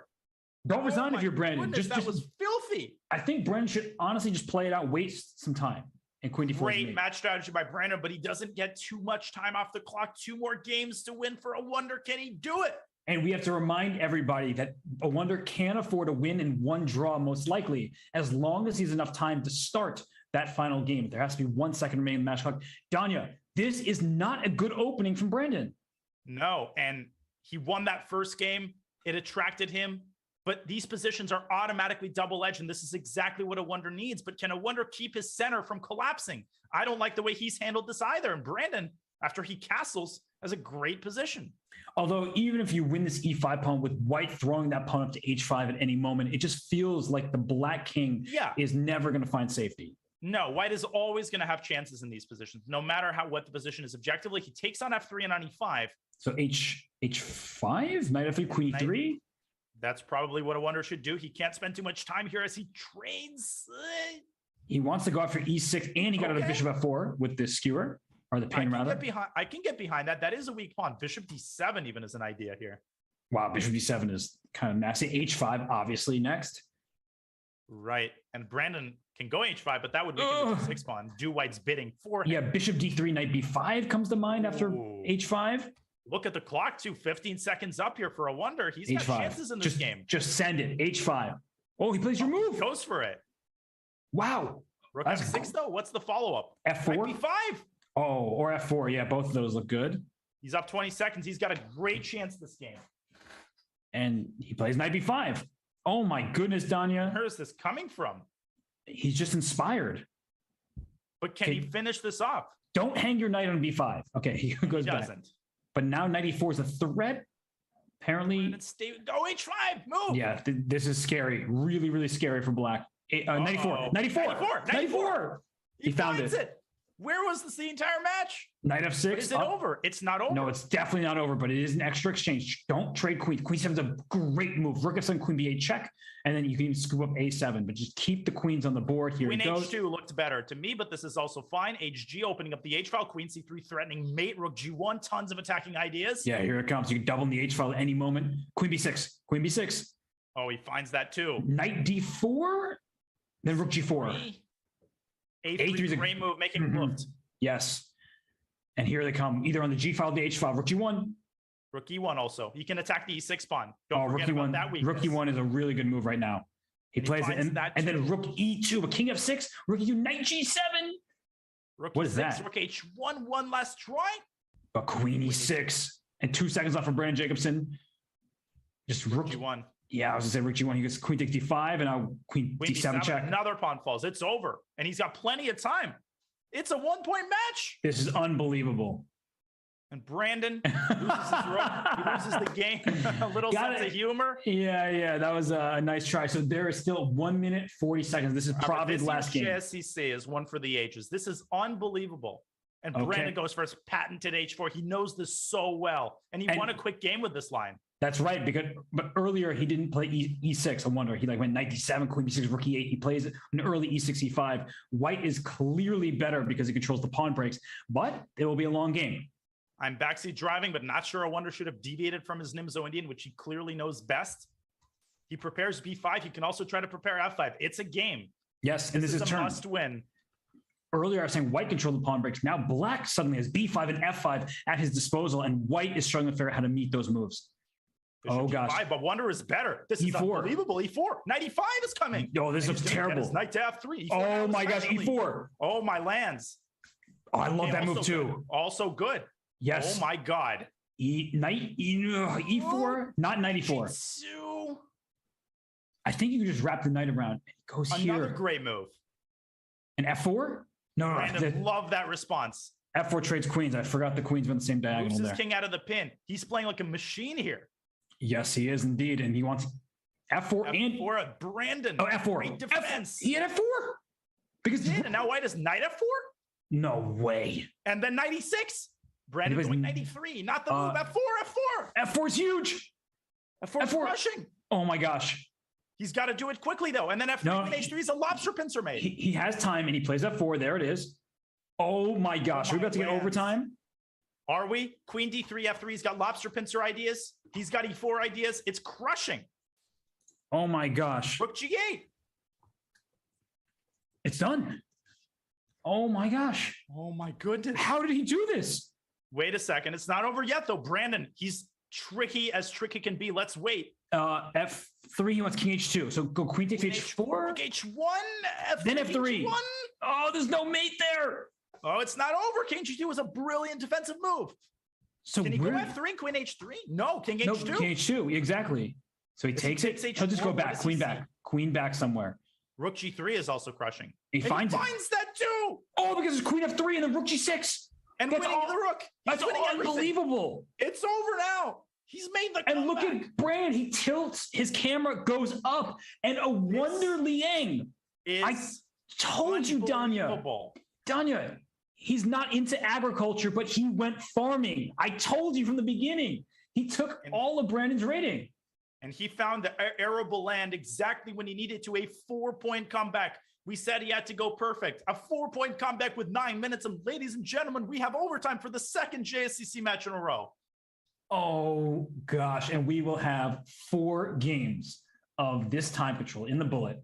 Don't resign if you're Brandon. That was filthy. I think Brandon should honestly just play it out, waste some time. And Queen D4. Great match strategy by Brandon, but he doesn't get too much time off the clock. 2 more games to win for a wonder. Can he do it? And we have to remind everybody that a wonder can afford to win in 1 draw, most likely, as long as he has enough time to start that final game. There has to be 1 second remaining in the match clock. Danya, this is not a good opening from Brandon. No, and he won that first game. It attracted him. But these positions are automatically double-edged, and this is exactly what a wonder needs. But can a wonder keep his center from collapsing? I don't like the way he's handled this either. And Brandon, after he castles, has a great position. Although even if you win this E5 pawn with White throwing that pawn up to H5 at any moment, it just feels like the Black King is never going to find safety. No, White is always going to have chances in these positions, no matter what the position is objectively. He takes on F3 and on E5. So H5, Knight F3, Queen E3? That's probably what a wonder should do. He can't spend too much time here as he trades. He wants to go after E6, and he got out of Bishop F4 with the skewer, or the pin rather. I can get behind that. That is a weak pawn. Bishop D7 even is an idea here. Wow, Bishop D7 is kind of nasty. H5, obviously, next. Right. And Brandon can go H5, but that would make him a D6 pawn. Do White's bidding for him. Yeah, Bishop D3, Knight B5 comes to mind after H5. Look at the clock, too. 15 seconds up here for a wonder. He's got chances in this game. Just send it. H5. Oh, he plays your move. He goes for it. Wow. Rook F6, though. What's the follow-up? F4? Knight B5. Oh, or F4. Yeah, both of those look good. He's up 20 seconds. He's got a great chance this game. And he plays Knight B5. Oh, my goodness, Danya. Where is this coming from? He's just inspired. But can he finish this off? Don't hang your knight on B5. Okay, he goes back. Doesn't. But now Knight E4 is a threat. Apparently. Go H5. Move. Yeah, this is scary. Really, really scary for Black. Knight E4. Knight E4. Knight E4. He found it. Where was this the entire match? Knight f6. But is it over? It's not over. No, it's definitely not over, but it is an extra exchange. Don't trade queen. Queen 7 is a great move. Rook f7, queen b8 check, and then you can even scoop up a7, but just keep the queens on the board. Here Queen it goes. h2 looked better to me, but this is also fine. HG opening up the h file. Queen c3 threatening mate. Rook g1. Tons of attacking ideas. Yeah, here it comes. You can double in the h file at any moment. Queen b6. Queen b6. Oh, he finds that too. Knight d4. Then rook g4. A3 is a great move, making it looked. Yes. And here they come, either on the g file or the h file. Rook g1. Rook e1 also. He can attack the e6 pawn. Don't Rook forget about e1. that weakness. Rook e1 is a really good move right now. He plays it, and then rook e2, but king f6, rook e2, knight g7. Rook what e6, is that? rook h1, one last try. But queen e6, and 2 seconds left for Brandon Jacobson. Just rook g1. Yeah, I was gonna say rook g1. He gets queen takes d5, and now queen d7 check. Another pawn falls. It's over, and he's got plenty of time. It's a 1-point match. This is unbelievable. And Brandon loses his rook. He loses the game. A little sense of humor. Yeah, that was a nice try. So there is still 1 minute 40 seconds. This is probably the last game. JSCC is one for the ages. This is unbelievable. And Brandon goes for his patented h4. He knows this so well, and he won a quick game with this line. That's right, but earlier he didn't play e6. I wonder, he went knight d7, queen b6, rook e8. He plays an early e6, e5. White is clearly better because he controls the pawn breaks, but it will be a long game. I'm backseat driving, but not sure. I wonder should have deviated from his Nimzo Indian, which he clearly knows best. He prepares b5. He can also try to prepare f5. It's a game. Yes, and this is a turn. must win. Earlier, I was saying white controlled the pawn breaks. Now black suddenly has b5 and f5 at his disposal, and white is struggling to figure out how to meet those moves. Bishop gosh. G5, but wonder is better. This is E4. unbelievable. E4. Knight E5 is coming. Oh, this looks terrible. Knight to F3. Oh my gosh, E4. Oh, my lands. Oh, I love that move too. Good. Also good. Yes. Oh my God. E4, not knight E4. G2. I think you can just wrap the knight around. It goes here. Another great move. And F4? No. Brandon, love that response. F4 trades queens. I forgot the queens were on the same diagonal Moves there. his king out of the pin. He's playing like a machine here. Yes, he is indeed. And he wants F4 and F4 at Brandon. Oh, F4. Great defense. He had F4? Because and now white has knight F4? No way. And then knight E6. Brandon going knight E3. Not the move. F4. F4 is huge. F4 is crushing. Oh my gosh. He's got to do it quickly though. And then F3 and H3 is a lobster pincer made. He has time and he plays F4. There it is. Oh my gosh. Are we about to get overtime? Are we? Queen D3, F3. He's got lobster pincer ideas. He's got E4 ideas. It's crushing. Oh my gosh. Rook G8. It's done. Oh my gosh. Oh my goodness. How did he do this? Wait a second. It's not over yet though. Brandon, he's tricky as tricky can be. Let's wait. F3, he wants king H2. So go queen takes H4. Rook H1. F3, then F3. H1. Oh, there's no mate there. Oh, it's not over. King G2 was a brilliant defensive move. So can he go F3, queen H3? No, king H2. No, king H2, exactly. So he takes it. He'll just go back, queen back somewhere. Rook G3 is also crushing. He finds that too. Oh, because it's queen F3 and then rook G6. And winning the rook. That's unbelievable. It's over now. He's made the comeback. And look at Brand. He tilts. His camera goes up. And a wonder Liang. I told you, Danya. Danya, he's not into agriculture, but he went farming. I told you from the beginning. He took all of Brandon's rating. And he found the arable land exactly when he needed to. A 4-point comeback. We said he had to go perfect. A 4-point comeback with 9 minutes. And ladies and gentlemen, we have overtime for the second JSCC match in a row. Oh, gosh. And we will have 4 games of this time control in the bullet.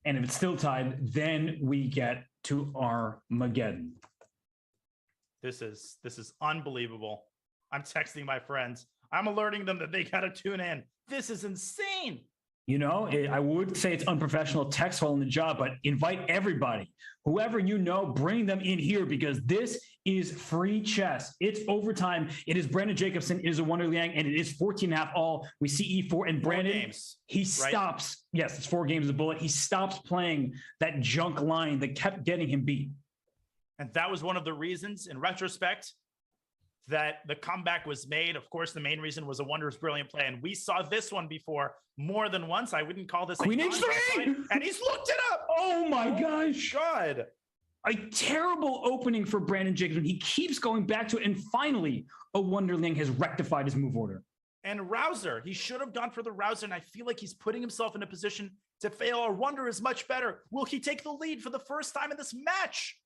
And if it's still tied, then we get to Armageddon. This is unbelievable. I'm texting my friends. I'm alerting them that they got to tune in. This is insane. You know, I would say it's unprofessional text while on the job, but invite everybody, whoever you know, bring them in here because this is free chess. It's overtime. It is Brandon Jacobson. It is a Wonder Liang, and it is 14.5 all. We see E4 and Brandon. 4 games, he stops. Right? Yes, it's 4 games of bullet. He stops playing that junk line that kept getting him beat. And that was one of the reasons, in retrospect, that the comeback was made. Of course, the main reason was a Wondrous brilliant play. And we saw this one before more than once. I wouldn't call this Queen H3! And he's looked it up. Oh my gosh. God. A terrible opening for Brandon Jacobson. He keeps going back to it, and finally, a Wonder Liang has rectified his move order. And Rouser, he should have gone for the Rouser, and I feel like he's putting himself in a position to fail. Our Wonder is much better. Will he take the lead for the first time in this match?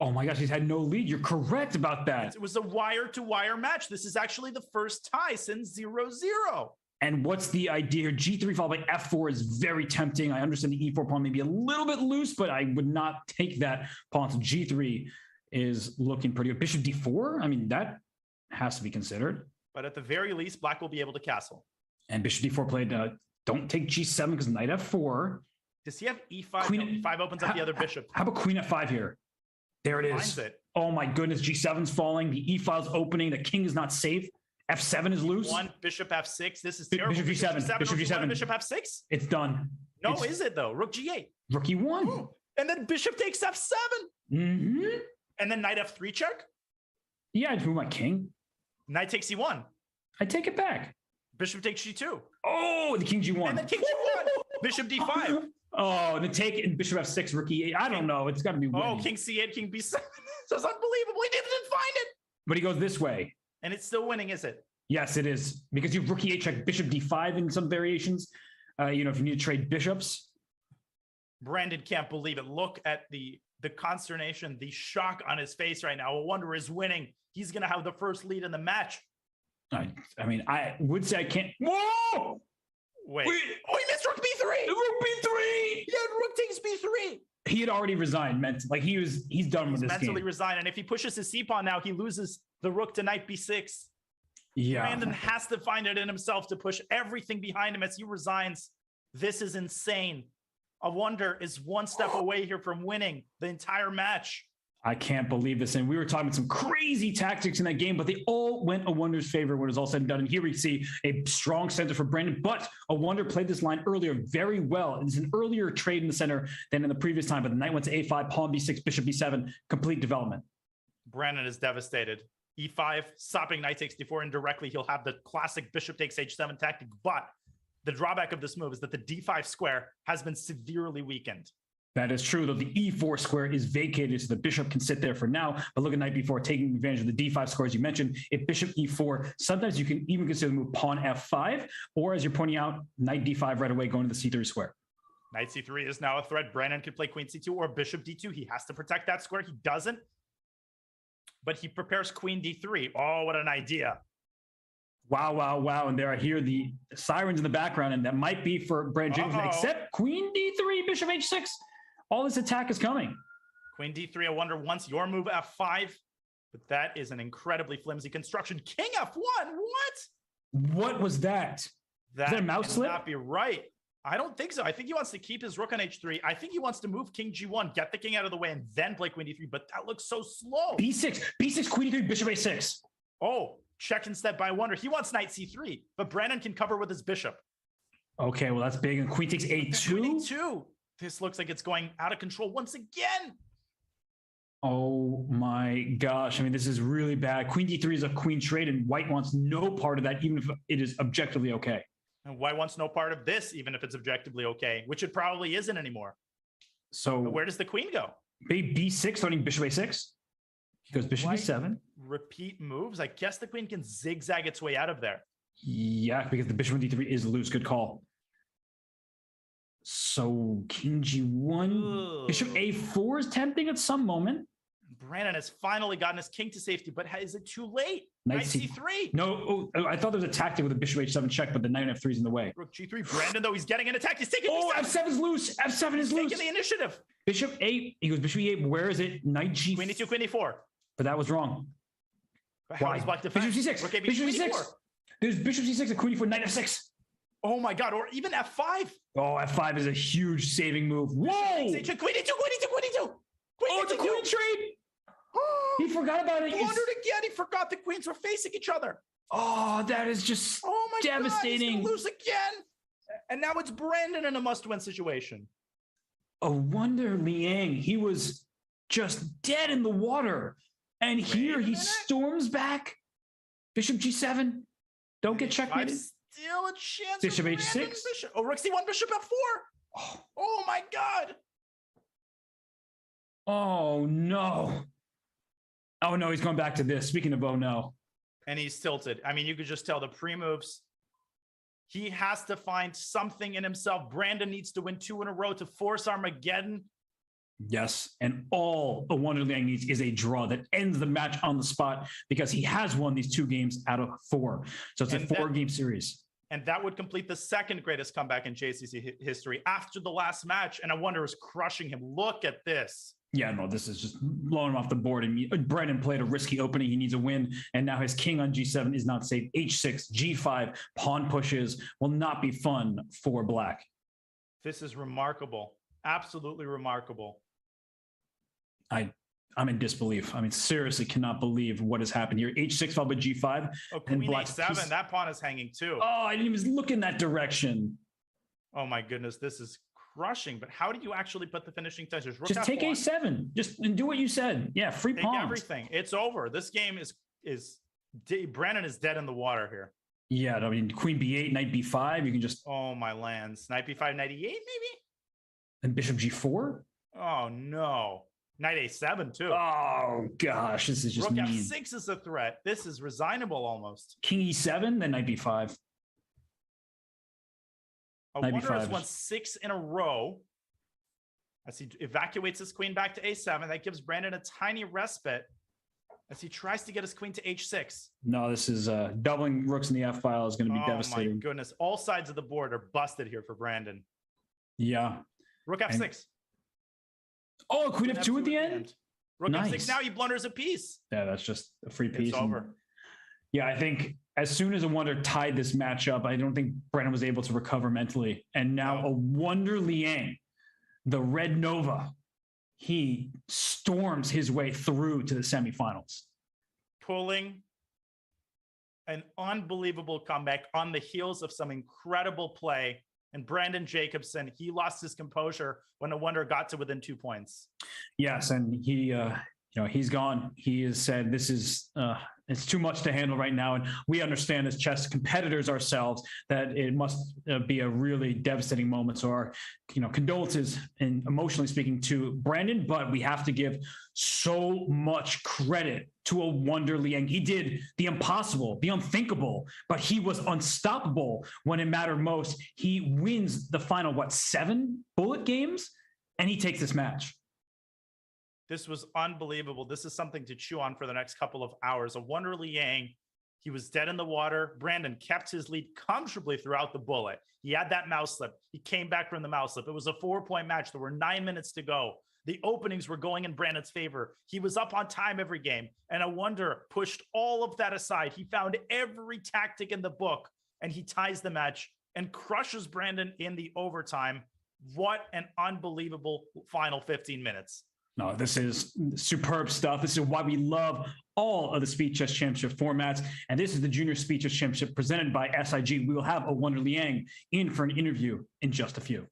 Oh my gosh, he's had no lead. You're correct about that. It was a wire-to-wire match. This is actually the first tie since 0-0. And what's the idea here? G3 followed by F4 is very tempting. I understand the E4 pawn may be a little bit loose, but I would not take that pawn. So G3 is looking pretty good. Bishop D4, I mean, that has to be considered. But at the very least, Black will be able to castle. And Bishop D4 played, don't take G7 because Knight F4. Does he have E5? Queen, E5 opens up the other bishop. How about Queen F5 here? There it is. Finds it. Oh my goodness, G7's falling. The E file's opening. The king is not safe. F7 is loose. One, Bishop F6. This is terrible. Bishop G7. Bishop G7. Bishop F6? It's done. No, is it though? Rook G8. Rook E1. And then Bishop takes F7. Mm-hmm. And then Knight F3 check. Yeah, I just move my king. Knight takes E1. I take it back. Bishop takes G2. Oh, the king G1. And then king G1. Bishop D5. Oh, the take and Bishop F6, Rook E8. I don't know. It's got to be winning. Oh, king C8, king B7. That's unbelievable. He didn't find it. But he goes this way. And it's still winning, is it? Yes, it is. Because you have Rook E8 check, Bishop D5 in some variations. If you need to trade bishops. Brandon can't believe it. Look at the consternation, the shock on his face right now. A Wonder is winning. He's going to have the first lead in the match. I mean, I would say I can't. Whoa! Wait. Oh, he missed Rook B3. Rook B3. Yeah, Rook takes B3. He had already resigned. Like he's done with this mentally game. Resigned, and if he pushes his C pawn now, he loses the Rook to Knight B6. Yeah. Brandon has to find it in himself to push everything behind him as he resigns. This is insane. A Wonder is one step away here from winning the entire match. I can't believe this. And we were talking some crazy tactics in that game, but they all went a Wonder's favor when it was all said and done. And here we see a strong center for Brandon, but a Wonder played this line earlier very well. It's an earlier trade in the center than in the previous time, but the knight went to A5, pawn B6, bishop B7, complete development. Brandon is devastated. E5, stopping knight takes D4 indirectly. He'll have the classic bishop takes H7 tactic, but the drawback of this move is that the D5 square has been severely weakened. That is true, though the E4 square is vacated, so the bishop can sit there for now. But look at knight B4, taking advantage of the D5 square, as you mentioned. If bishop E4, sometimes you can even consider the move pawn F5, or as you're pointing out, knight D5 right away, going to the C3 square. Knight C3 is now a threat. Brandon could play queen C2 or bishop D2. He has to protect that square. He doesn't, but he prepares queen D3. Oh, what an idea. Wow, wow, wow. And there I hear the sirens in the background, and that might be for Brandon Jacobson, except queen D3, bishop H6. All this attack is coming. Queen D3, I wonder once your move F5, but that is an incredibly flimsy construction. King F1, what? What was that? That a mouse slip? Not be right. I don't think so. I think he wants to keep his rook on H3. I think he wants to move king G1, get the king out of the way, and then play queen D3, but that looks so slow. B6, B6, queen D3, bishop A6. Oh, checked instead by Wonder. He wants knight C3, but Brandon can cover with his bishop. Okay, well, that's big. And queen takes A2. Queen A2. This looks like it's going out of control once again. Oh my gosh. I mean, this is really bad. Queen D3 is a queen trade, and white wants no part of that, even if it is objectively okay. And white wants no part of this, even if it's objectively okay, which it probably isn't anymore. So but where does the queen go? B6, starting bishop A6. He goes bishop E7. Repeat moves. I guess the queen can zigzag its way out of there. Yeah, because the bishop on D3 is loose. Good call. So king G1, bishop A4 is tempting at some moment. Brandon has finally gotten his king to safety, but is it too late? Knight C3. No, I thought there was a tactic with a bishop H7 check, but the knight on F3 is in the way. Rook G3. Brandon, though, he's getting an attack. He's taking F7 is loose. F7 is loose. Taking the initiative. Bishop 8. He goes bishop E8. Where is it? Knight G. Queen E2, Queen E4. But that was wrong. How does black defend? Bishop C6. Rook AB, Bishop Queen C6. E4. There's bishop C6 and queen E4, knight F6. Oh my God, or even F5. Oh, F5 is a huge saving move. Whoa! Queen E2, Queen E2, Queen E2. Oh, it's a queen trade. He forgot about it. He wondered again. He forgot the queens were facing each other. Oh, that is just devastating. God, he's gonna lose again. And now it's Brandon in a must-win situation. A Wonder Liang. He was just dead in the water. And here he storms back. Bishop G7. Don't get checkmated. Still a chance. Bishop H6. Bishop. Oh, Rook C1, Bishop F4. Oh my God. Oh, no. Oh, no, he's going back to this. Speaking of oh, no. And he's tilted. I mean, you could just tell the pre-moves. He has to find something in himself. Brandon needs to win 2 in a row to force Armageddon. Yes, and all a Wonder Liang needs is a draw that ends the match on the spot because he has won these 2 games out of 4. So it's a 4-game series. And that would complete the second greatest comeback in JCC history after the last match. And I Wonder is crushing him. Look at this. Yeah, no, this is just blowing him off the board. And Brennan played a risky opening. He needs a win. And now his king on G7 is not safe. H6, G5, pawn pushes will not be fun for Black. This is remarkable. Absolutely remarkable. I'm in disbelief. I mean, seriously cannot believe what has happened here. H6 followed by G5. Oh, Queen A7, that pawn is hanging too. Oh, I didn't even look in that direction. Oh my goodness, this is crushing. But how do you actually put the finishing touches? Just take A7. Just and do what you said. Yeah, free take pawns. Everything. It's over. This game is Brandon is dead in the water here. Yeah, I mean, Queen B8, Knight B5. You can just. Oh my lands. Knight B5, Knight E8 maybe. And Bishop G4. Oh no. Knight A7 too. Oh gosh, this is just Rook mean. F6 is a threat. This is resignable almost. King E7, then Knight B5. Wonder has won 6 in a row. As he evacuates his queen back to A7, that gives Brandon a tiny respite as he tries to get his queen to H6. No, this is doubling rooks in the F file is going to be devastating. Oh my goodness. All sides of the board are busted here for Brandon. Yeah. Rook F6. Oh, Queen F2 at the end? Rook Nice. F6, now he blunders a piece. Yeah, that's just a free piece. It's over. Yeah, I think as soon as a Wonder tied this matchup, I don't think Brandon was able to recover mentally. And now a Wonder Liang, the Red Nova, he storms his way through to the semifinals. Pulling an unbelievable comeback on the heels of some incredible play. And Brandon Jacobson, he lost his composure when a Wonder got to within 2 points. Yes, and he, he's gone. He has said this is it's too much to handle right now, and we understand as chess competitors ourselves that it must be a really devastating moment. So our, condolences and emotionally speaking to Brandon, but we have to give so much credit to a Wonder Liang. He did the impossible, the unthinkable, but he was unstoppable when it mattered most. He wins the final, 7 bullet games, and he takes this match. This was unbelievable. This is something to chew on for the next couple of hours. A Wonder Liang, he was dead in the water. Brandon kept his lead comfortably throughout the bullet. He had that mouse slip. He came back from the mouse slip. It was a 4-point match. There were 9 minutes to go. The openings were going in Brandon's favor. He was up on time every game. And a Wonder pushed all of that aside. He found every tactic in the book, and he ties the match and crushes Brandon in the overtime. What an unbelievable final 15 minutes. No, this is superb stuff. This is why we love all of the Speed Chess Championship formats. And this is the Junior Speed Chess Championship presented by SIG. We will have a Wonder Liang in for an interview in just a few.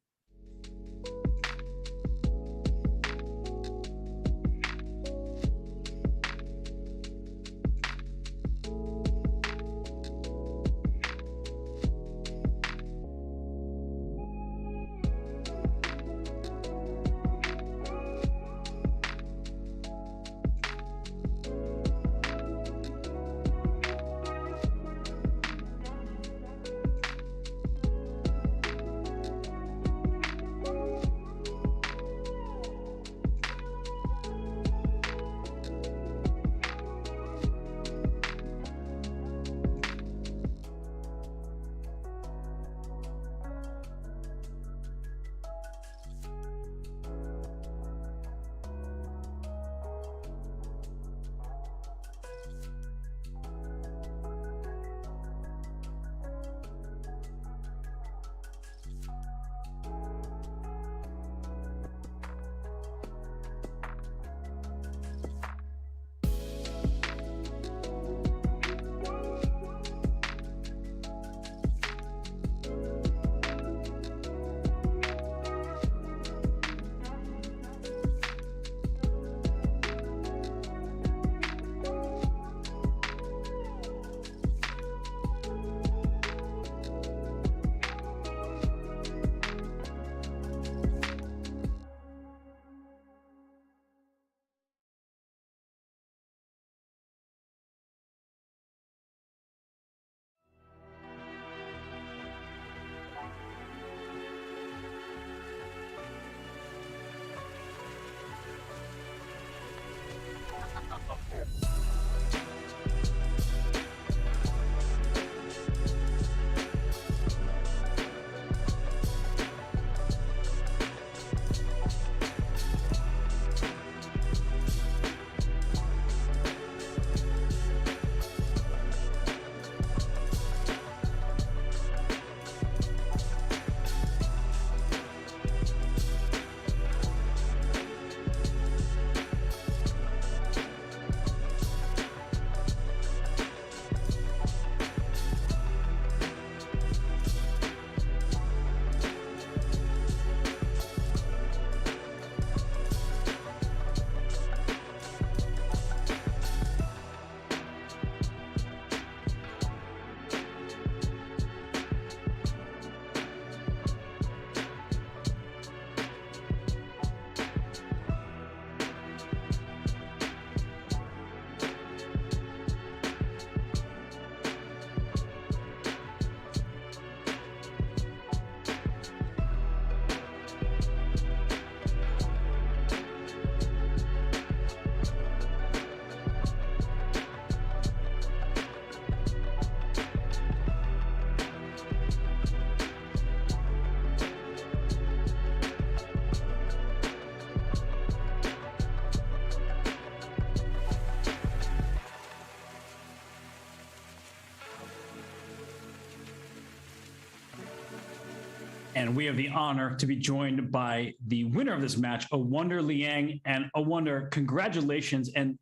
And we have the honor to be joined by the winner of this match, A Wonder Liang. And A Wonder, congratulations. And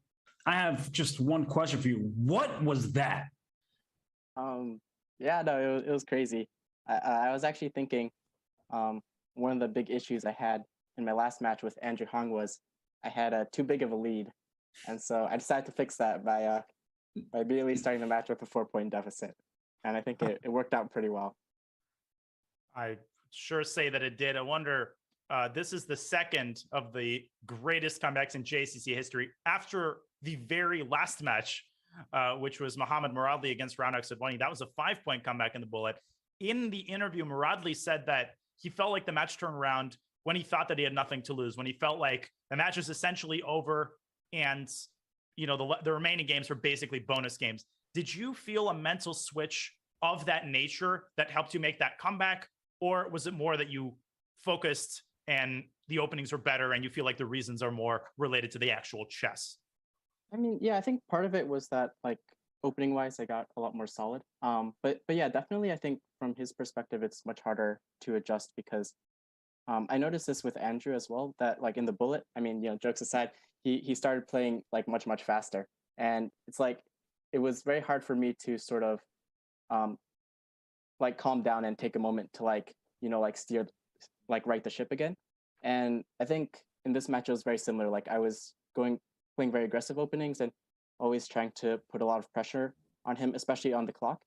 I have just one question for you. What was that? Yeah, no, it was crazy. I was actually thinking one of the big issues I had in my last match with Andrew Hong was I had too big of a lead. And so I decided to fix that by immediately starting the match with a 4-point deficit. And I think it worked out pretty well. I sure say that it did. I wonder, this is the second of the greatest comebacks in JSCC history after the very last match, which was Mohamed Muradli against Raunak Sidwani. That was a 5-point comeback in the bullet. In the interview, Muradli said that he felt like the match turned around when he thought that he had nothing to lose, when he felt like the match was essentially over and, you know, the remaining games were basically bonus games. Did you feel a mental switch of that nature that helped you make that comeback? Or was it more that you focused and the openings were better and you feel like the reasons are more related to the actual chess? I mean, yeah, I think part of it was that, like, opening wise, I got a lot more solid. But yeah, definitely, I think from his perspective, it's much harder to adjust because I noticed this with Andrew as well, that like in the bullet, I mean, you know, jokes aside, he started playing like much faster. And it's like, it was very hard for me to sort of like calm down and take a moment to like, you know, like steer, like right the ship again. And I think in this match, it was very similar. Like I was playing very aggressive openings and always trying to put a lot of pressure on him, especially on the clock.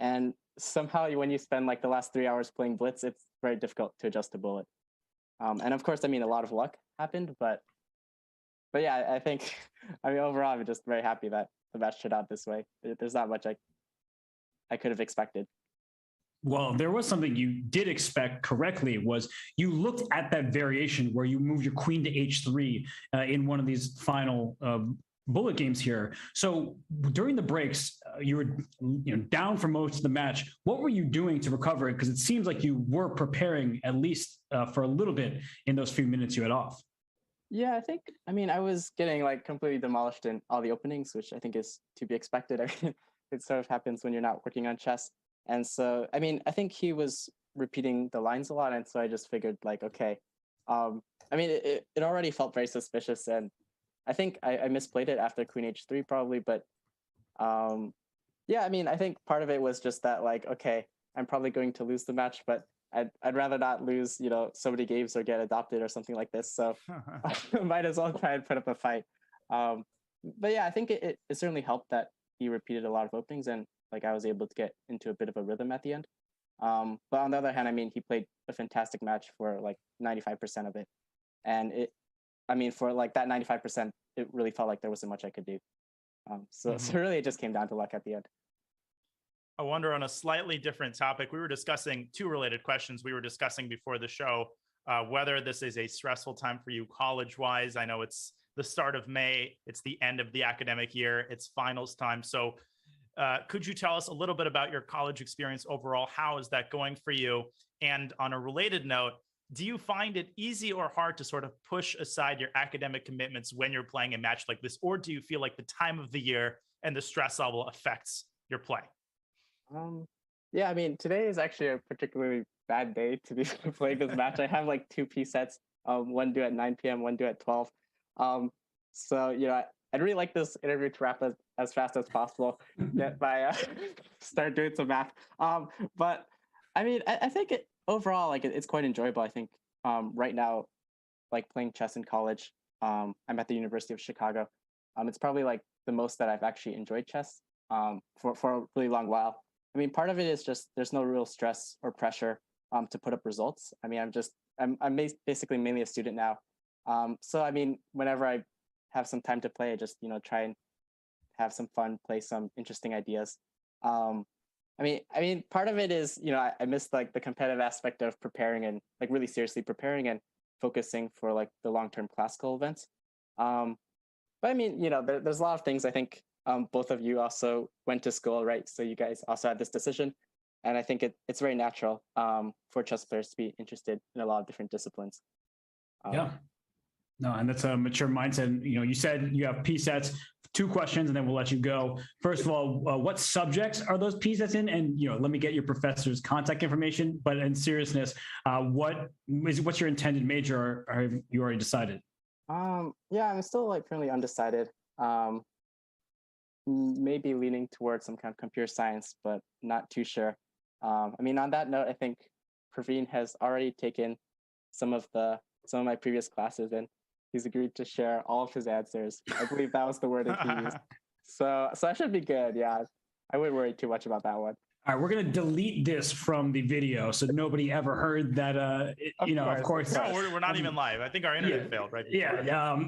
And somehow when you spend like the last 3 hours playing blitz, it's very difficult to adjust to bullet. And of course, I mean, a lot of luck happened, but yeah, I think, I mean, overall, I'm just very happy that the match turned out this way. There's not much I could have expected. Well, there was something you did expect correctly, was you looked at that variation where you move your queen to h3 in one of these final bullet games here. So during the breaks, you were down for most of the match. What were you doing to recover it? Because it seems like you were preparing at least for a little bit in those few minutes you had off. Yeah, I mean, I was getting like completely demolished in all the openings, which I think is to be expected. I mean, it sort of happens when you're not working on chess. And so, I mean, I think he was repeating the lines a lot. And so I just figured like, okay, I mean, it already felt very suspicious. And I think I misplayed it after queen h3 probably. But yeah, I mean, I think part of it was just that like, okay, I'm probably going to lose the match, but I'd rather not lose, you know, so many games or get adopted or something like this. So I might as well try and put up a fight. But yeah, I think it certainly helped that he repeated a lot of openings and like I was able to get into a bit of a rhythm at the end. But on the other hand, I mean, he played a fantastic match for like 95% of it. And I mean, for like that 95%, it really felt like there wasn't much I could do. So really it just came down to luck at the end. I wonder, on a slightly different topic, we were discussing two related questions. We were discussing before the show whether this is a stressful time for you college-wise. I know it's the start of May. It's the end of the academic year. It's finals time. So could you tell us a little bit about your college experience overall? How is that going for you? And on a related note, do you find it easy or hard to sort of push aside your academic commitments when you're playing a match like this? Or do you feel like the time of the year and the stress level affects your play? Yeah, I mean, today is actually a particularly bad day to be playing this match. I have like 2 P sets, one due at 9 p.m., one due at 12. So, you know, I'd really like this interview to wrap as fast as possible. Get my start doing some math. But I mean, I think overall, like it's quite enjoyable. I think right now, like playing chess in college, I'm at the University of Chicago. It's probably like the most that I've actually enjoyed chess for a really long while. I mean, part of it is just there's no real stress or pressure to put up results. I mean, I'm basically mainly a student now. So I mean, whenever I have some time to play, I just, you know, try and have some fun, play some interesting ideas. I mean, part of it is, you know, I miss like the competitive aspect of preparing and like really seriously preparing and focusing for like the long-term classical events. But I mean, you know, there's a lot of things. I think both of you also went to school, right? So you guys also had this decision. And I think it's very natural for chess players to be interested in a lot of different disciplines. Yeah. No, and that's a mature mindset. You know, you said you have P sets, 2 questions, and then we'll let you go. First of all, what subjects are those P sets in? And, you know, let me get your professor's contact information. But in seriousness, what's your intended major, or have you already decided? Yeah, I'm still like currently undecided. Maybe leaning towards some kind of computer science, but not too sure. I mean, on that note, I think Praveen has already taken some of my previous classes, and he's agreed to share all of his answers. I believe that was the word that he used. So I should be good. Yeah, I wouldn't worry too much about that one. All right, we're going to delete this from the video so nobody ever heard that, of course. No, we're not even live. I think our internet failed right before. Yeah.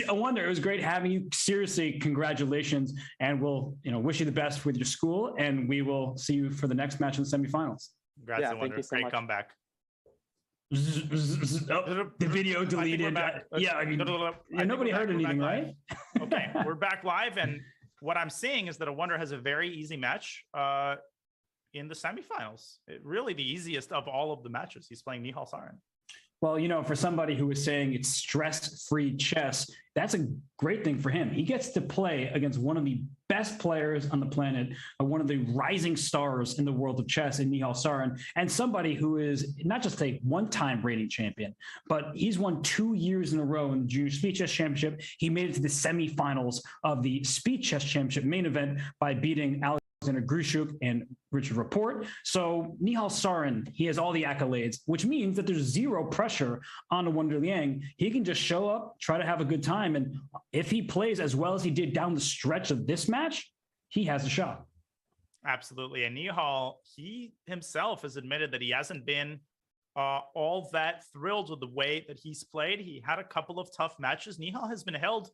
I wonder. It was great having you. Seriously, congratulations. And we'll, wish you the best with your school. And we will see you for the next match in the semifinals. Congrats, Wonder. Great comeback. The video deleted. Nobody heard anything, right? Okay, we're back live, and what I'm seeing is that a Wonder has a very easy match in the semifinals. Really the easiest of all of the matches. He's playing Nihal Sarin. Well, for somebody who was saying it's stress-free chess, that's a great thing for him. He gets to play against one of the best players on the planet, one of the rising stars in the world of chess in Nihal Sarin, and somebody who is not just a one-time reigning champion, but he's won 2 years in a row in the Junior Speed Chess Championship. He made it to the semifinals of the Speed Chess Championship main event by beating Alexander Grushuk and Richard Rapport. So Nihal Sarin, he has all the accolades, which means that there's zero pressure on a Wonder Liang. He can just show up, try to have a good time. And if he plays as well as he did down the stretch of this match, he has a shot. Absolutely. And Nihal, he himself has admitted that he hasn't been all that thrilled with the way that he's played. He had a couple of tough matches. Nihal has been held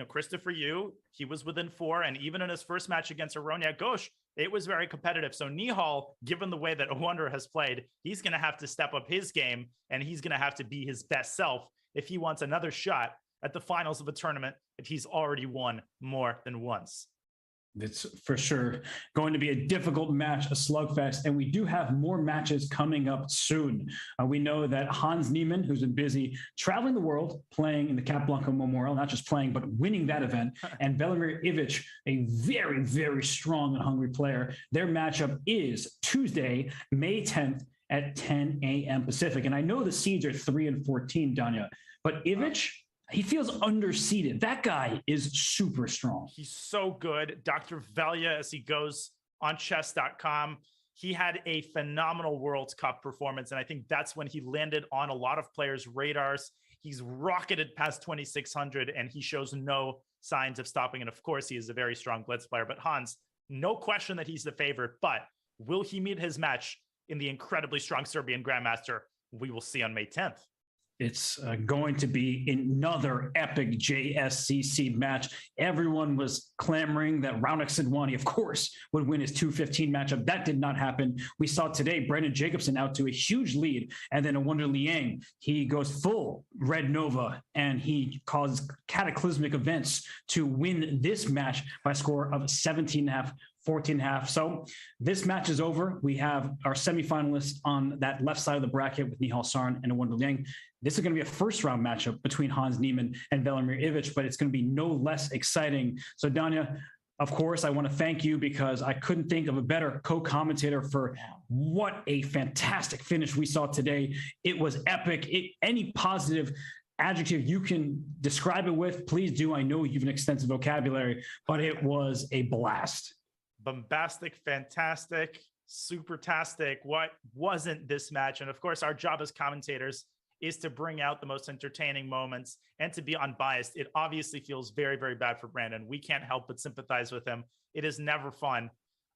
Christopher Yu, he was within 4, and even in his first match against Aroniak Ghosh, it was very competitive. So Nihal, given the way that Wonder has played, he's going to have to step up his game, and he's going to have to be his best self if he wants another shot at the finals of a tournament that he's already won more than once. It's for sure going to be a difficult match, a slugfest, and we do have more matches coming up soon. We know that Hans Niemann, who's been busy traveling the world, playing in the Capablanca Memorial, not just playing, but winning that event, and Velimir Ivic, a very, very strong and hungry player. Their matchup is Tuesday, May 10th at 10 a.m. Pacific. And I know the seeds are 3 and 14, Danya, but Ivic, he feels underseeded. That guy is super strong. He's so good. Dr. Velia, as he goes on chess.com, he had a phenomenal World Cup performance. And I think that's when he landed on a lot of players' radars. He's rocketed past 2,600 and he shows no signs of stopping. And of course, he is a very strong blitz player. But Hans, no question that he's the favorite. But will he meet his match in the incredibly strong Serbian Grandmaster? We will see on May 10th. It's going to be another epic JSCC match. Everyone was clamoring that Raunix Sidwani, of course, would win his 215 matchup. That did not happen. We saw today Brandon Jacobson out to a huge lead, and then a Wonder Liang, he goes full Red Nova, and he caused cataclysmic events to win this match by a score of 17.5. 14.5. So this match is over. We have our semifinalists on that left side of the bracket with Nihal Sarin and Wonder Liang. This is going to be a first round matchup between Hans Niemann and Velimir Ivic, but it's going to be no less exciting. So Danya, of course, I want to thank you because I couldn't think of a better co-commentator for what a fantastic finish we saw today. It was epic. Any positive adjective you can describe it with, please do. I know you have an extensive vocabulary, but it was a blast. Bombastic, fantastic, super-tastic. What wasn't this match? And of course, our job as commentators is to bring out the most entertaining moments and to be unbiased. It obviously feels very, very bad for Brandon. We can't help but sympathize with him. It is never fun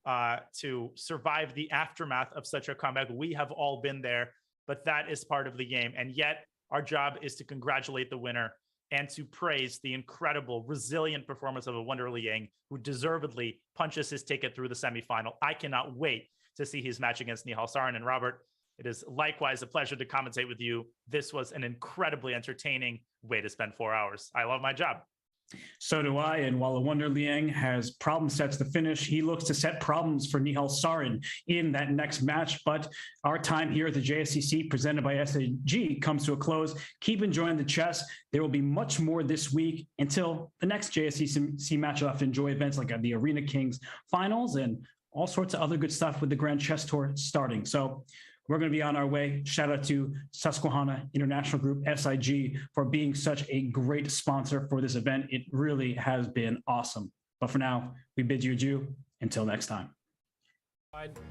to survive the aftermath of such a comeback. We have all been there, but that is part of the game. And yet our job is to congratulate the winner and to praise the incredible, resilient performance of a Wonder Liang, who deservedly punches his ticket through the semifinal. I cannot wait to see his match against Nihal Sarin. And Robert, it is likewise a pleasure to commentate with you. This was an incredibly entertaining way to spend 4 hours. I love my job. So do I. And while a Wonder Liang has problem sets to finish, he looks to set problems for Nihal Sarin in that next match. But our time here at the JSCC presented by SAG comes to a close. Keep enjoying the chess. There will be much more this week until the next JSCC match. You'll have to enjoy events like the Arena Kings finals and all sorts of other good stuff with the Grand Chess Tour starting. So we're going to be on our way. Shout out to Susquehanna International Group, SIG, for being such a great sponsor for this event. It really has been awesome. But for now, we bid you adieu. Until next time.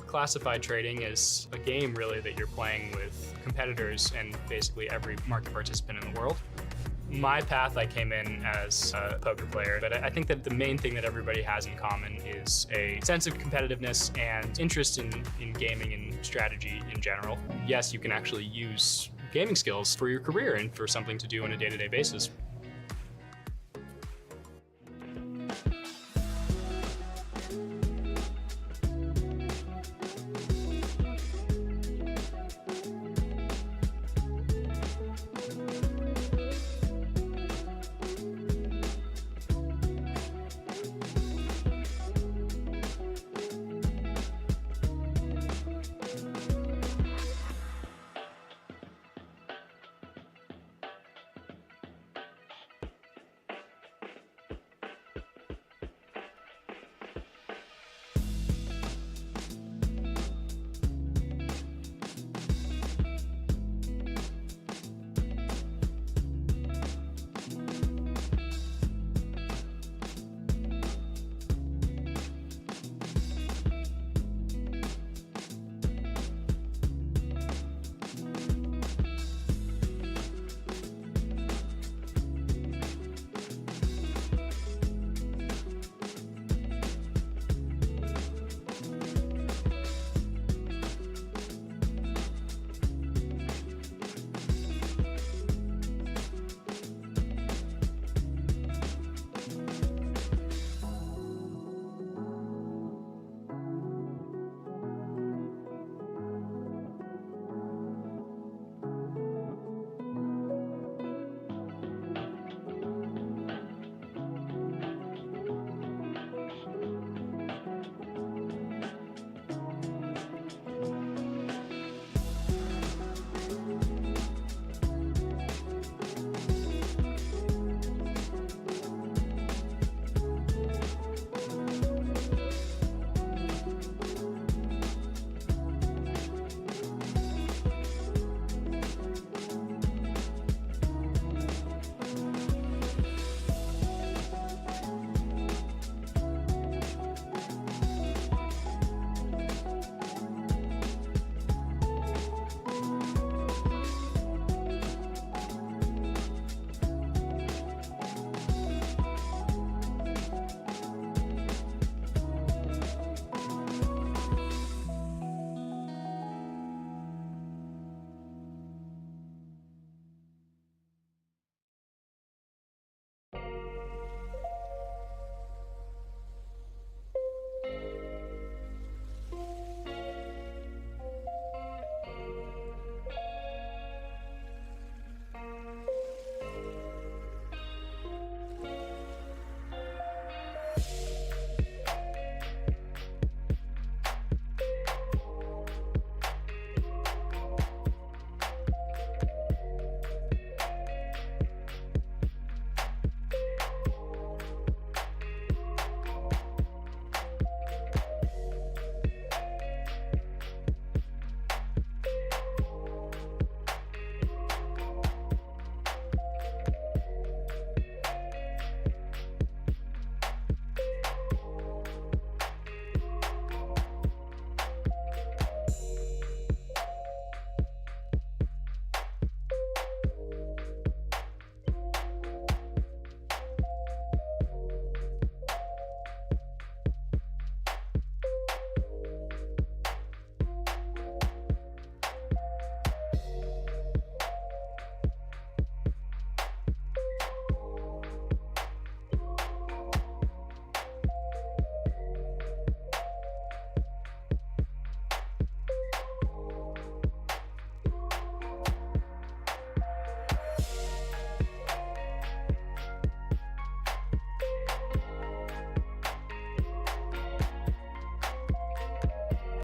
Classified trading is a game really that you're playing with competitors and basically every market participant in the world. My path, I came in as a poker player, but I think that the main thing that everybody has in common is a sense of competitiveness and interest in gaming and strategy in general. Yes, you can actually use gaming skills for your career and for something to do on a day-to-day basis.